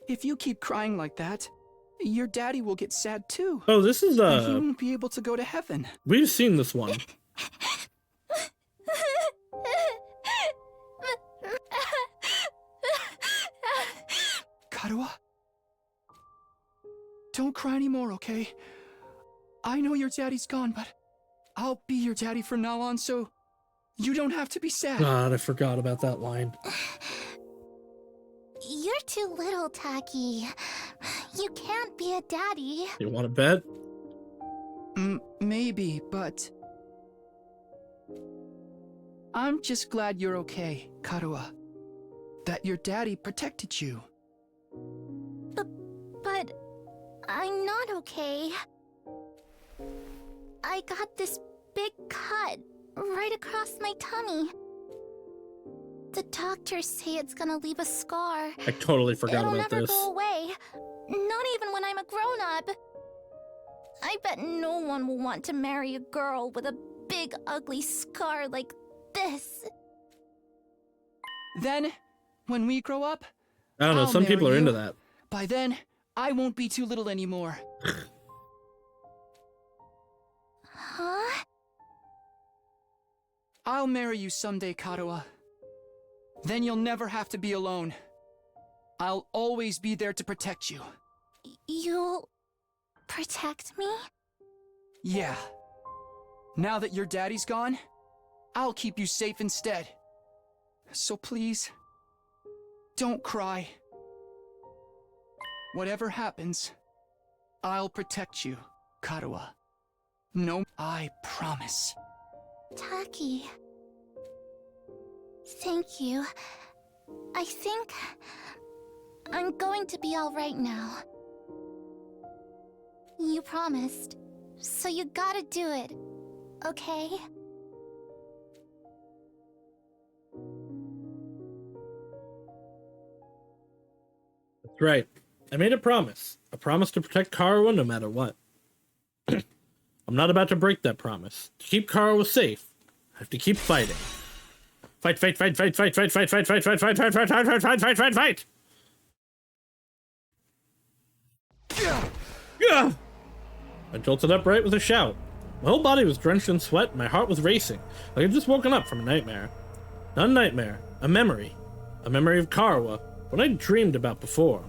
If you keep crying like that, your daddy will get sad too. Oh, this is And he won't be able to go to heaven. We've seen this one. Karuha? Don't cry anymore, okay? I know your daddy's gone, but I'll be your daddy from now on, so you don't have to be sad. God, I forgot about that line. You're too little, Taki. You can't be a daddy. You want to bet? Maybe, but I'm just glad you're okay, Karuha. That your daddy protected you. But I'm not okay. I got this big cut right across my tummy. The doctors say it's gonna leave a scar. I totally forgot It'll about never this. go away. Not even when I'm a grown-up. I bet no one will want to marry a girl with a big ugly scar like this. Then, when we grow up, I don't know, I'll some people marry are into you. that. By then, I won't be too little anymore. Huh? I'll marry you someday, Karuha. Then you'll never have to be alone. I'll always be there to protect you. You'll protect me? Yeah. Now that your daddy's gone, I'll keep you safe instead. So please, don't cry. Whatever happens, I'll protect you, Karuha. No, I promise. Taki. Thank you. I think I'm going to be all right now. You promised, so you gotta do it, okay? That's right. I made a promise. A promise to protect Karuha no matter what. I'm not about to break that promise. To keep Karuha safe, I have to keep fighting. Fight, fight, fight, fight, fight, fight, fight, fight, fight, fight, fight, fight, fight, fight, fight, fight, fight, fight, fight. Yeah! I jolted upright with a shout. My whole body was drenched in sweat and my heart was racing, like I'd just woken up from a nightmare. Not a nightmare, a memory. A memory of Karuha, what I'd dreamed about before.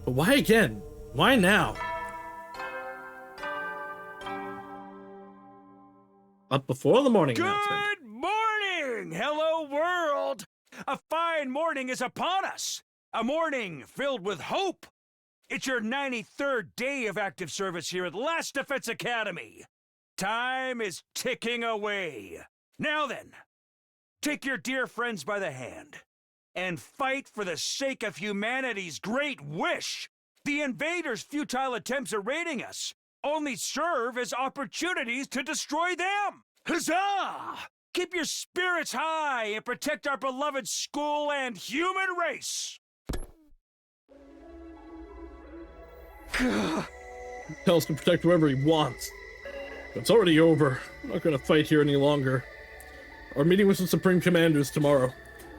But why again? Why now? Up before the morning announcement. Good morning! Hello, world! A fine morning is upon us! A morning filled with hope! It's your 93rd day of active service here at Last Defense Academy! Time is ticking away. Now then, take your dear friends by the hand and fight for the sake of humanity's great wish! The invaders' futile attempts at raiding us only serve as opportunities to destroy them! Huzzah! Keep your spirits high and protect our beloved school and human race! Tells to protect whoever he wants. But it's already over. I'm not gonna fight here any longer. Our meeting with the Supreme Commanders tomorrow.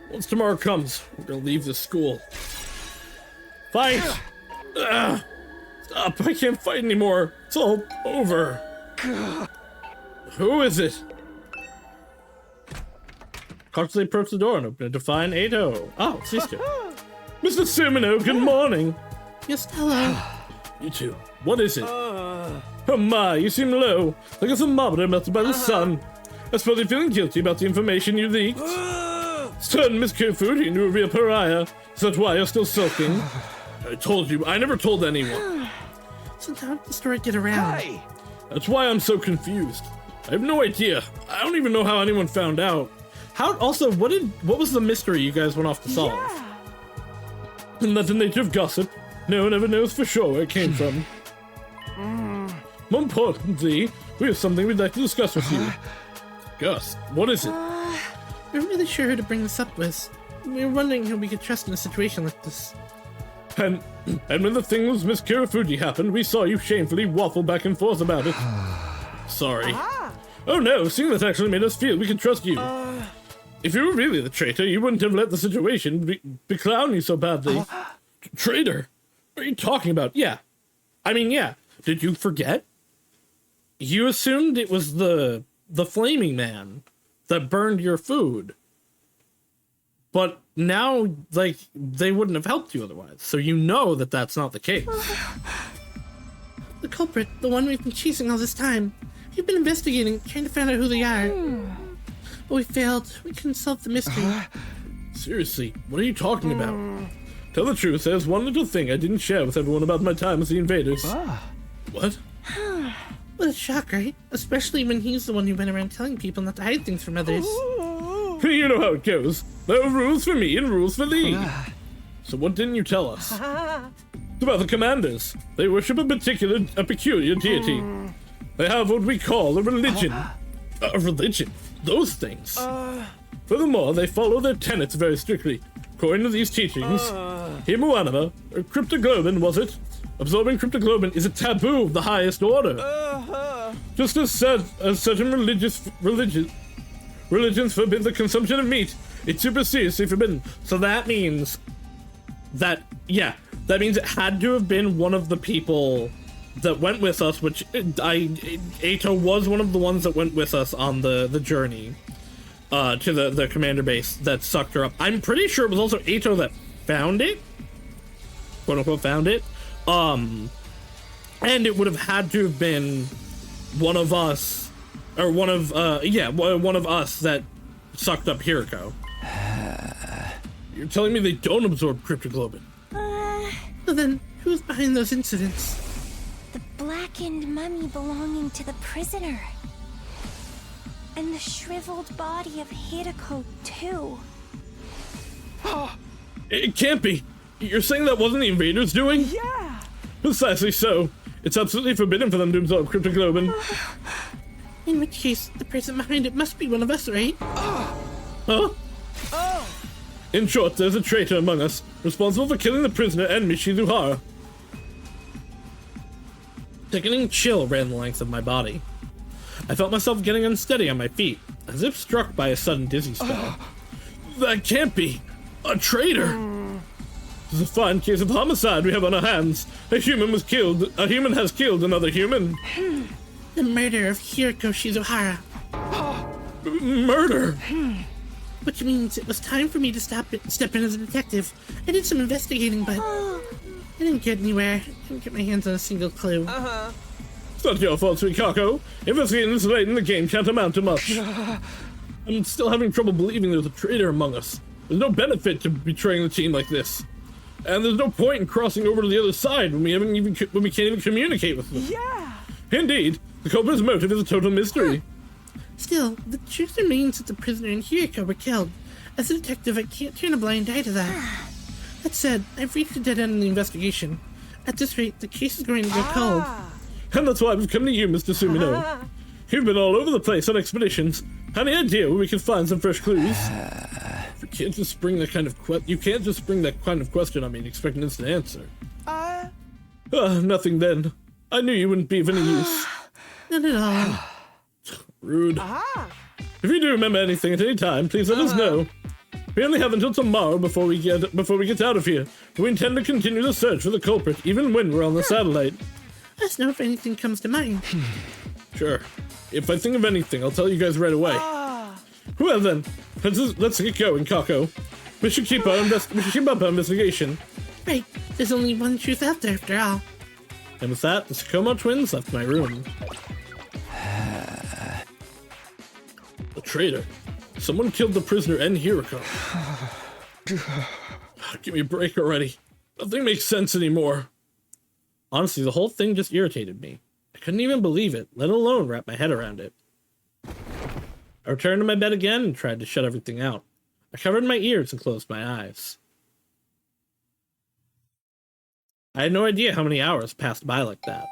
Once tomorrow comes, we're gonna leave this school. Fight! Stop, I can't fight anymore. It's all over. Who is it? Cautiously approached the door and opened it to find Ato. Oh, it's Sister. Mr. Sumino, good morning. Yes, hello. You two, what is it? Oh my, you seem low, like a thermometer melted by the sun. I suppose you're feeling guilty about the information you leaked. Certain Miss Killfood, you knew a real pariah. Is that why you're still sulking? I told you, I never told anyone. Sometimes the story get around. Hey! That's why I'm so confused. I have no idea. I don't even know how anyone found out. Also, what was the mystery you guys went off to solve? Yeah. And that's the nature of gossip. No one ever knows for sure where it came from. More importantly, we have something we'd like to discuss with you. Gus, what is it? We're really sure who to bring this up with. We were wondering who we could trust in a situation like this. And when the thing with Miss Kirafuji happened, we saw you shamefully waffle back and forth about it. Sorry. Oh no, seeing that actually made us feel we can trust you. If you were really the traitor, you wouldn't have let the situation beclown you so badly. Traitor? What are you talking about? Yeah. I mean, yeah. Did you forget? You assumed it was the flaming man that burned your food. But now, like, they wouldn't have helped you otherwise. So you know that that's not the case. The culprit, the one we've been chasing all this time. We've been investigating, trying to find out who they are. But we failed. We couldn't solve the mystery. Seriously, what are you talking about? Tell the truth, there's one little thing I didn't share with everyone about my time as the invaders. What? What a shock, right? Especially when he's the one who went around telling people not to hide things from others. You know how it goes. There are rules for me and rules for thee. So what didn't you tell us? About the commanders. They worship a peculiar deity. They have what we call a religion. A religion? Those things. Furthermore, they follow their tenets very strictly. According to these teachings, Himu Anima, or Cryptoglobin, was it? Absorbing Cryptoglobin is a taboo of the highest order. Just as certain religions forbid the consumption of meat, it's superstitiously forbidden. So that means that, yeah, that means it had to have been one of the people that went with us, which Ato was one of the ones that went with us on the journey to the commander base that sucked her up. I'm pretty sure it was also Ato that found it, quote unquote found it. And it would have had to have been one of us, or one of us that sucked up Hiriko. You're telling me they don't absorb cryptoglobin? Well then, who's behind those incidents? The blackened mummy belonging to the prisoner. And the shriveled body of Hiriko, too. It can't be. You're saying that wasn't the invaders doing? Yeah. Precisely so. It's absolutely forbidden for them to absorb cryptoglobin. In which case, the person behind it must be one of us, right? Huh? In short, there's a traitor among us, responsible for killing the prisoner and Mishizuhara. Sickening chill ran the length of my body. I felt myself getting unsteady on my feet, as if struck by a sudden dizzy spell. That can't be! A traitor! This is a fine case of homicide we have on our hands. A human has killed another human. The murder of Hiriko Shizuhara. Murder? Which means it was time for me to step in as a detective. I did some investigating, but I didn't get anywhere. I didn't get my hands on a single clue. It's not your fault, sweet Kako. Investigating this late in the game can't amount to much. I'm still having trouble believing there's a traitor among us. There's no benefit to betraying the team like this. And there's no point in crossing over to the other side when we can't even communicate with them. Yeah. Indeed, the culprit's motive is a total mystery. Still, the truth remains that the prisoner and Hiriko were killed. As a detective, I can't turn a blind eye to that. That said, I've reached a dead end in the investigation. At this rate, the case is going to go cold. And that's why we've come to you, Mr. Sumino. You've been all over the place on expeditions. Any idea where we can find some fresh clues? You can't just spring that kind of question on me and expect an instant answer. Nothing then. I knew you wouldn't be of any use. Not at all. Rude. If you do remember anything at any time, please let us know. We only have until tomorrow before we get out of here. We intend to continue the search for the culprit, even when we're on the satellite. Let us know if anything comes to mind. Sure. If I think of anything, I'll tell you guys right away. Well then, let's get going, Kako. We should keep up our investigation. Right. There's only one truth out there after all. And with that, the Tsukumo twins left my room. A traitor. Someone killed the prisoner and Hiriko. Give me a break already. Nothing makes sense anymore. Honestly, the whole thing just irritated me. I couldn't even believe it, let alone wrap my head around it. I returned to my bed again and tried to shut everything out. I covered my ears and closed my eyes. I had no idea how many hours passed by like that.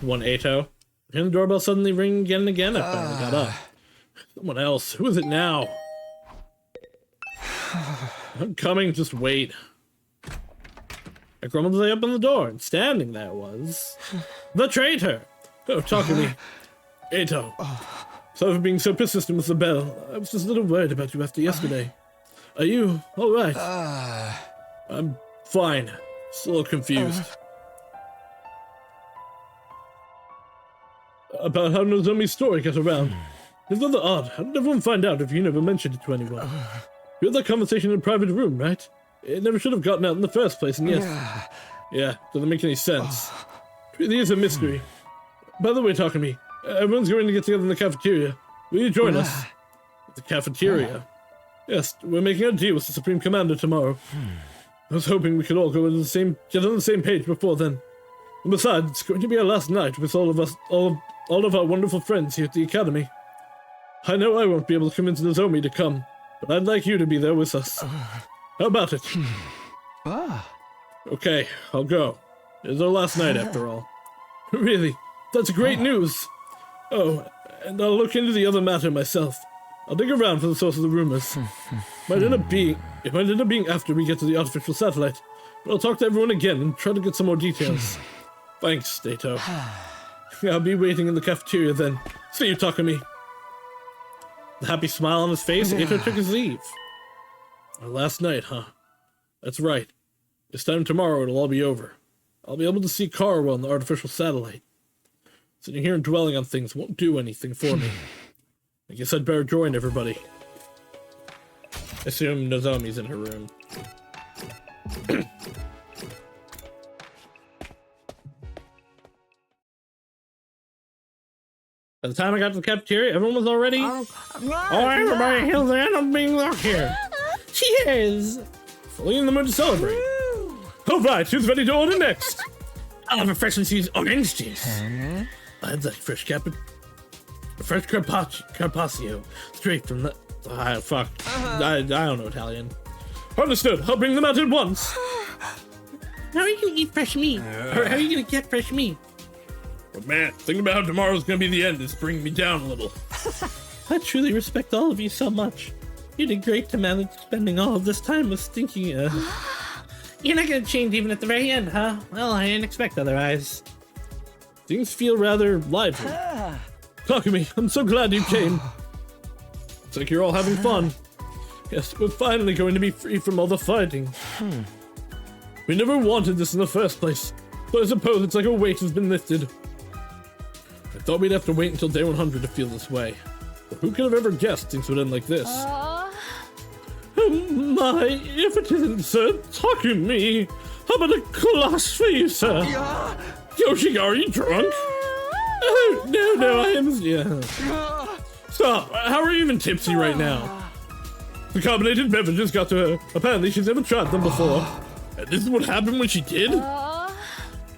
One Ato. And the doorbell suddenly ring again and again. I finally got up. Someone else. Who is it now? I'm coming, just wait. I grumbled as I opened the door, and standing there was... the traitor! Oh, talk to me. Ato. Sorry for being so persistent with the bell. I was just a little worried about you after yesterday. Are you alright? I'm fine. Just a little confused. About how Nozomi's story got around. It's rather odd. How did everyone find out if you never mentioned it to anyone? You had that conversation in a private room, right? It never should have gotten out in the first place, and yes... Yeah, doesn't make any sense. It really is a mystery. By the way, Takumi, everyone's going to get together in the cafeteria. Will you join us? The cafeteria? Yes, we're making a deal with the Supreme Commander tomorrow. I was hoping we could all get on the same page before then. And besides, it's going to be our last night with all of our wonderful friends here at the Academy. I know I won't be able to convince Nozomi to come, but I'd like you to be there with us. How about it? Okay, I'll go. It's our last night after all. Really, that's great news. Oh, and I'll look into the other matter myself. I'll dig around for the source of the rumors. It might end up being after we get to the artificial satellite, but I'll talk to everyone again and try to get some more details. Thanks, Dato. I'll be waiting in the cafeteria then. See you, Takumi. The happy smile on his face, Ato took his leave. Our last night, huh? That's right. This time tomorrow it'll all be over. I'll be able to see Karawa on the artificial satellite. Sitting here and dwelling on things won't do anything for me. I guess I'd better join everybody. Assume Nozomi's in her room. By the time I got to the cafeteria, everyone was already... Oh, everybody, here's the end of being luck here. Cheers! Fully in the mood to celebrate. All right, who's ready to order next? I'll have a fresh infused orange juice. I'd like fresh carpaccio, straight from the... I don't know Italian. Understood, I'll bring them out at once. How are you gonna eat fresh meat? Or how are you gonna get fresh meat? But man, thinking about how tomorrow's gonna be the end is bringing me down a little. I truly respect all of you so much. You did great to manage spending all of this time with Stinky. You're not gonna change even at the very end, huh? Well, I didn't expect otherwise. Things feel rather lively. Takumi, I'm so glad you came. It's like you're all having fun. Yes, we're finally going to be free from all the fighting. We never wanted this in the first place, but I suppose it's like a weight has been lifted. I thought we'd have to wait until day 100 to feel this way. But who could have ever guessed things would end like this? Oh my, if it isn't Sir Takumi, how about a glass for you, sir? Yoshi, are you drunk? Oh, no, I am... Yeah. Stop, how are you even tipsy right now? The carbonated beverages got to her. Apparently she's never tried them before. And this is what happened when she did? Oh,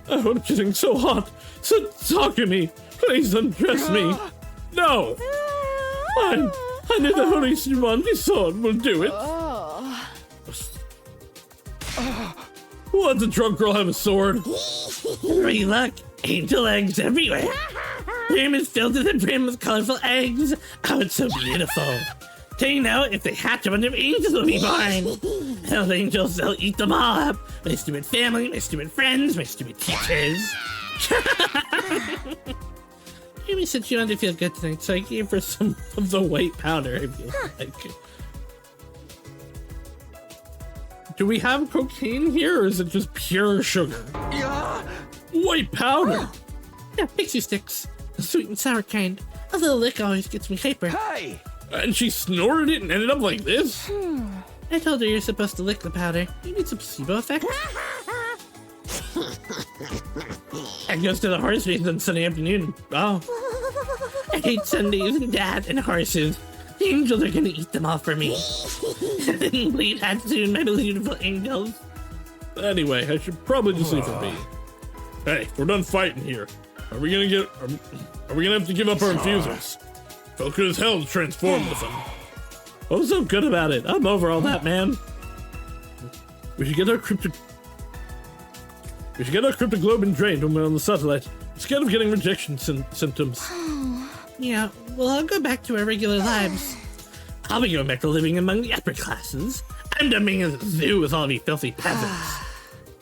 I'm getting so hot. So Takumi, please undress me. No! Fine. I knew the Holy Jumanji sword will do it. What, the drunk girl have a sword? Great luck. Angel eggs everywhere. Room is filled to the brim with colorful eggs. Oh, it's so beautiful. Do you know, if they hatch, a bunch of angels will be born. Hell, angels, they'll eat them all up. My stupid family, my stupid friends, my stupid teachers. Amy said she wanted to feel good tonight, so I gave her some of the white powder, if you like. Do we have cocaine here, or is it just pure sugar? White powder! Yeah, pixie sticks. The sweet and sour kind. A little lick always gets me hyper. Hey! And she snorted it and ended up like this? I told her you're supposed to lick the powder. You need some placebo effect. And goes to the horse race on Sunday afternoon. Oh. I hate Sundays and Dad and horses. The angels are gonna eat them all for me. Bleed that soon, my beautiful angels. Anyway, I should probably just leave her be. Hey, we're done fighting here. Are we gonna have to give up our infusers? Felt good as hell to transform with them. What was so good about it? I'm over all that, man. We should get our cryptoglobin drained when we're on the satellite. Instead of getting rejection symptoms. Yeah, well, I'll go back to our regular lives. I'll be going back to living among the upper classes. I'm done being in the zoo with all of you filthy peasants.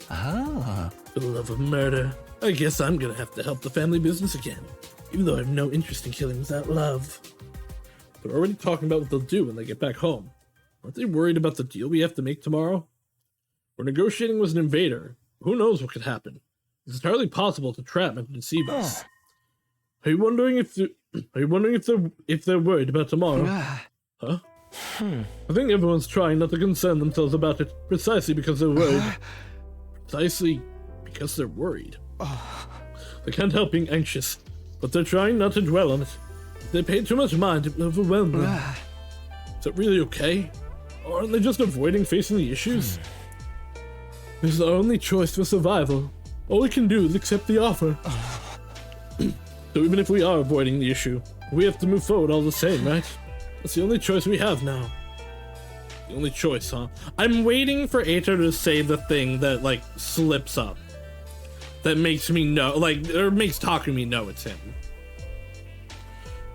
For the love of murder, I guess I'm gonna have to help the family business again. Even though I have no interest in killing without love. They're already talking about what they'll do when they get back home. Aren't they worried about the deal we have to make tomorrow? We're negotiating with an invader. Who knows what could happen? It's entirely possible to trap and deceive us. Are you wondering if they're worried about tomorrow? Huh? I think everyone's trying not to concern themselves about it, precisely because they're worried. Precisely because they're worried. They can't help being anxious, but they're trying not to dwell on it. If they pay too much mind, it will overwhelm them. Is that really okay? Or aren't they just avoiding facing the issues? This is our only choice for survival. All we can do is accept the offer. So even if we are avoiding the issue, we have to move forward all the same, right? That's the only choice we have now. The only choice, huh? I'm waiting for Aether to say the thing that, like, slips up. That makes me know, like, or makes Takumi know it's him.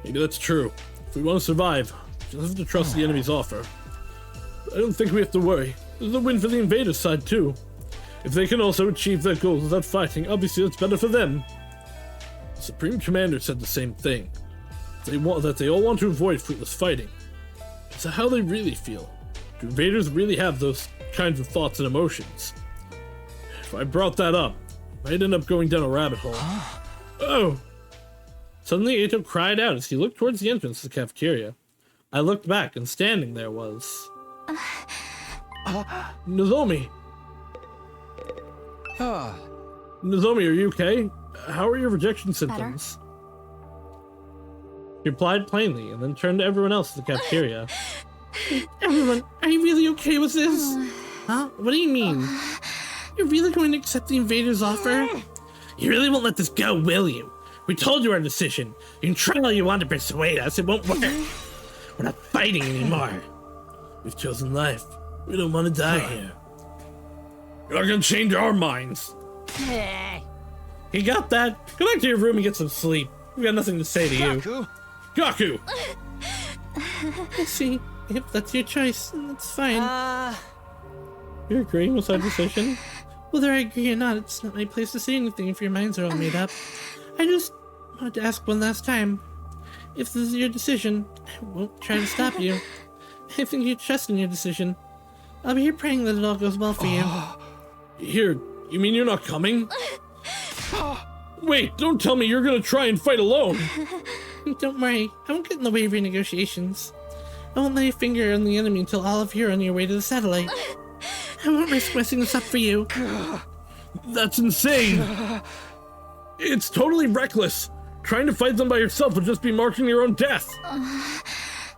Maybe that's true. If we want to survive, we'll have to trust the enemy's offer. I don't think we have to worry. There's a win for the invaders' side, too. If they can also achieve their goals without fighting, obviously that's better for them. The Supreme Commander said the same thing. They all want to avoid fruitless fighting. Is that how they really feel? Do invaders really have those kinds of thoughts and emotions? If I brought that up, I might end up going down a rabbit hole. Oh! Suddenly Ato cried out as he looked towards the entrance to the cafeteria. I looked back, and standing there was... Nozomi! Nozomi, are you okay? How are your rejection symptoms? He replied plainly, and then turned to everyone else in the cafeteria. Everyone, are you really okay with this? Huh? What do you mean? You're really going to accept the invader's offer? You really won't let this go, will you? We told you our decision. You can try all you want to persuade us, it won't work. We're not fighting anymore. We've chosen life. We don't want to die here. You're not gonna change our minds. You got that? Go back to your room and get some sleep. We got nothing to say to you. Gaku! I see. If that's your choice, that's fine. You're agreeing with our decision? Whether I agree or not, it's not my place to say anything if your minds are all made up. I just wanted to ask one last time. If this is your decision, I won't try to stop you. I think you trust in your decision. I'll be here praying that it all goes well for you. Here, you mean you're not coming? Wait, don't tell me you're gonna try and fight alone! Don't worry, I won't get in the way of your negotiations. I won't lay a finger on the enemy until all of you are on your way to the satellite. I won't risk messing this up for you. That's insane! It's totally reckless! Trying to fight them by yourself would just be marking your own death!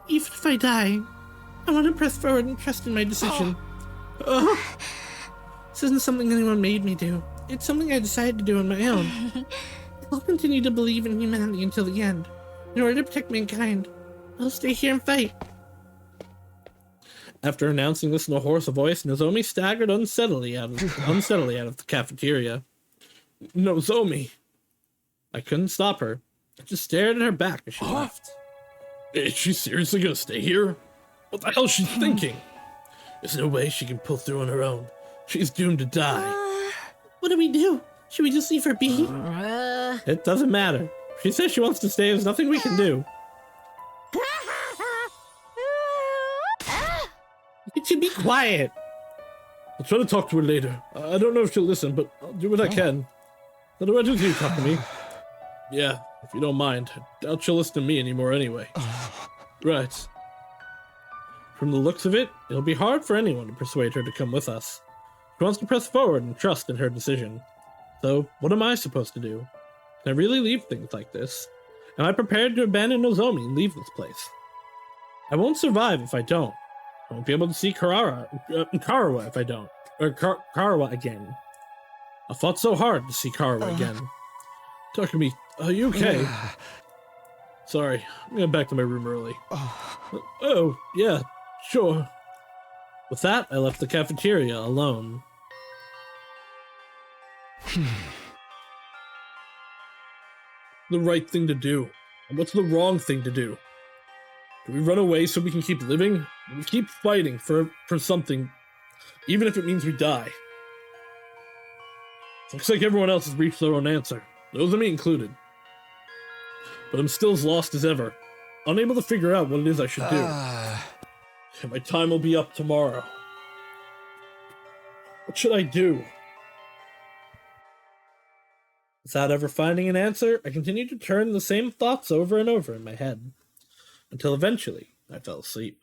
Even if I die, I want to press forward and trust in my decision. This isn't something anyone made me do. It's something I decided to do on my own. I'll continue to believe in humanity until the end. In order to protect mankind, I'll stay here and fight. After announcing this in a hoarse voice, Nozomi staggered unsteadily out of the cafeteria. Nozomi! I couldn't stop her. I just stared at her back as she left. Is she seriously gonna stay here? What the hell is she thinking? There's no way she can pull through on her own. She's doomed to die. What do we do? Should we just leave her be? It doesn't matter. She says she wants to stay. There's nothing we can do. You should be quiet. I'll try to talk to her later. I don't know if she'll listen, but I'll do what I can. Not what did you talk to me? Yeah, if you don't mind. I doubt she'll listen to me anymore anyway. Right. From the looks of it, it'll be hard for anyone to persuade her to come with us. She wants to press forward and trust in her decision. So, what am I supposed to do? Can I really leave things like this? Am I prepared to abandon Nozomi and leave this place? I won't survive if I don't. I won't be able to see Karawa if I don't. Or Karawa again. I fought so hard to see Karawa again. Takumi, Are you okay? Sorry, I'm going back to my room early. Oh, yeah, sure. With that, I left the cafeteria alone. The right thing to do. And what's the wrong thing to do? Do we run away so we can keep living? Do we keep fighting for something, even if it means we die? Looks like everyone else has reached their own answer, those of me included. But I'm still as lost as ever, unable to figure out what it is I should do. And my time will be up tomorrow. What should I do? Without ever finding an answer, I continued to turn the same thoughts over and over in my head, until eventually I fell asleep.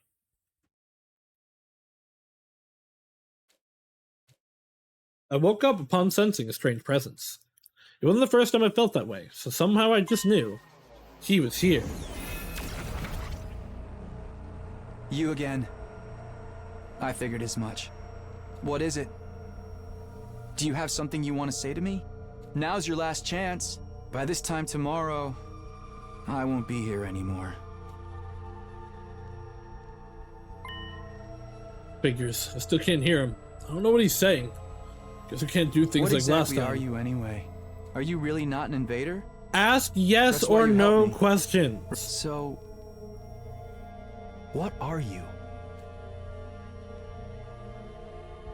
I woke up upon sensing a strange presence. It wasn't the first time I felt that way, so somehow I just knew he was here. You again. I figured as much. What is it? Do you have something you want to say to me? Now's your last chance. By this time tomorrow, I won't be here anymore. Figures. I still can't hear him. I don't know what he's saying. Guess I can't do things what like last exactly time. Are you anyway? Are you really not an invader? Ask yes That's why or you no helped me. questions. So, what are you?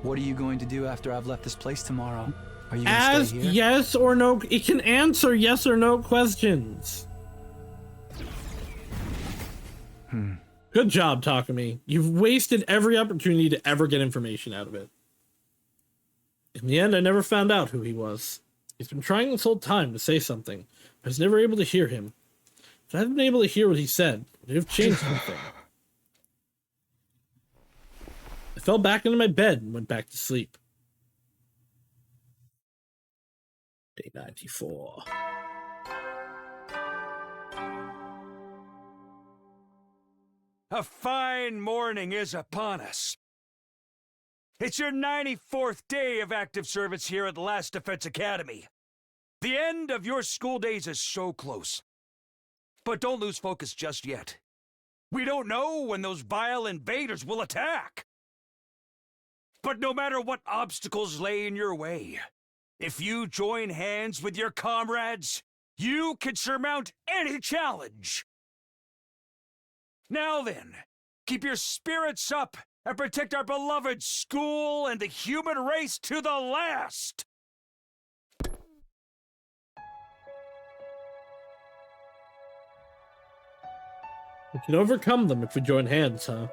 What are you going to do after I've left this place tomorrow? Are you gonna Ask stay here? yes or no. It can answer yes or no questions. Good job, Takumi. You've wasted every opportunity to ever get information out of it. In the end, I never found out who he was. He's been trying this whole time to say something, but I was never able to hear him. If I had been able to hear what he said, it would have changed something. I fell back into my bed and went back to sleep. Day 94. A fine morning is upon us. It's your 94th day of active service here at the Last Defense Academy. The end of your school days is so close. But don't lose focus just yet. We don't know when those vile invaders will attack. But no matter what obstacles lay in your way, if you join hands with your comrades, you can surmount any challenge. Now then, keep your spirits up and protect our beloved school and the human race to the last! We can overcome them if we join hands, huh?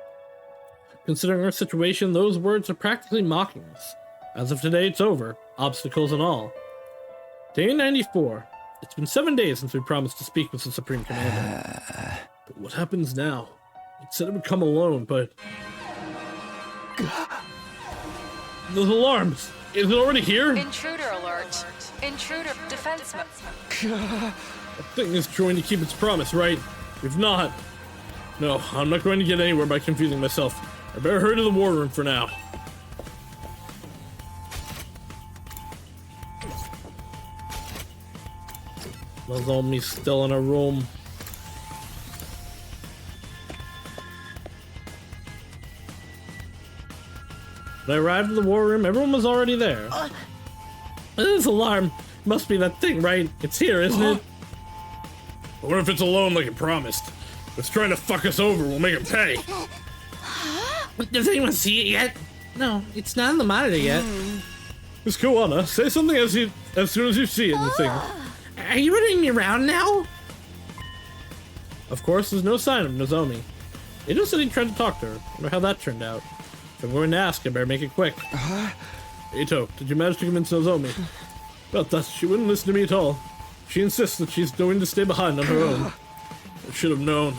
Considering our situation, those words are practically mocking us. As of today, it's over, obstacles and all. Day 94. It's been 7 days since we promised to speak with the Supreme Commander. But what happens now? It said it would come alone, but... Those alarms! Is it already here? Intruder alert. Intruder defense mode. That thing is trying to keep its promise, right? If not... No, I'm not going to get anywhere by confusing myself. I better hurry to the war room for now. There's all me still in a room. When I arrived at the war room, everyone was already there. This alarm must be that thing, right? It's here, isn't it? What if it's alone like it promised? It's trying to fuck us over. We'll make it pay. Does anyone see it yet? No, it's not on the monitor yet. Just go on, say something as soon as you see it in the thing. Are you running me around now? Of course, there's no sign of Nozomi. Ito said he tried to talk to her. I wonder how that turned out. If I'm going to ask, I better make it quick. Ito, did you manage to convince Nozomi? About that, she wouldn't listen to me at all. She insists that she's going to stay behind on her own. I should have known.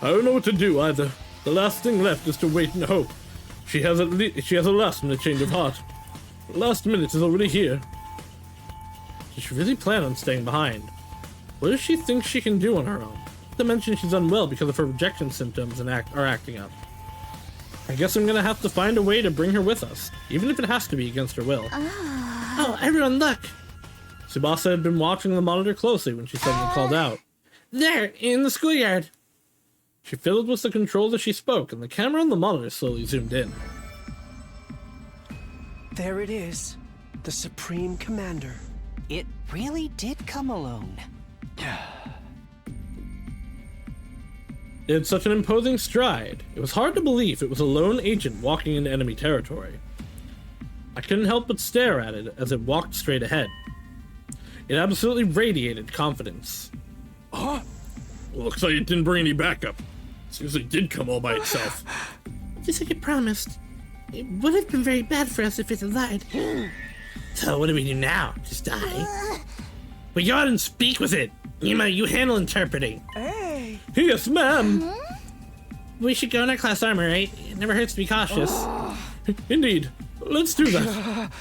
I don't know what to do either. The last thing left is to wait and hope. She has a last-minute change of heart. The last minute is already here. Does she really plan on staying behind? What does she think she can do on her own? Not to mention she's unwell because of her rejection symptoms and are acting up. I guess I'm gonna have to find a way to bring her with us, even if it has to be against her will. Oh, everyone look! Tsubasa had been watching the monitor closely when she suddenly called out. There, in the schoolyard! She fiddled with the controls as she spoke, and the camera on the monitor slowly zoomed in. There it is. The Supreme Commander. It really did come alone. It had such an imposing stride, it was hard to believe it was a lone agent walking into enemy territory. I couldn't help but stare at it as it walked straight ahead. It absolutely radiated confidence. Huh? Well, looks like it didn't bring any backup. Seems like it did come all by itself. Just like it promised. It would have been very bad for us if it had lied. So what do we do now? Just die? We go out and speak with it. Ima, you handle interpreting. Hey! Yes, ma'am! We should go in our class armor, right? It never hurts to be cautious. Indeed. Let's do that.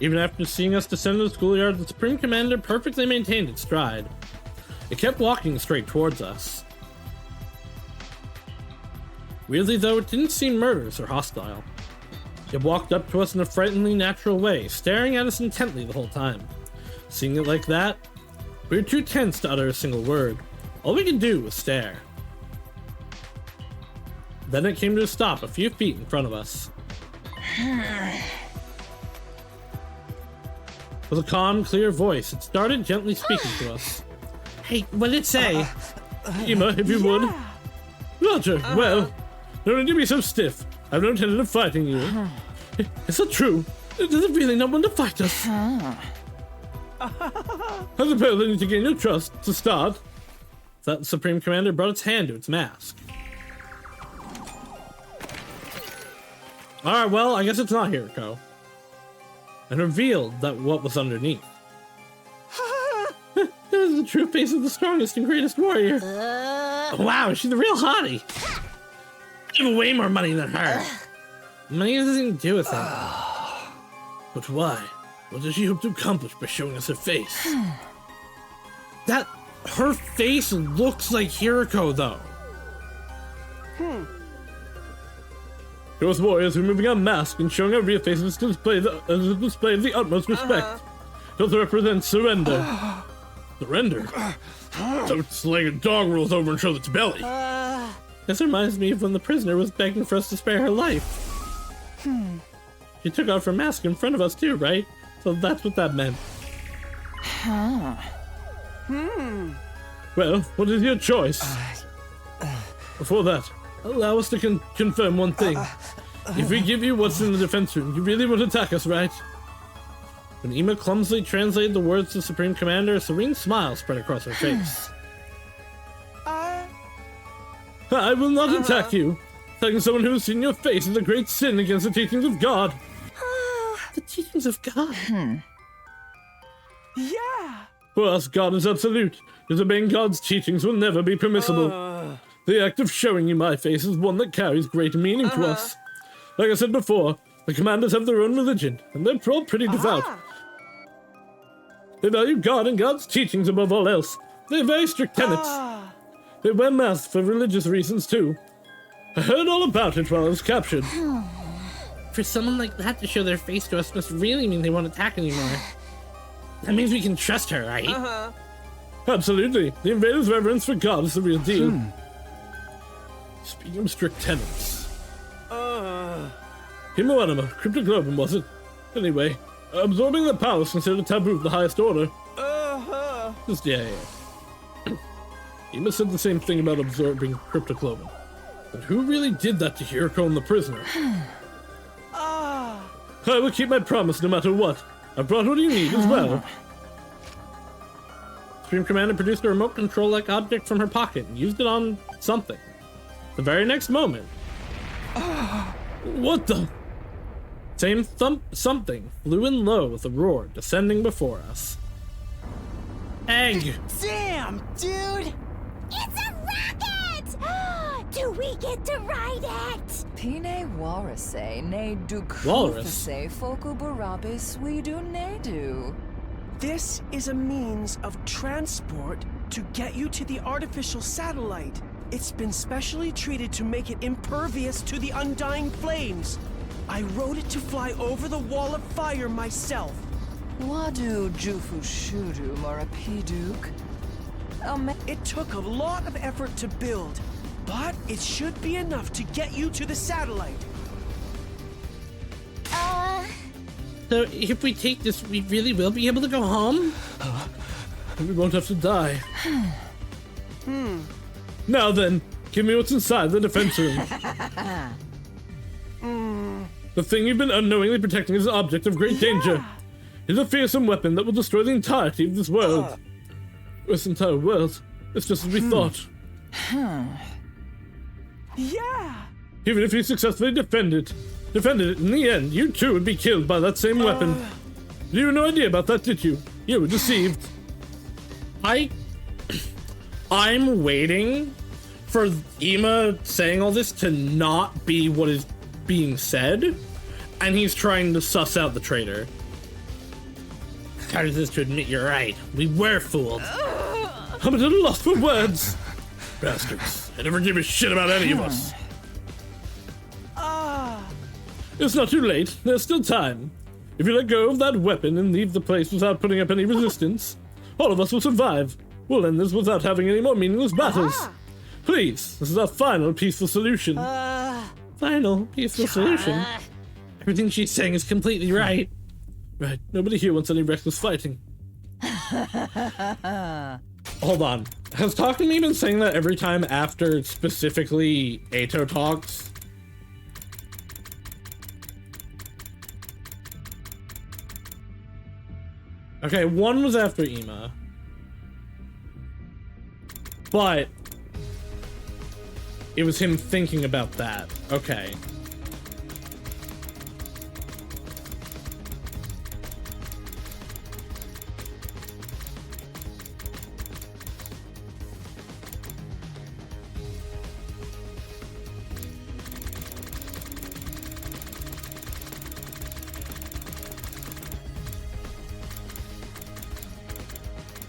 Even after seeing us descend to the schoolyard, the Supreme Commander perfectly maintained its stride. It kept walking straight towards us. Weirdly though, it didn't seem murderous or hostile. It walked up to us in a frighteningly natural way, staring at us intently the whole time. Seeing it like that, we were too tense to utter a single word. All we could do was stare. Then it came to a stop a few feet in front of us. With a calm, clear voice, it started gently speaking to us. Hey, what did it say? Ima, if you would. Roger, well, don't need to be so stiff. I've no intention of fighting you. Is that true? Does it really not want to fight us? I suppose I need to gain your trust to start. That Supreme Commander brought its hand to its mask. Alright, well, I guess it's not Hiriko. And revealed that what was underneath. This is the true face of the strongest and greatest warrior. Wow, she's a real hottie. I have way more money than her. Money has nothing to do with it. But why? What does she hope to accomplish by showing us her face? That... her face looks like Hiriko, though. Those warriors removing our mask and showing our real faces to display a display of the utmost respect. It also represents surrender. Surrender? So it's like a dog rolls over and shows its belly. This reminds me of when the prisoner was begging for us to spare her life. She took off her mask in front of us too, right? So that's what that meant. Well, what is your choice? Before that, allow us to confirm one thing. If we give you what's in the defense room, you really won't attack us, right? When Ima clumsily translated the words to the Supreme Commander, a serene smile spread across her face. I will not attack you. Attacking someone who has seen your face is a great sin against the teachings of God. The teachings of God? Yeah! For us, God is absolute. Disobeying God's teachings will never be permissible. The act of showing you my face is one that carries great meaning to us. Like I said before, the commanders have their own religion, and they're all pretty devout. They value God and God's teachings above all else. They're very strict tenets. They wear masks for religious reasons, too. I heard all about it while I was captured. For someone like that to show their face to us must really mean they won't attack anymore. That means we can trust her, right? Absolutely. The invaders' reverence for God is the real deal. Speaking of strict tenets. Himoanima, Cryptoglobin, was it? Anyway, absorbing the power is considered taboo of the highest order. Just, yeah. Ima said the same thing about absorbing Cryptoglobin. But who really did that to Hiriko and the prisoner? I will keep my promise no matter what. I brought what you need as well. Supreme Commander produced a remote control-like object from her pocket and used it on something. The very next moment. What the? Same something flew in low with a roar, descending before us. Egg! Damn, dude! It's a rocket! Do we get to ride it? Pine warase ne du Walrus. kufase foku barabe swedu nedu. This is a means of transport to get you to the artificial satellite. It's been specially treated to make it impervious to the undying flames. I rode it to fly over the wall of fire myself. Wadu jufu shudu marapiduk. It took a lot of effort to build, but it should be enough to get you to the satellite. So if we take this, we really will be able to go home? And we won't have to die. Now then, give me what's inside the defense room. The thing you've been unknowingly protecting is an object of great danger. It's a fearsome weapon that will destroy the entirety of this world. This entire world. It's just as we thought. Yeah! Even if you successfully defended it, in the end, you too would be killed by that same weapon. You had no idea about that, did you? You were deceived. I'm waiting for Ima saying all this to not be what is being said, and he's trying to suss out the traitor. Hard as it is to admit you're right. We were fooled. I'm at a loss for words. Bastards. I never give a shit about any of us. It's not too late. There's still time. If you let go of that weapon and leave the place without putting up any resistance, all of us will survive. We'll end this without having any more meaningless battles. Please, this is our final peaceful solution. Final peaceful solution? Everything she's saying is completely right. Right, nobody here wants any reckless fighting. Hold on. Has Talk to Me been saying that every time after specifically Ato talks? Okay, one was after Ima. But it was him thinking about that. Okay.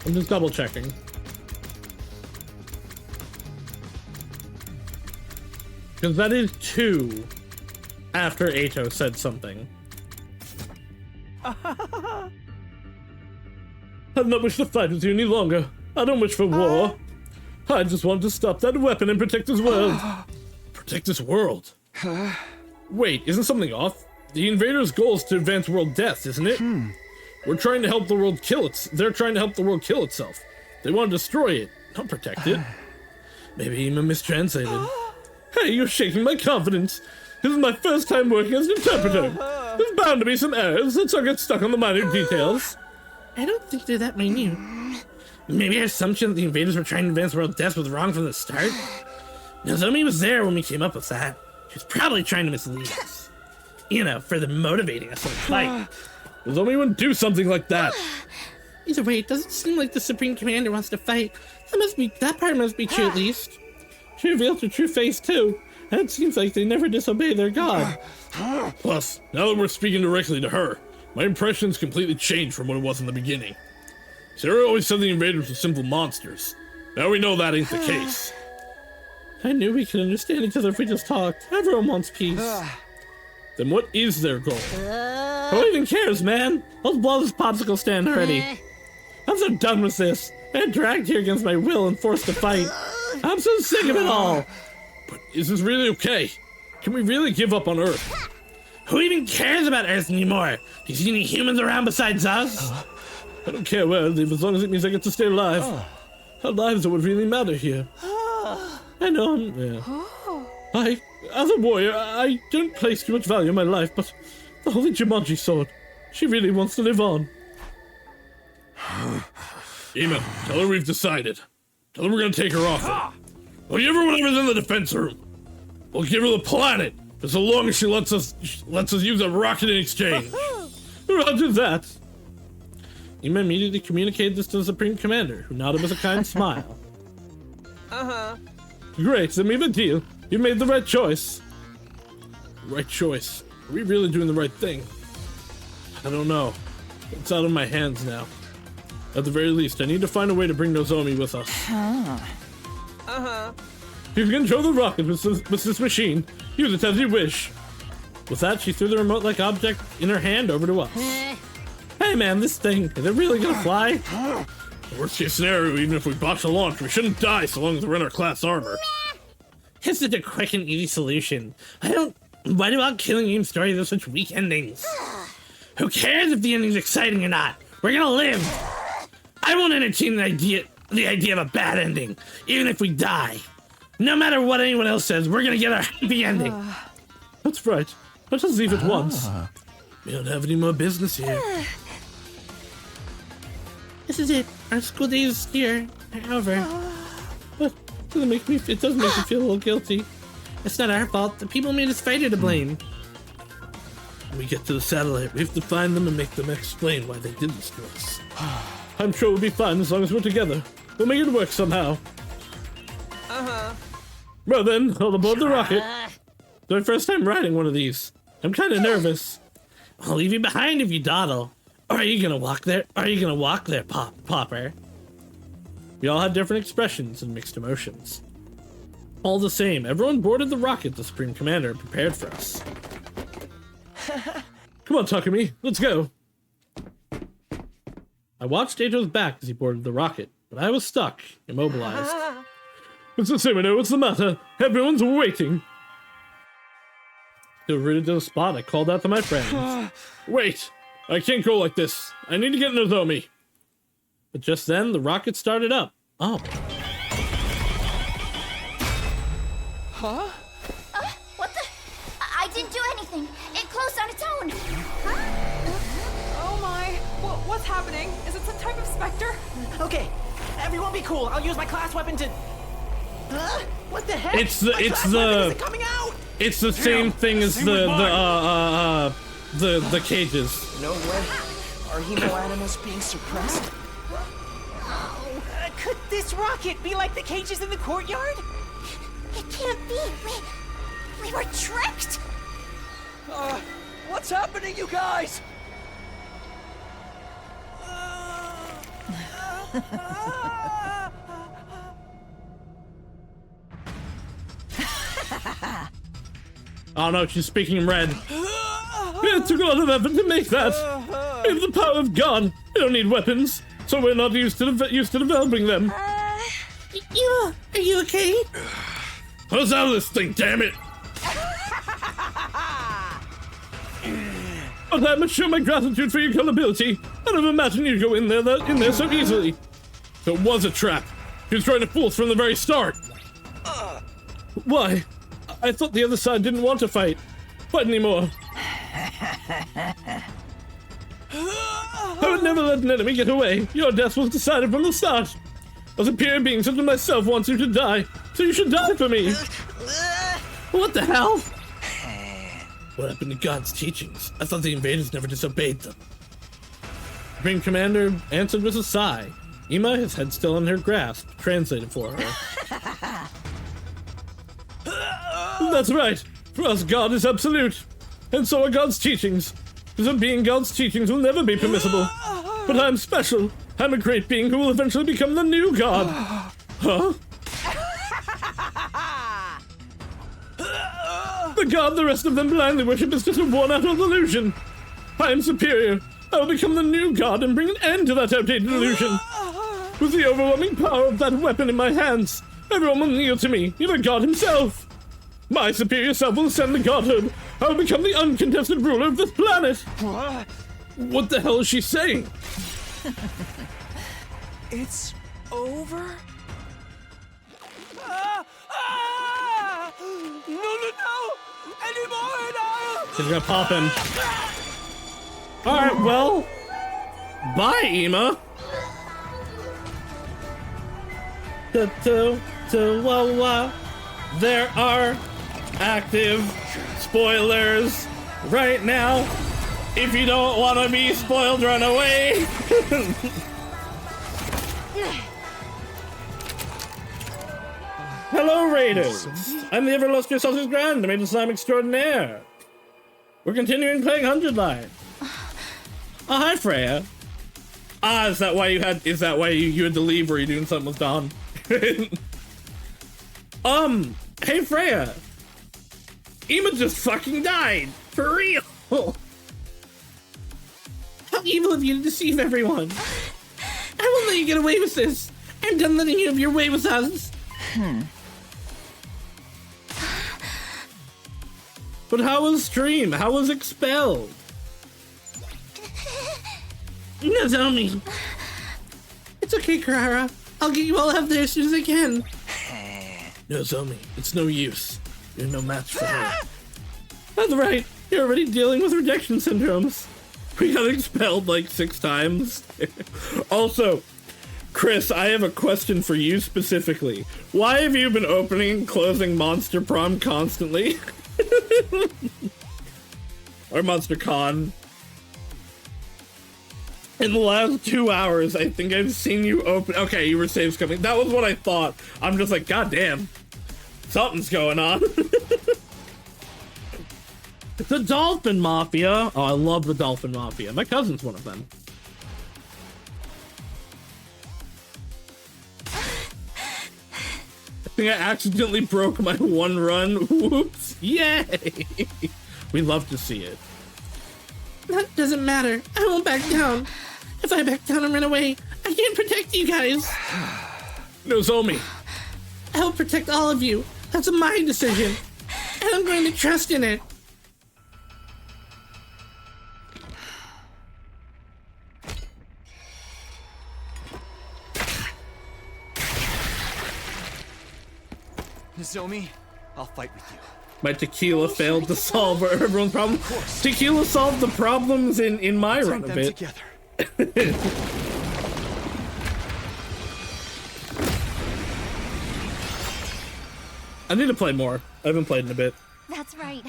I'm just double checking. Because that is 2 after Ato said something. I do not wish to fight with you any longer. I don't wish for war. I just want to stop that weapon and protect this world. Protect this world? Wait, isn't something off? The invaders' goal is to advance world death, isn't it? We're trying to help the world kill it. They're trying to help the world kill itself. They want to destroy it, not protect it. Maybe Ima mistranslated. Hey, you're shaking my confidence. This is my first time working as an interpreter. There's bound to be some errors. Let's not get stuck on the minor details. I don't think they're that minute. Maybe our assumption that the invaders were trying to advance world death was wrong from the start. Nozomi was there when we came up with that. She was probably trying to mislead us. You know, further motivating us in the fight. Nozomi wouldn't do something like that. Either way, it doesn't seem like the Supreme Commander wants to fight. That part must be true at least. She revealed her true face too, and it seems like they never disobey their god. Plus, now that we're speaking directly to her, my impression's completely changed from what it was in the beginning. Sarah always said the invaders were simple monsters. Now we know that ain't the case. I knew we could understand each other if we just talked. Everyone wants peace. Then what is their goal? Who even cares, man? Let's blow this popsicle stand already. I'm so done with this. I got dragged here against my will and forced to fight. I'm so sick of it all. But is this really okay? Can we really give up on Earth? Who even cares about Earth anymore? Do you see any humans around besides us? I don't care where I live as long as it means I get to stay alive. Our lives are what really matter here. I know, as a warrior, I don't place too much value in my life, but The Holy Jumanji Sword. She really wants to live on. Ima, tell her we've decided. Tell her we're gonna take her off it. We'll give her whatever's in the defense room. We'll give her the planet, for so long as she lets us use a rocket in exchange. Roger that. Ima immediately communicated this to the Supreme Commander, who nodded with a kind smile. Great, then we have a deal. You made the right choice. Right choice. Are we really doing the right thing? I don't know. It's out of my hands now. At the very least, I need to find a way to bring Nozomi with us. You can control the rocket with this machine. Use it as you wish. With that, she threw the remote-like object in her hand over to us. Hey man, this thing, is it really gonna fly? Worst case scenario, even if we botch the launch, we shouldn't die so long as we're in our class armor. It's such a quick and easy solution. Why do all killing game stories have such weak endings? Who cares if the ending's exciting or not? We're gonna live! I won't entertain the idea of a bad ending, even if we die. No matter what anyone else says, we're gonna get our happy ending. That's right. Let's just leave it once. We don't have any more business here. This is it. Our school days here are over. But it does make me feel a little guilty. It's not our fault. The people made us fight are to blame. When we get to the satellite, we have to find them and make them explain why they did this to us. I'm sure we'll be fine as long as we're together. We'll make it work somehow. Well then, all aboard the rocket. It's my first time riding one of these. I'm kind of nervous. I'll leave you behind if you dawdle. Or are you gonna walk there? Popper? We all had different expressions and mixed emotions. All the same, everyone boarded the rocket the Supreme Commander prepared for us. Come on, Takumi, let's go. I watched Eijo's back as he boarded the rocket, but I was stuck, immobilized. Mr. Sumino, what's the matter? Everyone's waiting. Still rooted to the spot, I called out to my friends. Wait, I can't go like this. I need to get Nozomi. But just then, the rocket started up. Oh. Huh? What the? I didn't do anything. It closed on its own. Oh my. What's happening? Is it some type of specter? Okay, everyone be cool. I'll use my class weapon to... What the heck? It's coming out? It's the same thing as the cages. No way. Are hemo animals being suppressed? Could this rocket be like the cages in the courtyard? It can't be. We were tricked. What's happening, you guys? Oh no, she's speaking in red. It took a lot of effort to make that. We have the power of God. We don't need weapons, so we're not used to developing them. Are you okay? What's out of this thing, damn it! But I must show my gratitude for your gullibility. I never imagined you'd go in there so easily. So it was a trap. He was trying to fool us from the very start. Why? I thought the other side didn't want to fight anymore. I would never let an enemy get away. Your death was decided from the start. A superior being such as myself wants you to die, so you should die for me. What the hell? What happened to God's teachings? I thought the invaders never disobeyed them. The Supreme Commander answered with a sigh. Ima, his head still in her grasp, translated for her. That's right. For us, God is absolute. And so are God's teachings. Disobeying God's teachings will never be permissible. But I'm special. I'm a great being who will eventually become the new God. Huh? The God the rest of them blindly worship is just a worn-out illusion. I am superior. I will become the new God and bring an end to that outdated illusion. With the overwhelming power of that weapon in my hands, everyone will kneel to me, even God himself. My superior self will ascend the godhood. I will become the uncontested ruler of this planet. What the hell is she saying? It's over? No! Anymore, She's gonna pop him. Alright, well, bye, Ema. There are active spoilers right now. If you don't want to be spoiled, run away. Hello, Raiders. I'm the ever-illustrious Saus Grand, the Maiden Slime Extraordinaire. We're continuing playing 100 Line. Oh, hi, Freya. Ah, is that why you had to leave? Were you doing something with Dawn? Hey, Freya. Ema just fucking died. For real. How evil of you to deceive everyone. I won't let you get away with this. I'm done letting you have your way with us. But how was Stream? How was Expelled? No, tell me. It's okay, Karara. I'll get you all out there as soon as I can. No, Zomi, it's no use. You're no match for her. That's right. You're already dealing with rejection syndromes. We got expelled like 6 times. Also, Chris, I have a question for you specifically. Why have you been opening and closing Monster Prom constantly? Or Monster Con? In the last 2 hours, I think I've seen you open. Okay, you were saves coming. That was what I thought. I'm just like, God damn. Something's going on. The Dolphin Mafia. Oh, I love the Dolphin Mafia. My cousin's one of them. I think I accidentally broke my 1 run. Whoops. Yay. We love to see it. That doesn't matter. I won't back down. If I back down and run away, I can't protect you guys. No, Zomi. I'll protect all of you. That's my decision. And I'm going to trust in it. Nozomi, I'll fight with you. My tequila failed to solve everyone's problem. Tequila solved the problems in my run a bit. Together. I need to play more. I haven't played in a bit. That's right.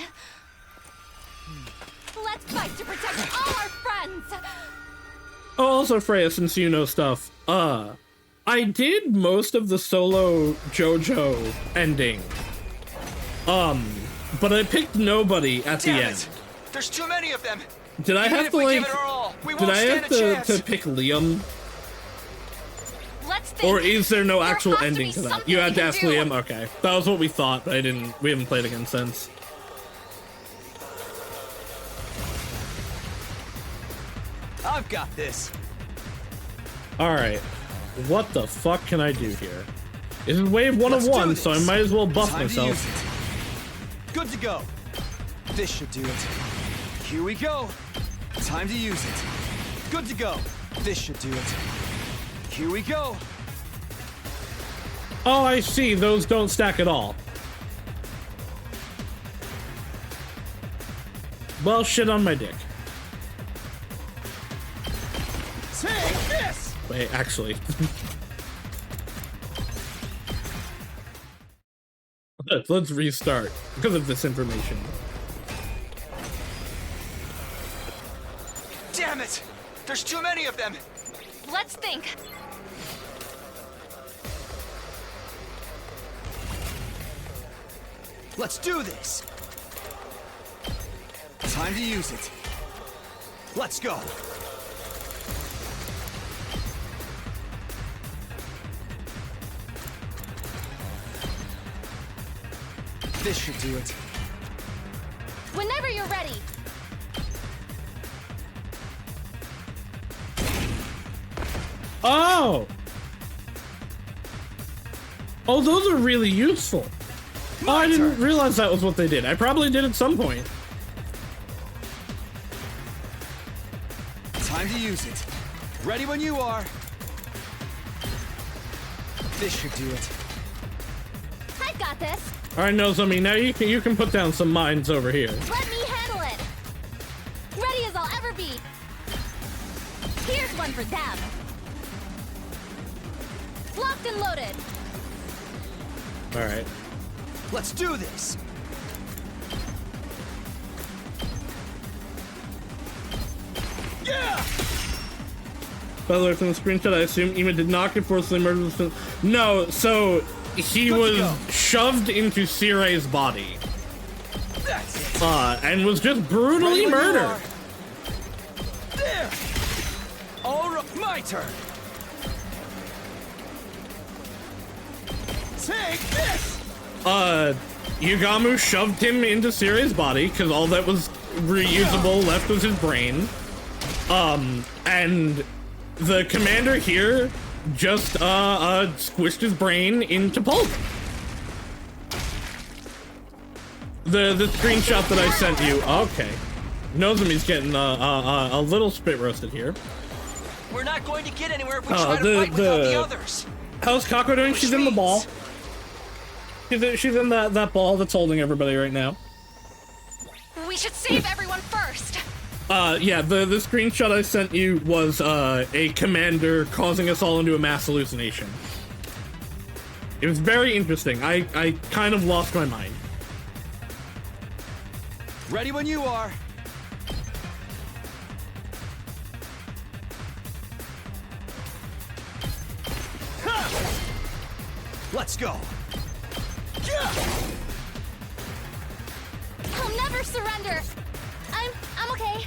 Let's fight to protect all our friends. Oh, also Freya, since you know stuff, I did most of the solo JoJo ending. But I picked nobody at the end. There's too many of them. Did I have to like? Did I have to pick Liam? Or is there no actual ending to that? You had to ask Liam. Okay, that was what we thought, but we haven't played again since. I've got this. All right, what the fuck can I do here? This is wave 101, so I might as well buff myself. Good to go. This should do it. Here we go. Time to use it. Good to go. This should do it. Here we go. Oh, I see. Those don't stack at all. Well, shit on my dick. Take this! Wait, actually. Let's restart because of this information. Damn it! There's too many of them! Let's think. Let's do this! Time to use it. Let's go! This should do it. Whenever you're ready. Oh! Oh, those are really useful. Oh, I didn't realize that was what they did. I probably did at some point. Time to use it. Ready when you are. This should do it. I've got this. All right, Nozomi, now you can put down some mines over here. Let me handle it. Ready as I'll ever be. Here's one for them. Locked and loaded. All right. Let's do this. Yeah! By the way, from the screenshot, I assume Ima did not get forcibly murdered. No, so he was shoved into Sirai's body. That's it. And was just brutally murdered. There! Alright, my turn. Take this! Yugamu shoved him into Sirai's body because all that was reusable left was his brain. And the commander here just squished his brain into pulp. The screenshot that I sent you. Okay, Nozomi's getting a little spit roasted here. We're not going to get anywhere if we try to fight without the others. How's Kako doing? She's in the ball. She's in that ball that's holding everybody right now. We should save everyone first. Yeah, the screenshot I sent you was a commander causing us all into a mass hallucination. It was very interesting. I kind of lost my mind. Ready when you are. Let's go. I'll never surrender. I'm okay.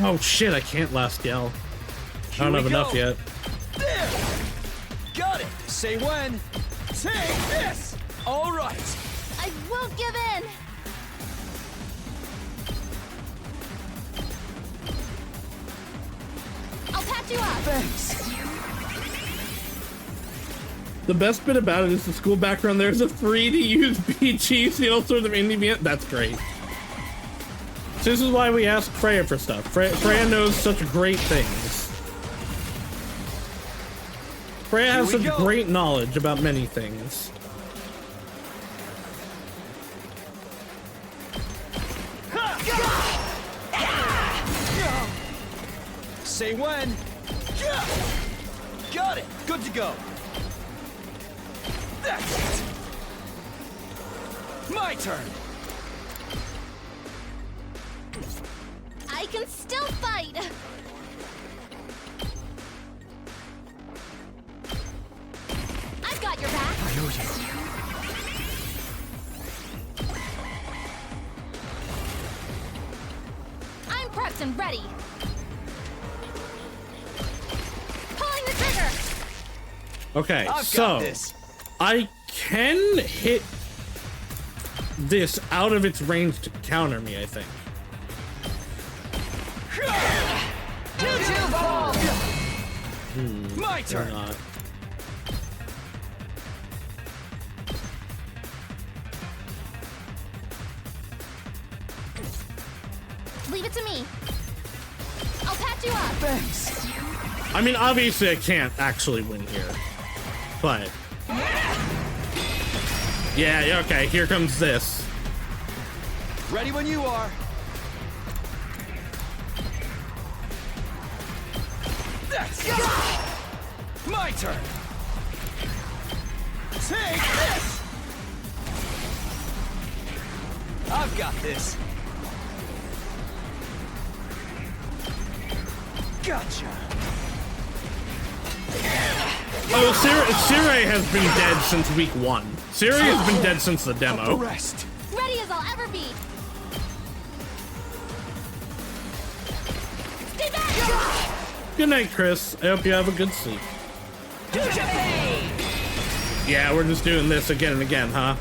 Oh shit, I can't last yell. I don't have enough yet. There! Got it! Say when. Take this! Alright! I won't give in. I'll patch you up. Thanks. The best bit about it is the school background. There's a free to use BG, see all sorts of indie. That's great. So this is why we ask Freya for stuff. Freya knows such great things. Freya has such great knowledge about many things. Say when. Got it! Good to go. That's it! My turn! I can still fight. I've got your back. I'm prepped and ready. Pulling the trigger. Okay, I've so got this. I can hit this out of its range to counter me, I think. My turn. Not. Leave it to me. I'll patch you up. Thanks. I mean, obviously I can't actually win here, but yeah, okay, here comes this. Ready when you are. That's it! My turn! Take this! I've got this. Gotcha. Oh, Sirai has been dead since week 1. Sirai has been dead since the demo. Rest. Ready as I'll ever be. Stay back! Good night, Chris. I hope you have a good sleep. Yeah, we're just doing this again and again, huh?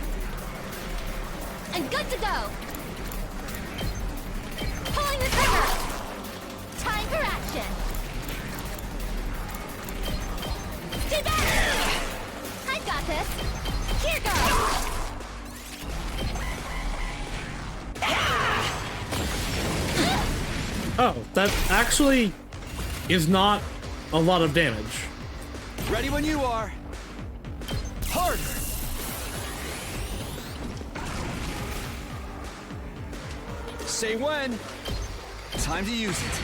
I'm good to go. Pulling the trigger. Time for action. Stay back! I've got this. Here goes. Oh, that actually is not a lot of damage. Ready when you are. Harder! Say when. Time to use it.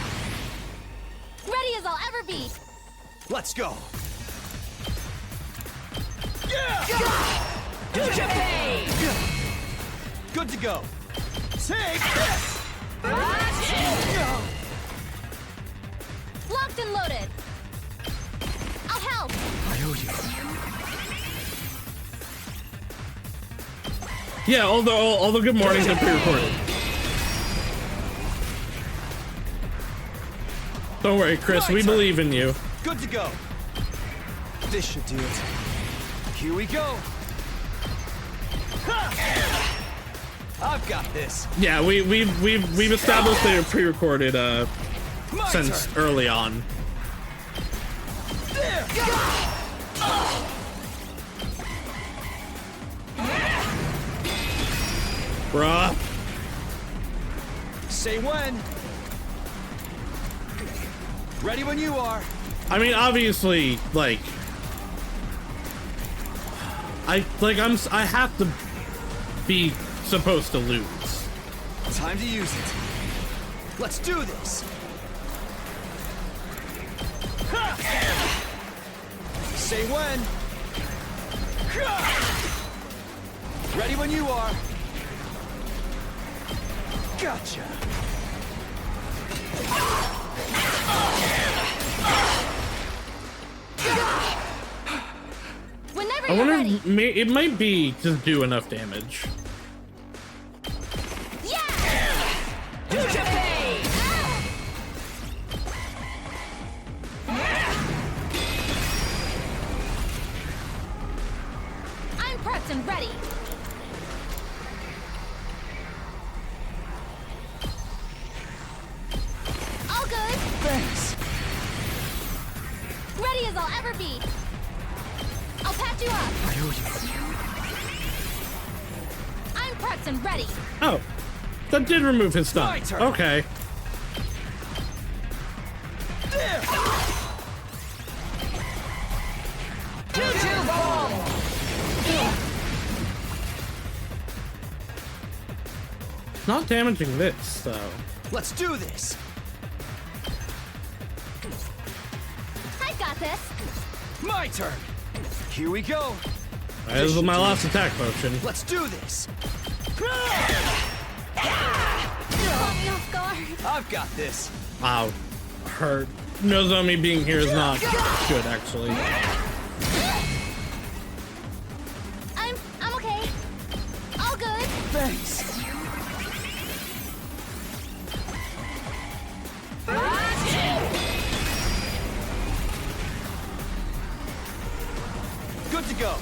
be. Let's go. Good to go. Take this. Locked and loaded. I'll help. I owe you. Yeah, all the good mornings are pre-recorded. Don't worry, Chris, we believe in you. Good to go. This should do it. Here we go. I've got this. Yeah, we've established they're pre-recorded since early on. There. Bruh. Say when. Ready when you are. I mean, obviously, like, I have to be supposed to lose. Time to use it. Let's do this. Say when. Ready when you are. Gotcha. Whenever I you're wonder ready. if it might be to do enough damage. I'm prepped and ready. All good. Thanks. Ready as I'll ever be. I'll patch you up. I owe you. I'm prepped and ready. Oh, that did remove his stun. My turn. Okay. There. Not damaging this, though. Let's do this. I got this. My turn. Here we go. This is my last attack potion. Let's do this. Caught me off guard. I've got this. Wow. Her Nozomi being here is not good, actually. I'm okay. All good. Thanks. Good to go.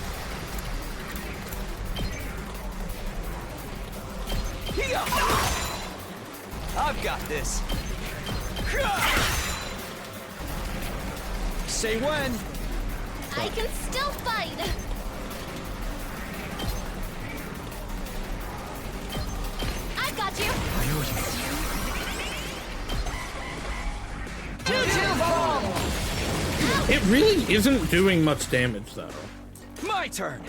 Here. I've got this. Say when. I can still fight. I got you. It really isn't doing much damage, though. My turn.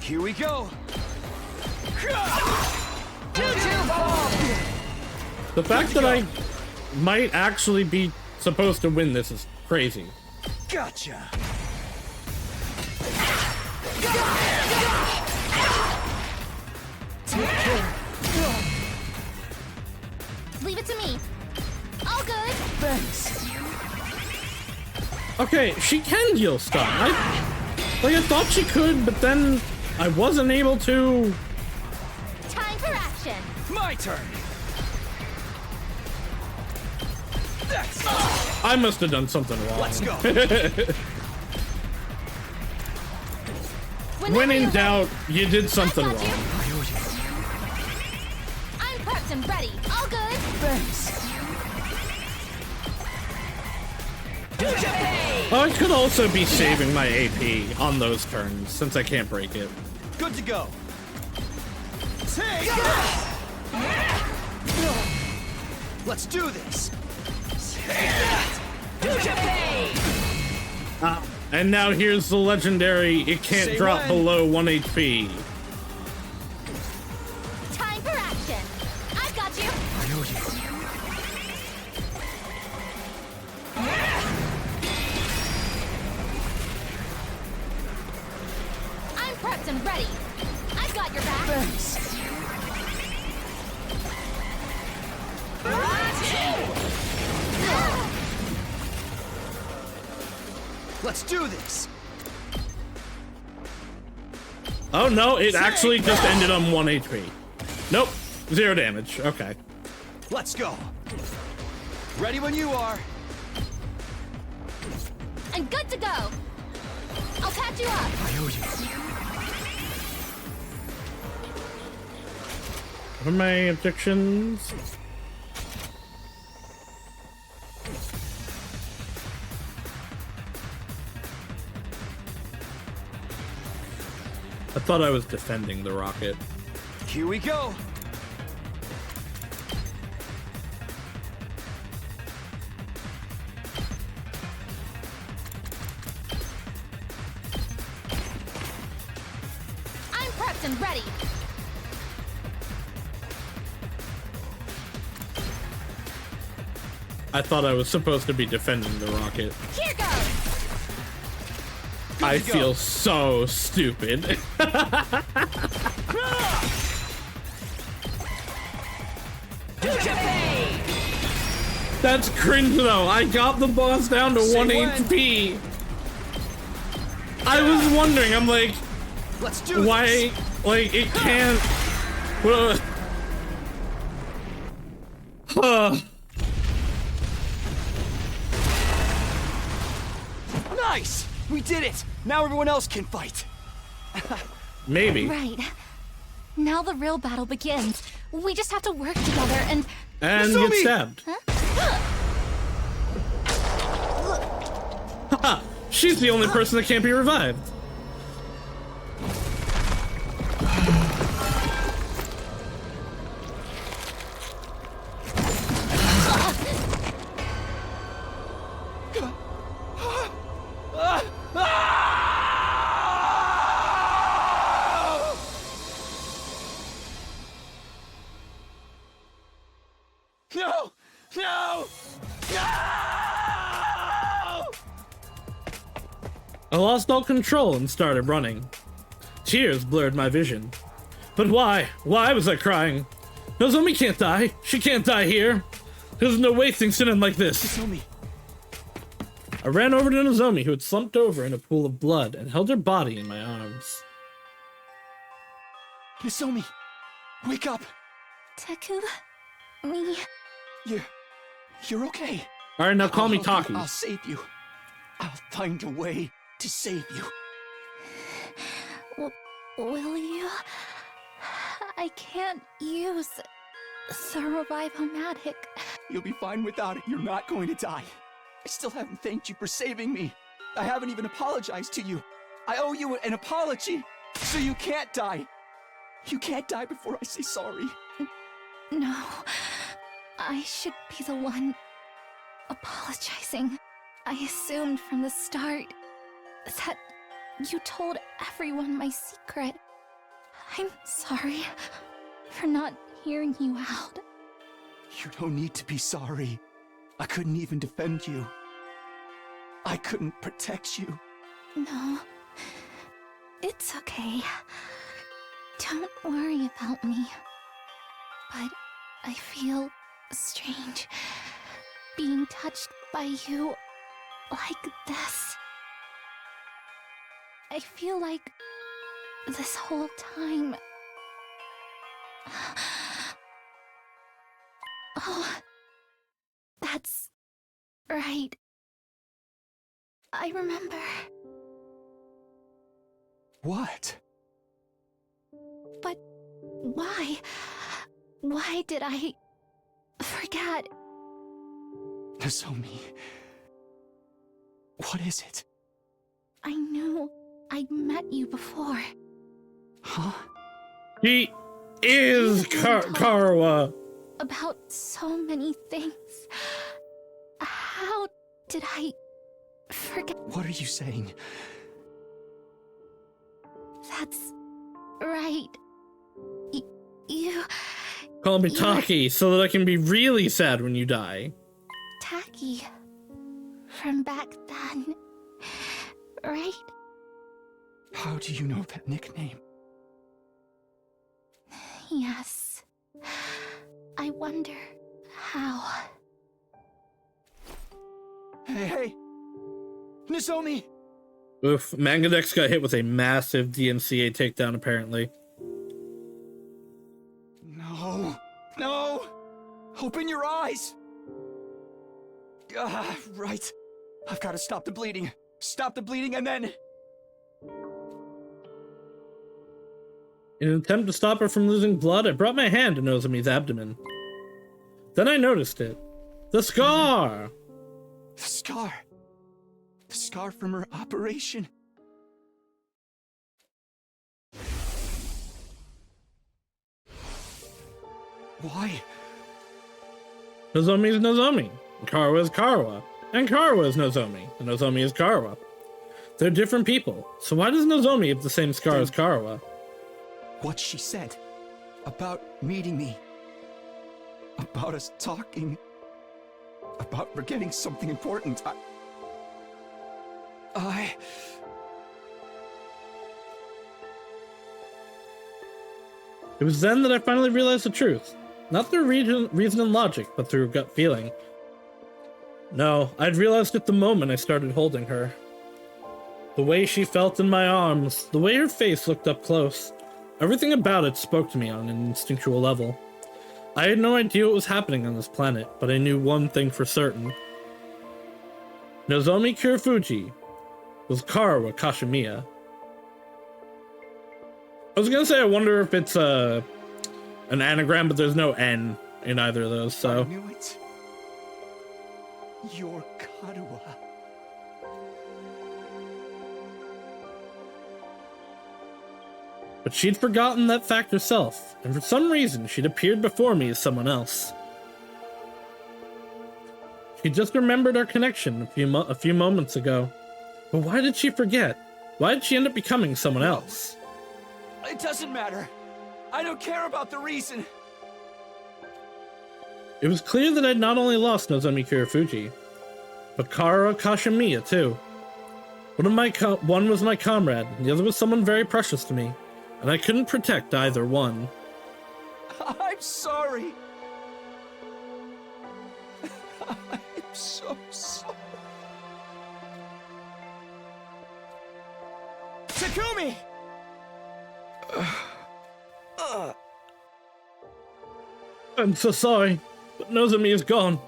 Here we go. The fact that I might actually be supposed to win this is crazy. Gotcha. Leave it to me. All good. Thanks. Okay, she can deal stun. I thought she could, but then I wasn't able to. Time for action. My turn. That's I must have done something wrong. Let's go. When in doubt, you did something I wrong. got you. I'm prepped and ready. All good. Thanks. Oh, I could also be saving my AP on those turns, since I can't break it. Good to go. Take this. Let's do this. Take that. And now here's the legendary, it can't Say drop when. below 1 HP. Time for action. ready. I've got your back. Thanks. Let's do this. Oh no, it actually just ended on 1 HP. Nope, 0 damage. Okay. Let's go. Ready when you are. I'm good to go. I'll patch you up. I owe you. What are my objections? I thought I was defending the rocket. Here we go. I'm prepped and ready. I thought I was supposed to be defending the rocket. Here goes. I feel so stupid. That's cringe though. I got the boss down to 1 HP. I was wondering, I'm like, let's do why, this. like, it can't. Nice! We did it! Now everyone else can fight. Maybe. Right. Now the real battle begins. We just have to work together and get stabbed. Haha! She's the only person that can't be revived. No! No! No! I lost all control and started running. Tears blurred my vision. But why? Why was I crying? Nozomi can't die. She can't die here. There's no way things end like this. Nozomi. I ran over to Nozomi, who had slumped over in a pool of blood, and held her body in my arms. Nozomi, wake up. Teku, me. You're okay. All right, now call me Taki. I'll save you. I'll find a way to save you. Will you? I can't use the Revive-O-Matic. You'll be fine without it. You're not going to die. I still haven't thanked you for saving me. I haven't even apologized to you. I owe you an apology, so you can't die. You can't die before I say sorry. No, I should be the one apologizing. I assumed from the start that you told everyone my secret. I'm sorry for not hearing you out. You don't need to be sorry. I couldn't even defend you. I couldn't protect you. No, it's okay. Don't worry about me. But I feel strange being touched by you like this. I feel like this whole time... Oh, that's right. I remember. What? But why? Why did I forget? Nozomi. What is it? I knew I'd met you before. Huh? He is Karawa. About so many things. How did I forget? What are you saying? That's right. You... Call me Taki so that I can be really sad when you die. Taki. From back then. Right? How do you know that nickname? Yes. I wonder how. Hey! Nozomi! Oof, Mangadex got hit with a massive DMCA takedown, apparently. No! Open your eyes! Right. I've got to stop the bleeding. Stop the bleeding and then... In an attempt to stop her from losing blood, I brought my hand to Nozomi's abdomen. Then I noticed it. The scar! The scar. The scar from her operation. Why? Nozomi is Nozomi. Karawa is Karawa. And Karawa is Nozomi. And Nozomi is Karawa. They're different people. So why does Nozomi have the same scar as Karawa? What she said about meeting me, about us talking, about forgetting something important. It was then that I finally realized the truth. Not through reason and logic, but through gut feeling. No, I'd realized it the moment I started holding her. The way she felt in my arms, the way her face looked up close. Everything about it spoke to me on an instinctual level. I had no idea what was happening on this planet, but I knew one thing for certain. Nozomi Kirifuji was Karawa Kashimiya. I was gonna say I wonder if it's an anagram, but there's no N in either of those, so... I knew it. You're Karawa. But she'd forgotten that fact herself, and for some reason she'd appeared before me as someone else. She just remembered our connection a few moments ago. But why did she forget? Why did she end up becoming someone else? It doesn't matter. I don't care about the reason. It was clear that I'd not only lost Nozomi Kirifuji, but Karawa Kashimiya too. One was my comrade, and the other was someone very precious to me. And I couldn't protect either one. I'm sorry. I'm so sorry. Takumi! I'm so sorry, but Nozomi is gone.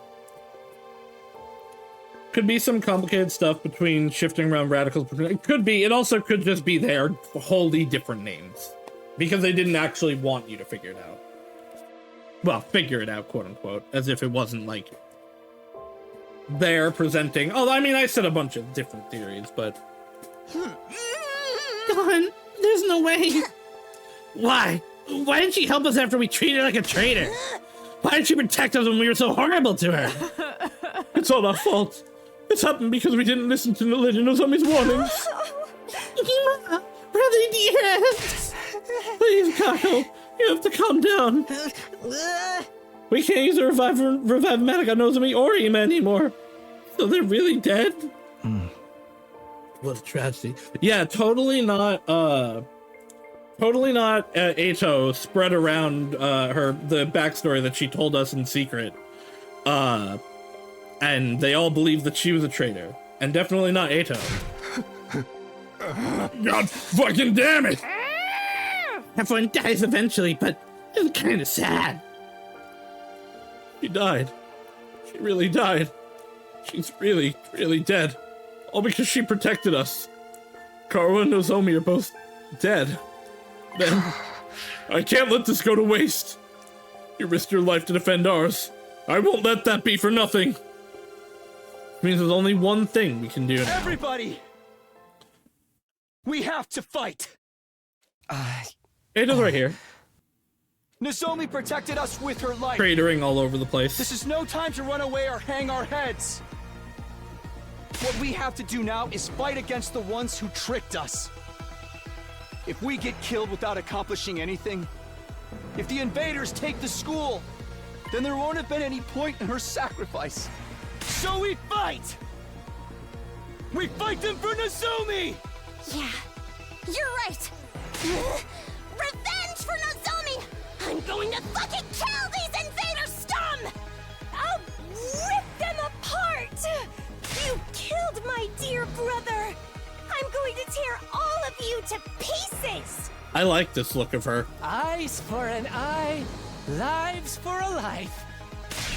Could be some complicated stuff between shifting around radicals. It could be. It also could just be their wholly different names. Because they didn't actually want you to figure it out. Well, figure it out, quote unquote. As if it wasn't like... they're presenting... Oh, I mean, I said a bunch of different theories, but... Dawn, there's no way. Why? Why didn't she help us after we treated her like a traitor? Why did she protect us when we were so horrible to her? It's all our fault. It's happened because we didn't listen to Legend of Zombies' warnings. Brother dear! Please, Kako, you have to calm down. We can't use a revive medic on Nozomi or Ima anymore. So they're really dead? What a tragedy. Yeah, totally not Eito spread around the backstory that she told us in secret. And they all believed that she was a traitor. And definitely not Eito. God fucking damn it! Everyone dies eventually, but it's kind of sad. She died. She really died. She's really, really dead. All because she protected us. Karawa and Nozomi are both dead. Then, I can't let this go to waste. You risked your life to defend ours. I won't let that be for nothing. It means there's only one thing we can do now. Everybody! We have to fight! Eito's right here. Nozomi protected us with her life. Cratering all over the place. This is no time to run away or hang our heads. What we have to do now is fight against the ones who tricked us. If we get killed without accomplishing anything, if the invaders take the school, then there won't have been any point in her sacrifice. So we fight! We fight them for Nozomi! Yeah, you're right. Revenge for Nozomi! I'm going to fucking kill these invader scum! I'll rip them apart! You killed my dear brother! I'm going to tear all of you to pieces! I like this look of her. Eyes for an eye, lives for a life.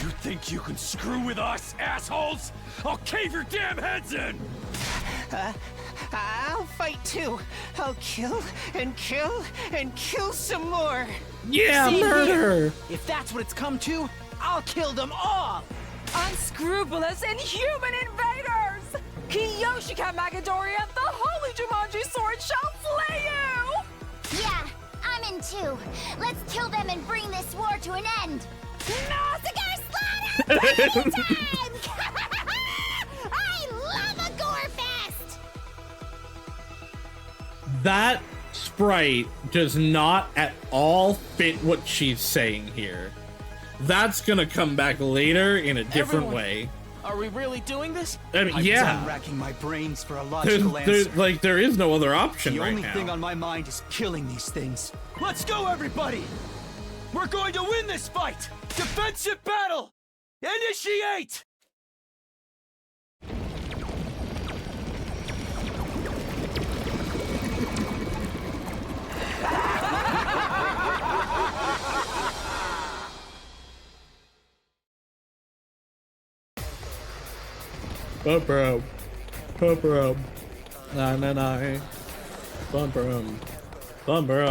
You think you can screw with us, assholes? I'll cave your damn heads in! I'll fight too. I'll kill and kill and kill some more. Yeah, Same murder! here. If that's what it's come to, I'll kill them all. Unscrupulous, inhuman invaders! Kiyoshika Magadori and the Holy Jumanji Sword shall slay you! Yeah, I'm in too. Let's kill them and bring this war to an end. Massacre slaughter! Party time! I love a gore fest! That sprite does not at all fit what she's saying here. That's gonna come back later in a different way. Are we really doing this? I mean, I'm yeah. done racking my brains for a logical answer. Like, there is no other option The right only now. thing on my mind is killing these things. Let's go, everybody! We're going to win this fight! Defensive battle! Initiate! Bumper Bumper na na na. Bumper Bumper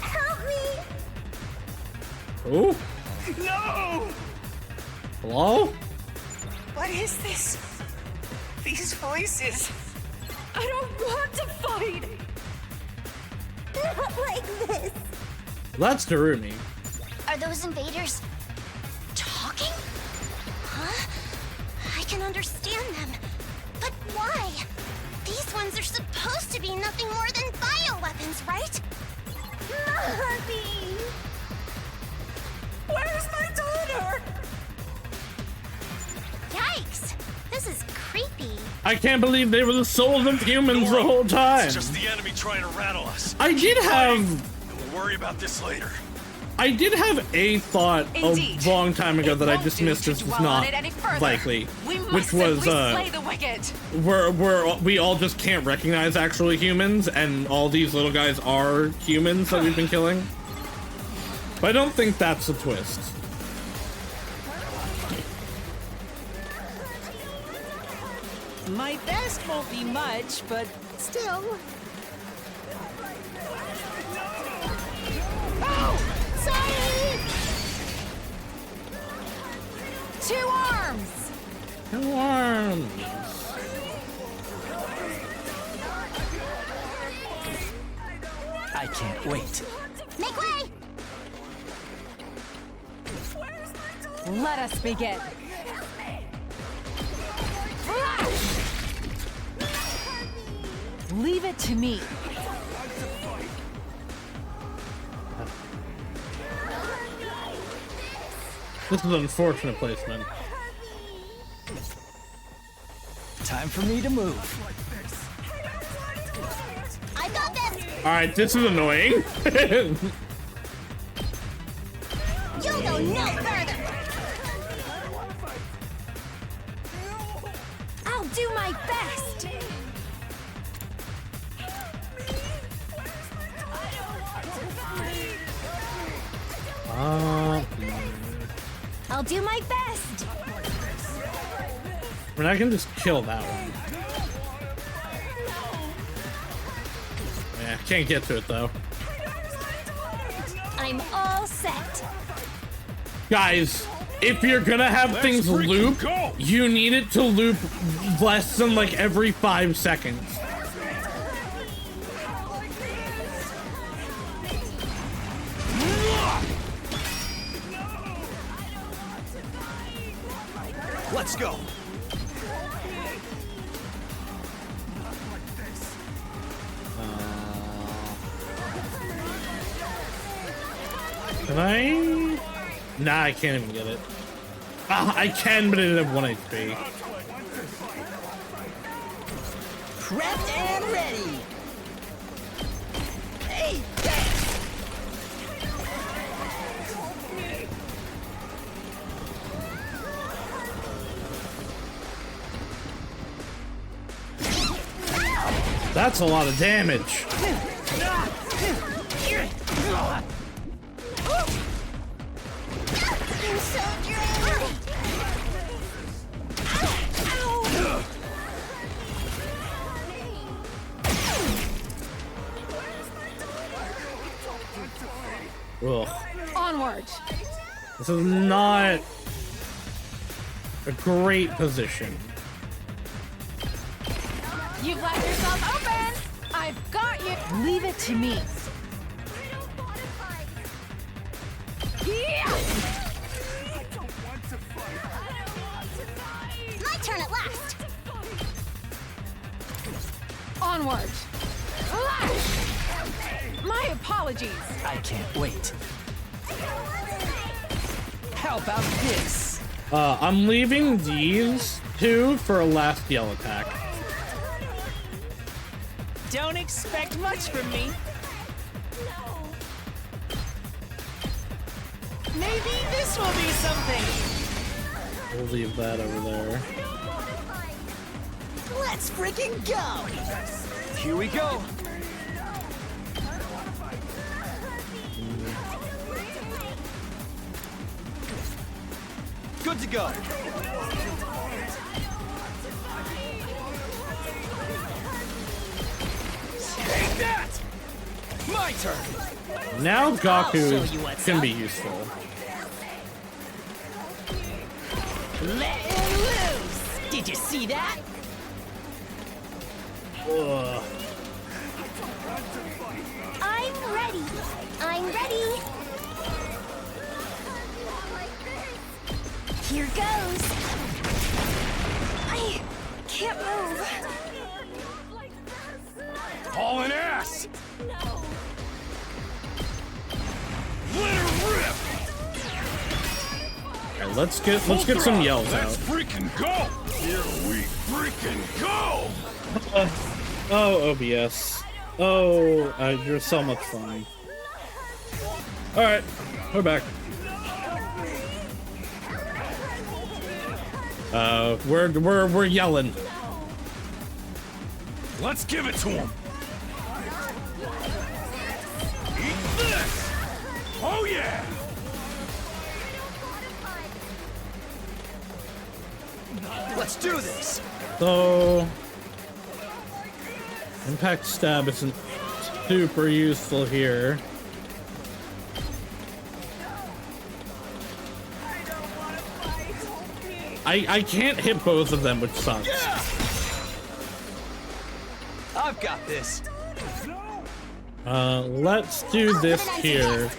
Help me! Oh, No! hello? What is this? These voices. I don't want to fight. Not like this. That's Darumi. Are those invaders talking? Huh? I can understand them. But why? These ones are supposed to be nothing more than bioweapons, right? Mommy! Where's my daughter? Yikes! This is creepy. I can't believe they were the souls of humans the whole time. It's just the enemy trying to rattle us. I did have We'll worry about this later. I did have a thought Indeed. a long time ago that I dismissed as dwell on not it any further. likely, We must which was simply slay the wicked. we all just can't recognize actual humans, and all these little guys are humans that we've been killing. But I don't think that's a twist. My best won't be much, but still. Oh! Sorry! 2 arms! Two arms. I can't wait. Make way! Let us begin. Leave it to me. This is an unfortunate placement. Time for me to move. I got this! Alright, this is annoying. You'll go no further! I'll do my best! I'll do my best! I mean, I can just kill that one. Yeah, can't get to it though. I'm all set. Guys, if you're gonna have things loop, you need it to loop less than like every 5 seconds. Let's go. Can I? Nah, I can't even get it. I can, but it didn't have 1 HP. Prepped and ready. Hey, That's a lot of damage. I'm so drained. Ugh. Onward. This is not a great position. You've left yourself open. I've got you. Leave it to me. Yeah. My turn at last. Onward. Flash. My apologies. I can't wait. How about this? I'm leaving these two for a last yell attack. don't expect much from me. Maybe this will be something. We'll leave that over there. Let's freaking go! Here we go. Good to go. Take that! My turn. Now Gaku can be useful. Let him loose! Did you see that? Ugh. I'm ready. I'm ready. Here goes. I can't move. Hauling ass! Let her rip! Alright, let's get some yells Let's out. freaking go! Here we freaking go! Oh, OBS. Oh, you're so much fun. Alright, we're back. We're yelling. Let's give it to him! Eat this! Oh yeah! Let's do this. So, impact stab isn't super useful here. I can't hit both of them, which sucks. Yeah! I've got this. Let's do this here.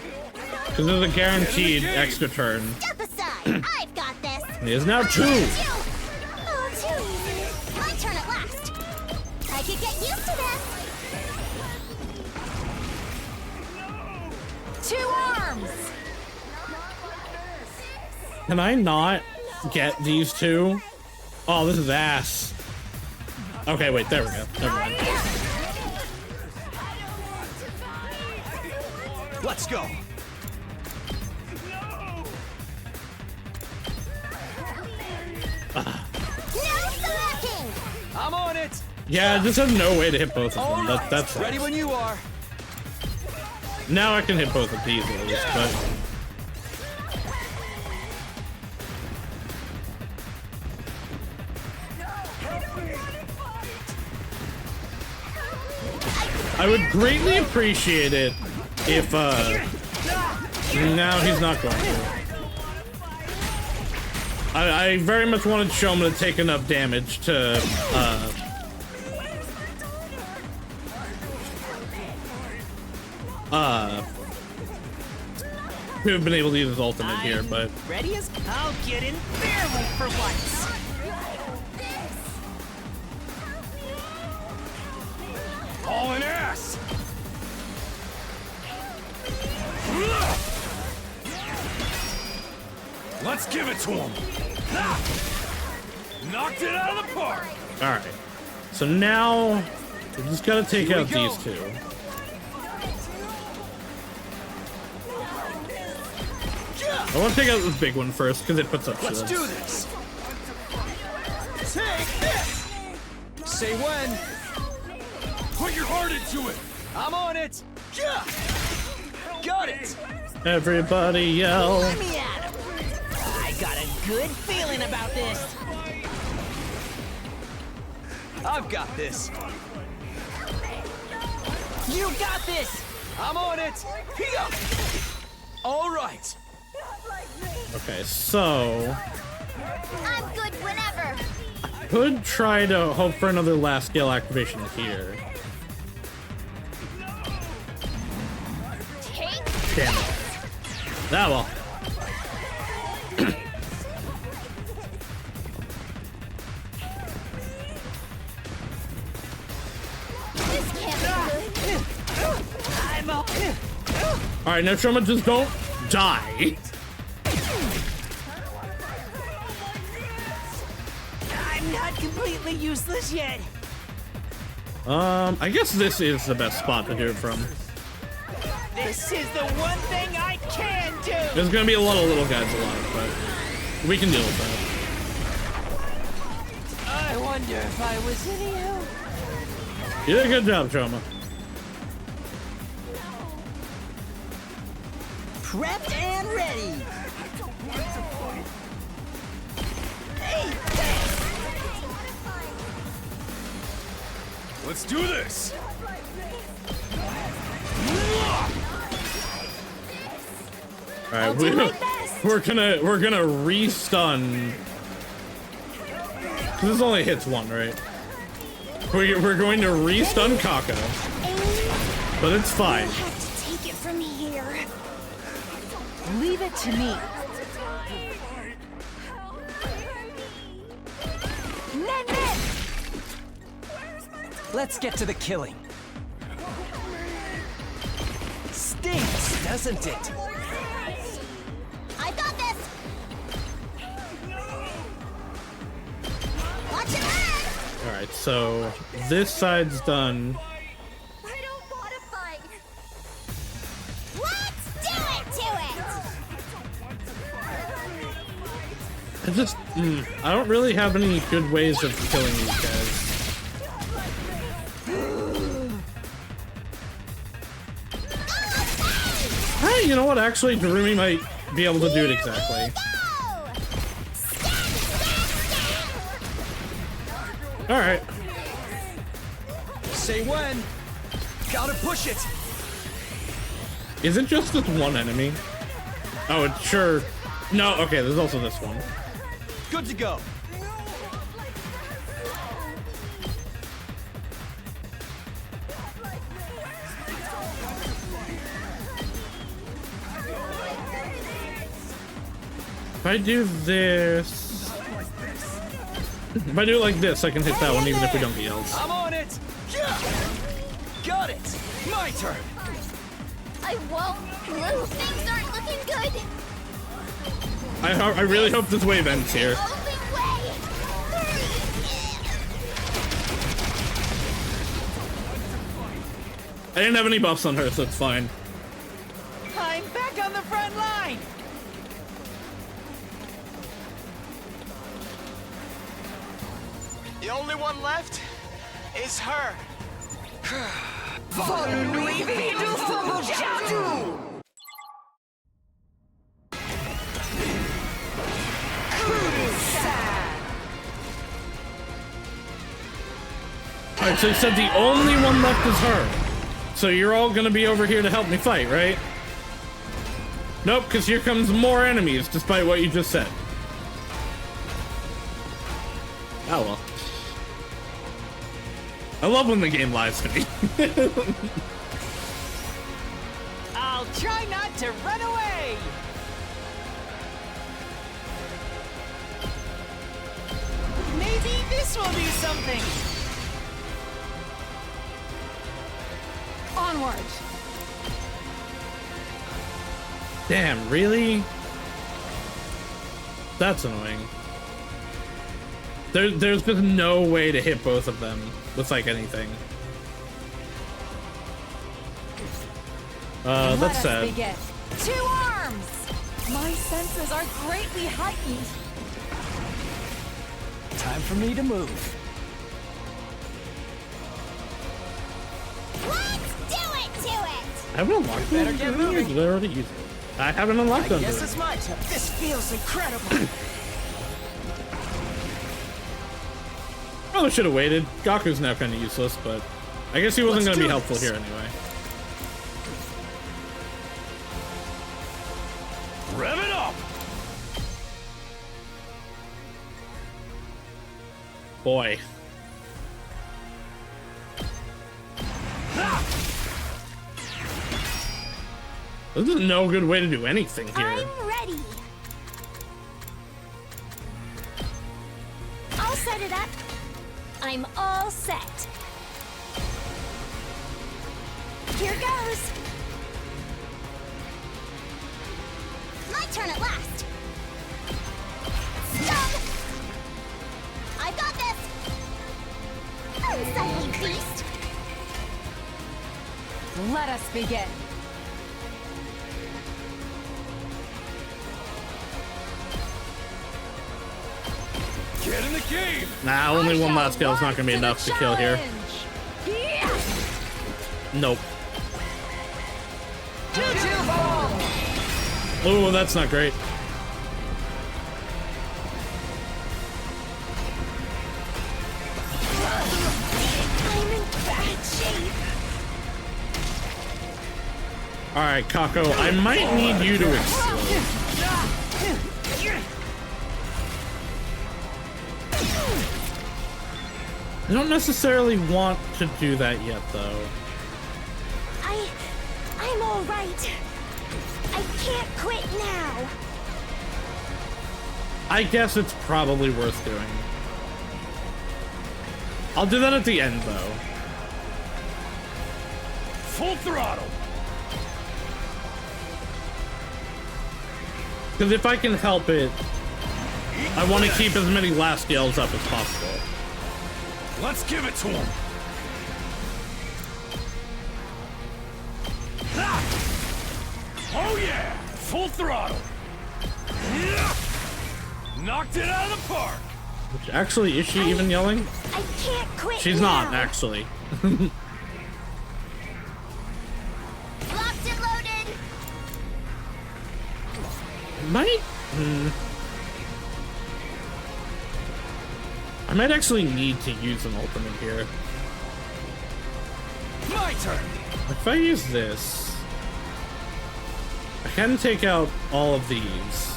Because there's a guaranteed extra turn. Step aside. I've got this. It is now 2. Oh, too easy. My turn at last. I could get used to this. 2 arms. Can I not get these two? Oh, this is ass. Okay, wait, there we go. Never mind. Let's go. I'm on it. Yeah, I just have no way to hit both of them. That's ready when you are. Now I can hit both of these at least, but I would greatly appreciate it if now he's not going to. I very much wanted Shoma to take enough damage to to have been able to use his ultimate here, but Ready as I'll get in barely for once. Hauling ass! Let's give it to him. Knocked it out of the park. All right. So now we just gotta take out these two. I want to take out this big one first because it puts up shields. Let's do this. Take this. Say when. Put your heart into it. I'm on it. Yeah. Got it. Everybody yell. Let me at him. I got a good feeling about this. I've got this. You got this. I'm on it. Here. All right. Okay, so I'm good whenever. could try to hope for another last scale activation here. Take Damn it. That well. this can't be good. I'm up. Alright, now Troma, just don't die. I'm not completely useless yet. I guess this is the best spot to do it from. This is the one thing I can do. There's gonna be a lot of little guys alive, but we can deal with that. I wonder if I was any help. You did a good job, Troma. Prepped and ready. Let's do this. All right, we're gonna re-stun. This only hits one, right? We're going to re-stun Kaka, but it's fine. You have to take it from here. Leave it to me. Ned! Let's get to the killing. Stinks, doesn't it? I got this. Watch it land. All right, so this side's done. I don't want to fight. Let's do it to it. I don't really have any good ways of killing these guys. Hey, you know what? Actually, Darumi might be able to do it exactly. All right. Say when. Gotta push it. Is it just this one enemy? Oh, it's sure. No, okay, there's also this one. Good to go. If I do this... If I do it like this, I can hit that one even if we don't get yells. I'm on it. Yeah. Got it. My turn. I won't lose. Things aren't looking good. I really hope this wave ends here. I didn't have any buffs on her, so it's fine. I'm back on the front line. The only one left is her. Alright, so you said the only one left is her. So you're all gonna be over here to help me fight, right? Nope, because here comes more enemies, despite what you just said. Oh well. I love when the game lies to me. I'll try not to run away. Maybe this will do something. Onward. Damn, really? That's annoying. There's just no way to hit both of them with like anything. That's sad. Begin. 2 arms! My senses are greatly heightened. Time for me to move. Let's do it to it! I haven't unlocked Better them. get Did moving. I already use it? I haven't unlocked them. Guess it's my turn. This feels incredible. Probably should have waited. Gaku's now kind of useless, but I guess he wasn't going to be helpful this. here anyway. Rev it up! Boy. This is no good way to do anything here. I'm ready. I'll set it up. I'm all set. Here goes. My turn at last. Stop! I got this. Unsightly beast. Let us begin. Get in the cave! Nah, only one last kill is not going to be enough to kill here. Yeah. Nope. Choo-choo ball! Oh, that's not great. I'm in bad shape. Alright, Kako, I might need you to explode. I don't necessarily want to do that yet, though. I'm all right. I can't quit now. I guess it's probably worth doing. I'll do that at the end, though. Full throttle! Because if I can help it, I want to keep as many last scales up as possible. Let's give it to him! Oh yeah! Full throttle! Knocked it out of the park! Which actually, is she even yelling? I can't quit. She's now. not, actually. Locked and loaded. Might. I might actually need to use an ultimate here. My turn! If I use this, I can take out all of these.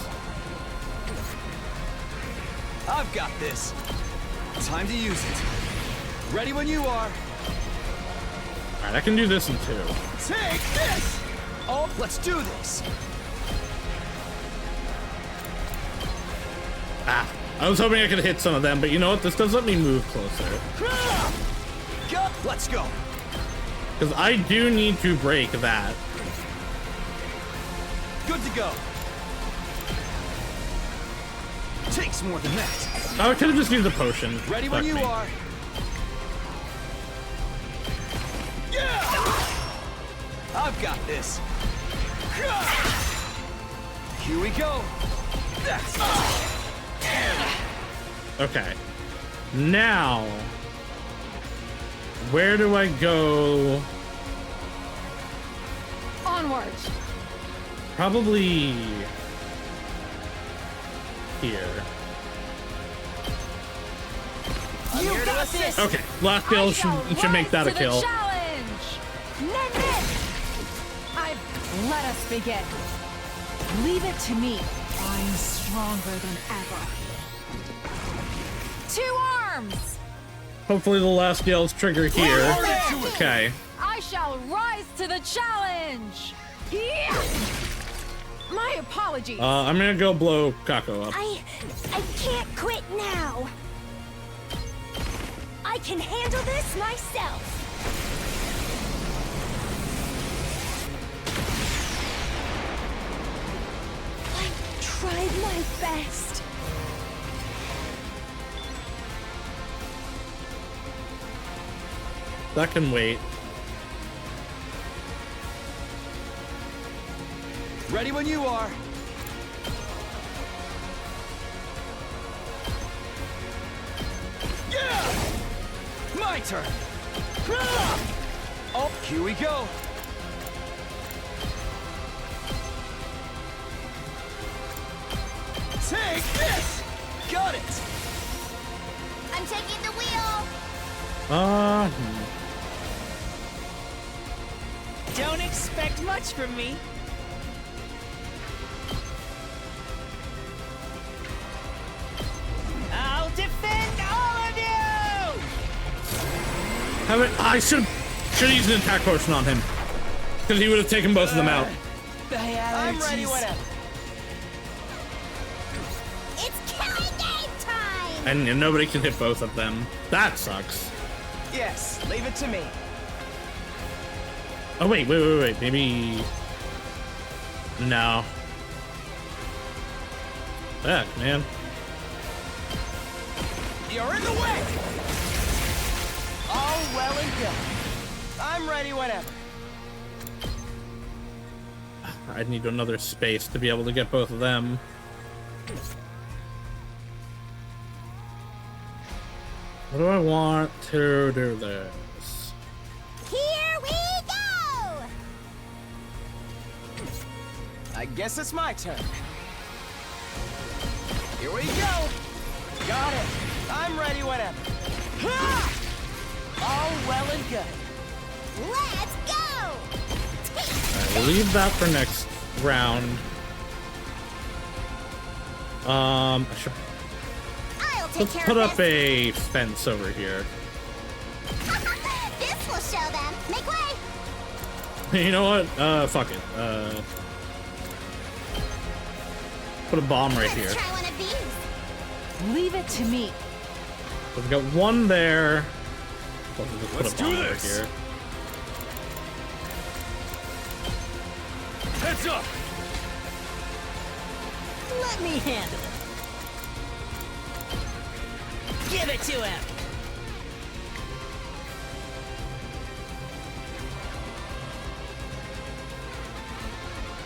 I've got this. Time to use it. Ready when you are. Alright, I can do this in 2. Take this! Oh, let's do this. Ah, I was hoping I could hit some of them, but you know what? This does let me move closer. Go. Let's go. Because I do need to break that. Good to go. Takes more than that. I could have just used a potion. Ready when you are. Yeah! I've got this. Here we go. That's Okay. Now, where do I go? Onwards. Probably here. You got this. Okay, last kill should make that a kill. Challenge. Let us begin. Leave it to me. I'm stronger than ever. 2 arms. Hopefully the last skills trigger here. Okay. I shall rise to the challenge. Yeah. My apologies. I'm gonna go blow Kako up. I can't quit now. I can handle this myself. I've tried my best. That can wait. Ready when you are. Yeah! My turn. Oh, here we go. Take this! Got it! I'm taking the wheel. Don't expect much from me. I'll defend all of you! I should use an attack potion on him. Because he would have taken both of them out. I'm ready whenever. It's killing game time. And nobody can hit both of them. That sucks. Yes, leave it to me. Oh, wait. Maybe... No. Heck, man. You're in the way! All well and good. I'm ready whenever. I'd need another space to be able to get both of them. What do I want to do this? Here we go. I guess it's my turn. Here we go. Got it. I'm ready whenever. Ha! All well and good. Let's go. Alright, we'll leave that for next round. I should I'll take let's care put of up this. a fence over here. This will show them. Make way. You know what? Fuck it. Put a bomb right here. Let's try one of these. Leave it to me. So we've got one there. Let's do this. Right here. Heads up. Let me handle it. Give it to him.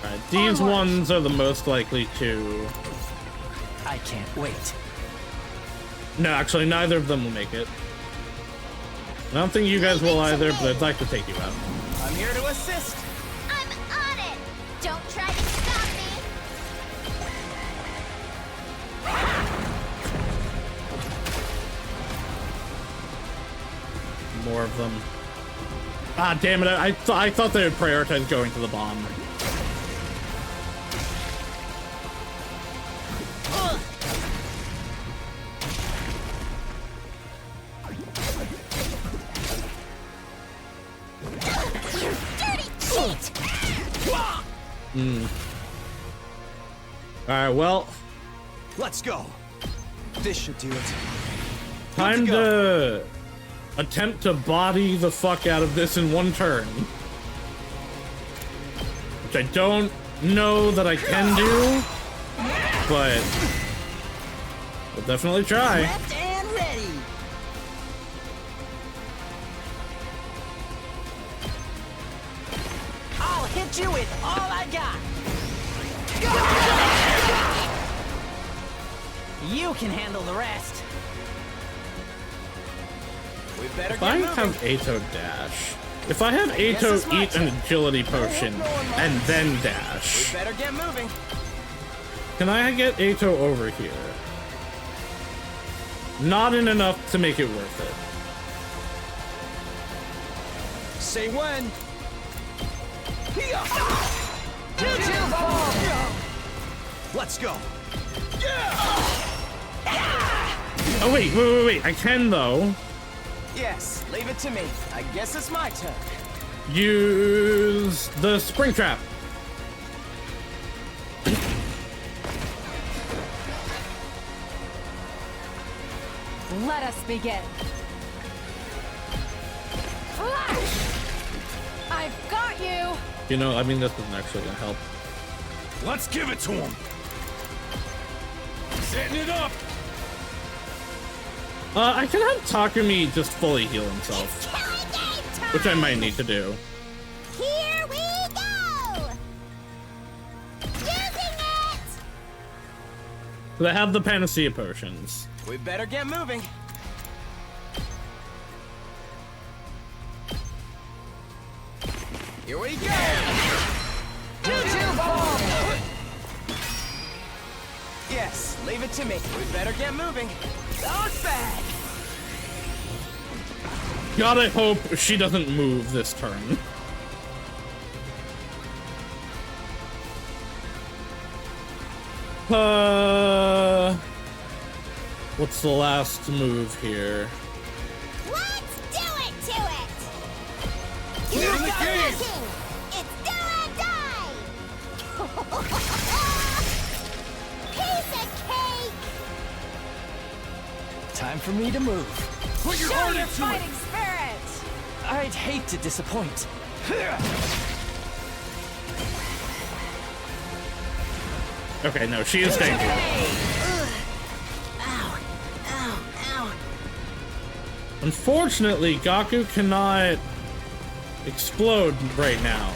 Alright, these ones are the most likely to... I can't wait. No, actually, neither of them will make it. I don't think you guys will either, but I'd like to take you out. I'm here to assist. I'm on it. Don't try to stop me. More of them. Ah, damn it. I thought they would prioritize going to the bomb. Alright, well, Let's go. This should do it. time to attempt to body the fuck out of this in one turn. Which I don't know that I can do, but we'll definitely try. Left and ready. I'll hit you with all I got. You can handle the rest. We better If get I moving. have Ato dash, if I have Ato eat an agility potion and then dash, We better get moving. can I get Ato over here? Not in enough to make it worth it. Say when. Let's go. Oh wait, I can though. Yes, leave it to me. I guess it's my turn. Use the spring trap. Let us begin. Flash! I've got you! You know, I mean, this isn't actually gonna help. Let's give it to him. Setting it up. I can have Takumi just fully heal himself. Killing game which I might need to do. Here we go! Using it! They have the panacea potions. We better get moving. Here we go! Yes, leave it to me. We better get moving. Not bad. God, I hope she doesn't move this turn. What's the last move here? Let's do it to it! Get in the game! It's do or die! Piece of cake! Time for me to move. Put your Show heart your into fighting it! spirit! I'd hate to disappoint. Okay, no, she is staying here. Ow, ow, ow. Unfortunately, Gaku cannot explode right now,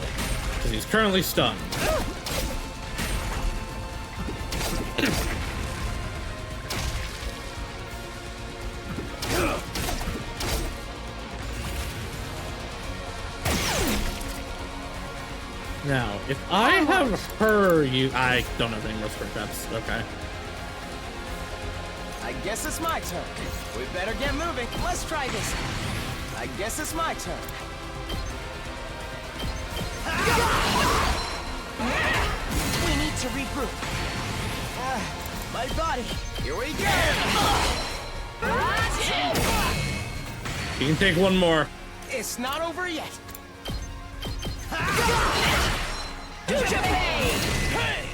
because he's currently stunned. Now, if I have her, I don't have any more sprint bets. Okay. I guess it's my turn. We better get moving. Let's try this. I guess it's my turn. We need to regroup. My body. Here we go. You can take one more. It's not over yet.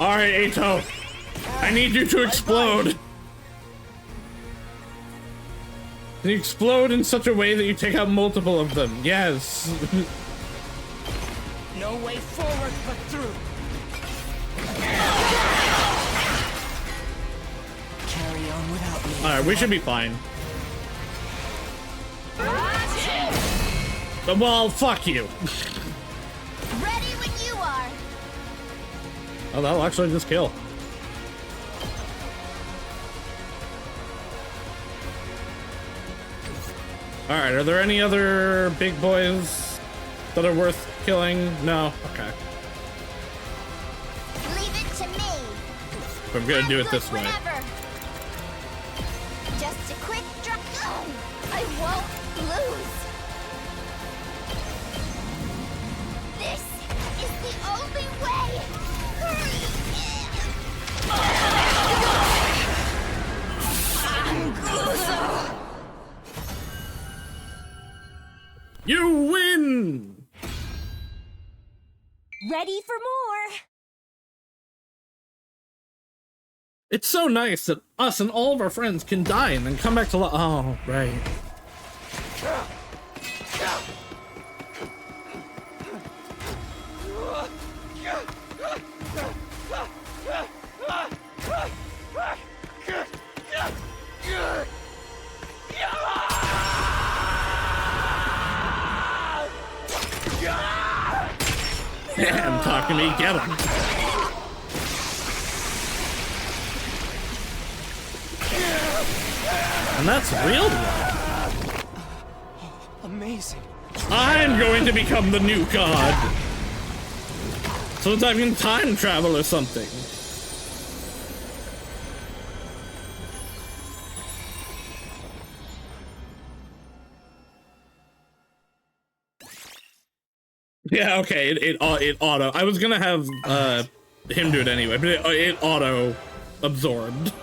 Alright, Ato. I need you to explode. Can you explode in such a way that you take out multiple of them? Yes. No way forward but through. Carry on without me. Alright, we should be fine. Well, fuck you. Ready when you are. Oh, that'll actually just kill. Alright, are there any other big boys that are worth killing? No? Okay. Leave it to me. I'm gonna do it this way. Whatever. Just a quick drop. I won't lose. This is the only way. You win! Ready for more! It's so nice that us and all of our friends can die and then come back to life. Oh, right. Damn, talk to me, get him. And that's real love. Amazing. I'm going to become the new god. So that I can time travel or something. Yeah, okay, it auto. I was gonna have him do it anyway, but it auto absorbed.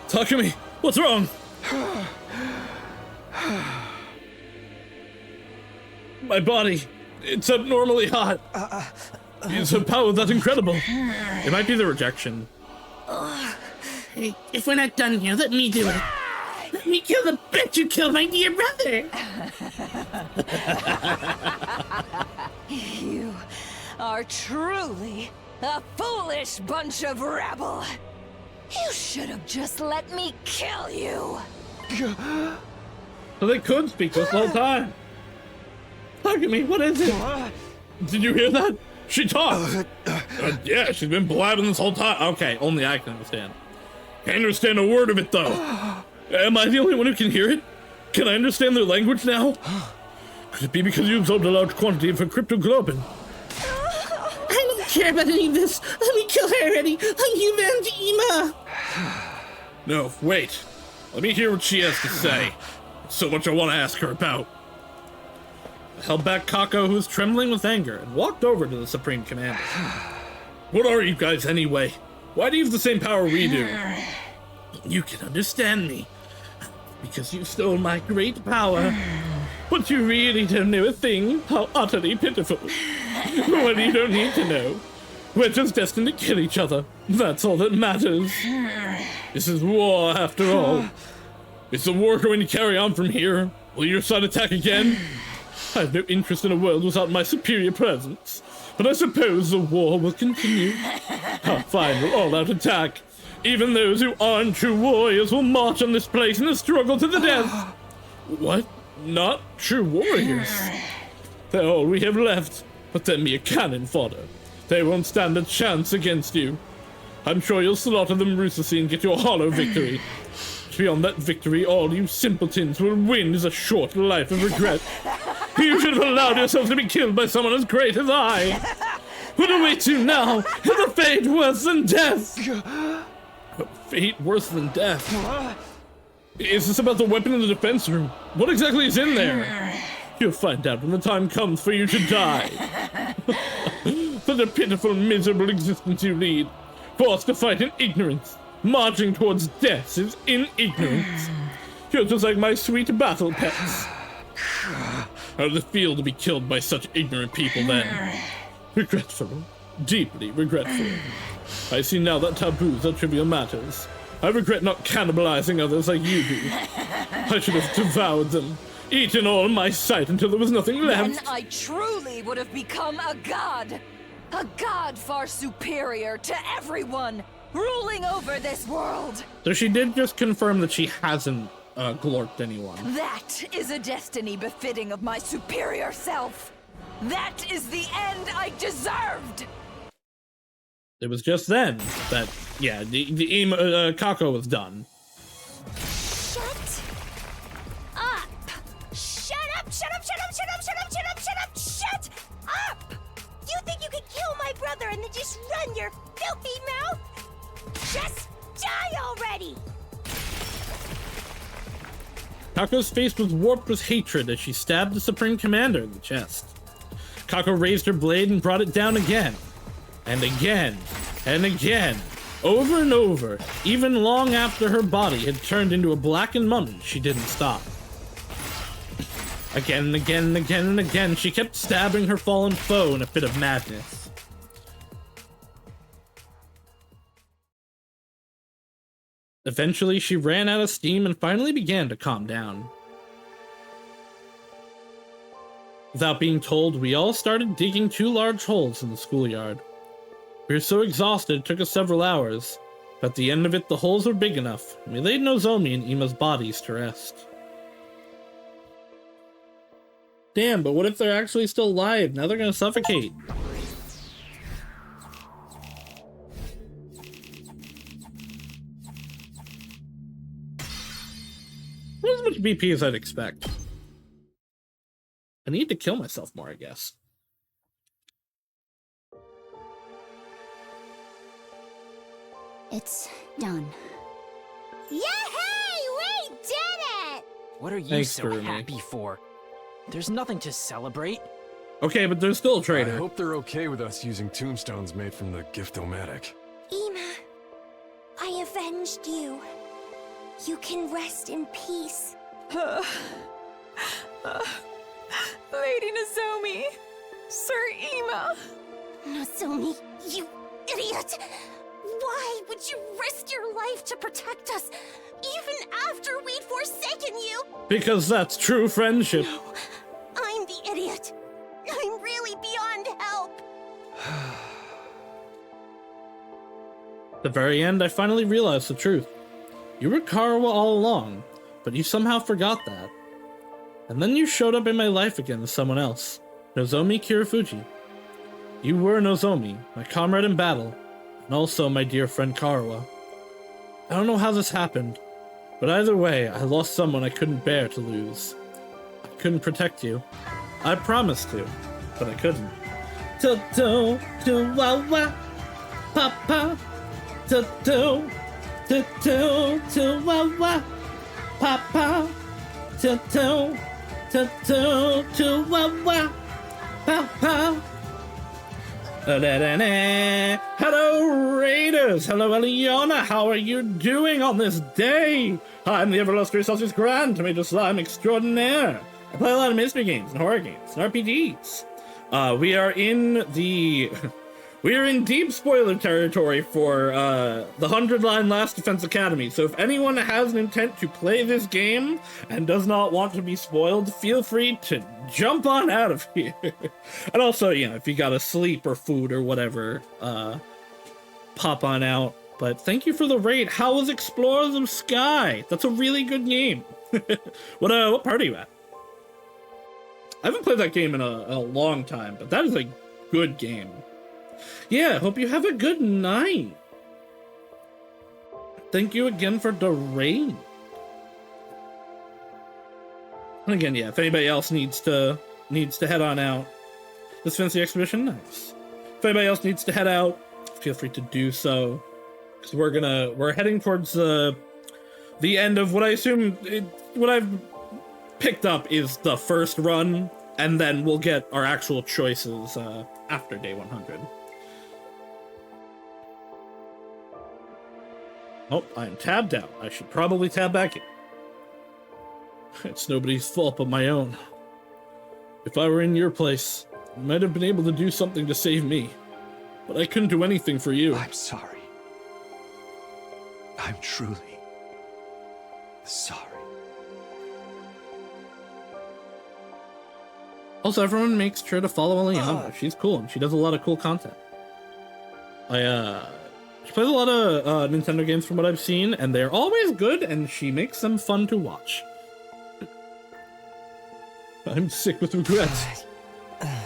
Talk to me. What's wrong? My body, it's abnormally hot. It's a power that's incredible. It might be the rejection. Hey, if we're not done here, let me do it. Let me kill the bitch who killed my dear brother. You are truly a foolish bunch of rabble. You should have just let me kill you. So they could speak this whole time. talk at me. What is it? Did you hear that? She talks. Yeah, she's been blabbing this whole time. Okay, only I can understand. Can't understand a word of it, though. Am I the only one who can hear it? Can I understand their language now? Could it be because you absorbed a large quantity of her cryptoglobin? I don't care about any of this. Let me kill her already. You and Ima. No, wait. Let me hear what she has to say. So much I want to ask her about. I held back Kako, who was trembling with anger, and walked over to the Supreme Commander. What are you guys anyway? Why do you have the same power we do? You can understand me. Because you stole my great power. But you really don't know a thing. How utterly pitiful. Well, you don't need to know. We're just destined to kill each other. That's all that matters. This is war, after all. Is the war going to carry on from here? Will your side attack again? I have no interest in a world without my superior presence. But I suppose the war will continue. Our final all-out attack. Even those who aren't true warriors will march on this place in a struggle to the death. What? Not true warriors? They're all we have left, but they're mere cannon fodder. They won't stand a chance against you. I'm sure you'll slaughter them ruthlessly and get your hollow victory. Beyond that victory, all you simpletons will win is a short life of regret. You should have allowed yourself to be killed by someone as great as I. What await you now is a fate worse than death. A fate worse than death? Is this about the weapon in the defense room? What exactly is in there? You'll find out when the time comes for you to die. For the pitiful, miserable existence you lead, forced to fight in ignorance. Marching towards death is in ignorance. You're just like my sweet battle pets. How does it feel to be killed by such ignorant people then? Regretful. Deeply regretful. I see now that taboos are trivial matters. I regret not cannibalizing others like you do. I should have devoured them, eaten all in my sight until there was nothing left. Then I truly would have become a god. A god far superior to everyone, ruling over this world. So she did just confirm that she hasn't glorped anyone. That is a destiny befitting of my superior self. That is the end I deserved. It was just then that, yeah, the Kako was done. Shut up! Shut up! Shut up! Shut up! Shut up! Shut up! Shut up! Shut up! Shut up! You think you could kill my brother and then just run your filthy mouth? Just die already! Kako's face was warped with hatred as she stabbed the Supreme Commander in the chest. Kako raised her blade and brought it down again. And again. And again. Over and over. Even long after her body had turned into a blackened mummy, she didn't stop. Again and again and again and again, she kept stabbing her fallen foe in a fit of madness. Eventually, she ran out of steam and finally began to calm down. Without being told, we all started digging 2 large holes in the schoolyard. We were so exhausted it took us several hours, but at the end of it the holes were big enough, and we laid Nozomi and Ima's bodies to rest. Damn, but what if they're actually still alive? Now they're gonna suffocate. Not as much BP as I'd expect. I need to kill myself more, I guess. It's done. Yay! We did it! What are you Thanks, so Kurumi. happy for? There's nothing to celebrate. Okay, but there's still a traitor. I hope they're okay with us using tombstones made from the Gift-O-Matic. Ima, I avenged you. You can rest in peace. Lady Nozomi, Sir Ima. Nozomi, you idiot! Why would you risk your life to protect us, even after we'd forsaken you? Because that's true friendship. No, I'm the idiot. I'm really beyond help. At the very end, I finally realized the truth. You were Karawa all along, but you somehow forgot that. And then you showed up in my life again as someone else. Nozomi Kirifuji. You were Nozomi, my comrade in battle, and also my dear friend Karawa. I don't know how this happened, but either way, I lost someone I couldn't bear to lose. I couldn't protect you. I promised to, but I couldn't. To wa wa, papa. To wa wa, papa. To wa wa, papa. Hello, Raiders! Hello, Eliana! How are you doing on this day? I'm the ever-illustrious Celsius Grand, Tomato Slime Extraordinaire. I play a lot of mystery games and horror games and RPGs. We are in deep spoiler territory for the 100-line Last Defense Academy, so if anyone has an intent to play this game and does not want to be spoiled, feel free to jump on out of here. And also, you know, if you gotta sleep or food or whatever, pop on out. But thank you for the raid. How was Explorers of Sky? That's a really good game. What part are you at? I haven't played that game in a long time, but that is a good game. Yeah, hope you have a good night. Thank you again for the raid. And again, yeah, if anybody else needs to head on out, this fancy exhibition, nice. If anybody else needs to head out, feel free to do so. Because we're heading towards the end of what I assume what I've picked up is the first run, and then we'll get our actual choices after day 100. Oh, I'm tabbed out. I should probably tab back in. It's nobody's fault but my own. If I were in your place, I might have been able to do something to save me. But I couldn't do anything for you. I'm sorry. I'm truly sorry. Also, everyone makes sure to follow Eliana. She's cool, and she does a lot of cool content. She plays a lot of Nintendo games from what I've seen, and they're always good, and she makes them fun to watch. I'm sick with regret.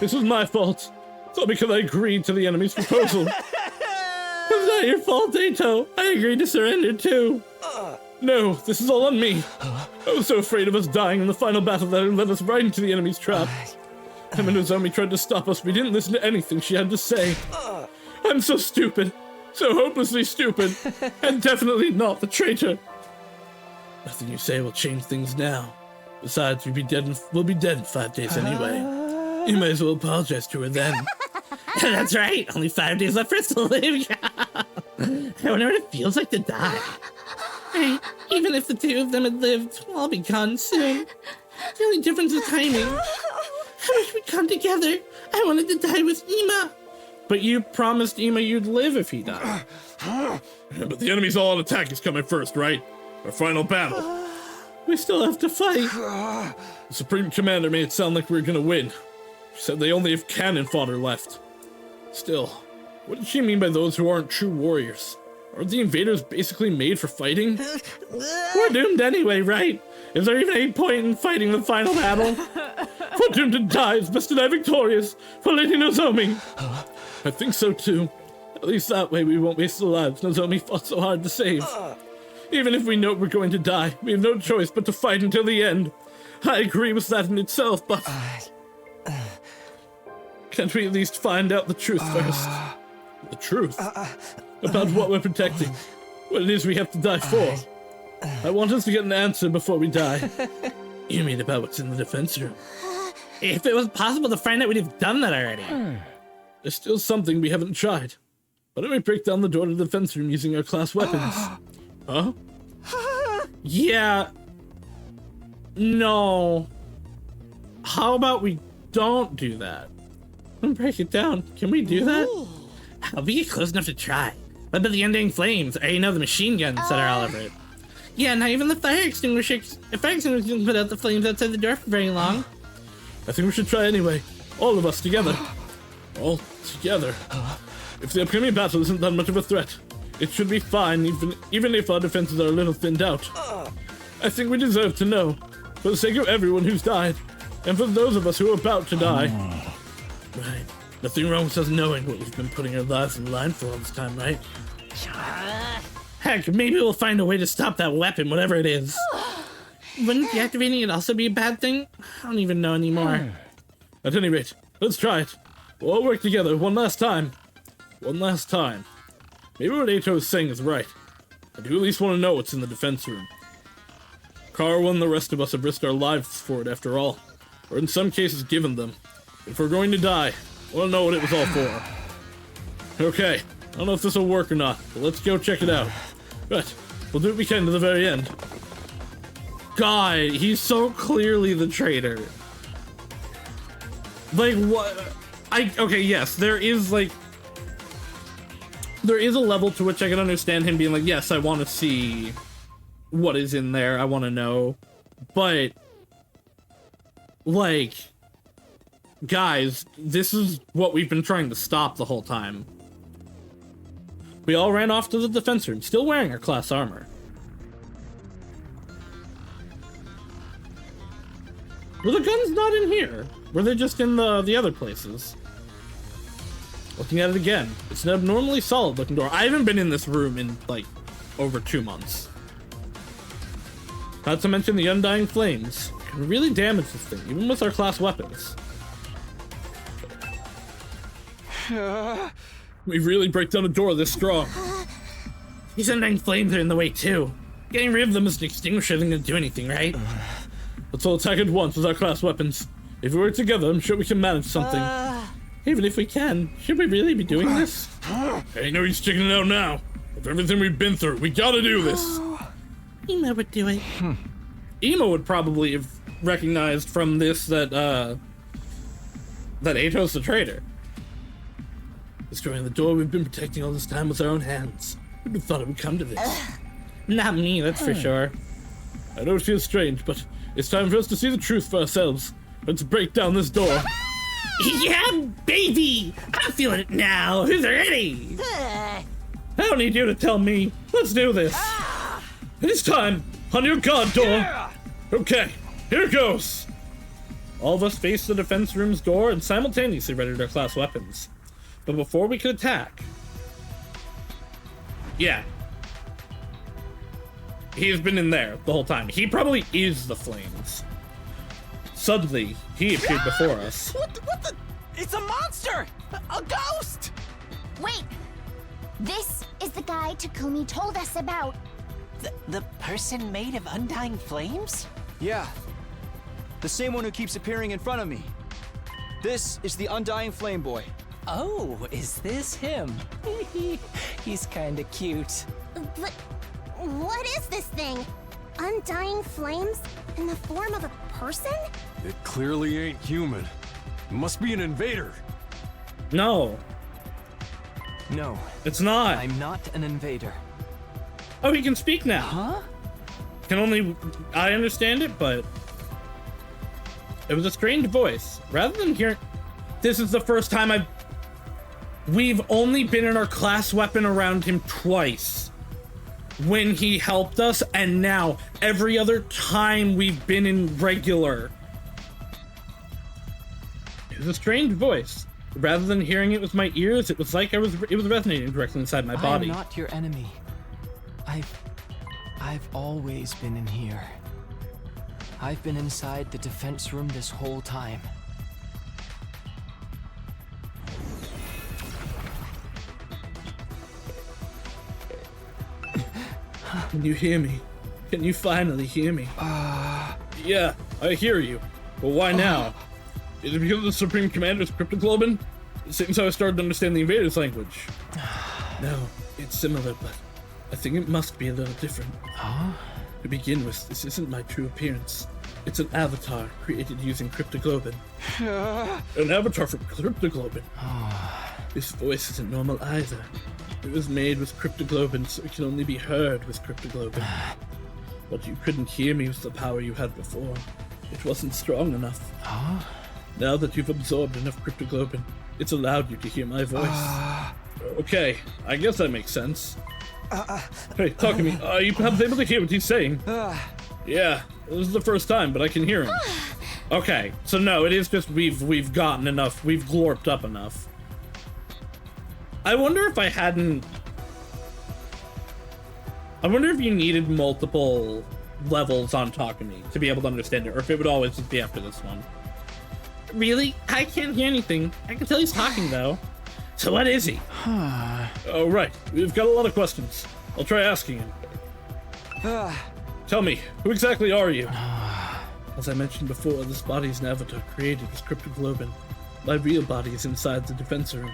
This was my fault. It's all because I agreed to the enemy's proposal. It's not your fault, Dato. I agreed to surrender too. No, this is all on me. I was so afraid of us dying in the final battle that it led us right into the enemy's trap. Him and Nozomi tried to stop us. We didn't listen to anything she had to say. I'm so stupid. So hopelessly stupid. And definitely not the traitor. Nothing you say will change things now. Besides, we'll be dead in 5 days anyway. You may as well apologize to her then. That's right. Only 5 days left for us to live. I wonder what it feels like to die. Hey, even if the two of them had lived, we'll all be gone soon. The only difference is timing. I wish we'd come together. I wanted to die with Ima. But you promised Ima you'd live if he died. But the enemy's all-out attack is coming first, right? Our final battle. We still have to fight. The Supreme Commander made it sound like we were gonna win. She said they only have cannon fodder left. Still, what did she mean by those who aren't true warriors? Aren't the invaders basically made for fighting? We're doomed anyway, right? Is there even any point in fighting the final battle? We're doomed to die. It's best to die victorious for Lady Nozomi. I think so too. At least that way we won't waste the lives Nozomi fought so hard to save. Even if we know we're going to die, we have no choice but to fight until the end. I agree with that in itself, but... Can't we at least find out the truth first? The truth? About what we're protecting. What it is we have to die for. I want us to get an answer before we die. You mean about what's in the defense room? If it was possible to find out, we'd have done that already. There's still something we haven't tried. Why don't we break down the door to the defense room using our class weapons? Huh? Yeah. No. How about we don't do that? Break it down. Can we do that? I'll be close enough to try. What about the undying flames? I know the machine guns that are all over it. Yeah, not even the fire extinguishers. The fire extinguishers can put out the flames outside the door for very long. I think we should try anyway. All of us together. All together. If the upcoming battle isn't that much of a threat, it should be fine, even if our defenses are a little thinned out. I think we deserve to know. for the sake of everyone who's died, and for those of us who are about to die. Right. Nothing wrong with us knowing what we've been putting our lives in line for all this time, right? Heck, maybe we'll find a way to stop that weapon, whatever it is. Wouldn't deactivating it also be a bad thing? I don't even know anymore. At any rate, let's try it. We'll all work together one last time. One last time. Maybe what Ato is saying is right. I do at least want to know what's in the defense room. Carl and the rest of us have risked our lives for it after all. Or in some cases given them. If we're going to die, I want to know what it was all for. Okay, I don't know if this will work or not, but let's go check it out. But we'll do what we can to the very end. God, he's so clearly the traitor. Like, what? Okay, yes, there is a level to which I can understand him being like, yes, I want to see what is in there, I want to know. But, like, guys, this is what we've been trying to stop the whole time. We all ran off to the defense room, still wearing our class armor. Were the guns not in here? Were they just in the other places? Looking at it again, it's an abnormally solid looking door. I haven't been in this room in, like, over 2 months. Not to mention the undying flames can really damage this thing, even with our class weapons. We really break down a door this strong. These undying flames are in the way too. Getting rid of them as an extinguisher isn't gonna do anything, right? Let's all attack at once with our class weapons. If we work together, I'm sure we can manage something. Even if we can, should we really be doing this? Ain't no use checking it out now. With everything we've been through, we gotta do this. Emo would do it. Emo would probably have recognized from this that Ato's the traitor. Destroying the door we've been protecting all this time with our own hands. Who'd have thought it would come to this? Not me, that's for sure. I know it feels strange, but it's time for us to see the truth for ourselves. Let's break down this door. Yeah, baby! I'm feeling it now. Who's ready? I don't need you to tell me. Let's do this. It's time. On your guard, door. Yeah. Okay, here goes. All of us faced the defense room's door and simultaneously readied our class weapons. But before we could attack... Yeah. He's been in there the whole time. He probably is the flames. Suddenly, he appeared before us. What the? It's a monster! A ghost! Wait! This is the guy Takumi told us about. The person made of undying flames? Yeah. The same one who keeps appearing in front of me. This is the Undying Flame Boy. Oh, is this him? He's kinda cute. But what is this thing? Undying flames in the form of a person? It clearly ain't human. It must be an invader. No. No. It's not. I'm not an invader. Oh, he can speak now. Huh? Can only... I understand it, but... It was a strange voice. Rather than hearing... This is the first time We've only been in our class weapon around him twice. When he helped us, and now every other time we've been in regular. It was a strange voice. Rather than hearing it with my ears, it was like it was resonating directly inside my body. I'm not your enemy. I've always been in here. I've been inside the defense room this whole time. Can you hear me? Can you finally hear me? Yeah, I hear you. But why now? Is it because of the Supreme Commander's cryptoglobin? It seems how I started to understand the invaders' language. No, it's similar, but I think it must be a little different. Huh? To begin with, this isn't my true appearance. It's an avatar created using cryptoglobin. An avatar from cryptoglobin. This voice isn't normal either. It was made with cryptoglobin, so it can only be heard with cryptoglobin. What you couldn't hear me with the power you had before. It wasn't strong enough. Huh? Now that you've absorbed enough cryptoglobin, it's allowed you to hear my voice. Okay, I guess that makes sense. Hey, talk to me. Are you perhaps able to hear what he's saying? Yeah, This is the first time, but I can hear him. Okay, so no, it is just we've gotten enough, we've glorped up enough. I wonder if you needed multiple levels on Takumi to be able to understand it, or if it would always just be after this one. Really? I can't hear anything. I can tell he's talking, though. So what is he? Oh, right. We've got a lot of questions. I'll try asking him. Tell me, who exactly are you? As I mentioned before, this body is an avatar created as Cryptoglobin. My real body is inside the defense room.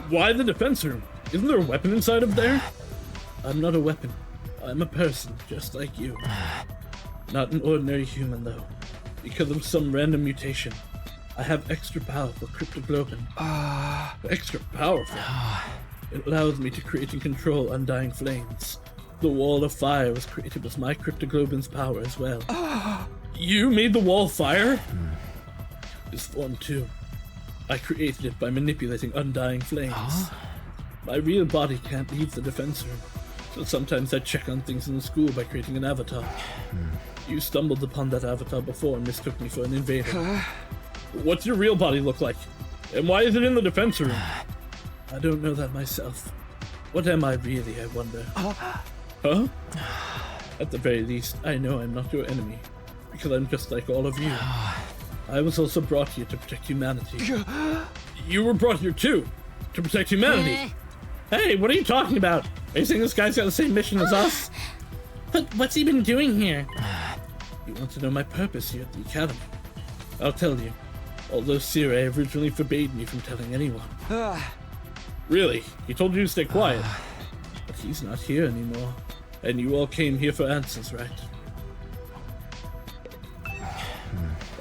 Why the defense room? Isn't there a weapon inside of there? I'm not a weapon. I'm a person, just like you. Not an ordinary human, though. Because of some random mutation, I have extra powerful Cryptoglobin. Extra powerful? It allows me to create and control undying flames. The wall of fire was created with my Cryptoglobin's power as well. You made the wall of fire? This form too. I created it by manipulating undying flames. My real body can't leave the defense room, so sometimes I check on things in the school by creating an avatar. You stumbled upon that avatar before and mistook me for an invader. What's your real body look like? And why is it in the defense room? I don't know that myself. What am I really, I wonder? Huh? At the very least, I know I'm not your enemy, because I'm just like all of you. I was also brought here to protect humanity. You were brought here too, to protect humanity. Hey, what are you talking about? Are you saying this guy's got the same mission as us? But what's he been doing here? You want to know my purpose here at the Academy? I'll tell you. Although Sire originally forbade me from telling anyone. Really? He told you to stay quiet. But he's not here anymore. And you all came here for answers, right?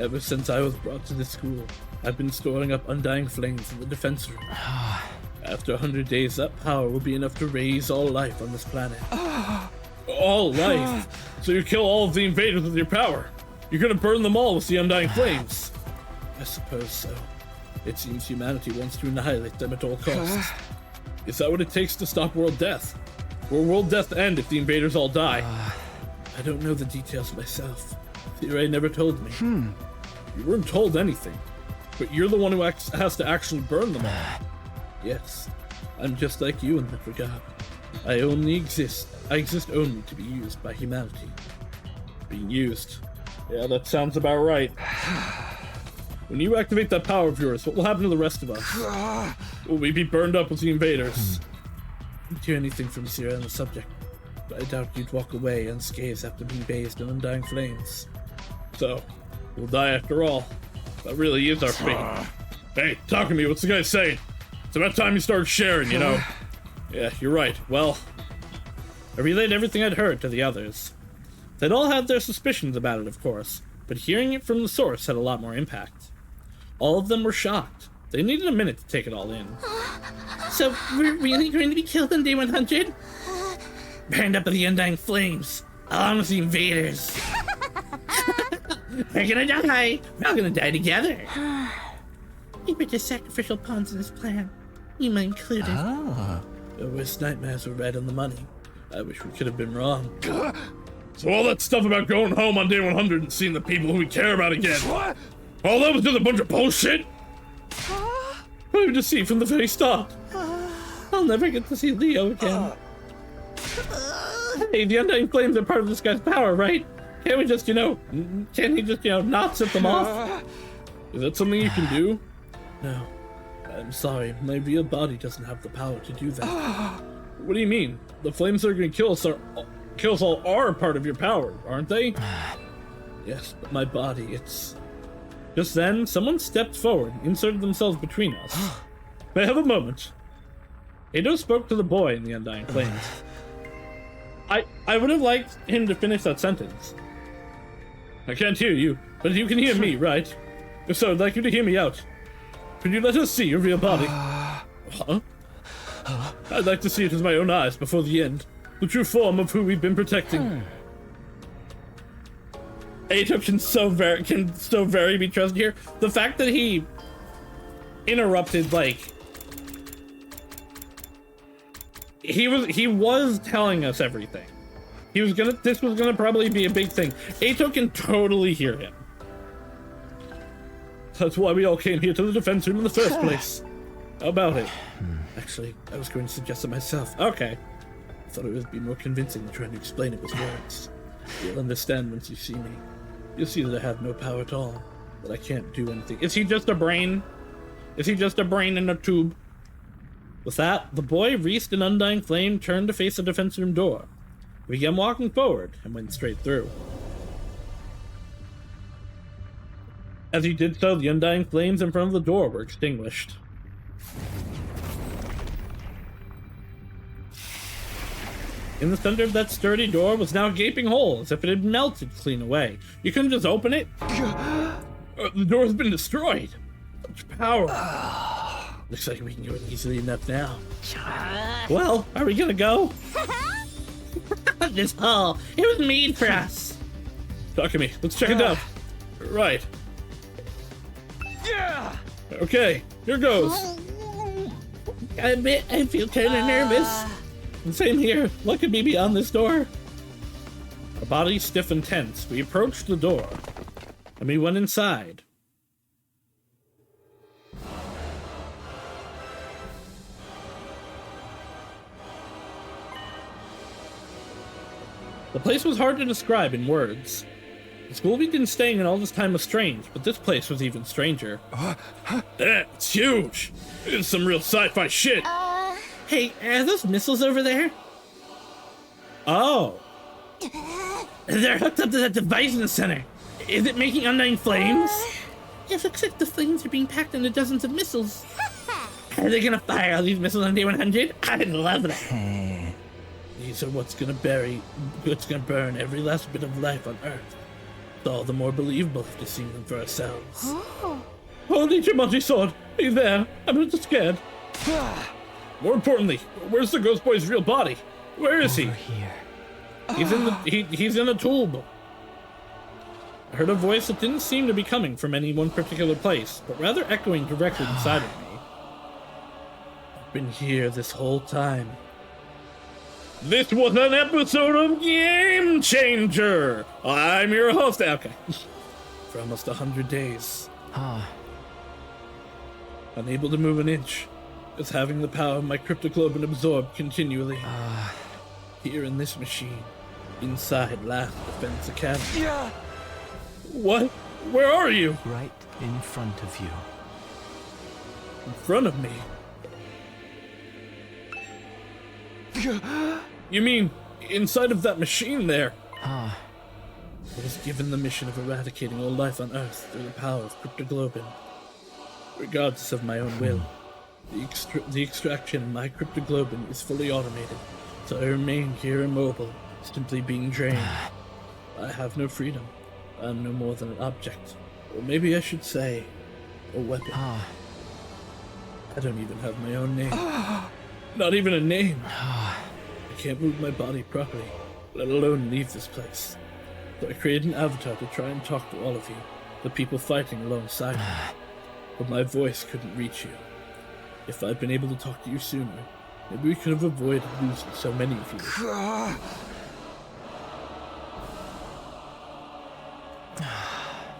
Ever since I was brought to this school, I've been storing up undying flames in the defense room. After 100 days, that power will be enough to raise all life on this planet. All life? So you kill all of the invaders with your power? You're gonna burn them all with the undying flames? I suppose so. It seems humanity wants to annihilate them at all costs. Is that what it takes to stop world death? Will world death end if the invaders all die? I don't know the details myself. Sire never told me. You weren't told anything, but you're the one who has to actually burn them all. Yes, I'm just like you in that regard. I exist only to be used by humanity. Being used. Yeah, that sounds about right. When you activate that power of yours, what will happen to the rest of us? Will we be burned up with the invaders? I didn't hear anything from Sire on the subject, but I doubt you'd walk away unscathed after being bathed in undying flames. So, we'll die after all. That really is our fate. Hey, talk to me, what's the guy saying? It's about time you started sharing, you know? Yeah, you're right. Well, I relayed everything I'd heard to the others. They'd all had their suspicions about it, of course, but hearing it from the source had a lot more impact. All of them were shocked. They needed a minute to take it all in. So, we're really going to be killed on day 100? Burned up by the undying flames, along with the invaders. We're gonna die. We're all gonna die together. We were just sacrificial pawns in this plan. You included. The worst nightmares were right on the money. I wish we could have been wrong. So all that stuff about going home on day 100 and seeing the people who we care about again. What? All that was just a bunch of bullshit? We were deceived from the very start. I'll never get to see Leo again. Hey, the undying flames are part of this guy's power, right? Can't we just, can't he just, not set them off? Is that something you can do? No. I'm sorry, my real body doesn't have the power to do that. What do you mean? The flames that are gonna kill us all are part of your power, aren't they? Yes, but my body, it's... Just then, someone stepped forward, inserted themselves between us. May I have a moment? Ado spoke to the boy in the undying flames. I would have liked him to finish that sentence. I can't hear you, but you can hear me, right? If so, I'd like you to hear me out. Could you let us see your real body? Huh? I'd like to see it with my own eyes before the end. The true form of who we've been protecting. Ato can so very be trusted here. The fact that he interrupted, he was telling us everything. This was gonna probably be a big thing. Ato can totally hear him. That's why we all came here to the defense room in the first place. How about it? Actually, I was going to suggest it myself. Okay. I thought it would be more convincing than trying to explain it with words. You'll understand once you see me. You'll see that I have no power at all, that I can't do anything. Is he just a brain? Is he just a brain in a tube? With that, the boy, wreathed in undying flame, turned to face the defense room door. He began walking forward and went straight through. As he did so, the undying flames in front of the door were extinguished. In the center of that sturdy door was now a gaping hole, as if it had melted clean away. You couldn't just open it? The door has been destroyed. Such power. Looks like we can go in easily enough now. Well, are we gonna go? This hole, it was made for us. Talk to me. Let's check it out. Right. Yeah. Okay, here goes. I feel kind of nervous. Same here. What could be beyond this door? Our bodies stiff and tense, we approached the door, and we went inside. The place was hard to describe in words. The school we'd been staying in all this time was strange, but this place was even stranger. It's huge! It's some real sci-fi shit! Hey, are those missiles over there? Oh. They're hooked up to that device in the center. Is it making undying flames? It looks like the flames are being packed into dozens of missiles. Are they gonna fire all these missiles on day 100? I'd love that. These are what's gonna burn every last bit of life on Earth. It's all the more believable after seeing them for ourselves. Holy Jumanji sword! He's there. I'm a little scared. More importantly, where's the ghost boy's real body? Where is he? Here. He's in a tube. I heard a voice that didn't seem to be coming from any one particular place, but rather echoing directly inside of me. I've been here this whole time. This was an episode of Game Changer. I'm your host. Okay. For almost 100 days. Unable to move an inch. Is having the power of my cryptoglobin absorbed continually. Here in this machine, inside Last Defense Academy. Yeah. What? Where are you? Right in front of you. In front of me? You mean inside of that machine there? I was given the mission of eradicating all life on Earth through the power of cryptoglobin. Regardless of my own will. The extraction of my cryptoglobin is fully automated, so I remain here immobile, simply being drained. I have no freedom. I am no more than an object. Or maybe I should say, a weapon. I don't even have my own name. Not even a name. I can't move my body properly, let alone leave this place. So I created an avatar to try and talk to all of you, the people fighting alongside me. But my voice couldn't reach you. If I'd been able to talk to you sooner, maybe we could have avoided losing so many of you.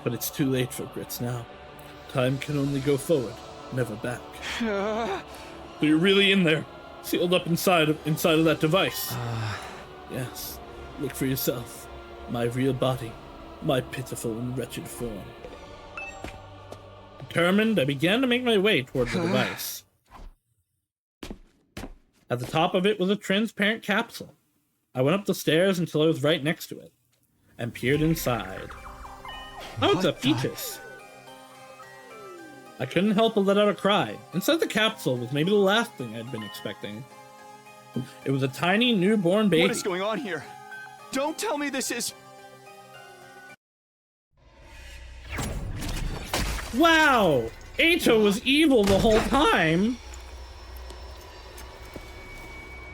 But it's too late for Grits now. Time can only go forward, never back. So you're really in there, sealed up inside of that device. Yes, look for yourself. My real body, my pitiful and wretched form. Determined, I began to make my way toward the device. At the top of it was a transparent capsule. I went up the stairs until I was right next to it, and peered inside. Oh, it's a fetus. I couldn't help but let out a cry. Inside the capsule was maybe the last thing I'd been expecting. It was a tiny newborn baby. What is going on here? Don't tell me this is... Wow! Ato was evil the whole time!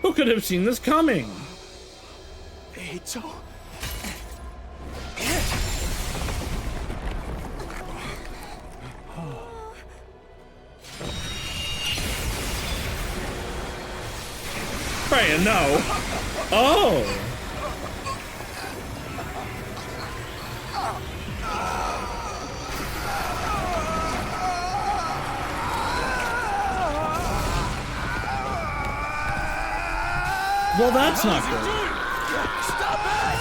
Who could have seen this coming? Ato? Freya, no! Oh! Well, that's not good. Stop it!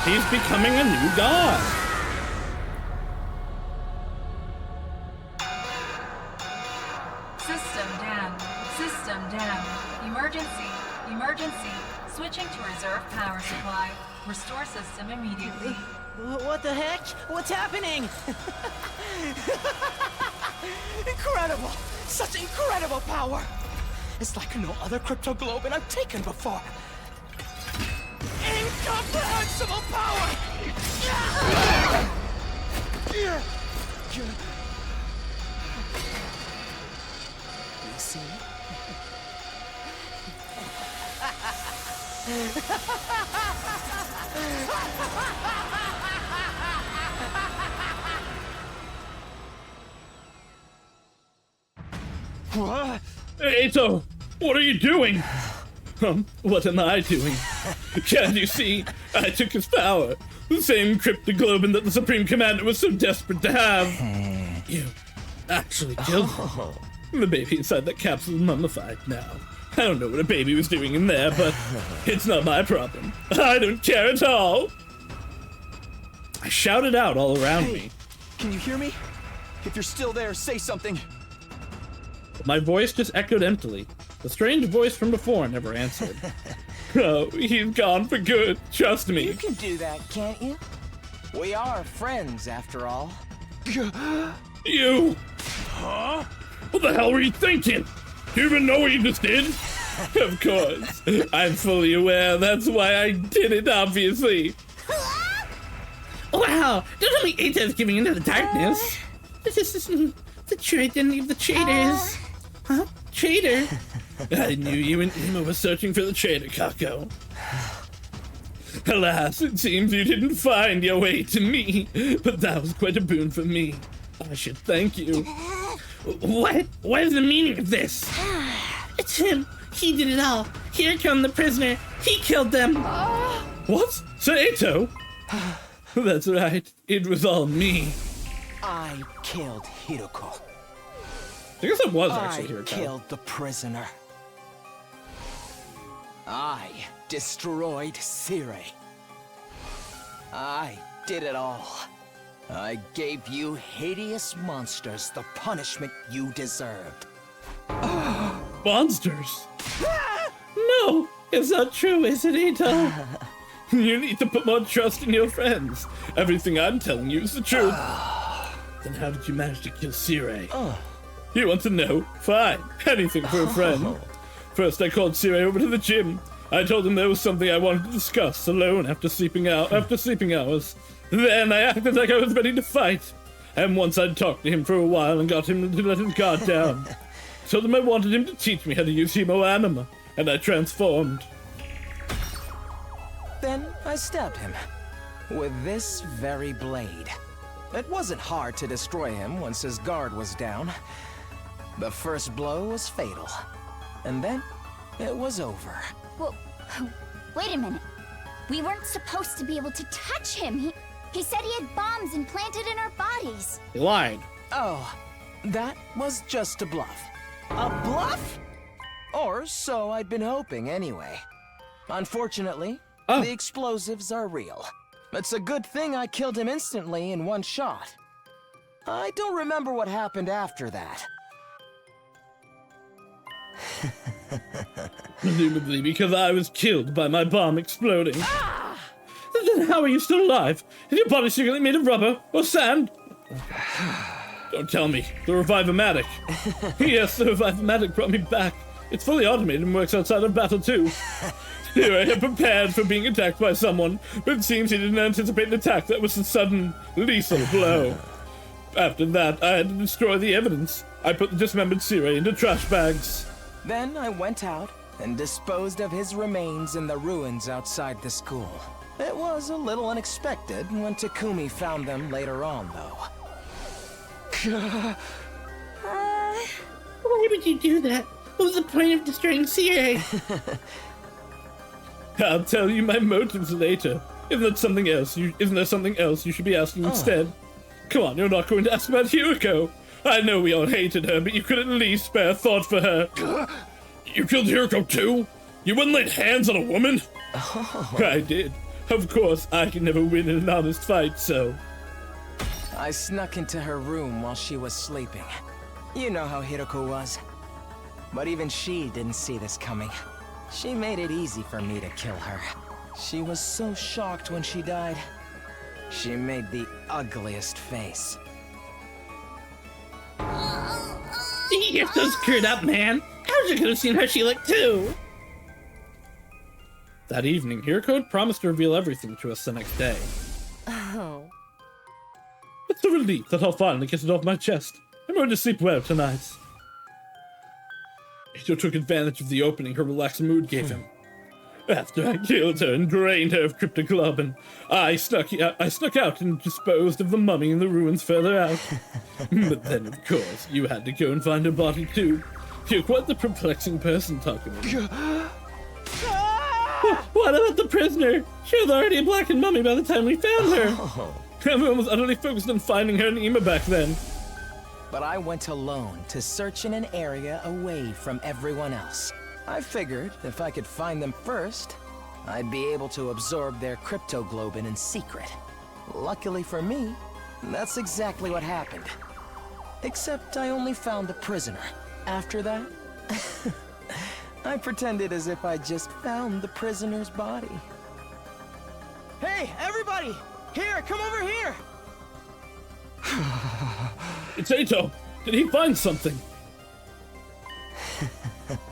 He's becoming a new god. System down. System down. Emergency. Emergency. Switching to reserve power supply. Restore system immediately. What the heck? What's happening? Incredible! Such incredible power! It's like no other crypto globe I've taken before. Incomprehensible power! You see? What? Eito, what are you doing? What am I doing? Can't you see? I took his power. The same cryptoglobin that the Supreme Commander was so desperate to have. You actually killed him. The baby inside that capsule is mummified now. I don't know what a baby was doing in there, but it's not my problem. I don't care at all. I shouted out all around me. Can you hear me? If you're still there, say something. My voice just echoed emptily. The strange voice from before never answered. Oh, he's gone for good. Trust me. You can do that, can't you? We are friends, after all. You! Huh? What the hell were you thinking? Do you even know what you just did? Of course. I'm fully aware. That's why I did it, obviously. Wow! Don't tell me Eito's giving into the darkness. This is the trade didn't leave the traitors. Huh? Traitor? I knew you and Ema were searching for the traitor, Kako. Alas, it seems you didn't find your way to me, but that was quite a boon for me. I should thank you. What? What is the meaning of this? It's him. He did it all. Here come the prisoner. He killed them. What? Sir Eito? That's right. It was all me. I killed Hiroko. I guess it was actually Hiroko. I killed the prisoner. I destroyed Sire. I did it all. I gave you hideous monsters the punishment you deserved. Monsters? No, it's not true, is it, Eito? You need to put more trust in your friends. Everything I'm telling you is the truth. Then how did you manage to kill Sire? You want to know? Fine, anything for a friend. First, I called Sire over to the gym. I told him there was something I wanted to discuss alone after sleeping hours. Then I acted like I was ready to fight. And once I'd talked to him for a while and got him to let his guard down. Told him I wanted him to teach me how to use Hemo-Anima, and I transformed. Then I stabbed him with this very blade. It wasn't hard to destroy him once his guard was down. The first blow was fatal, and then it was over. Well, wait a minute. We weren't supposed to be able to touch him. He said he had bombs implanted in our bodies. He lied. Oh, that was just a bluff. A bluff? Or so I'd been hoping anyway. Unfortunately, the explosives are real. It's a good thing I killed him instantly in one shot. I don't remember what happened after that. Presumably because I was killed by my bomb exploding. Then how are you still alive? Is your body secretly made of rubber or sand? Don't tell me. The Revive-O-Matic. Yes, the Revive-O-Matic brought me back. It's fully automated and works outside of battle too. Here I am prepared for being attacked by someone, but it seems he didn't anticipate an attack that was a sudden, lethal blow. After that, I had to destroy the evidence. I put the dismembered Sire into trash bags. Then I went out and disposed of his remains in the ruins outside the school. It was a little unexpected when Takumi found them later on, though. Why would you do that? What was the point of destroying Sire? I'll tell you my motives later. Isn't there something else you should be asking instead? Come on, you're not going to ask about Hiroko. I know we all hated her, but you could at least spare a thought for her. You killed Hiroko too? You wouldn't lay hands on a woman? Oh. I did. Of course, I can never win in an honest fight, so... I snuck into her room while she was sleeping. You know how Hiroko was. But even she didn't see this coming. She made it easy for me to kill her. She was so shocked when she died. She made the ugliest face. You're so screwed up, man. I wish I could have seen how she looked too. That evening, Hiroko promised to reveal everything to us the next day. Oh. It's a relief that I'll finally get it off my chest. I'm going to sleep well tonight. Ito took advantage of the opening her relaxed mood gave him. After I killed her and drained her of cryptoglobin, I snuck out and disposed of the mummy in the ruins further out. But then, of course, you had to go and find her body too. You're quite the perplexing person talking to me. What about the prisoner? She was already a blackened mummy by the time we found her. Everyone was utterly focused on finding her and Ima back then. But I went alone to search in an area away from everyone else. I figured if I could find them first, I'd be able to absorb their cryptoglobin in secret. Luckily for me, that's exactly what happened. Except I only found the prisoner. After that, I pretended as if I just found the prisoner's body. Hey, everybody! Here, come over here! It's Ito. Did he find something?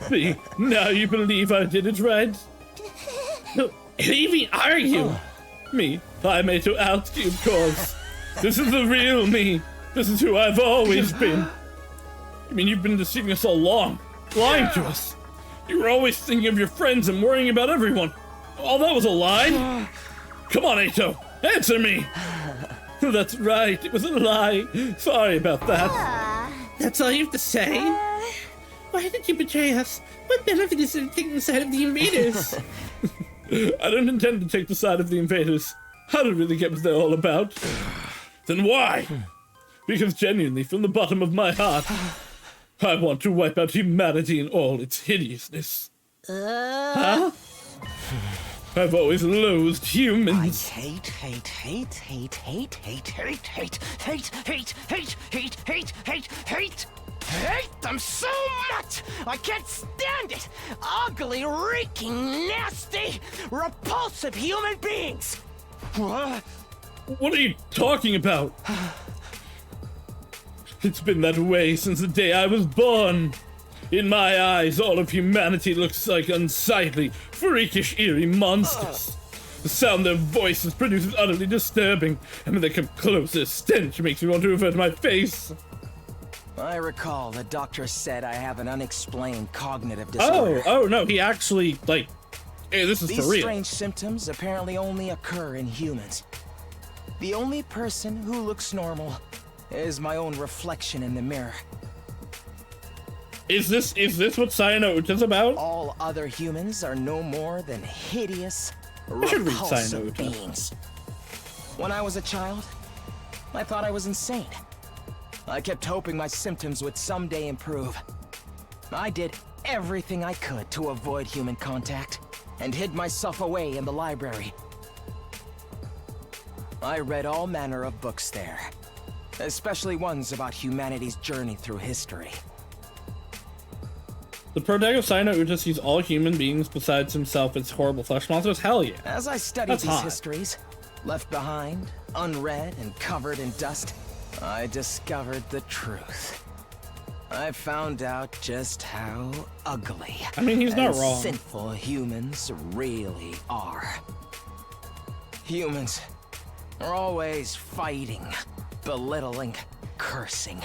See, now you believe I did it right? Who even are you? Me. I'm Ito Outski, of course. This is the real me. This is who I've always been. I mean, you've been deceiving us all along, lying to us. You were always thinking of your friends and worrying about everyone. All that was a lie? Come on, Ito, answer me. That's right, it was a lie. Sorry about that. That's all you have to say? Why did you betray us? What benefit is it in taking the side of the invaders? I don't intend to take the side of the invaders. I don't really get what they're all about. Then why? Because genuinely, from the bottom of my heart, I want to wipe out humanity in all its hideousness. Huh? I've always loathed humans. I hate them so much! I can't stand it! Ugly, reeking, nasty, repulsive human beings! What are you talking about? It's been that way since the day I was born. In my eyes, all of humanity looks like unsightly, freakish, eerie monsters. The sound their voices produce is utterly disturbing, and when they come close, their stench makes me want to avert my face. I recall the doctor said I have an unexplained cognitive disorder. Oh no, he actually, like, hey, this is for real. These strange symptoms apparently only occur in humans. The only person who looks normal is my own reflection in the mirror. Is this what Cyanote is about? All other humans are no more than hideous, I should read repulsive Cyanote. beings. When I was a child, I thought I was insane. I kept hoping my symptoms would someday improve. I did everything I could to avoid human contact, and hid myself away in the library. I read all manner of books there, especially ones about humanity's journey through history. The protagonist Cyanote sees all human beings besides himself as horrible flesh monsters? Hell yeah. As I studied That's these hot. histories, left behind, unread, and covered in dust, I discovered the truth. I found out just how ugly I mean, he's not and wrong. sinful humans really are. Humans are always fighting, belittling, cursing,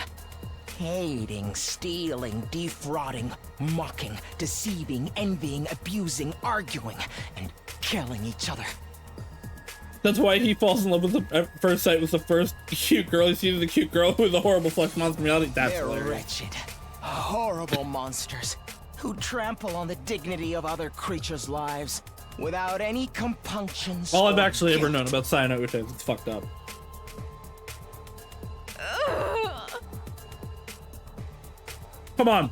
hating, stealing, defrauding, mocking, deceiving, envying, abusing, arguing, and killing each other. That's why he falls in love with at first sight with the first cute girl. He sees the cute girl with a horrible flesh monster reality. That's They're hilarious. wretched, horrible monsters who trample on the dignity of other creatures' lives without any compunctions. All I've or actually ever guilt. known about Cyanote is it's fucked up. Come on.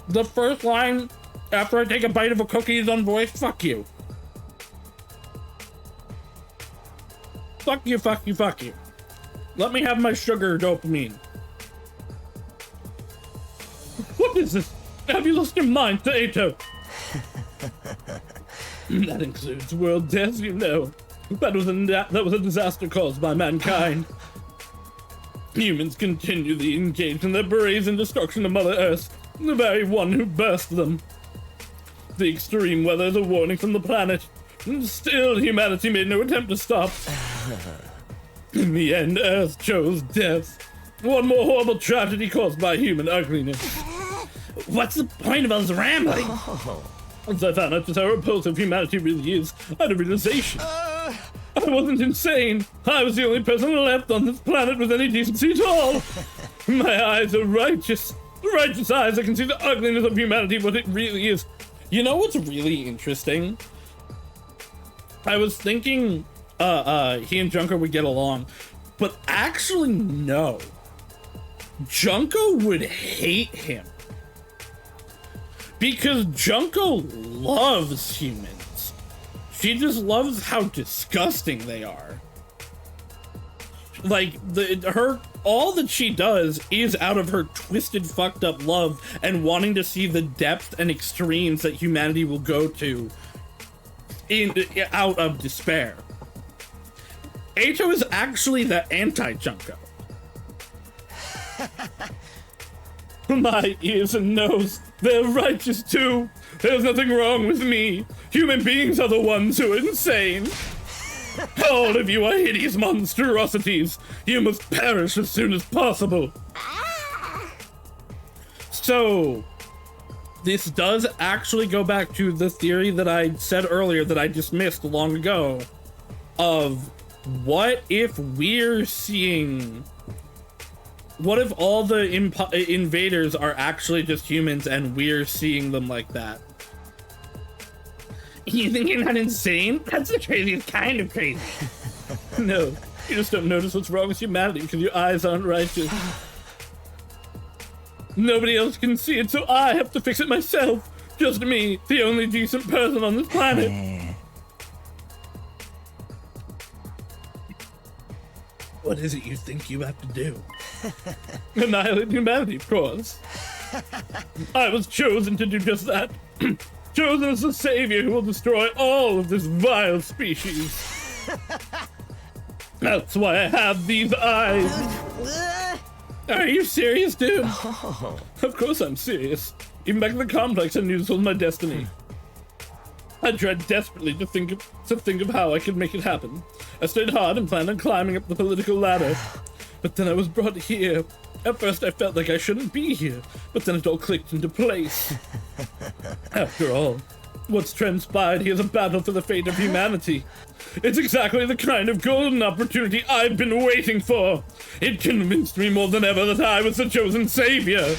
The first line after I take a bite of a cookie is unvoiced. Fuck you. Fuck you, fuck you, fuck you. Let me have my sugar dopamine. What is this? Have you lost your mind, Ato? That includes world deaths, you know. That was a disaster caused by mankind. Humans continually engage in their brazen destruction of Mother Earth, the very one who birthed them. The extreme weather is a warning from the planet, and still humanity made no attempt to stop. In the end, Earth chose death. One more horrible tragedy caused by human ugliness. What's the point of us rambling? Once I found out just how repulsive humanity really is, I had a realization. I wasn't insane. I was the only person left on this planet with any decency at all. My eyes are righteous. Righteous eyes that can see the ugliness of humanity, what it really is. You know what's really interesting? I was thinking he and Junko would get along, but actually no. Junko would hate him. Because Junko loves humans. She just loves how disgusting they are. Like, all that she does is out of her twisted, fucked up love and wanting to see the depth and extremes that humanity will go to out of despair. Ato is actually the anti-Junko. My ears and nose, they're righteous too. There's nothing wrong with me. Human beings are the ones who are insane. All of you are hideous monstrosities. You must perish as soon as possible. So, this does actually go back to the theory that I said earlier that I dismissed long ago of what if we're seeing... What if all the invaders are actually just humans and we're seeing them like that? You think you're not insane? That's the craziest kind of crazy. No, you just don't notice what's wrong with humanity because your eyes aren't righteous. Nobody else can see it, so I have to fix it myself. Just me, the only decent person on this planet. What is it you think you have to do? Annihilate humanity, of course. I was chosen to do just that. Chosen as the savior who will destroy all of this vile species. That's why I have these eyes. Are you serious, dude? Of course I'm serious. Even back in the complex, I knew this was my destiny. I tried desperately to think of how I could make it happen. I stayed hard and planned on climbing up the political ladder. But then I was brought here. At first I felt like I shouldn't be here, but then it all clicked into place. After all, what's transpired here is a battle for the fate of humanity. It's exactly the kind of golden opportunity I've been waiting for. It convinced me more than ever that I was the chosen savior.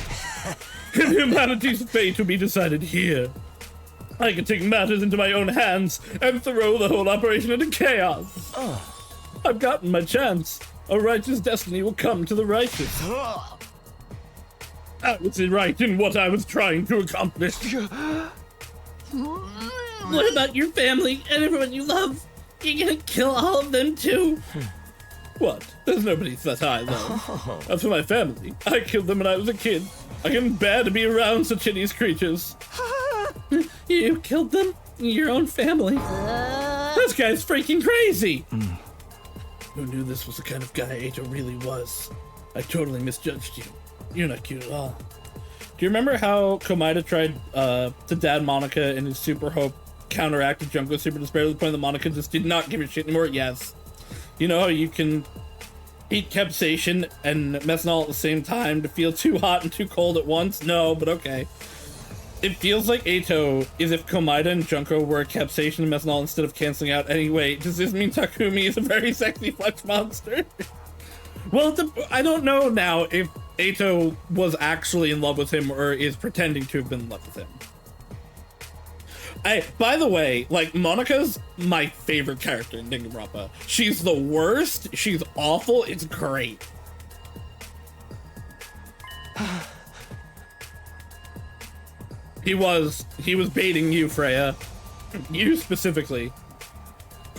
And humanity's fate will be decided here. I can take matters into my own hands and throw the whole operation into chaos. I've gotten my chance. A righteous destiny will come to the righteous. I was right in what I was trying to accomplish. What about your family and everyone you love? You're gonna kill all of them too? What? There's nobody that I love. As for my family, I killed them when I was a kid. I can bear to be around such hideous creatures. You killed them? Your own family? This guy's freaking crazy! Who knew this was the kind of guy Ato really was? I totally misjudged you. You're not cute at all. Do you remember how Komaeda tried to dad Monica and his super hope counteracted Junko's super despair to the point that Monica just did not give a shit anymore? Yes. You know how you can eat capsaicin and methanol at the same time to feel too hot and too cold at once? No, but okay. It feels like Ato is if Komaeda and Junko were capsaicin and methanol instead of canceling out. Anyway, does this mean Takumi is a very sexy flex monster? Well, I don't know now if Ato was actually in love with him or is pretending to have been in love with him. By the way, like, Monika's my favorite character in Danganronpa. She's the worst, she's awful, it's great. He was baiting you, Freya. You specifically.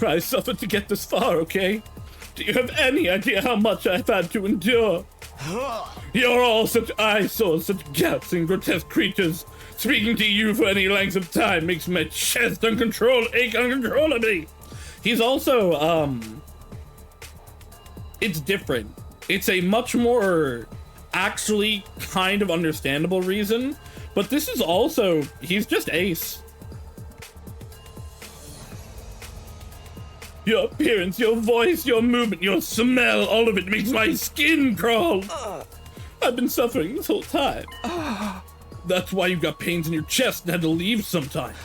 I suffered to get this far, okay? Do you have any idea how much I've had to endure? You're all such eyesores, such gaps and grotesque creatures. Speaking to you for any length of time makes my chest ache uncontrollably. He's also, it's different. It's a much more actually kind of understandable reason, but this is also, he's just Ace. Your appearance, your voice, your movement, your smell, all of it makes my skin crawl. I've been suffering this whole time. That's why you got pains in your chest and had to leave sometimes.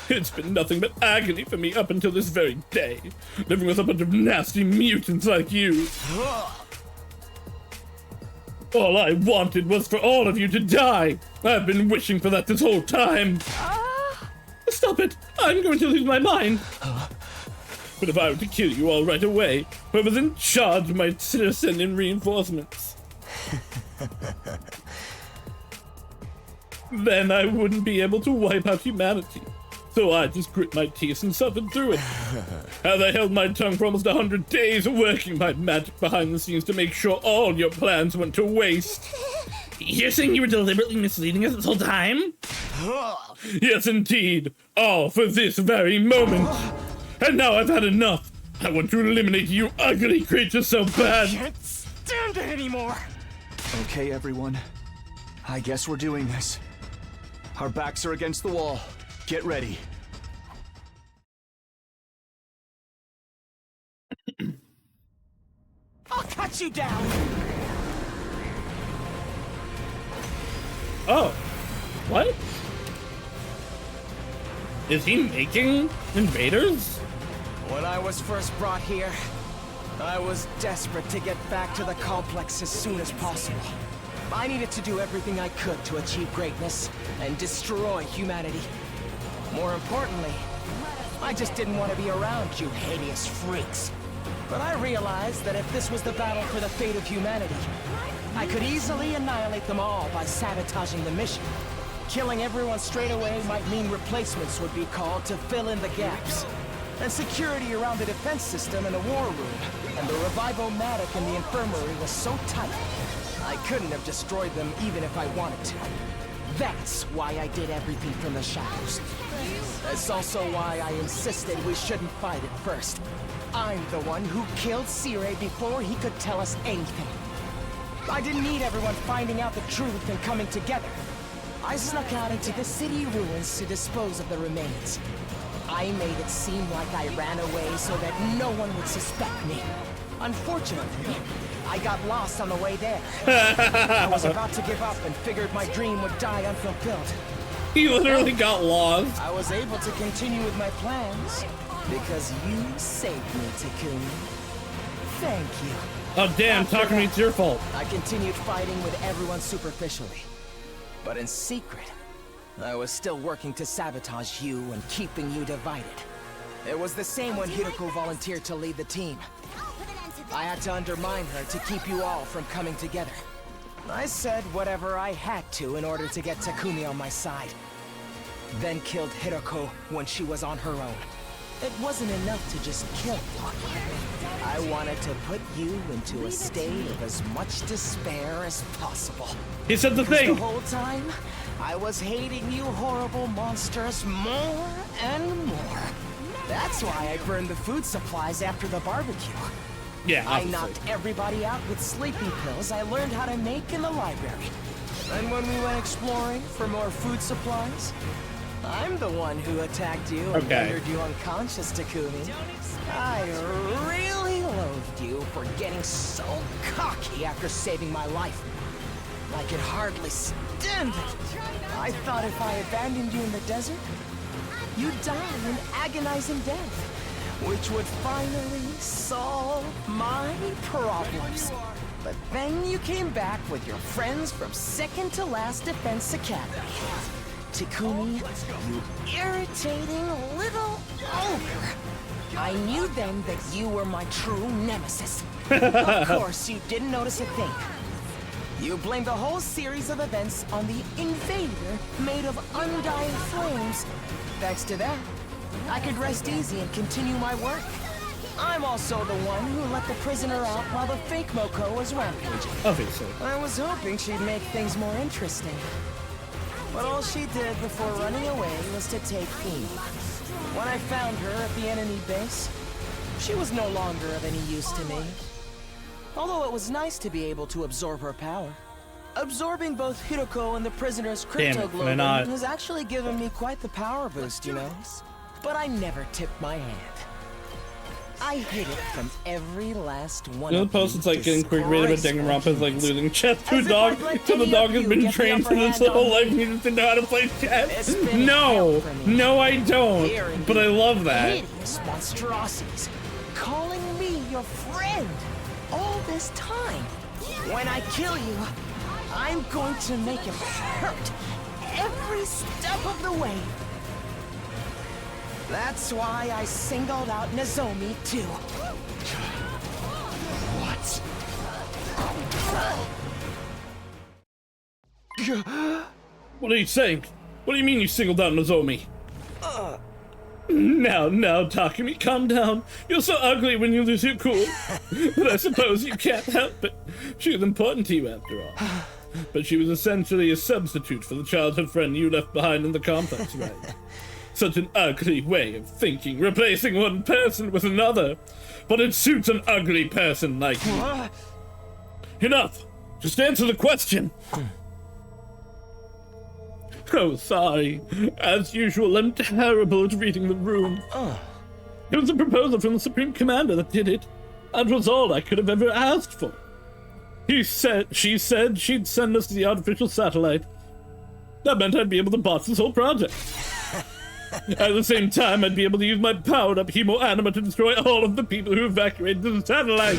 It's been nothing but agony for me up until this very day, living with a bunch of nasty mutants like you. All I wanted was for all of you to die. I've been wishing for that this whole time. Stop it! I'm going to lose my mind. But if I were to kill you all right away, whoever's in charge might send in reinforcements. Then I wouldn't be able to wipe out humanity. So I just grit my teeth and suffered through it. As I held my tongue for almost 100 days, working my magic behind the scenes to make sure all your plans went to waste. You're saying you were deliberately misleading us this whole time? Yes, indeed. All for this very moment. And now I've had enough. I want to eliminate you ugly creatures so bad. I can't stand it anymore. Okay, everyone. I guess we're doing this. Our backs are against the wall. Get ready. I'll cut you down. Oh. What? Is he making invaders? When I was first brought here, I was desperate to get back to the complex as soon as possible. I needed to do everything I could to achieve greatness and destroy humanity. More importantly, I just didn't want to be around you hideous freaks. But I realized that if this was the battle for the fate of humanity, I could easily annihilate them all by sabotaging the mission. Killing everyone straight away might mean replacements would be called to fill in the gaps. And security around the defense system and the war room, and the revivomatic in the infirmary was so tight, I couldn't have destroyed them even if I wanted to. That's why I did everything from the shadows. That's also why I insisted we shouldn't fight at first. I'm the one who killed Sire before he could tell us anything. I didn't need everyone finding out the truth and coming together. I snuck out into the city ruins to dispose of the remains. I made it seem like I ran away so that no one would suspect me. Unfortunately, I got lost on the way there. I was about to give up and figured my dream would die unfulfilled. He literally got lost. I was able to continue with my plans because you saved me, Takumi. Thank you. Oh damn, talking to me, it's your fault. I continued fighting with everyone superficially. But in secret, I was still working to sabotage you and keeping you divided. It was the same when Hiroko volunteered to lead the team. I had to undermine her to keep you all from coming together. I said whatever I had to in order to get Takumi on my side. Then killed Hiroko when she was on her own. It wasn't enough to just kill you. I wanted to put you into a state of as much despair as possible. He said the thing. The whole time, I was hating you horrible monsters more and more. That's why I burned the food supplies after the barbecue. Yeah, obviously. I knocked everybody out with sleeping pills I learned how to make in the library. And when we went exploring for more food supplies, I'm the one who attacked you and rendered you unconscious, Takumi. I really loathed you for getting so cocky after saving my life. I could hardly stand it. I thought if I abandoned you in the desert, you'd die an agonizing death, which would finally solve my problems. But then you came back with your friends from second to last Defense Academy. Takumi, you irritating little ogre. I knew then that you were my true nemesis. Of course, you didn't notice a thing. You blame the whole series of events on the invader made of undying flames. Thanks to that, I could rest easy and continue my work. I'm also the one who let the prisoner out while the fake Moko was rampaging. Obviously. I was hoping she'd make things more interesting. But all she did before running away was to take Eve. When I found her at the enemy base, she was no longer of any use to me. Although it was nice to be able to absorb her power. Absorbing both Hiroko and the prisoner's crypto globin has actually given me quite the power boost, you know? But I never tipped my hand. I hid it from every last one. You know the post it's like getting quick rid of a Danganronpa is like losing chess to a dog, so the dog has been trained for this whole life and he doesn't know how to play chess. No, no I don't, but I love that. Hideous monstrosities, calling me your friend all this time. When I kill you, I'm going to make it hurt every step of the way. That's why I singled out Nozomi, too. What? What are you saying? What do you mean you singled out Nozomi? Now, Takumi, calm down. You're so ugly when you lose your cool. But I suppose you can't help it. She was important to you after all. But she was essentially a substitute for the childhood friend you left behind in the complex, right? Such an ugly way of thinking, replacing one person with another. But it suits an ugly person like you. Enough! Just answer the question! Oh, sorry. As usual, I'm terrible at reading the room. It was a proposal from the Supreme Commander that did it. That was all I could have ever asked for. She said she'd send us the artificial satellite. That meant I'd be able to boss this whole project. At the same time, I'd be able to use my powered-up hemo-anima to destroy all of the people who evacuated the satellite.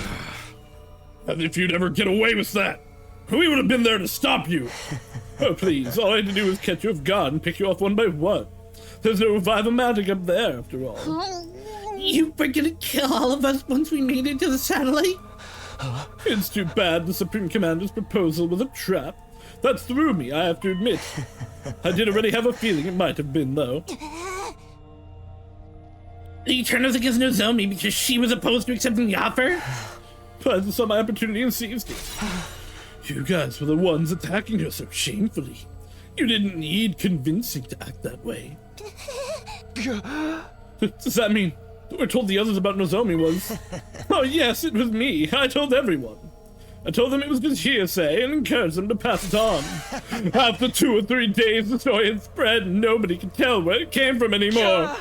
As if you'd ever get away with that. We would have been there to stop you. Oh, please, all I had to do was catch you off guard and pick you off one by one. There's no revive-o-matic up there, after all. You were gonna kill all of us once we made it to the satellite? It's too bad the Supreme Commander's proposal was a trap. That threw me, I have to admit. I did already have a feeling it might have been, though. You turned us against Nozomi because she was opposed to accepting the offer? I saw my opportunity and seized it. You guys were the ones attacking her so shamefully. You didn't need convincing to act that way. Does that mean that we're told the others about Nozomi was... Oh yes, it was me. I told everyone. I told them it was just hearsay and encouraged them to pass it on. After 2 or 3 days, the story had spread and nobody could tell where it came from anymore.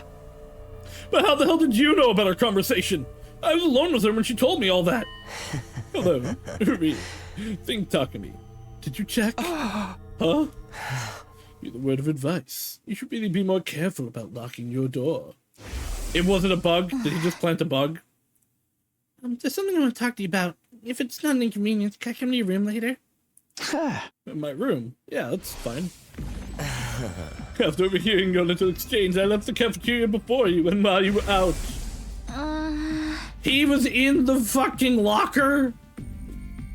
But how the hell did you know about our conversation? I was alone with her when she told me all that. Although, really, think Takumi. Did you check? Huh? Be the word of advice. You should really be more careful about locking your door. It wasn't a bug? Did he just plant a bug? There's something I want to talk to you about. If it's not an inconvenience, can I come to your room later? In my room? Yeah, that's fine. After overhearing your little exchange, I left the cafeteria before you and while you were out. He was in the fucking locker?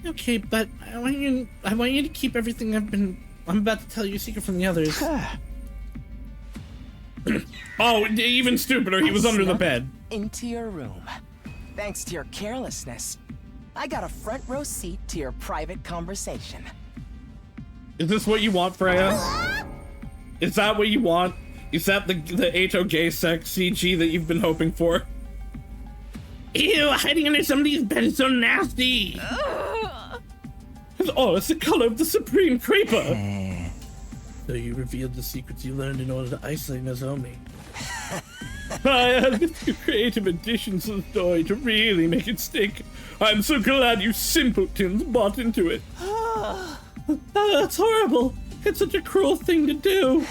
Okay, but I want you to keep everything I'm about to tell you a secret from the others. Oh, even stupider, he was under the bed. Into your room. Thanks to your carelessness, I got a front row seat to your private conversation. Is this what you want, Freya? Is that what you want? Is that the HO gay sex CG that you've been hoping for? Ew, hiding under somebody's bed is so nasty. Oh, it's the color of the Supreme Creeper. So you revealed the secrets you learned in order to isolate Nozomi. I added a few creative additions to the story to really make it stick. I'm so glad you simpletons bought into it. That's horrible. It's such a cruel thing to do.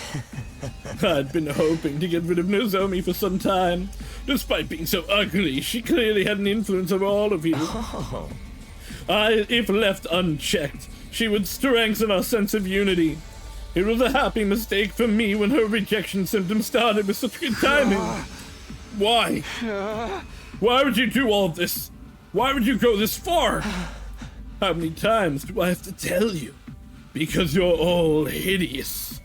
I'd been hoping to get rid of Nozomi for some time. Despite being so ugly, she clearly had an influence over all of you. If left unchecked, she would strengthen our sense of unity. It was a happy mistake for me when her rejection symptoms started with such good timing. Why? Why would you do all this? Why would you go this far? How many times do I have to tell you? Because you're all hideous.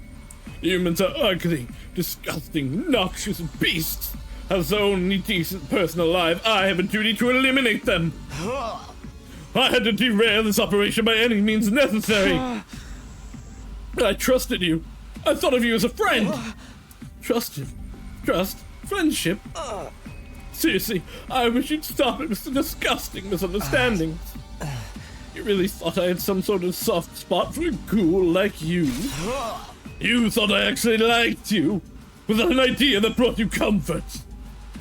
Humans are ugly, disgusting, noxious beasts. As the only decent person alive, I have a duty to eliminate them. I had to derail this operation by any means necessary. I trusted you. I thought of you as a friend. Trust, friendship. Seriously, I wish you'd stop it with the disgusting misunderstandings. You really thought I had some sort of soft spot for a ghoul like you? You thought I actually liked you, with an idea that brought you comfort.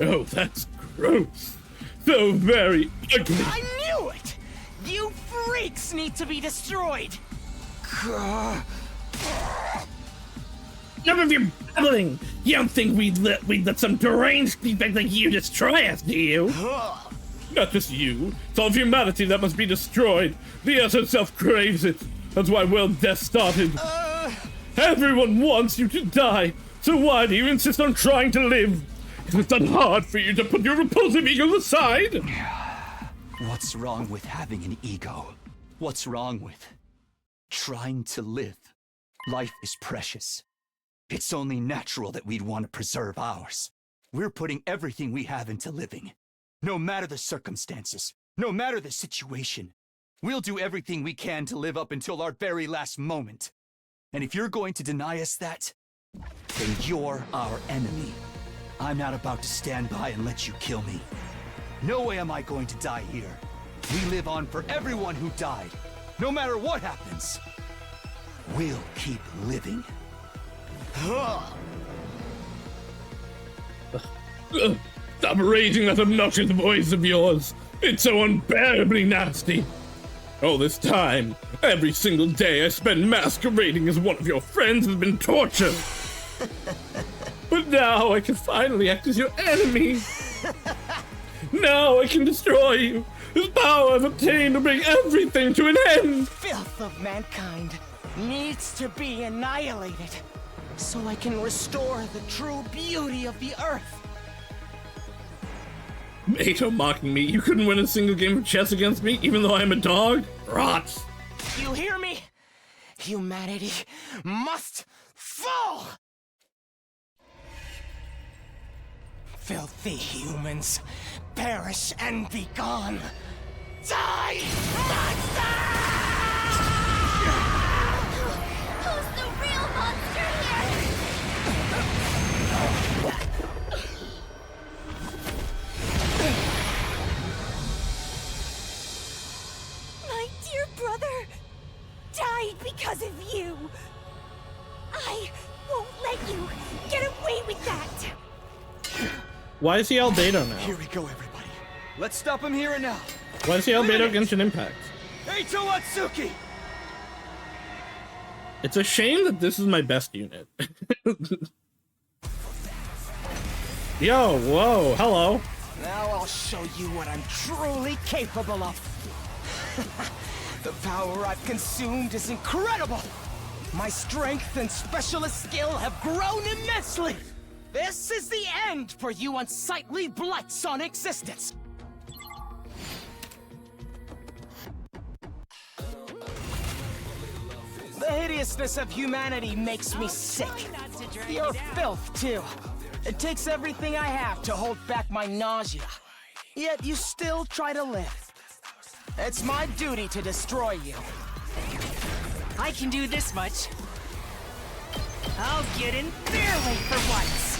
Oh, that's gross. So very ugly. I knew it! You freaks need to be destroyed! None of you babbling! You don't think we'd let some deranged feedback like you destroy us, do you? Not just you. It's all of humanity that must be destroyed. The Earth itself craves it. That's why World Death started. Everyone wants you to die. So why do you insist on trying to live? Is it that hard for you to put your repulsive ego aside? What's wrong with having an ego? What's wrong with trying to live? Life is precious. It's only natural that we'd want to preserve ours. We're putting everything we have into living. No matter the circumstances, no matter the situation, we'll do everything we can to live up until our very last moment. And if you're going to deny us that, then you're our enemy. I'm not about to stand by and let you kill me. No way am I going to die here. We live on for everyone who died. No matter what happens, we'll keep living. Stop raising that obnoxious voice of yours. It's so unbearably nasty. All this time, every single day I spend masquerading as one of your friends has been torture. But now I can finally act as your enemy. Now I can destroy you. This power I've obtained will bring everything to an end. Filth of mankind needs to be annihilated, so I can restore the true beauty of the Earth. Mate, you're mocking me. You couldn't win a single game of chess against me, even though I'm a dog? Rot. You hear me? Humanity must fall! Filthy humans, perish and be gone! Die, monster! Who's the real monster here? My dear brother died because of you. I won't let you get away with that. Why is he Albedo now? Here we go, everybody. Let's stop him here and now. Why is he Albedo against an Impact? Hey, Atsuki! It's a shame that this is my best unit. Yo, whoa, hello. Now I'll show you what I'm truly capable of. The power I've consumed is incredible. My strength and specialist skill have grown immensely. This is the end for you unsightly blights on existence. The hideousness of humanity makes me sick. Your filth, too. It takes everything I have to hold back my nausea. Yet you still try to live. It's my duty to destroy you. I can do this much. I'll get in fairly for once.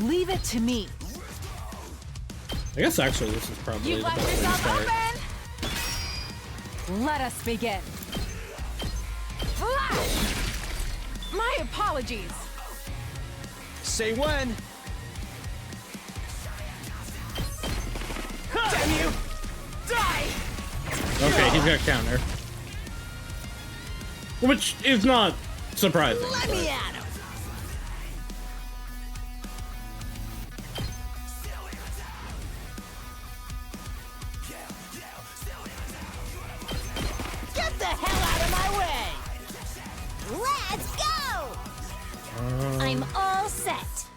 Leave it to me. I guess actually this is probably You the left best way to yourself start. open. Let us begin. Flash! My apologies. Say when. Damn you! Die! Okay, he's got counter. Which is not surprising. Let me at him! Get the hell out of my way! Let's go! I'm all set.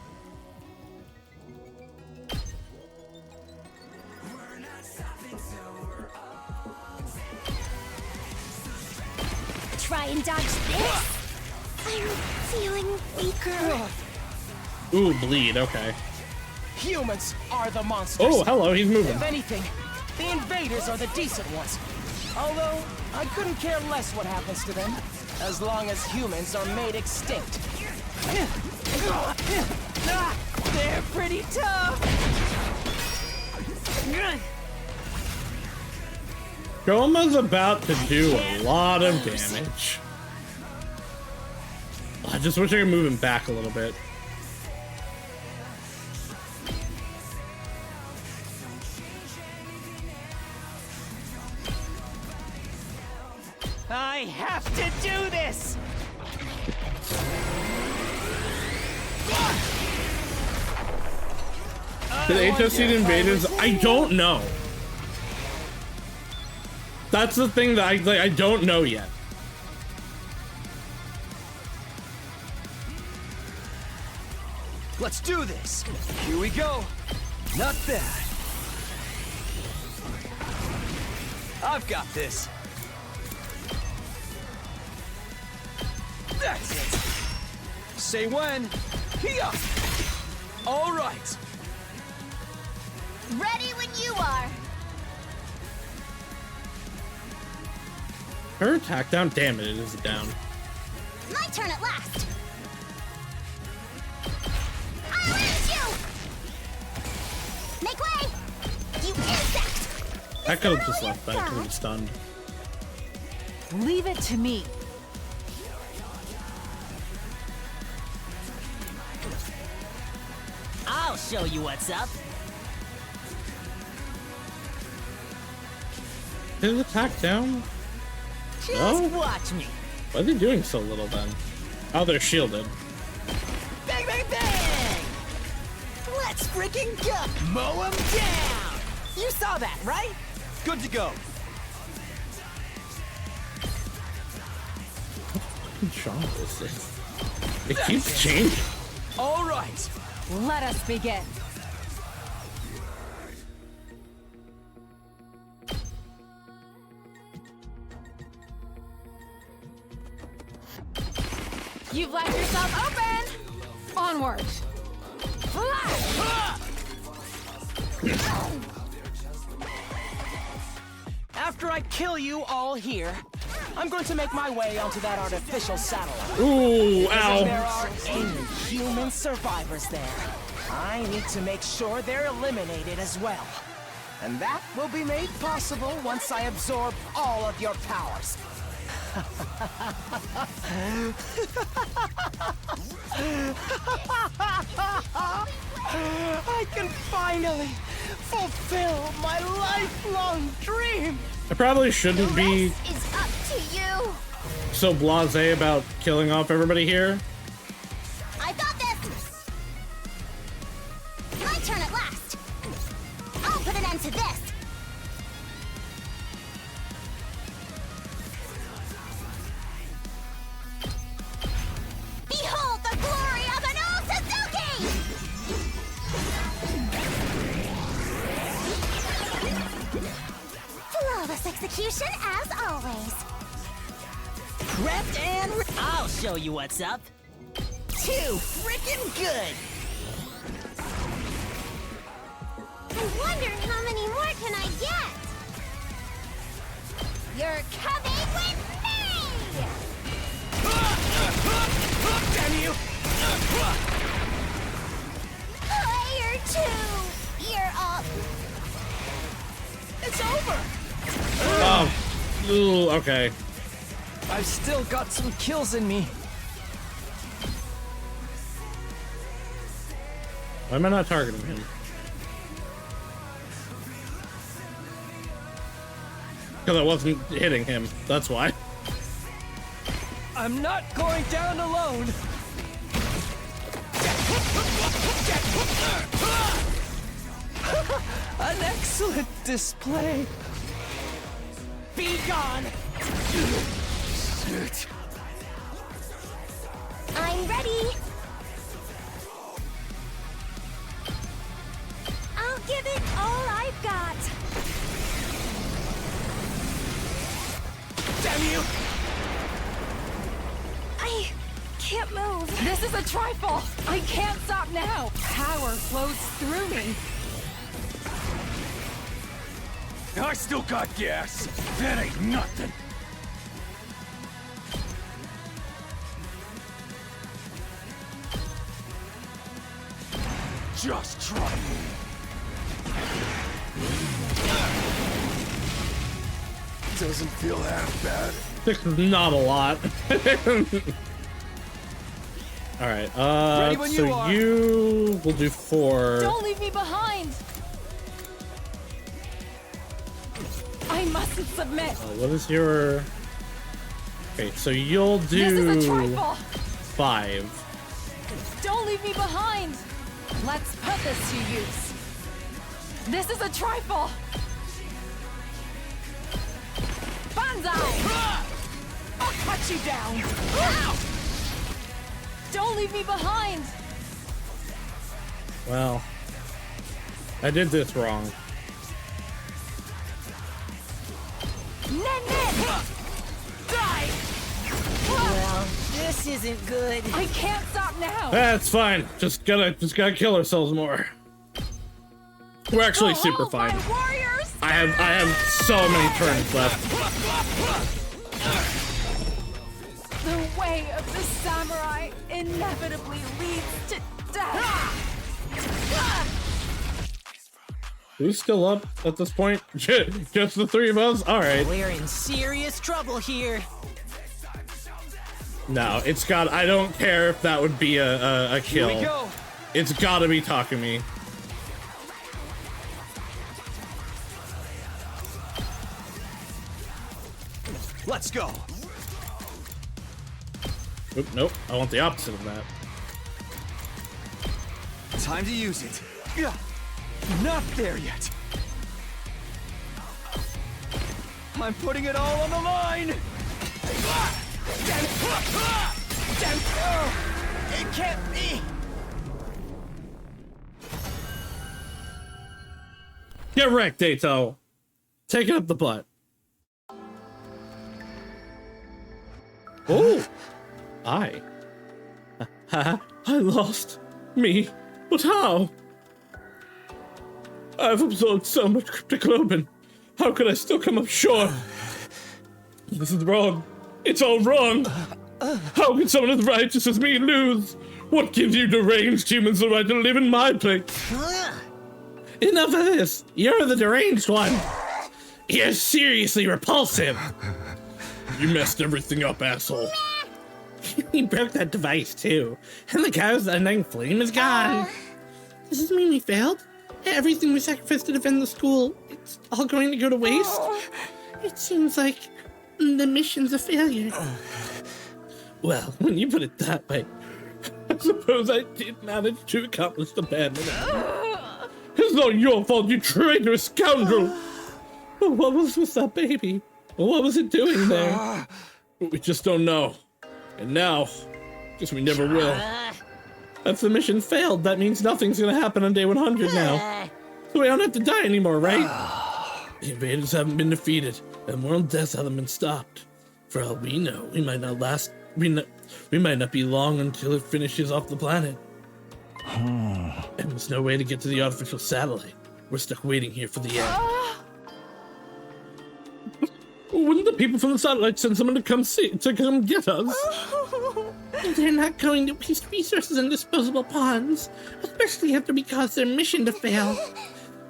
can dodge this. I'm feeling weaker. Ooh, bleed, okay. Humans are the monsters. Oh, hello, he's moving. If anything, the invaders are the decent ones. Although, I couldn't care less what happens to them, as long as humans are made extinct. They're pretty tough. Goma's about to do a lot of damage. I just wish I could move him back a little bit. I have to do this. Did HSC the invaders? I don't know. That's the thing that I don't know yet. Let's do this. Here we go. Not bad. I've got this. That's it. Say when. Here. All right. Ready when you are. Her attack down? Damn it, it is down. My turn at last. I'll raise you. Make way. You insect. I could have just left that because it was stunned. Leave it to me. I'll show you what's up. His attack down? Just No? watch me. Why are they doing so little then? Oh, they're shielded. Bang, bang, bang! Let's freaking go! Mow him down! You saw that, right? Good to go. What genre is this? It keeps changing. All right. Let us begin. You've left yourself open! Onward! After I kill you all here, I'm going to make my way onto that artificial satellite. Ooh, Because ow. if there are any human survivors there, I need to make sure they're eliminated as well. And that will be made possible once I absorb all of your powers. I can finally fulfill my lifelong dream. I probably shouldn't be Is up to you. so blasé about killing off everybody here. I got this. My turn at last. I'll put an end to this. Behold the glory of an Osuzuki! Flawless execution as always. Prepped and I'll show you what's up. Too freaking good! I wonder how many more can I get? You're coming with me! Damn you! Player 2, you're up. It's over! Oh, ooh, okay. I've still got some kills in me. Why am I not targeting him? Because I wasn't hitting him. That's why. I'm not going down alone. An excellent display. Be gone! I'm ready. I'll give it all I've got. Damn you! trifle! I can't stop now! Power flows through me! I still got gas. That ain't nothing. Just try me. Doesn't feel half bad. This is not a lot. Alright, so you will do 4. Don't leave me behind! I mustn't submit! What is your... Okay, so you'll do... This is a trifle! 5. Don't leave me behind! Let's put this to use. This is a trifle! Banzai! I'll cut you down! Don't leave me behind! Well, I did this wrong. Die! Well, this isn't good. I can't stop now! That's fine. Just gotta kill ourselves more. We're actually super fine. I have so many turns left. The way of the samurai inevitably leads to death. Who's still up at this point? Just the 3 of us? Alright. We're in serious trouble here. No, it's got... I don't care if that would be a kill. Here we go. It's gotta be Takumi. Let's go. Oop, nope, I want the opposite of that. Time to use it. Ugh. Not there yet. I'm putting it all on the line. It can't be. Get wrecked, Dato. Take it up the butt. Oh! I lost. Me? But how? I've absorbed so much cryptoglobin. How could I still come up short? This is wrong. It's all wrong. How can someone as righteous as me lose? What gives you deranged humans the right to live in my place? Enough of this. You're the deranged one. You're seriously repulsive. You messed everything up, asshole. He broke that device, too. And the guy with the undying flame is gone. Does this mean we failed? Everything we sacrificed to defend the school, it's all going to go to waste? It seems like the mission's a failure. Well, when you put it that way, I suppose I did manage to accomplish the bad maneuver. It's not your fault, you traitorous scoundrel! But what was with that baby? What was it doing there? We just don't know. And now, guess we never will. If the mission failed, that means nothing's gonna happen on day 100 now. So we don't have to die anymore, right? The invaders haven't been defeated, and world deaths haven't been stopped. For all we know, we might not last. We might not be long until it finishes off the planet. And there's no way to get to the artificial satellite. We're stuck waiting here for the end. Wouldn't the people from the satellite send someone to come get us? They're not going to waste resources on disposable pawns, especially after we caused their mission to fail.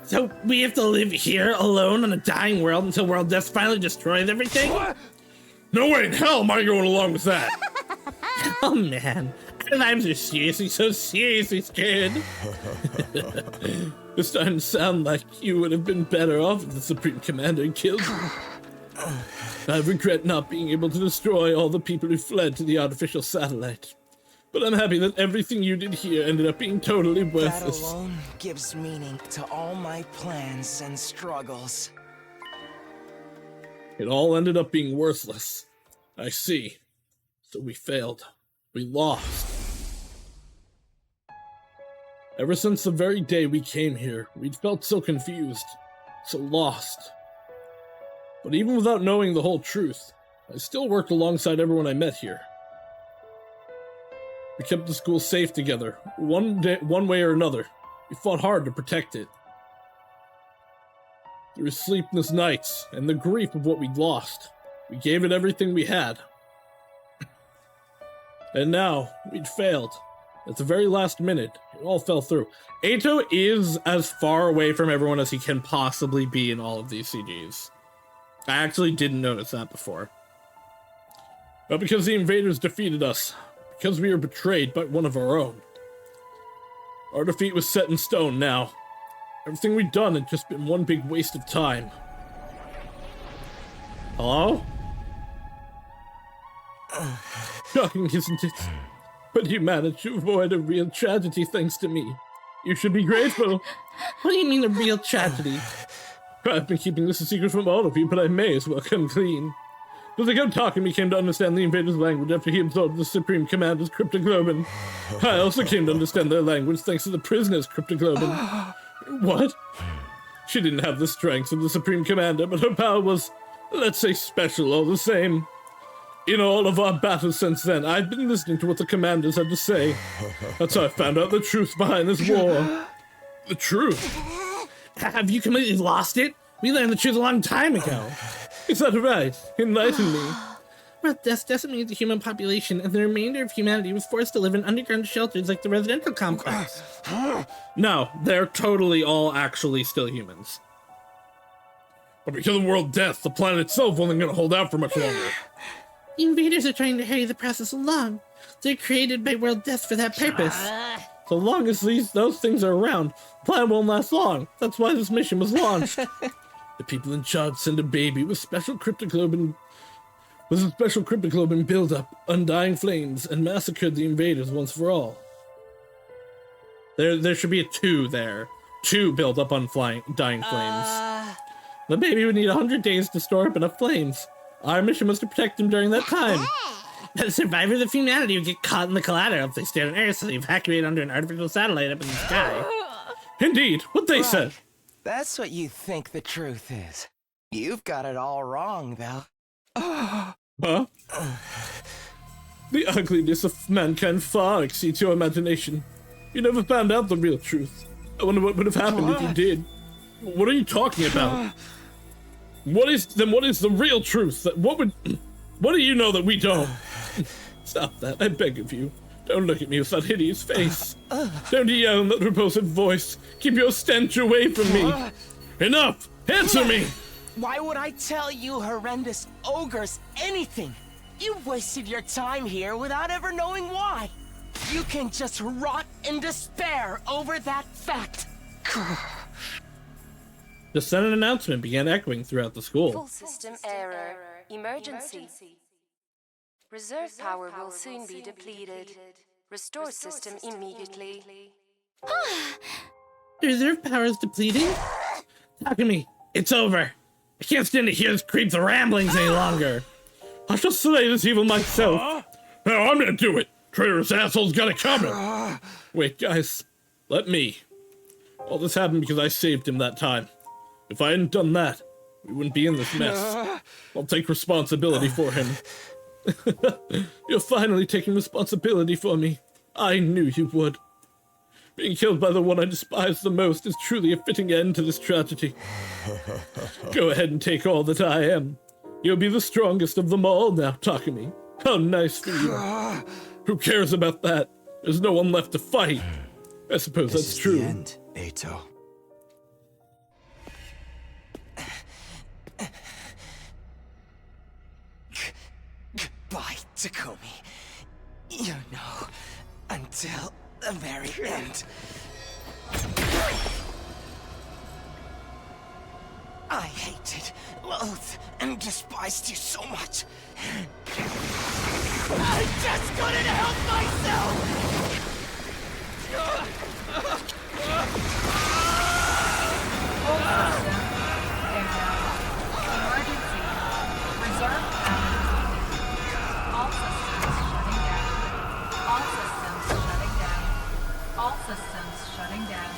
So we have to live here alone on a dying world until world death finally destroys everything? What? No way in hell am I going along with that. Oh man, I'm just seriously so seriously scared. It's starting to sound like you would have been better off if the Supreme Commander had killed you. I regret not being able to destroy all the people who fled to the artificial satellite. But I'm happy that everything you did here ended up being totally worthless. That alone gives meaning to all my plans and struggles. It all ended up being worthless. I see. So we failed. We lost. Ever since the very day we came here, we'd felt so confused, so lost. But even without knowing the whole truth, I still worked alongside everyone I met here. We kept the school safe together, one way or another. We fought hard to protect it. Through sleepless nights and the grief of what we'd lost, we gave it everything we had. And now, we'd failed. At the very last minute, it all fell through. Eito is as far away from everyone as he can possibly be in all of these CGs. I actually didn't notice that before. But because the invaders defeated us, because we were betrayed by one of our own, our defeat was set in stone now. Everything we'd done had just been one big waste of time. Hello? Shocking, isn't it? But you managed to avoid a real tragedy thanks to me. You should be grateful. What do you mean a real tragedy? I've been keeping this a secret from all of you, but I may as well come clean. The good Takumi came to understand the invaders' language after he absorbed the Supreme Commander's cryptoglobin. I also came to understand their language thanks to the prisoner's cryptoglobin. What? She didn't have the strength of the Supreme Commander, but her power was, let's say, special all the same. In all of our battles since then, I've been listening to what the commanders had to say. That's how I found out the truth behind this war. The truth? Have you completely lost it? We learned the truth a long time ago. Is that right? Enlighten me. Well, death decimated the human population, and the remainder of humanity was forced to live in underground shelters like the residential complex. No, they're totally all actually still humans. But because of world death, the planet itself wasn't going to hold out for much longer. The invaders are trying to hurry the process along. They're created by world death for that purpose. So long as those things are around, the plan won't last long. That's why this mission was launched. The people in charge sent a baby with a special cryptoglobin build-up, undying flames, and massacred the invaders once for all. There should be a 2 there. 2 build up on dying flames. The baby would need 100 days to store up enough flames. Our mission was to protect them during that time. The survivors of humanity would get caught in the collateral if they stayed on Earth, so they evacuate under an artificial satellite up in the sky. Indeed, what they said. That's what you think the truth is. You've got it all wrong, though. Huh? The ugliness of mankind far exceeds your imagination. You never found out the real truth. I wonder what would have happened if you did. What are you talking about? What is the real truth? What do you know that we don't? Stop that, I beg of you. Don't look at me with that hideous face. Don't yell in that repulsive voice. Keep your stench away from me. Enough! Answer me! Why would I tell you horrendous ogres anything? You've wasted your time here without ever knowing why. You can just rot in despair over that fact. The Senate announcement began echoing throughout the school. Full system error. Emergency. Reserve power will soon be depleted. Restore system immediately. Reserve power is depleting? Takumi, it's over. I can't stand to hear this creep's ramblings any longer. I shall slay this evil myself. No, I'm gonna do it. Traitorous asshole's got it coming. Wait, guys. Let me. All this happened because I saved him that time. If I hadn't done that, we wouldn't be in this mess. I'll take responsibility for him. You're finally taking responsibility for me. I knew you would. Being killed by the one I despise the most is truly a fitting end to this tragedy. Go ahead and take all that I am. You'll be the strongest of them all now, Takumi. How nice for you. Who cares about that? There's no one left to fight. I suppose that's true. The end, Eito. Goodbye, Takumi. You know, until the very end. I hated, loathed, and despised you so much. I just couldn't help myself! Emergency. Reserve power. All systems shutting down. All systems shutting down.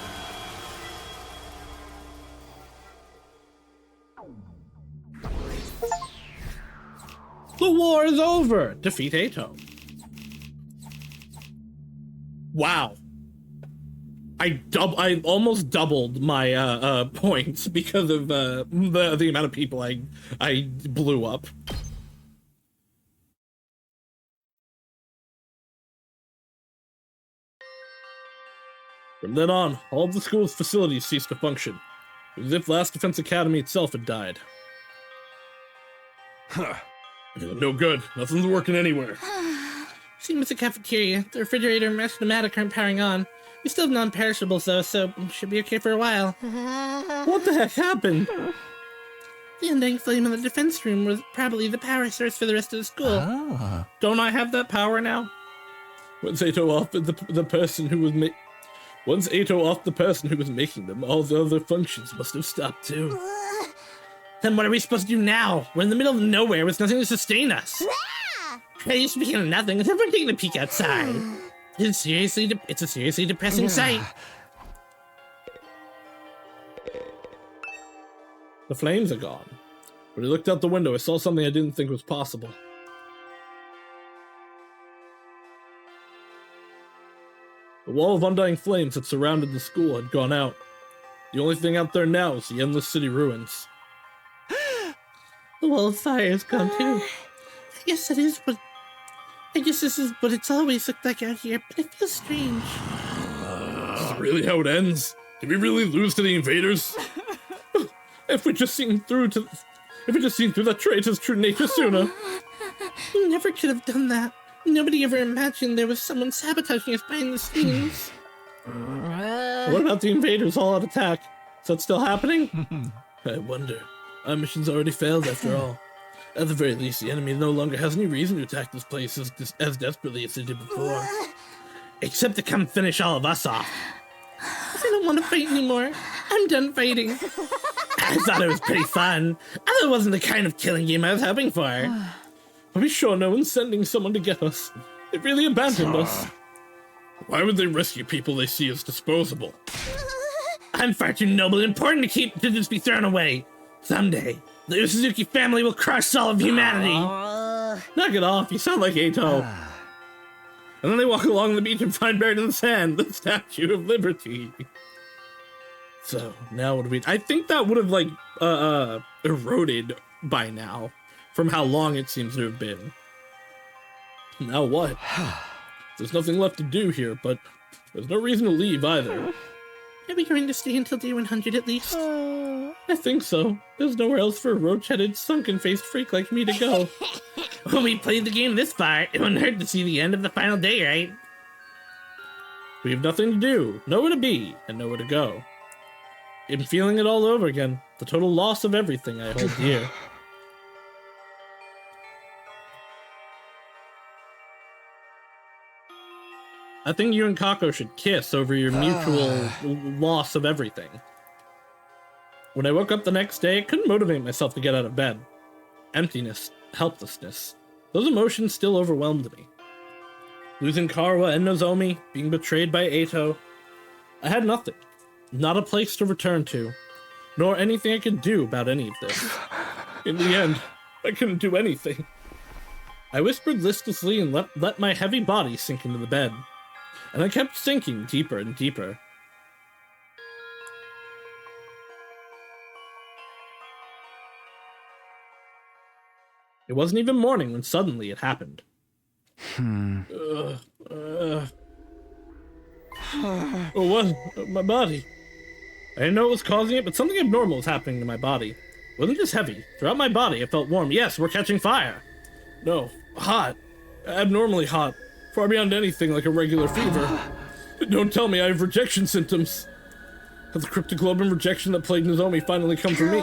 The war is over! Defeat Eito. Wow. I almost doubled my points because of the amount of people I blew up. From then on, all of the school's facilities ceased to function, as if Last Defense Academy itself had died. Huh. No good. Nothing's working anywhere. Same with the cafeteria. The refrigerator and pneumatic aren't powering on. We still have non-perishables though, so should be okay for a while. What the heck happened? The undying flame in the defense room was probably the power source for the rest of the school. Ah. Don't I have that power now? Once Ato off the person who was making them, all the other functions must have stopped too. Then what are we supposed to do now? We're in the middle of nowhere with nothing to sustain us. Hey, speaking of nothing, is everyone taking a peek outside? It's a seriously depressing sight. The flames are gone. When I looked out the window, I saw something I didn't think was possible. The wall of undying flames that surrounded the school had gone out. The only thing out there now is the endless city ruins. The wall of fire is gone too. I guess this is what it's always looked like out here, but it feels strange. Is this really how it ends? Did we really lose to the invaders? If we just seen through the traitor's true nature sooner. We never could have done that. Nobody ever imagined there was someone sabotaging us behind the scenes. What about the invaders all-out attack? Is that still happening? I wonder. Our mission's already failed after all. At the very least, the enemy no longer has any reason to attack this place as desperately as they did before. Except to come finish all of us off. I don't want to fight anymore. I'm done fighting. I thought it was pretty fun. I thought it wasn't the kind of killing game I was hoping for. Are we sure no one's sending someone to get us? They really abandoned us. Why would they rescue people they see as disposable? I'm far too noble and important to just be thrown away. Someday, the Suzuki family will crush all of humanity. Knock it off, you sound like Ato. And then they walk along the beach and find buried in the sand the Statue of Liberty. So, now what do we... I think that would have, like, eroded by now from how long it seems to have been. Now what? There's nothing left to do here, but there's no reason to leave either. Are we going to stay until day 100 at least? I think so. There's nowhere else for a roach-headed, sunken-faced freak like me to go. When we played the game this far, it wouldn't hurt to see the end of the final day, right? We have nothing to do, nowhere to be, and nowhere to go. I'm feeling it all over again. The total loss of everything I hold dear. I think you and Kako should kiss over your mutual loss of everything. When I woke up the next day, I couldn't motivate myself to get out of bed. Emptiness, helplessness, those emotions still overwhelmed me. Losing Karwa and Nozomi, being betrayed by Ato, I had nothing. Not a place to return to, nor anything I could do about any of this. In the end, I couldn't do anything. I whispered listlessly and let my heavy body sink into the bed. And I kept sinking deeper and deeper. It wasn't even morning when suddenly it happened. Oh, what? My body. I didn't know what was causing it, but something abnormal was happening to my body. It wasn't just heavy. Throughout my body, I felt warm. Yes, we're catching fire. No, hot. Abnormally hot. Far beyond anything like a regular fever. Don't tell me I have rejection symptoms. Has the cryptoglobin rejection that plagued Nozomi finally come for me?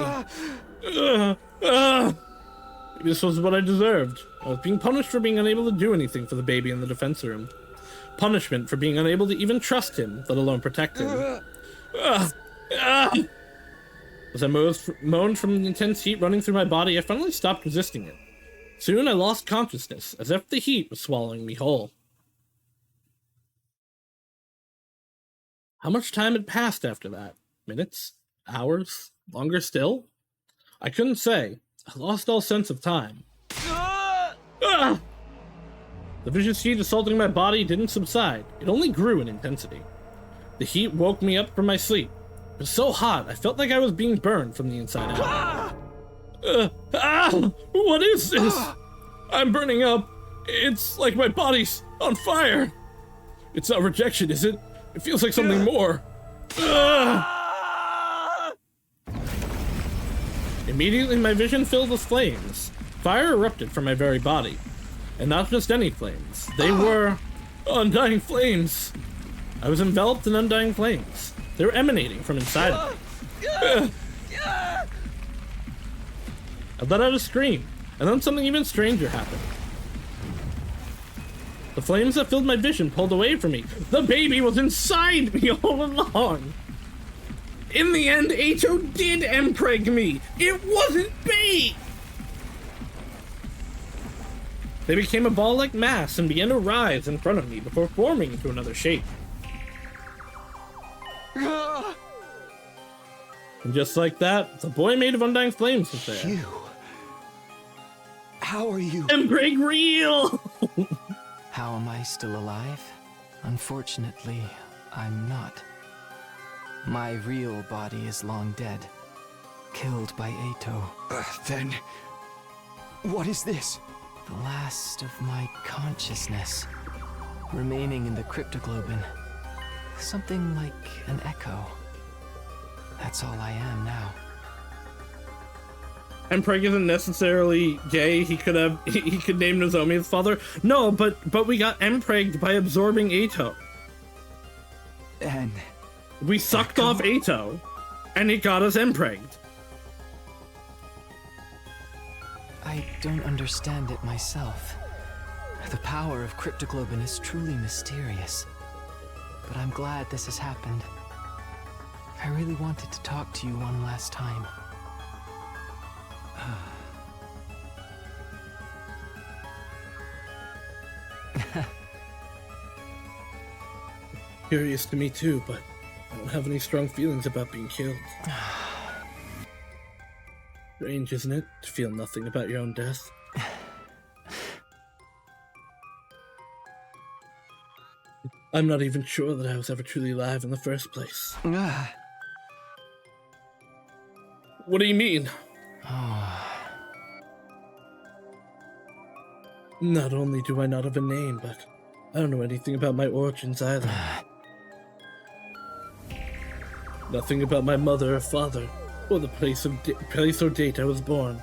Maybe this was what I deserved. I was being punished for being unable to do anything for the baby in the defense room. Punishment for being unable to even trust him, let alone protect him. As I moaned from the intense heat running through my body, I finally stopped resisting it. Soon I lost consciousness, as if the heat was swallowing me whole. How much time had passed after that? Minutes? Hours? Longer still? I couldn't say. I lost all sense of time. The The vicious heat assaulting my body didn't subside. It only grew in intensity. The heat woke me up from my sleep. It was so hot, I felt like I was being burned from the inside out. What is this? I'm burning up. It's like my body's on fire. It's not rejection, is it? It feels like something more. Immediately, my vision filled with flames. Fire erupted from my very body. And not just any flames. They were undying flames. I was enveloped in undying flames. They were emanating from inside of me. I let out a scream, and then something even stranger happened. The flames that filled my vision pulled away from me. The baby was inside me all along. In the end, Ato did impreg me. It wasn't bait. They became a ball-like mass and began to rise in front of me before forming into another shape. And just like that, the boy made of undying flames was there. You. How are you? Impreg real! How am I still alive? Unfortunately, I'm not. My real body is long dead. Killed by Ato. Then, what is this? The last of my consciousness. Remaining in the cryptoglobin. Something like an echo. That's all I am now. Impreg isn't necessarily gay. He could name Nozomi his father. No, but we got Impregged by absorbing Ato. And we sucked off Ato, and it got us Impregged. I don't understand it myself. The power of cryptoglobin is truly mysterious. But I'm glad this has happened. I really wanted to talk to you one last time. Curious to me too, but I don't have any strong feelings about being killed. Strange, isn't it, to feel nothing about your own death? I'm not even sure that I was ever truly alive in the first place. What do you mean? Not only do I not have a name, but I don't know anything about my origins either. Nothing about my mother or father, or the place or date I was born.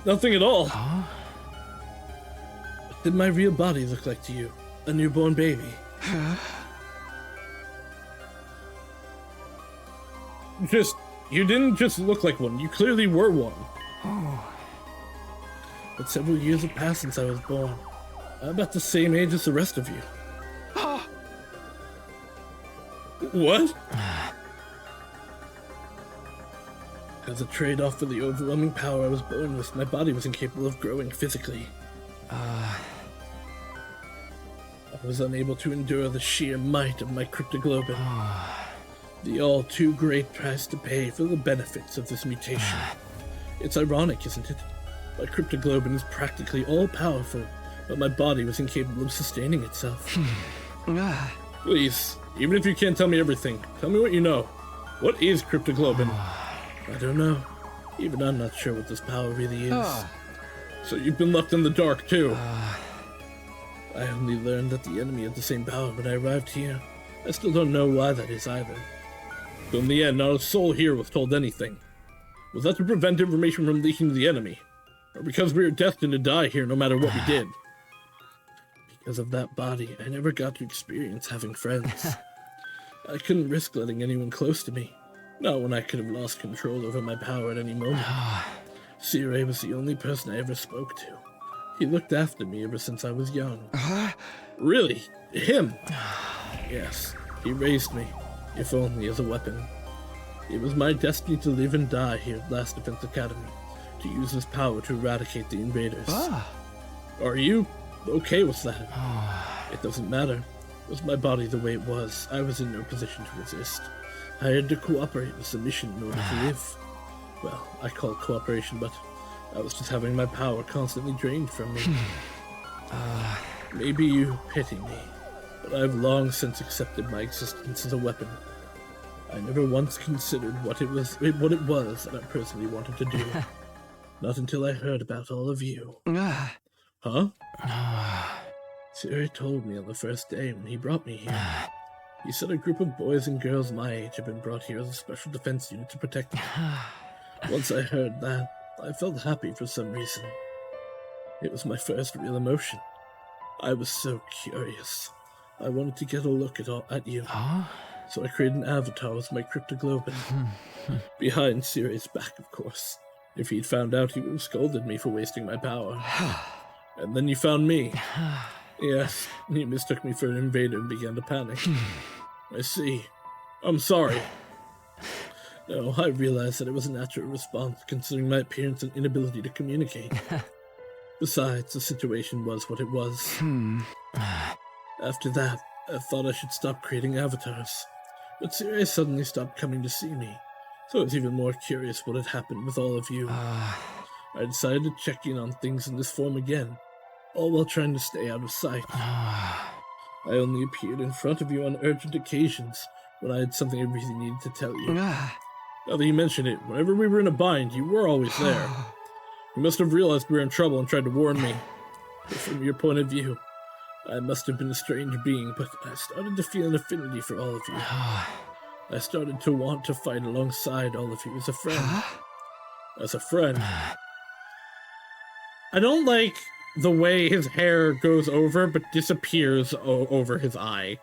Nothing at all. What did my real body look like to you? A newborn baby? You didn't just look like one, you clearly were one. But several years have passed since I was born. I'm about the same age as the rest of you. What? As a trade-off for the overwhelming power I was born with, my body was incapable of growing physically. I was unable to endure the sheer might of my cryptoglobin. The all too great price to pay for the benefits of this mutation. It's ironic, isn't it? My cryptoglobin is practically all-powerful, but my body was incapable of sustaining itself. Please, even if you can't tell me everything, tell me what you know. What is cryptoglobin? I don't know. Even I'm not sure what this power really is. So you've been left in the dark, too. I only learned that the enemy had the same power when I arrived here. I still don't know why that is either. So in the end, not a soul here was told anything. Was that to prevent information from leaking to the enemy? Or because we were destined to die here no matter what we did? Because of that body, I never got to experience having friends. I couldn't risk letting anyone close to me. Not when I could have lost control over my power at any moment. Sirei was the only person I ever spoke to. He looked after me ever since I was young. Really? Him? Yes, he raised me, if only as a weapon. It was my destiny to live and die here at Last Defense Academy, to use this power to eradicate the invaders. Are you okay with that? It doesn't matter. Was my body the way it was, I was in no position to resist. I had to cooperate with the mission in order to live. Well, I call it cooperation, but I was just having my power constantly drained from me. Maybe you pity me, but I've long since accepted my existence as a weapon. I never once considered what it was that I personally wanted to do. Not until I heard about all of you. Huh? Siri told me on the first day when he brought me here. He said a group of boys and girls my age had been brought here as a special defense unit to protect me. Once I heard that, I felt happy for some reason. It was my first real emotion. I was so curious. I wanted to get a look at you. So I created an avatar with my cryptoglobin. Behind Siri's back, of course. If he'd found out, he would have scolded me for wasting my power. And then you found me. Yes, you mistook me for an invader and began to panic. I see. I'm sorry. No, I realized that it was a natural response, considering my appearance and inability to communicate. Besides, the situation was what it was. After that, I thought I should stop creating avatars. But Siri suddenly stopped coming to see me, so I was even more curious what had happened with all of you. I decided to check in on things in this form again, all while trying to stay out of sight. I only appeared in front of you on urgent occasions, when I had something I really needed to tell you. Now that you mention it, whenever we were in a bind, you were always there. You must have realized we were in trouble and tried to warn me. But from your point of view, I must have been a strange being, but I started to feel an affinity for all of you. I started to want to fight alongside all of you as a friend. As a friend. I don't like the way his hair goes over but disappears over his eye.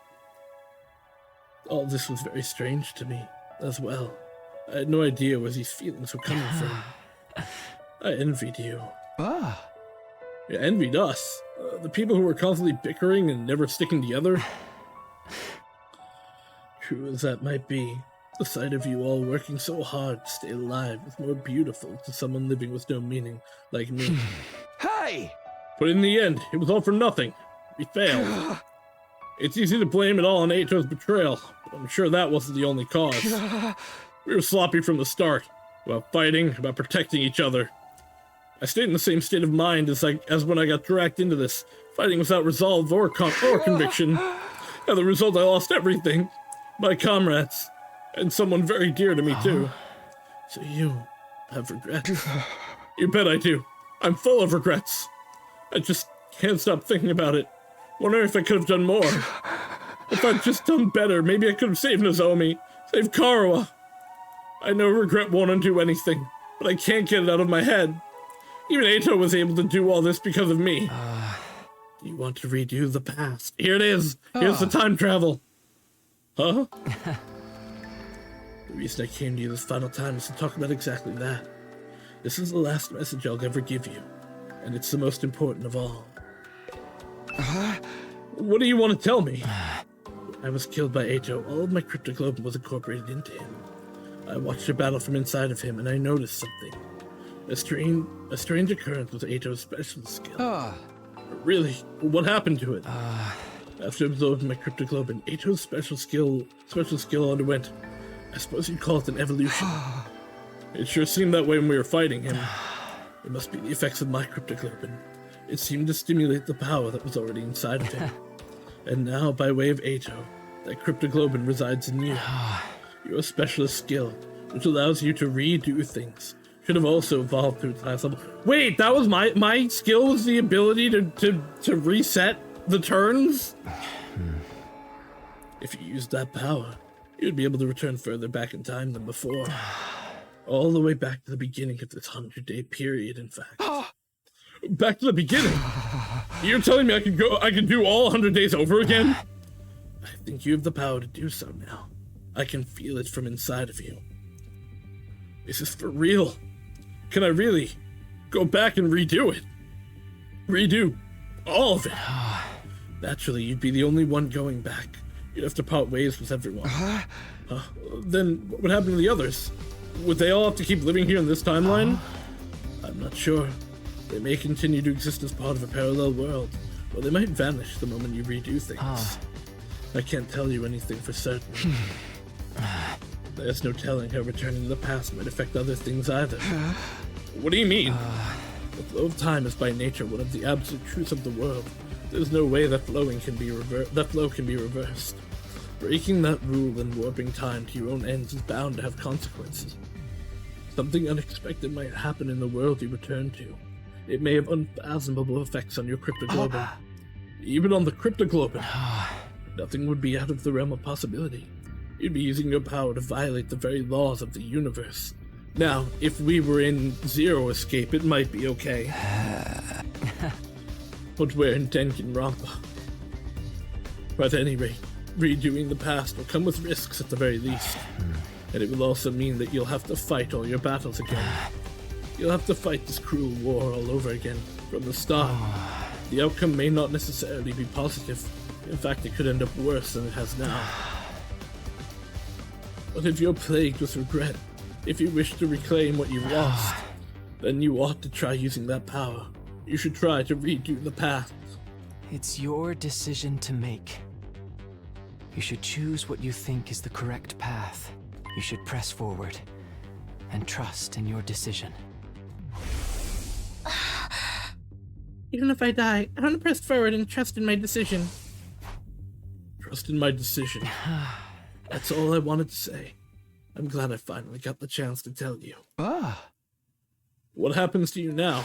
All this was very strange to me, as well. I had no idea where these feelings were coming from. I envied you. You envied us. The people who were constantly bickering and never sticking together. True as that might be, the sight of you all working so hard to stay alive was more beautiful to someone living with no meaning, like me. Hey! But in the end, it was all for nothing. We failed. It's easy to blame it all on Eito's betrayal, but I'm sure that wasn't the only cause. We were sloppy from the start, about fighting, about protecting each other. I stayed in the same state of mind as when I got dragged into this, fighting without resolve or conviction. As a result, I lost everything. My comrades, and someone very dear to me, too. So you have regrets? You bet I do. I'm full of regrets. I just can't stop thinking about it. Wondering if I could have done more. If I'd just done better, maybe I could have saved Nozomi, saved Karawa. I know regret won't undo anything, but I can't get it out of my head. Even Eito was able to do all this because of me. You want to redo the past? Here it is. Here's the time travel. Huh? The reason I came to you this final time is to talk about exactly that. This is the last message I'll ever give you, and it's the most important of all. What do you want to tell me? I was killed by Eito. All of my cryptoglobin was incorporated into him. I watched a battle from inside of him, and I noticed something. A strange occurrence with Eito's special skill. Really? What happened to it? After absorbing my cryptoglobin, Eito's special skill underwent, I suppose you'd call it an evolution. It sure seemed that way when we were fighting him. It must be the effects of my cryptoglobin. It seemed to stimulate the power that was already inside of him. And now, by way of Eito, that cryptoglobin resides in you. Your specialist skill, which allows you to redo things, should have also evolved through its highest level. Wait, that was my skill was the ability to reset the turns? If you used that power, you'd be able to return further back in time than before. All the way back to the beginning of this 100-day period, in fact. Back to the beginning? You're telling me I can do all 100 days over again? I think you have the power to do so now. I can feel it from inside of you. Is this for real? Can I really go back and redo it? Redo all of it? Naturally, you'd be the only one going back. You'd have to part ways with everyone. Then what would happen to the others? Would they all have to keep living here in this timeline? I'm not sure. They may continue to exist as part of a parallel world, or they might vanish the moment you redo things. I can't tell you anything for certain. There's no telling how returning to the past might affect other things either. What do you mean? The flow of time is by nature one of the absolute truths of the world. There's no way that flow can be reversed. Breaking that rule and warping time to your own ends is bound to have consequences. Something unexpected might happen in the world you return to. It may have unfathomable effects on your cryptoglobin. Even on the cryptoglobin, nothing would be out of the realm of possibility. You'd be using your power to violate the very laws of the universe. Now, if we were in Zero Escape, it might be okay. But we're in Danganronpa. But at any rate, redoing the past will come with risks at the very least. And it will also mean that you'll have to fight all your battles again. You'll have to fight this cruel war all over again, from the start. The outcome may not necessarily be positive. In fact, it could end up worse than it has now. But if you're plagued with regret, if you wish to reclaim what you've lost, then you ought to try using that power. You should try to redo the path. It's your decision to make. You should choose what you think is the correct path. You should press forward and trust in your decision. Even if I die, I want to press forward and trust in my decision. Trust in my decision. That's all I wanted to say. I'm glad I finally got the chance to tell you. What happens to you now?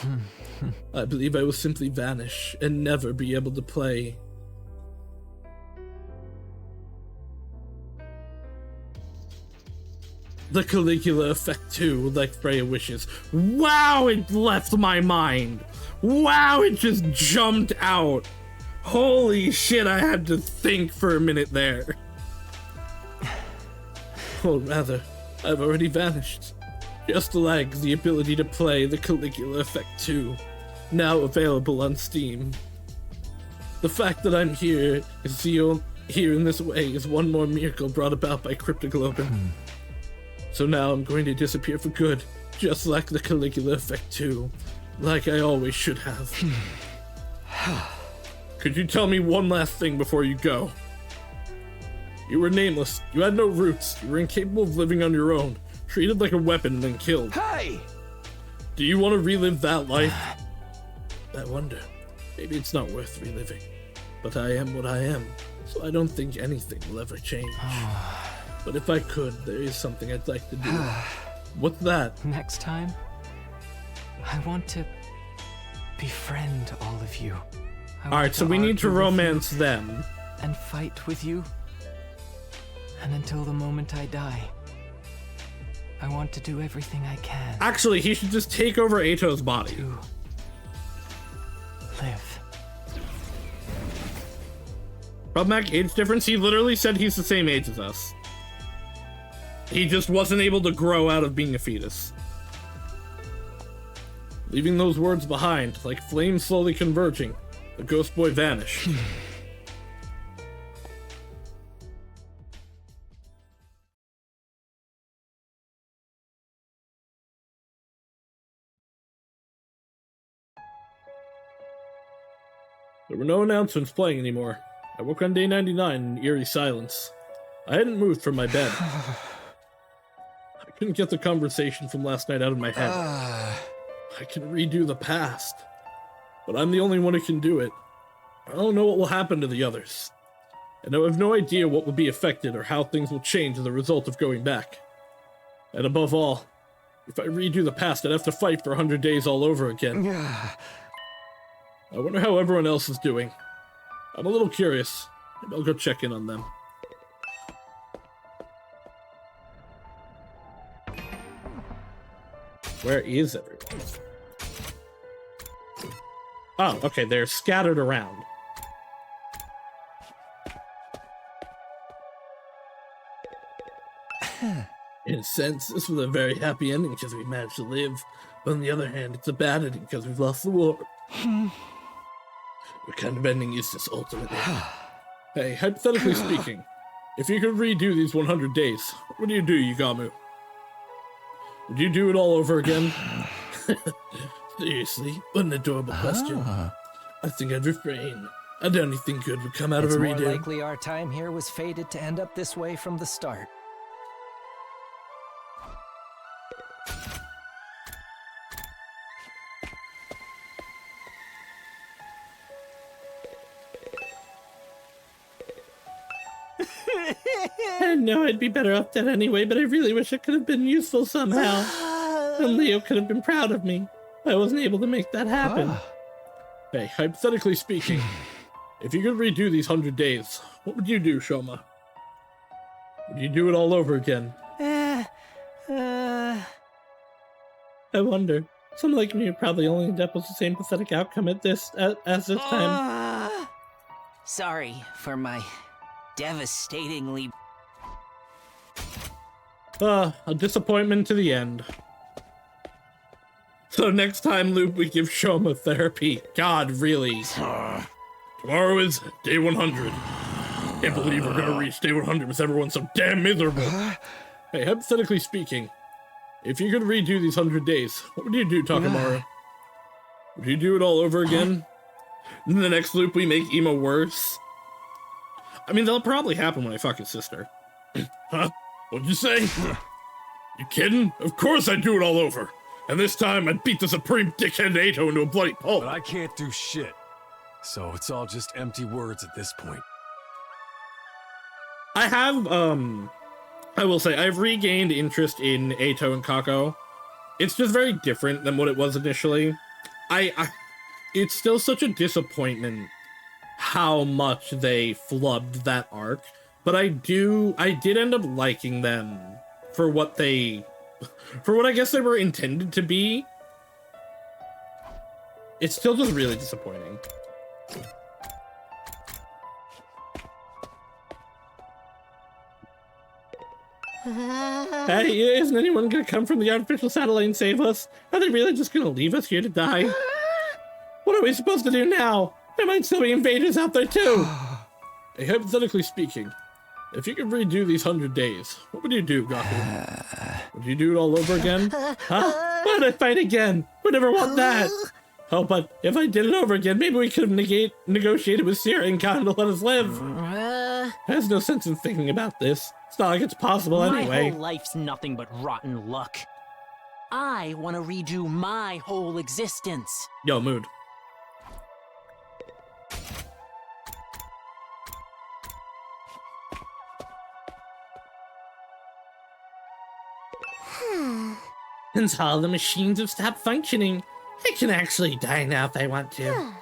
I believe I will simply vanish and never be able to play. The Caligula Effect 2, like Freya wishes. Wow, it left my mind! Wow, it just jumped out! Holy shit, I had to think for a minute there. Or rather, I've already vanished. Just like the ability to play the Caligula Effect 2, now available on Steam. The fact that I'm here in this way is one more miracle brought about by Cryptoglobin. So now I'm going to disappear for good, just like the Caligula Effect 2, like I always should have. Could you tell me one last thing before you go? You were nameless, you had no roots, you were incapable of living on your own, treated like a weapon and then killed. Hey! Do you want to relive that life? I wonder. Maybe it's not worth reliving. But I am what I am, so I don't think anything will ever change. But if I could, there is something I'd like to do. What's that? Next time, I want to befriend all of you. Alright, so we need to romance them. And fight with you. And until the moment I die, I want to do everything I can. Actually, he should just take over Ato's body. To live. Problematic age difference? He literally said he's the same age as us. He just wasn't able to grow out of being a fetus. Leaving those words behind, like flames slowly converging, the ghost boy vanished. There were no announcements playing anymore. I woke on day 99 in eerie silence. I hadn't moved from my bed. I couldn't get the conversation from last night out of my head. I can redo the past, but I'm the only one who can do it. I don't know what will happen to the others, and I have no idea what will be affected or how things will change as a result of going back. And above all, if I redo the past, I'd have to fight for 100 days all over again. I wonder how everyone else is doing. I'm a little curious. Maybe I'll go check in on them. Where is everyone? Oh, okay, they're scattered around. In a sense, this was a very happy ending because we managed to live. But on the other hand, it's a bad ending because we've lost the war. What kind of ending is this ultimately? Hey, hypothetically speaking, if you could redo these 100 days, what would you do, Yugamu? Would you do it all over again? Seriously, what an adorable question. I think I'd refrain. I doubt anything good would come out of a redo. It's more likely our time here was fated to end up this way from the start. I know I'd be better off dead anyway, but I really wish I could have been useful somehow. And Leo could have been proud of me. I wasn't able to make that happen. Hey, hypothetically speaking, if you could redo these 100 days, what would you do, Shoma? Would you do it all over again? I wonder. Someone like me would probably only end up with the same pathetic outcome at this as this time. Sorry for my devastatingly... A disappointment to the end. So next time, Luke, we give Shoma therapy. God, really. Tomorrow is day 100. Can't believe we're gonna reach day 100 with everyone so damn miserable. Hey, hypothetically speaking, if you could redo these 100 days, what would you do, Takamaru? Would you do it all over again? In the next loop, we make Emo worse. I mean, that'll probably happen when I fuck his sister. Huh? What'd you say? You kidding? Of course I'd do it all over. And this time I'd beat the supreme dickhead Ato into a bloody pulp. But I can't do shit. So it's all just empty words at this point. I have, I will say, I've regained interest in Ato and Kako. It's just very different than what it was initially. It's still such a disappointment how much they flubbed that arc, but I did end up liking them for what I guess they were intended to be. It's still just really disappointing. Hey, isn't anyone gonna come from the artificial satellite and save us? Are they really just gonna leave us here to die? What are we supposed to do now? There might still be invaders out there too. Hey, hypothetically speaking, if you could redo these 100 days, what would you do, Gaku? Would you do it all over again? Huh? Why would I fight again? Would never want that. Oh, but if I did it over again, maybe we could have negotiated with Sierra and Khan to let us live. There's no sense in thinking about this. It's not like it's possible anyway. My whole life's nothing but rotten luck. I want to redo my whole existence. Yo, mood. Since all the machines have stopped functioning, I can actually die now if I want to.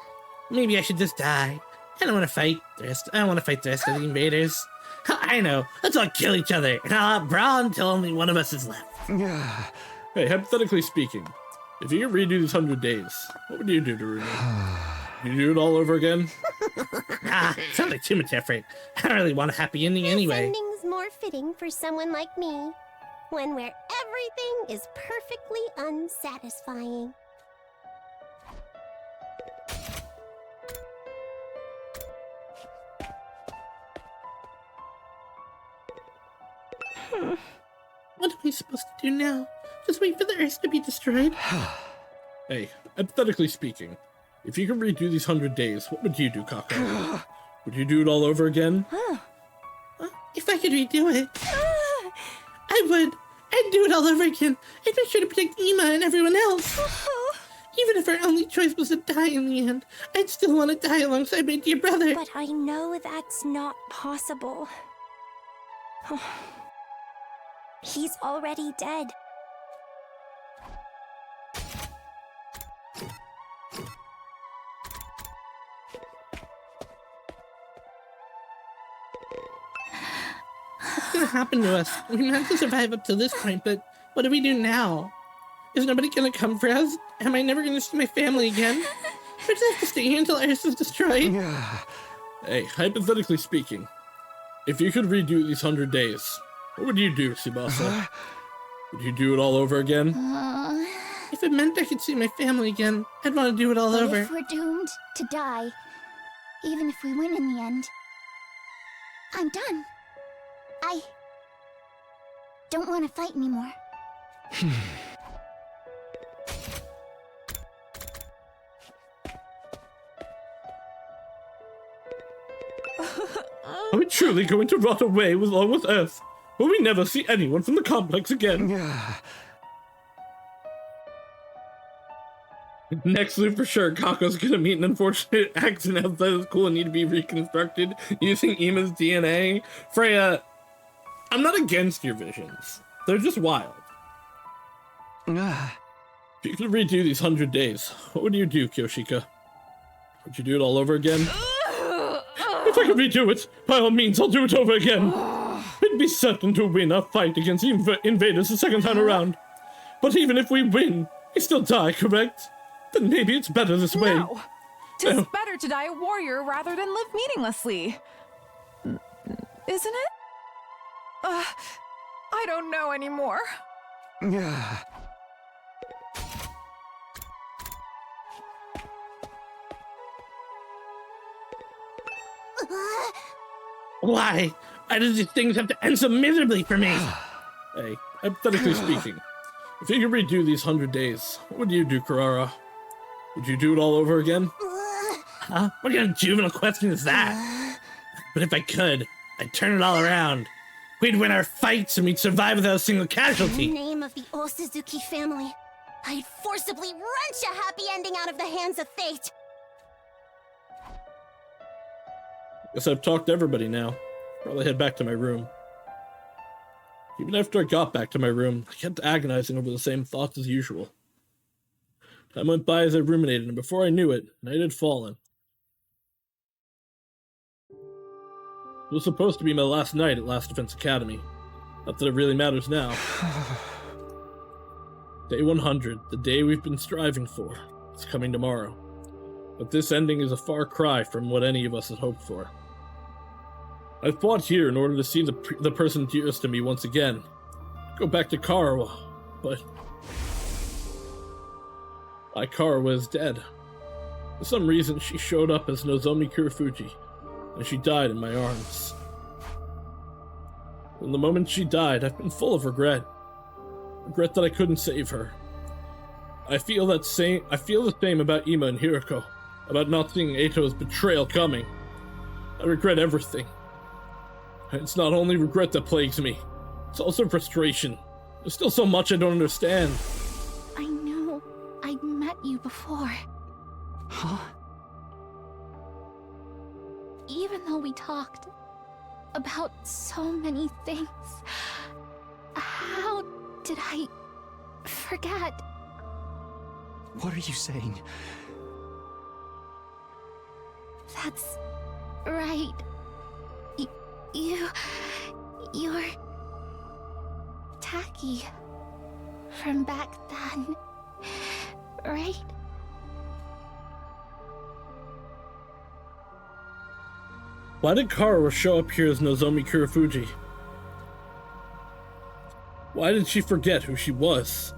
Maybe I should just die. I don't want to fight the rest. I don't want to fight the rest of the invaders. I know. Let's all kill each other, and I'll brawl until only one of us is left. Hey, hypothetically speaking, if you could redo these 100 days, what would you do, Darumi? You do it all over again? Sounds like too much effort. I don't really want a happy ending anyway. This ending's more fitting for someone like me. One where everything is perfectly unsatisfying. What am I supposed to do now? Just wait for the Earth to be destroyed? Hey, hypothetically speaking, if you could redo these 100 days, what would you do, Kako? Would you do it all over again? If I could redo it, I would. I'd do it all over again. I'd make sure to protect Ima and everyone else. Even if our only choice was to die in the end, I'd still want to die alongside my dear brother. But I know that's not possible. He's already dead. What's gonna happen to us? We managed to survive up to this point, but what do we do now? Is nobody gonna come for us? Am I never gonna see my family again? Or just have to stay here until Earth is destroyed? Hey, hypothetically speaking, if you could redo these 100 days, what would you do, Tsubasa? Would you do it all over again? If it meant I could see my family again, I'd want to do it all over. If we're doomed to die, even if we win in the end, I'm done. I don't want to fight anymore. Are we truly going to rot away along with Earth? Will we never see anyone from the complex again? Next loop for sure, Kako's gonna meet an unfortunate accident outside of school and need to be reconstructed using Ima's DNA. Freya, I'm not against your visions. They're just wild. If you could redo these 100 days, what would you do, Kyoshika? Would you do it all over again? If I could redo it, by all means, I'll do it over again. It'd be certain to win a fight against invaders the second time around. But even if we win, we still die, correct? Then maybe it's better this way. No! 'Tis better to die a warrior rather than live meaninglessly. Isn't it? I don't know anymore. Why? Why do these things have to end so miserably for me? Hey, hypothetically speaking, if you could redo these 100 days, what would you do, Karara? Would you do it all over again? Huh? What kind of juvenile question is that? But if I could, I'd turn it all around. We'd win our fights and we'd survive without a single casualty. In the name of the Osuzuki family, I'd forcibly wrench a happy ending out of the hands of fate. Guess I've talked to everybody now. Probably head back to my room. Even after I got back to my room, I kept agonizing over the same thoughts as usual. Time went by as I ruminated, and before I knew it, night had fallen. It was supposed to be my last night at Last Defense Academy. Not that it really matters now. Day 100, the day we've been striving for, is coming tomorrow. But this ending is a far cry from what any of us had hoped for. I fought here in order to see the person dearest to me once again. Go back to Karawa, but my Karawa is dead. For some reason, she showed up as Nozomi Kurofuji, and she died in my arms. From the moment she died, I've been full of regret. Regret that I couldn't save her. I feel the same about Ima and Hiroko, about not seeing Eito's betrayal coming. I regret everything. And it's not only regret that plagues me, it's also frustration. There's still so much I don't understand. I know I'd met you before. Huh? Even though we talked about so many things, how did I forget? What are you saying? That's right. You're Taki from back then, right? Why did Karawa show up here as Nozomi Kurofuji? Why did she forget who she was?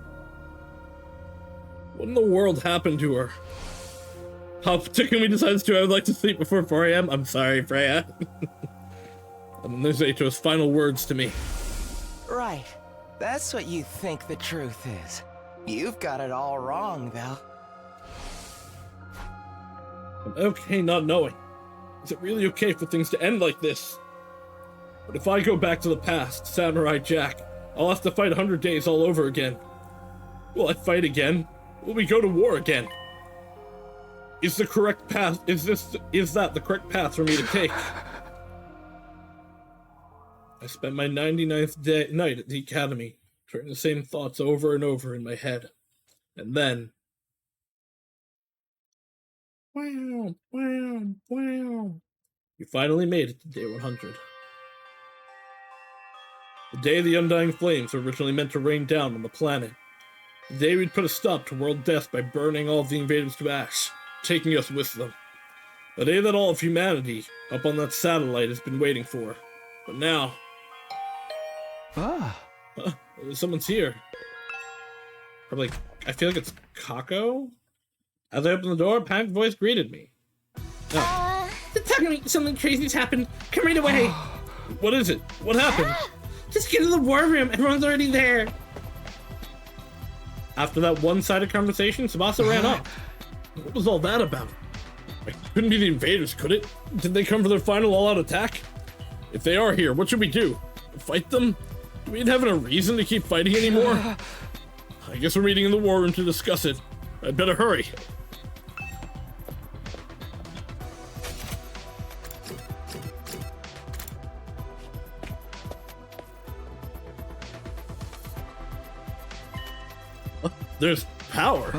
What in the world happened to her? How Takumi decides to, I would like to sleep before 4 a.m. I'm sorry, Freya. And then there's Eito's final words to me. Right. That's what you think the truth is. You've got it all wrong, though. I'm okay not knowing. Is it really okay for things to end like this? But if I go back to the past, Samurai Jack, I'll have to fight 100 days all over again. Will I fight again? Will we go to war again? Is the correct path, is that the correct path for me to take? I spent my 99th night at the academy, turning the same thoughts over and over in my head. And then... Wow. We finally made it to day 100. The day the undying flames were originally meant to rain down on the planet. The day we'd put a stop to world death by burning all of the invaders to ash, taking us with them. The day that all of humanity, up on that satellite, has been waiting for. But now... someone's here. Probably, I feel like it's Kako? As I opened the door, a panicked voice greeted me. Something crazy's happened. Come right away. What is it? What happened? Just get to the war room. Everyone's already there. After that one-sided conversation, Tsubasa ran up. What was all that about? It couldn't be the invaders, could it? Did they come for their final all-out attack? If they are here, what should we do? Fight them? Do we have a reason to keep fighting anymore? I guess we're meeting in the war room to discuss it. I'd better hurry. There's power.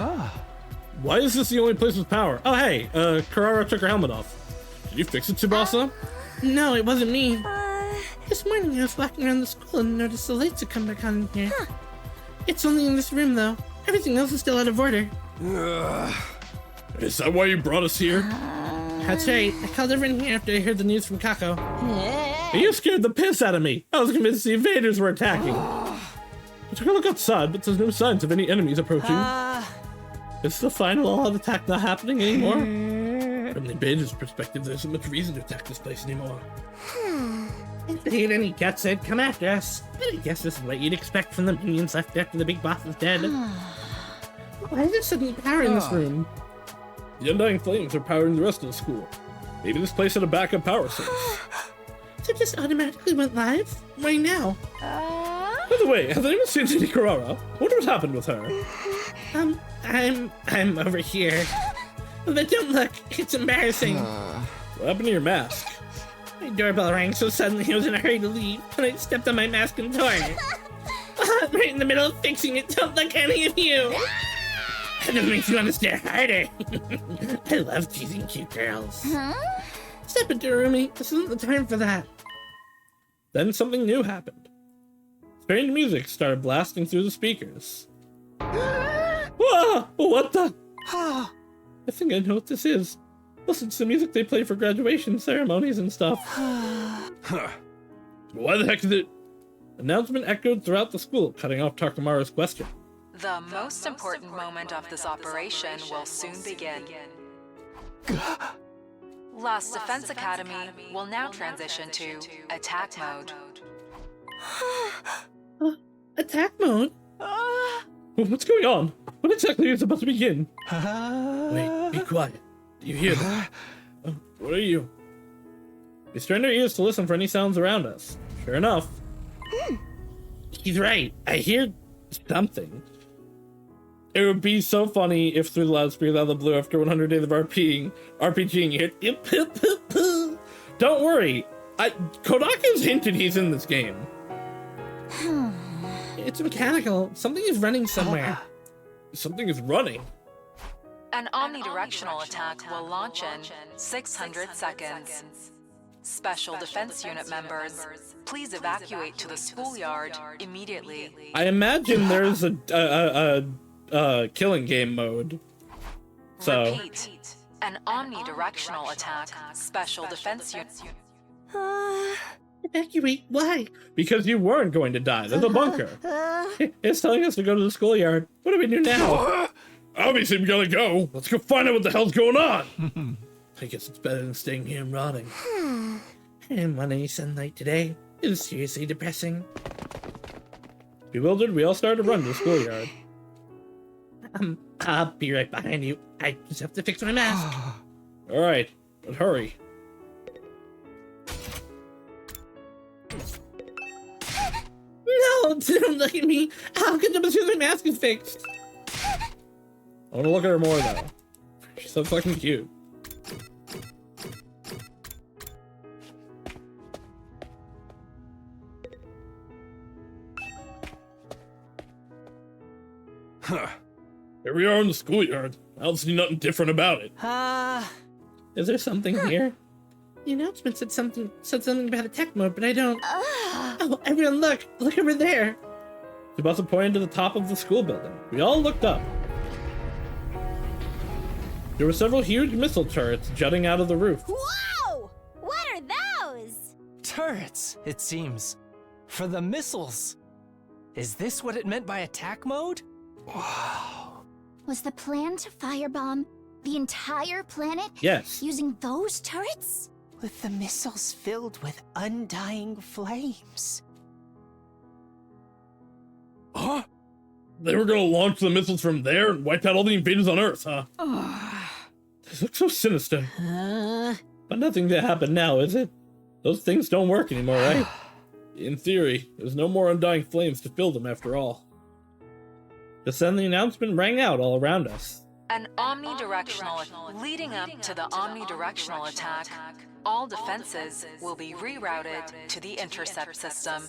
Why is this the only place with power? Oh, hey, Karara took her helmet off. Did you fix it, Tsubasa? No, it wasn't me. This morning I was walking around the school and noticed the lights had come back on in here. It's only in this room, though. Everything else is still out of order. Is that why you brought us here? That's right. I called everyone here after I heard the news from Kako. You scared the piss out of me. I was convinced the invaders were attacking. I took a look outside, but there's no signs of any enemies approaching. Is the final all-out attack not happening anymore? From the invaders' perspective, there isn't much reason to attack this place anymore. If they had any guts, they'd come after us. But I guess this is what you'd expect from the minions left after the big boss is dead. Why is there suddenly power in this room? The Undying Flames are powering the rest of the school. Maybe this place had a backup power source. So it just automatically went live? Why now? By the way, has anyone seen Lady Karara? What happened with her? I'm over here. But don't look, it's embarrassing. What happened to your mask? My doorbell rang so suddenly I was in a hurry to leave, and I stepped on my mask and tore it. Right in the middle of fixing it, don't look any of you. That just makes you want to stare harder. I love teasing cute girls. Step into a roomie, this isn't the time for that. Then something new happened. Strange music started blasting through the speakers. Whoa! What the? I think I know what this is. Listen to the music they play for graduation ceremonies and stuff. Why the heck did it? Announcement echoed throughout the school, cutting off Takamaru's question. The most important moment of this operation will soon begin. Last Defense Academy will now transition to attack mode. Attack mode? What's going on? What exactly is about to begin? Wait, be quiet. Do you hear that? What are you? We strained our ears to listen for any sounds around us. Sure enough. He's right. I hear something. It would be so funny if through the loudspeakers out of the blue after 100 days of RPGing you hear Don't worry. Kodaku's hinted he's in this game. It's mechanical. Something is running somewhere. Something is running. An omnidirectional attack will launch in 600 seconds. Special Defense Unit members, please evacuate to the schoolyard immediately. I imagine there's a killing game mode. So. Repeat. An omnidirectional attack. Special Defense Unit. Evacuate? Why? Because you weren't going to die. There's a bunker. It's telling us to go to the schoolyard. What do we do now? Obviously, we gotta go. Let's go find out what the hell's going on. I guess it's better than staying here and rotting. I didn't want any sunlight today. It was seriously depressing. Bewildered, we all started to run to the schoolyard. I'll be right behind you. I just have to fix my mask. All right, but hurry. No, don't look at me. How could my mask is fixed? I want to look at her more though. She's so fucking cute. Huh. Here we are in the schoolyard. I don't see nothing different about it. Is there something here? The announcement said something about attack mode, but I don't. Oh, everyone look over there. Tsubasa pointed to the top of the school building. We all looked up. There were several huge missile turrets jutting out of the roof. Whoa! What are those? Turrets, it seems. For the missiles. Is this what it meant by attack mode? Wow. Was the plan to firebomb the entire planet? Yes. Using those turrets? With the missiles filled with undying flames. Huh? They were gonna launch the missiles from there and wipe out all the invaders on Earth, huh? This looks so sinister. But nothing to happen now, is it? Those things don't work anymore, right? In theory, there's no more undying flames to fill them after all. Just then the announcement rang out all around us. An omnidirectional leading up to the omnidirectional attack, all defenses will be rerouted to the intercept system.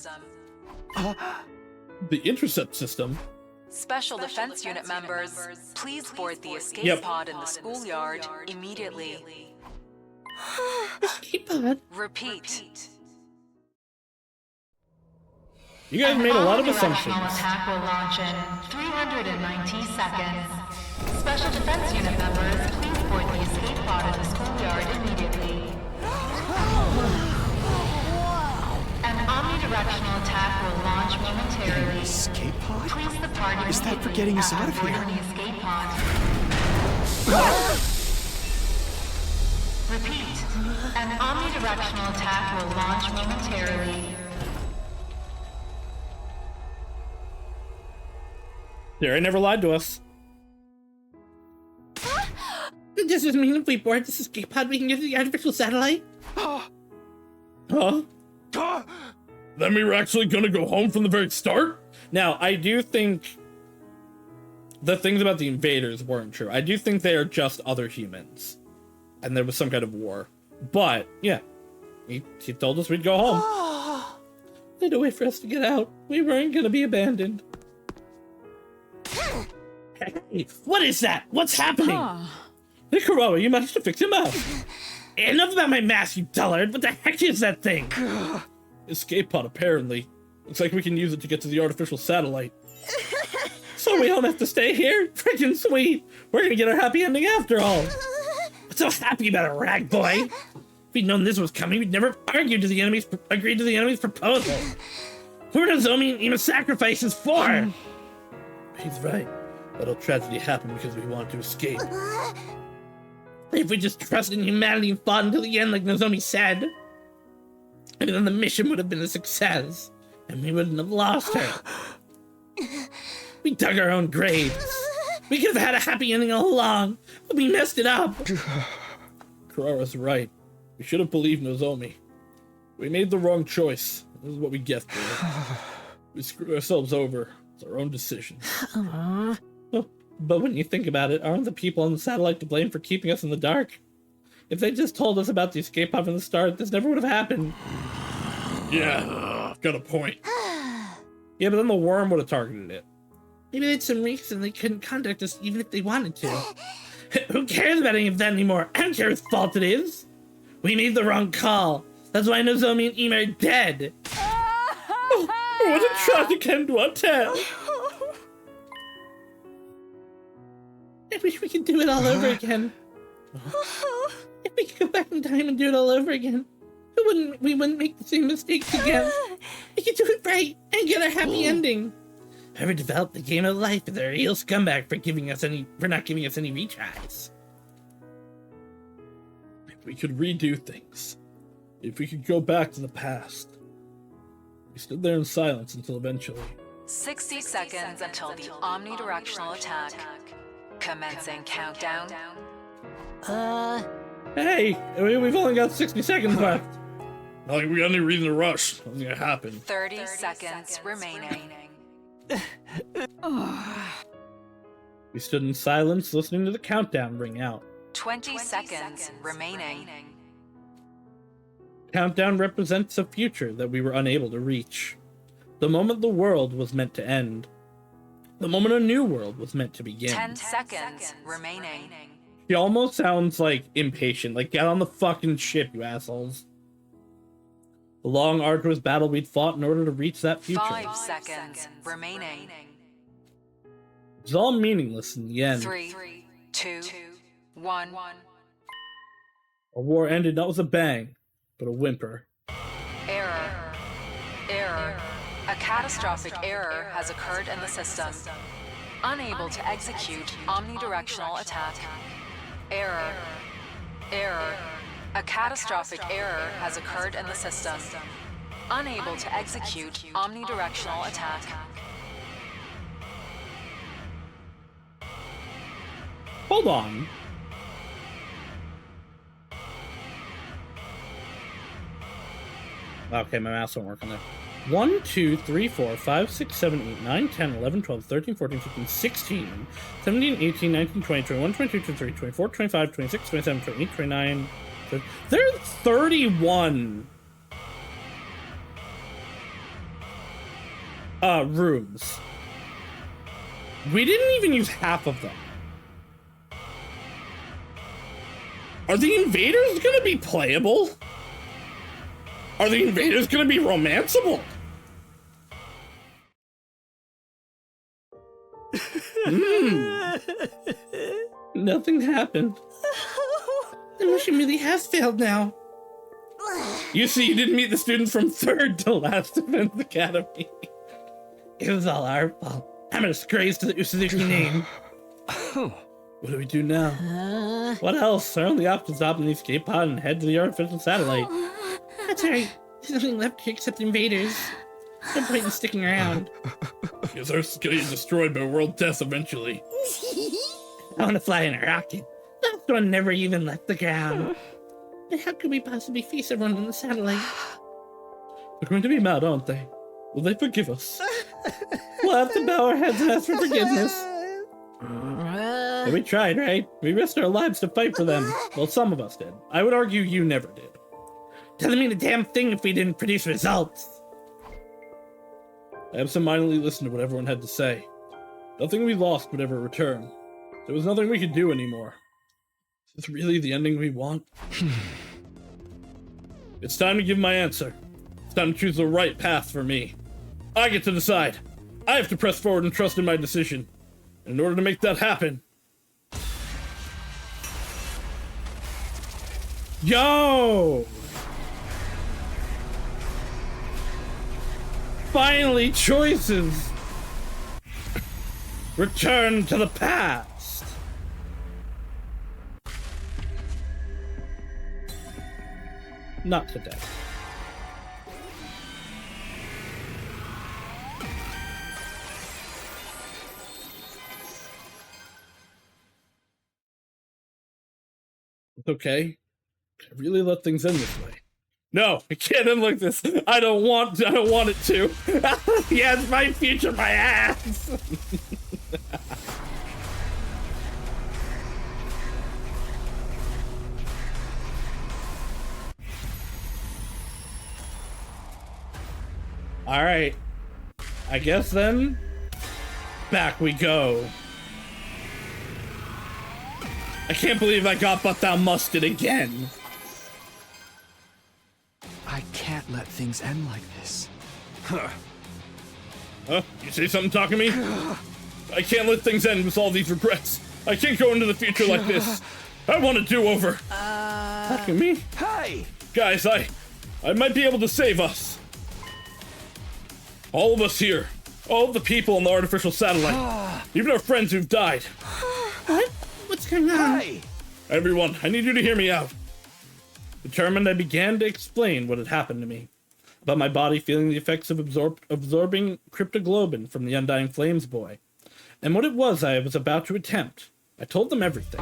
The intercept system? Special Defense Unit members, please board the escape pod in the schoolyard immediately. Escape pod? Repeat. You guys made a lot of assumptions. Attack will launch in 390 seconds. Special Defense Unit members, please board the escape pod in the schoolyard immediately. An omnidirectional attack will launch momentarily. Escape pod? Please the party. Is that for getting us out of here? The escape pod. Repeat. An omnidirectional attack will launch momentarily. Sarah never lied to us. Does this mean if we board this escape pod, we can get to the artificial satellite? Huh? That mean we're actually gonna go home from the very start? Now, I do think the things about the invaders weren't true. I do think they are just other humans. And there was some kind of war. But, yeah. He told us we'd go home. They had to wait for us to get out. We weren't gonna be abandoned. Hey, what is that? What's happening? Hey, Kuroa, you managed to fix him up. Enough about my mask, you dullard. What the heck is that thing? Escape pod, apparently. Looks like we can use it to get to the artificial satellite. So we don't have to stay here? Freaking sweet. We're gonna get our happy ending after all. What's so happy about it, rag boy? If we'd known this was coming, we'd never agreed to the enemy's proposal. Who were Nozomi and Ima's sacrifices for? He's right. That whole tragedy happened because we wanted to escape. If we just trusted in humanity and fought until the end like Nozomi said, maybe then the mission would have been a success, and we wouldn't have lost her. We dug our own graves. We could have had a happy ending all along, but we messed it up. Kurara's right. We should have believed Nozomi. We made the wrong choice. This is what we get for it. We screwed ourselves over. It's our own decision. But when you think about it, aren't the people on the satellite to blame for keeping us in the dark? If they just told us about the escape pod from the start, this never would have happened. Yeah, got a point. Yeah, but then the worm would have targeted it. Maybe they had some reason they couldn't contact us even if they wanted to. Who cares about any of that anymore? I don't care whose fault it is. We made the wrong call. That's why Nozomi and Ima are dead. What a tragic end to our tale. I wish we could do it all over again. If we could go back in time and do it all over again, we wouldn't make the same mistakes again. We could do it right and get a happy ending. Whoever developed the game of life is a real scumbag for not giving us any retries. If we could redo things, if we could go back to the past. We stood there in silence until eventually. 60 seconds until the omnidirectional attack. Commencing countdown. Hey, we've only got 60 seconds left. Not like we got any reason to rush. Nothing's gonna happen. 30 seconds remaining. We stood in silence, listening to the countdown ring out. 20 seconds remaining. Countdown represents a future that we were unable to reach. The moment the world was meant to end. The moment a new world was meant to begin. 10 seconds remaining. He almost sounds like impatient, like get on the fucking ship, you assholes. The long, arduous battle we'd fought in order to reach that future. 5 seconds remaining. It's all meaningless in the end. 3, 2, 1. A war ended not with a bang, but a whimper. Error. A catastrophic error has occurred in the system. Unable to execute omnidirectional attack. Error. A catastrophic error has occurred in the system. Unable to execute omnidirectional attack. Hold on. Okay, my mouse won't work on there. 1, 2, 3, 4, 5, 6, 7, 8, 9, 10, 11, 12, 13, 14, 15, 16, 17, 18, 19, 20, 21, 22, 23, 24, 25, 26, 27, 28, 29, 30. There's 31 rooms. We didn't even use half of them. Are the invaders gonna be playable? Are the invaders gonna be romanceable? Nothing happened. The mission really has failed now. You see, you didn't meet the students from 3rd to last Defense Academy. It was all our fault. I'm a disgrace to the Usuzuki name. What do we do now? What else? Our only option is to hop in the escape pod and head to the artificial satellite. That's right. There's nothing left here except invaders. No point in sticking around. Because Earth's gonna get destroyed by world death eventually. I want to fly in a rocket. Last one never even left the ground. But how could we possibly face everyone on the satellite? They're going to be mad, aren't they? Will they forgive us? We'll have to bow our heads and ask for forgiveness. But we tried, right? We risked our lives to fight for them. Well, some of us did. I would argue you never did. Doesn't mean a damn thing if we didn't produce results. I absentmindedly listened to what everyone had to say. Nothing we lost would ever return. There was nothing we could do anymore. Is this really the ending we want? It's time to give my answer. It's time to choose the right path for me. I get to decide. I have to press forward and trust in my decision. And in order to make that happen... Yo! Finally, choices! Return to the past! Not today. It's okay. I really let things end this way. No, it can't end like this. I don't want it to. Yeah, it's my future, my ass. All right. I guess then, back we go. I can't believe I got but thou musted again. I can't let things end like this. Huh? You say something talking to me? I can't let things end with all these regrets. I can't go into the future like this. I want a do-over. Talking me? Hey! Guys, I might be able to save us. All of us here. All of the people on the artificial satellite. Even our friends who've died. What? What's going on? Hey! Everyone, I need you to hear me out. Determined, I began to explain what had happened to me. About my body feeling the effects of absorbing cryptoglobin from the Undying Flames boy. And what it was I was about to attempt. I told them everything.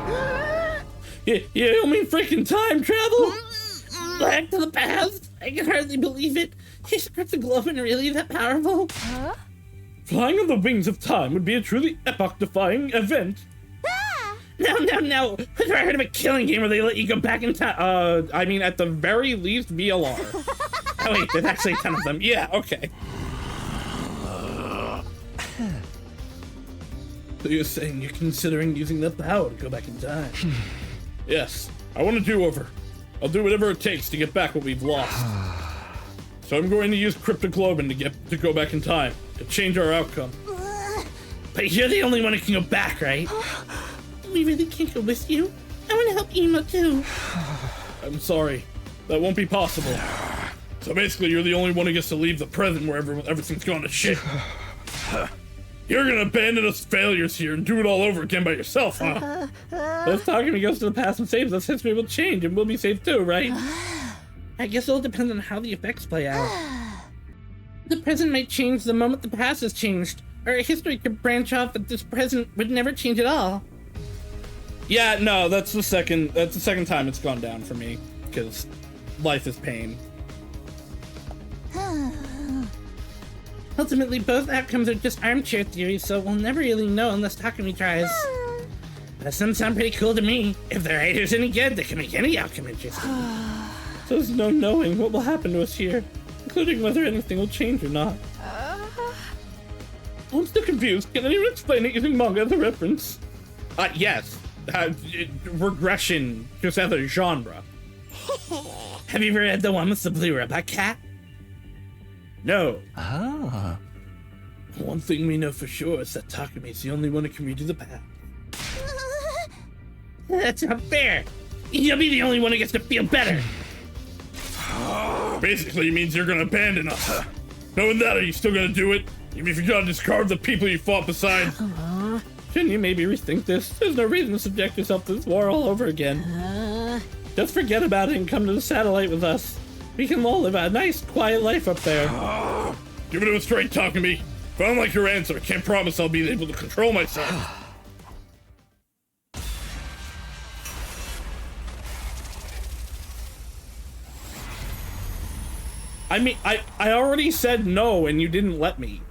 You don't mean freaking time travel? Back to the past? I can hardly believe it. Is cryptoglobin really that powerful? Huh? Flying on the wings of time would be a truly epoch-defying event. No. I've never heard of a killing game where they let you go back in time. I mean, at the very least, VLR. Oh, wait, there's actually 10 of them. Yeah, okay. So you're saying you're considering using that power to go back in time? Yes, I want to do-over. I'll do whatever it takes to get back what we've lost. So I'm going to use cryptoglobin to go back in time, to change our outcome. But you're the only one who can go back, right? We really can't go with you. I want to help Emo too. I'm sorry. That won't be possible. So basically, you're the only one who gets to leave the present where everything's gone to shit. You're gonna abandon us failures here and do it all over again by yourself, huh? But if Takumi goes to the past and saves us, history will change and we'll be saved too, right? I guess it'll depend on how the effects play out. The present might change the moment the past has changed, or history could branch off that this present would never change at all. Yeah, no, that's the second time it's gone down for me, because life is pain. Ultimately, both outcomes are just armchair theories, so we'll never really know unless Takumi tries. But some sound pretty cool to me. If the writer's any good, they can make any outcome interesting. So there's no knowing what will happen to us here, including whether anything will change or not. I'm still confused. Can anyone explain it using manga as a reference? Yes. Regression, just as a genre. Have you ever read the one with the blue robot cat? No. Ah. One thing we know for sure is that Takumi is the only one who can redo the path. That's not fair. You'll be the only one who gets to feel better. Basically, it means you're gonna abandon us. Knowing that, are you still gonna do it? Even if you gotta discard the people you fought beside? Shouldn't you maybe rethink this? There's no reason to subject yourself to this war all over again. Just forget about it and come to the satellite with us. We can all live a nice, quiet life up there. Give it to a straight, Takumi. If I don't like your answer, I can't promise I'll be able to control myself. I mean, I already said no and you didn't let me.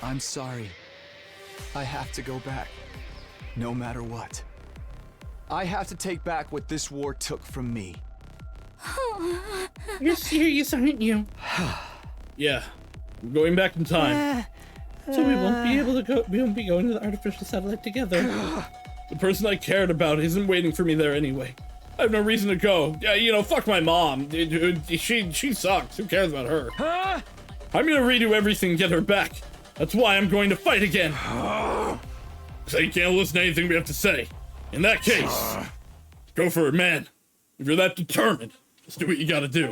I'm sorry. I have to go back, no matter what. I have to take back what this war took from me. You're serious, aren't you? Yeah, we're going back in time. So we won't be able to go. We won't be going to the artificial satellite together. The person I cared about isn't waiting for me there anyway. I have no reason to go. Yeah, you know, fuck my mom. She sucks. Who cares about her? I'm gonna redo everything and get her back. That's why I'm going to fight again. So you can't listen to anything we have to say. In that case, go for it, man. If you're that determined, just do what you gotta do.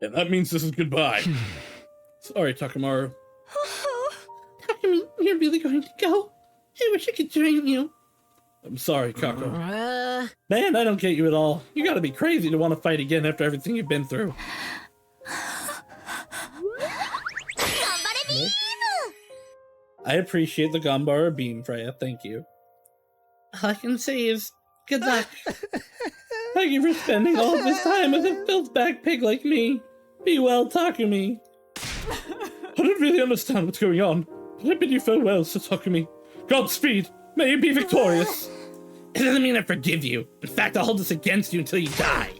And that means this is goodbye. Sorry, Takamaru. Takumi, you're really going to go? I wish I could join you. I'm sorry, Kako. Man, I don't get you at all. You gotta be crazy to want to fight again after everything you've been through. I appreciate the Gambara beam, Freya. Thank you. All I can say is, good luck. Thank you for spending all this time with a filth-back pig like me. Be well, Takumi. I don't really understand what's going on, but I bid you farewell, Sir Takumi. Godspeed. May you be victorious. It doesn't mean I forgive you. In fact, I'll hold this against you until you die.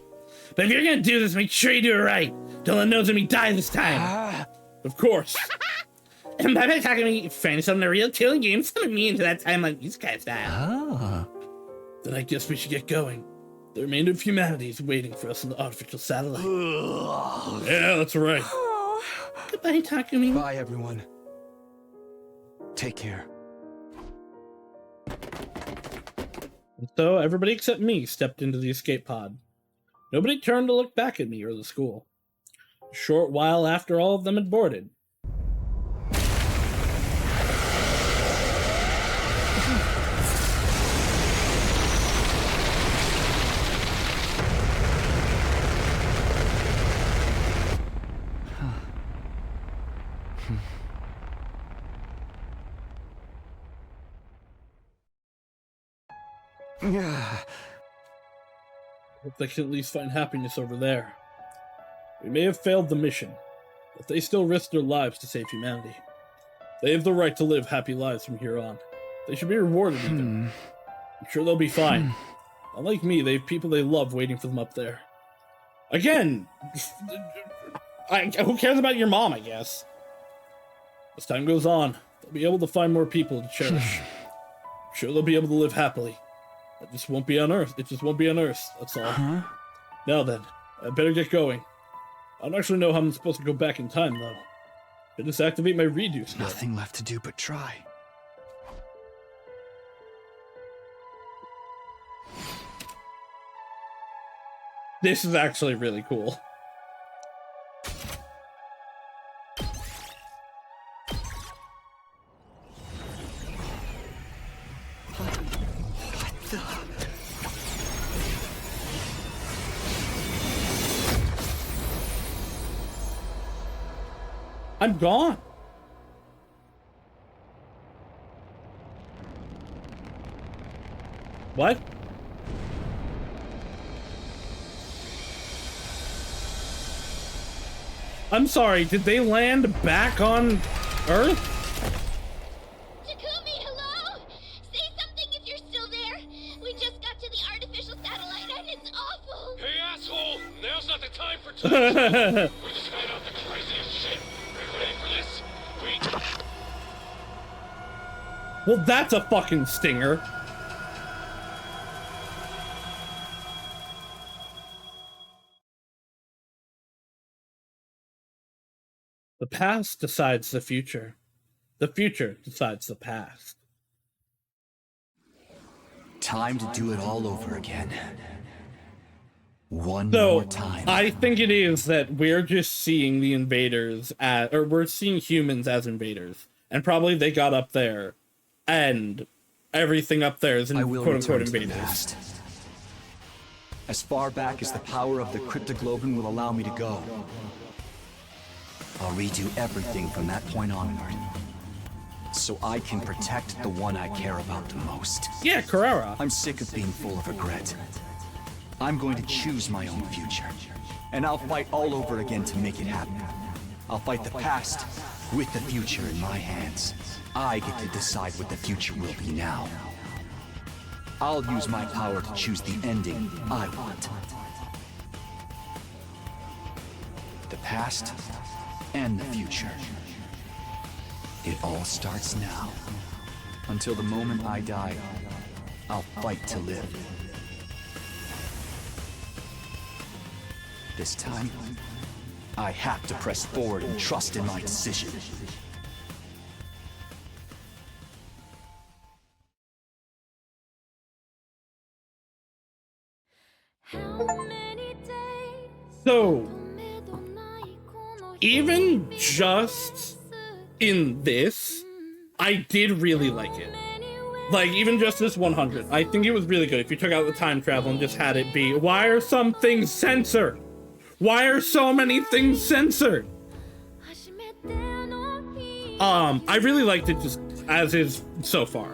But if you're gonna do this, make sure you do it right. Don't let Nozomi die this time. Of course. And bye-bye, Takumi. Find yourself in a real killing game. Summon me into that time like these guys style. Then I guess we should get going. The remainder of humanity is waiting for us in the artificial satellite. Yeah, that's right. Goodbye, Takumi. Bye, everyone. Take care. And so everybody except me stepped into the escape pod. Nobody turned to look back at me or the school. A short while after all of them had boarded, hope they can at least find happiness over there. We may have failed the mission, but they still risked their lives to save humanity. They have the right to live happy lives from here on. They should be rewarded even. I'm sure they'll be fine. Unlike me, they have people they love waiting for them up there. Again! Who cares about your mom, I guess? As time goes on, they'll be able to find more people to cherish. I'm sure they'll be able to live happily. It just won't be on Earth. It just won't be on Earth, that's all. Now then, I better get going. I don't actually know how I'm supposed to go back in time, though. I just activate my redo skill. Nothing left to do but try. This is actually really cool. I'm gone. What? I'm sorry, did they land back on Earth? Takumi, hello? Say something if you're still there. We just got to the artificial satellite and it's awful. Hey, asshole! Now's not the time for talk. We just found out the craziest shit. Are you ready for this? Well, that's a fucking stinger. The past decides the future. The future decides the past. Time to do it all over again. One more time. I think it is that we're just seeing the invaders as, or we're seeing humans as invaders. And probably they got up there, and everything up there is in quote-unquote invaders. As far back as the power of the cryptoglobin will allow me to go. I'll redo everything from that point onward. So I can protect the one I care about the most. Yeah, Carrera. I'm sick of being full of regret. I'm going to choose my own future. And I'll fight all over again to make it happen. I'll fight the past with the future in my hands. I get to decide what the future will be now. I'll use my power to choose the ending I want. The past and the future. It all starts now. Until the moment I die, I'll fight to live. This time, I have to press forward and trust in my decision. So, even just in this, I did really like it. Like, even just this 100, I think it was really good. If you took out the time travel and just had it be, why are some things censored? Why are so many things censored? I really liked it just as is so far.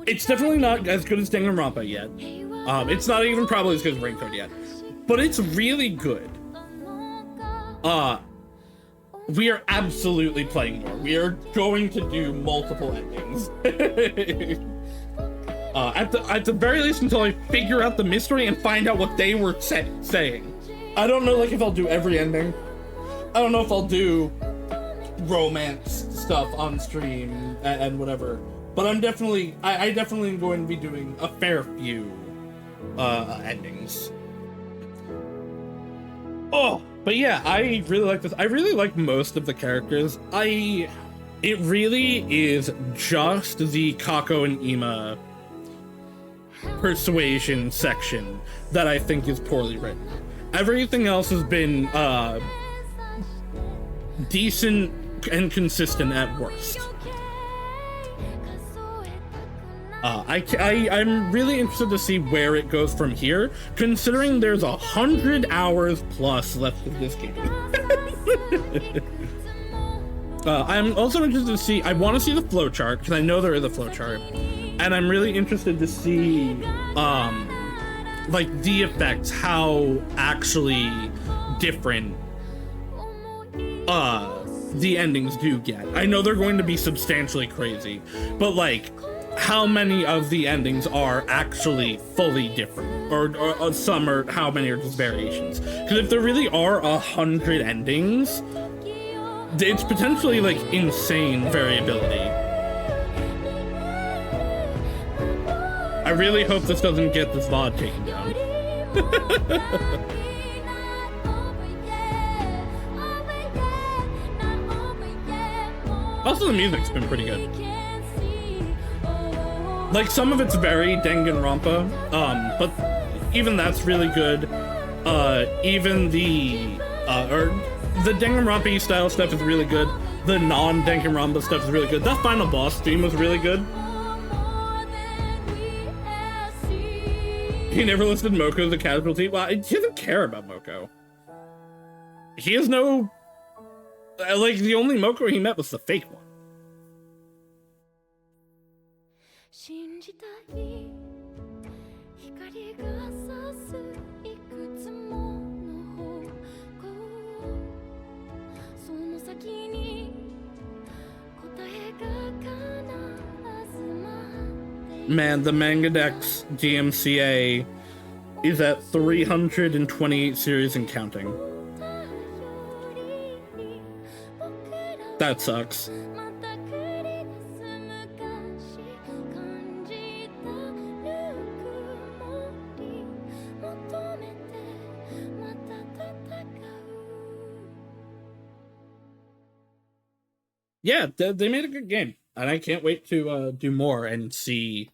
It's definitely not as good as Danganronpa yet. It's not even probably as good as Rain Code yet. But it's really good. We are absolutely playing more. We are going to do multiple endings. At the very least, until I figure out the mystery and find out what they were saying. I don't know, like, if I'll do every ending. I don't know if I'll do romance stuff on stream and whatever. But I'm definitely, I definitely am going to be doing a fair few endings. Oh, but yeah, I really like this. I really like most of the characters. It really is just the Kako and Ima persuasion section that I think is poorly written. Everything else has been decent and consistent at worst. I'm really interested to see where it goes from here, considering there's 100 hours plus left of this game. I'm also interested to see, I want to see the flowchart, because I know there is a flowchart, and I'm really interested to see, like, the effects, how actually different, the endings do get. I know they're going to be substantially crazy, but, like, how many of the endings are actually fully different, or some are, how many are just variations? Because if there really are 100 endings, it's potentially, like, insane variability. I really hope this doesn't get this VOD taken down. Also, the music's been pretty good. Like, some of it's very Danganronpa, but even that's really good. Even the Danganronpa style stuff is really good. The non-Danganronpa stuff is really good. That final boss theme was really good. He never listed Moko as a casualty. Well, he doesn't care about Moko. He has no Like, the only Mokoro he met was the fake one. 信じたい光が差すいくつもの方向その先に答えが必ず待って Man, the Mangadex DMCA is at 328 series and counting. That sucks. Yeah, they made a good game, and I can't wait to do more and see.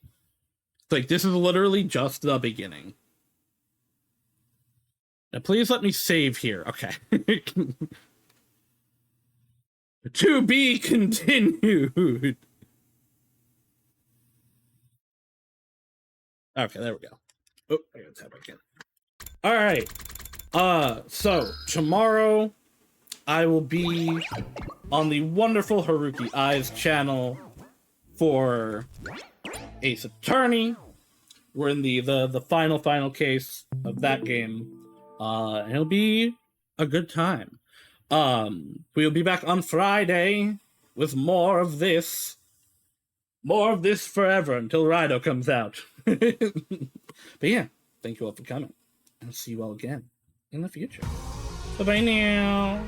Like, this is literally just the beginning. Now, please let me save here. Okay. To be continued. Okay, there we go. Oh, I gotta tap back in. All right. So tomorrow I will be on the wonderful Haruki Eyes channel for Ace Attorney. We're in the final case of that game. And it'll be a good time. We'll be back on Friday with more of this. More of this forever until Rido comes out. But yeah, thank you all for coming. I'll see you all again in the future. Bye-bye now.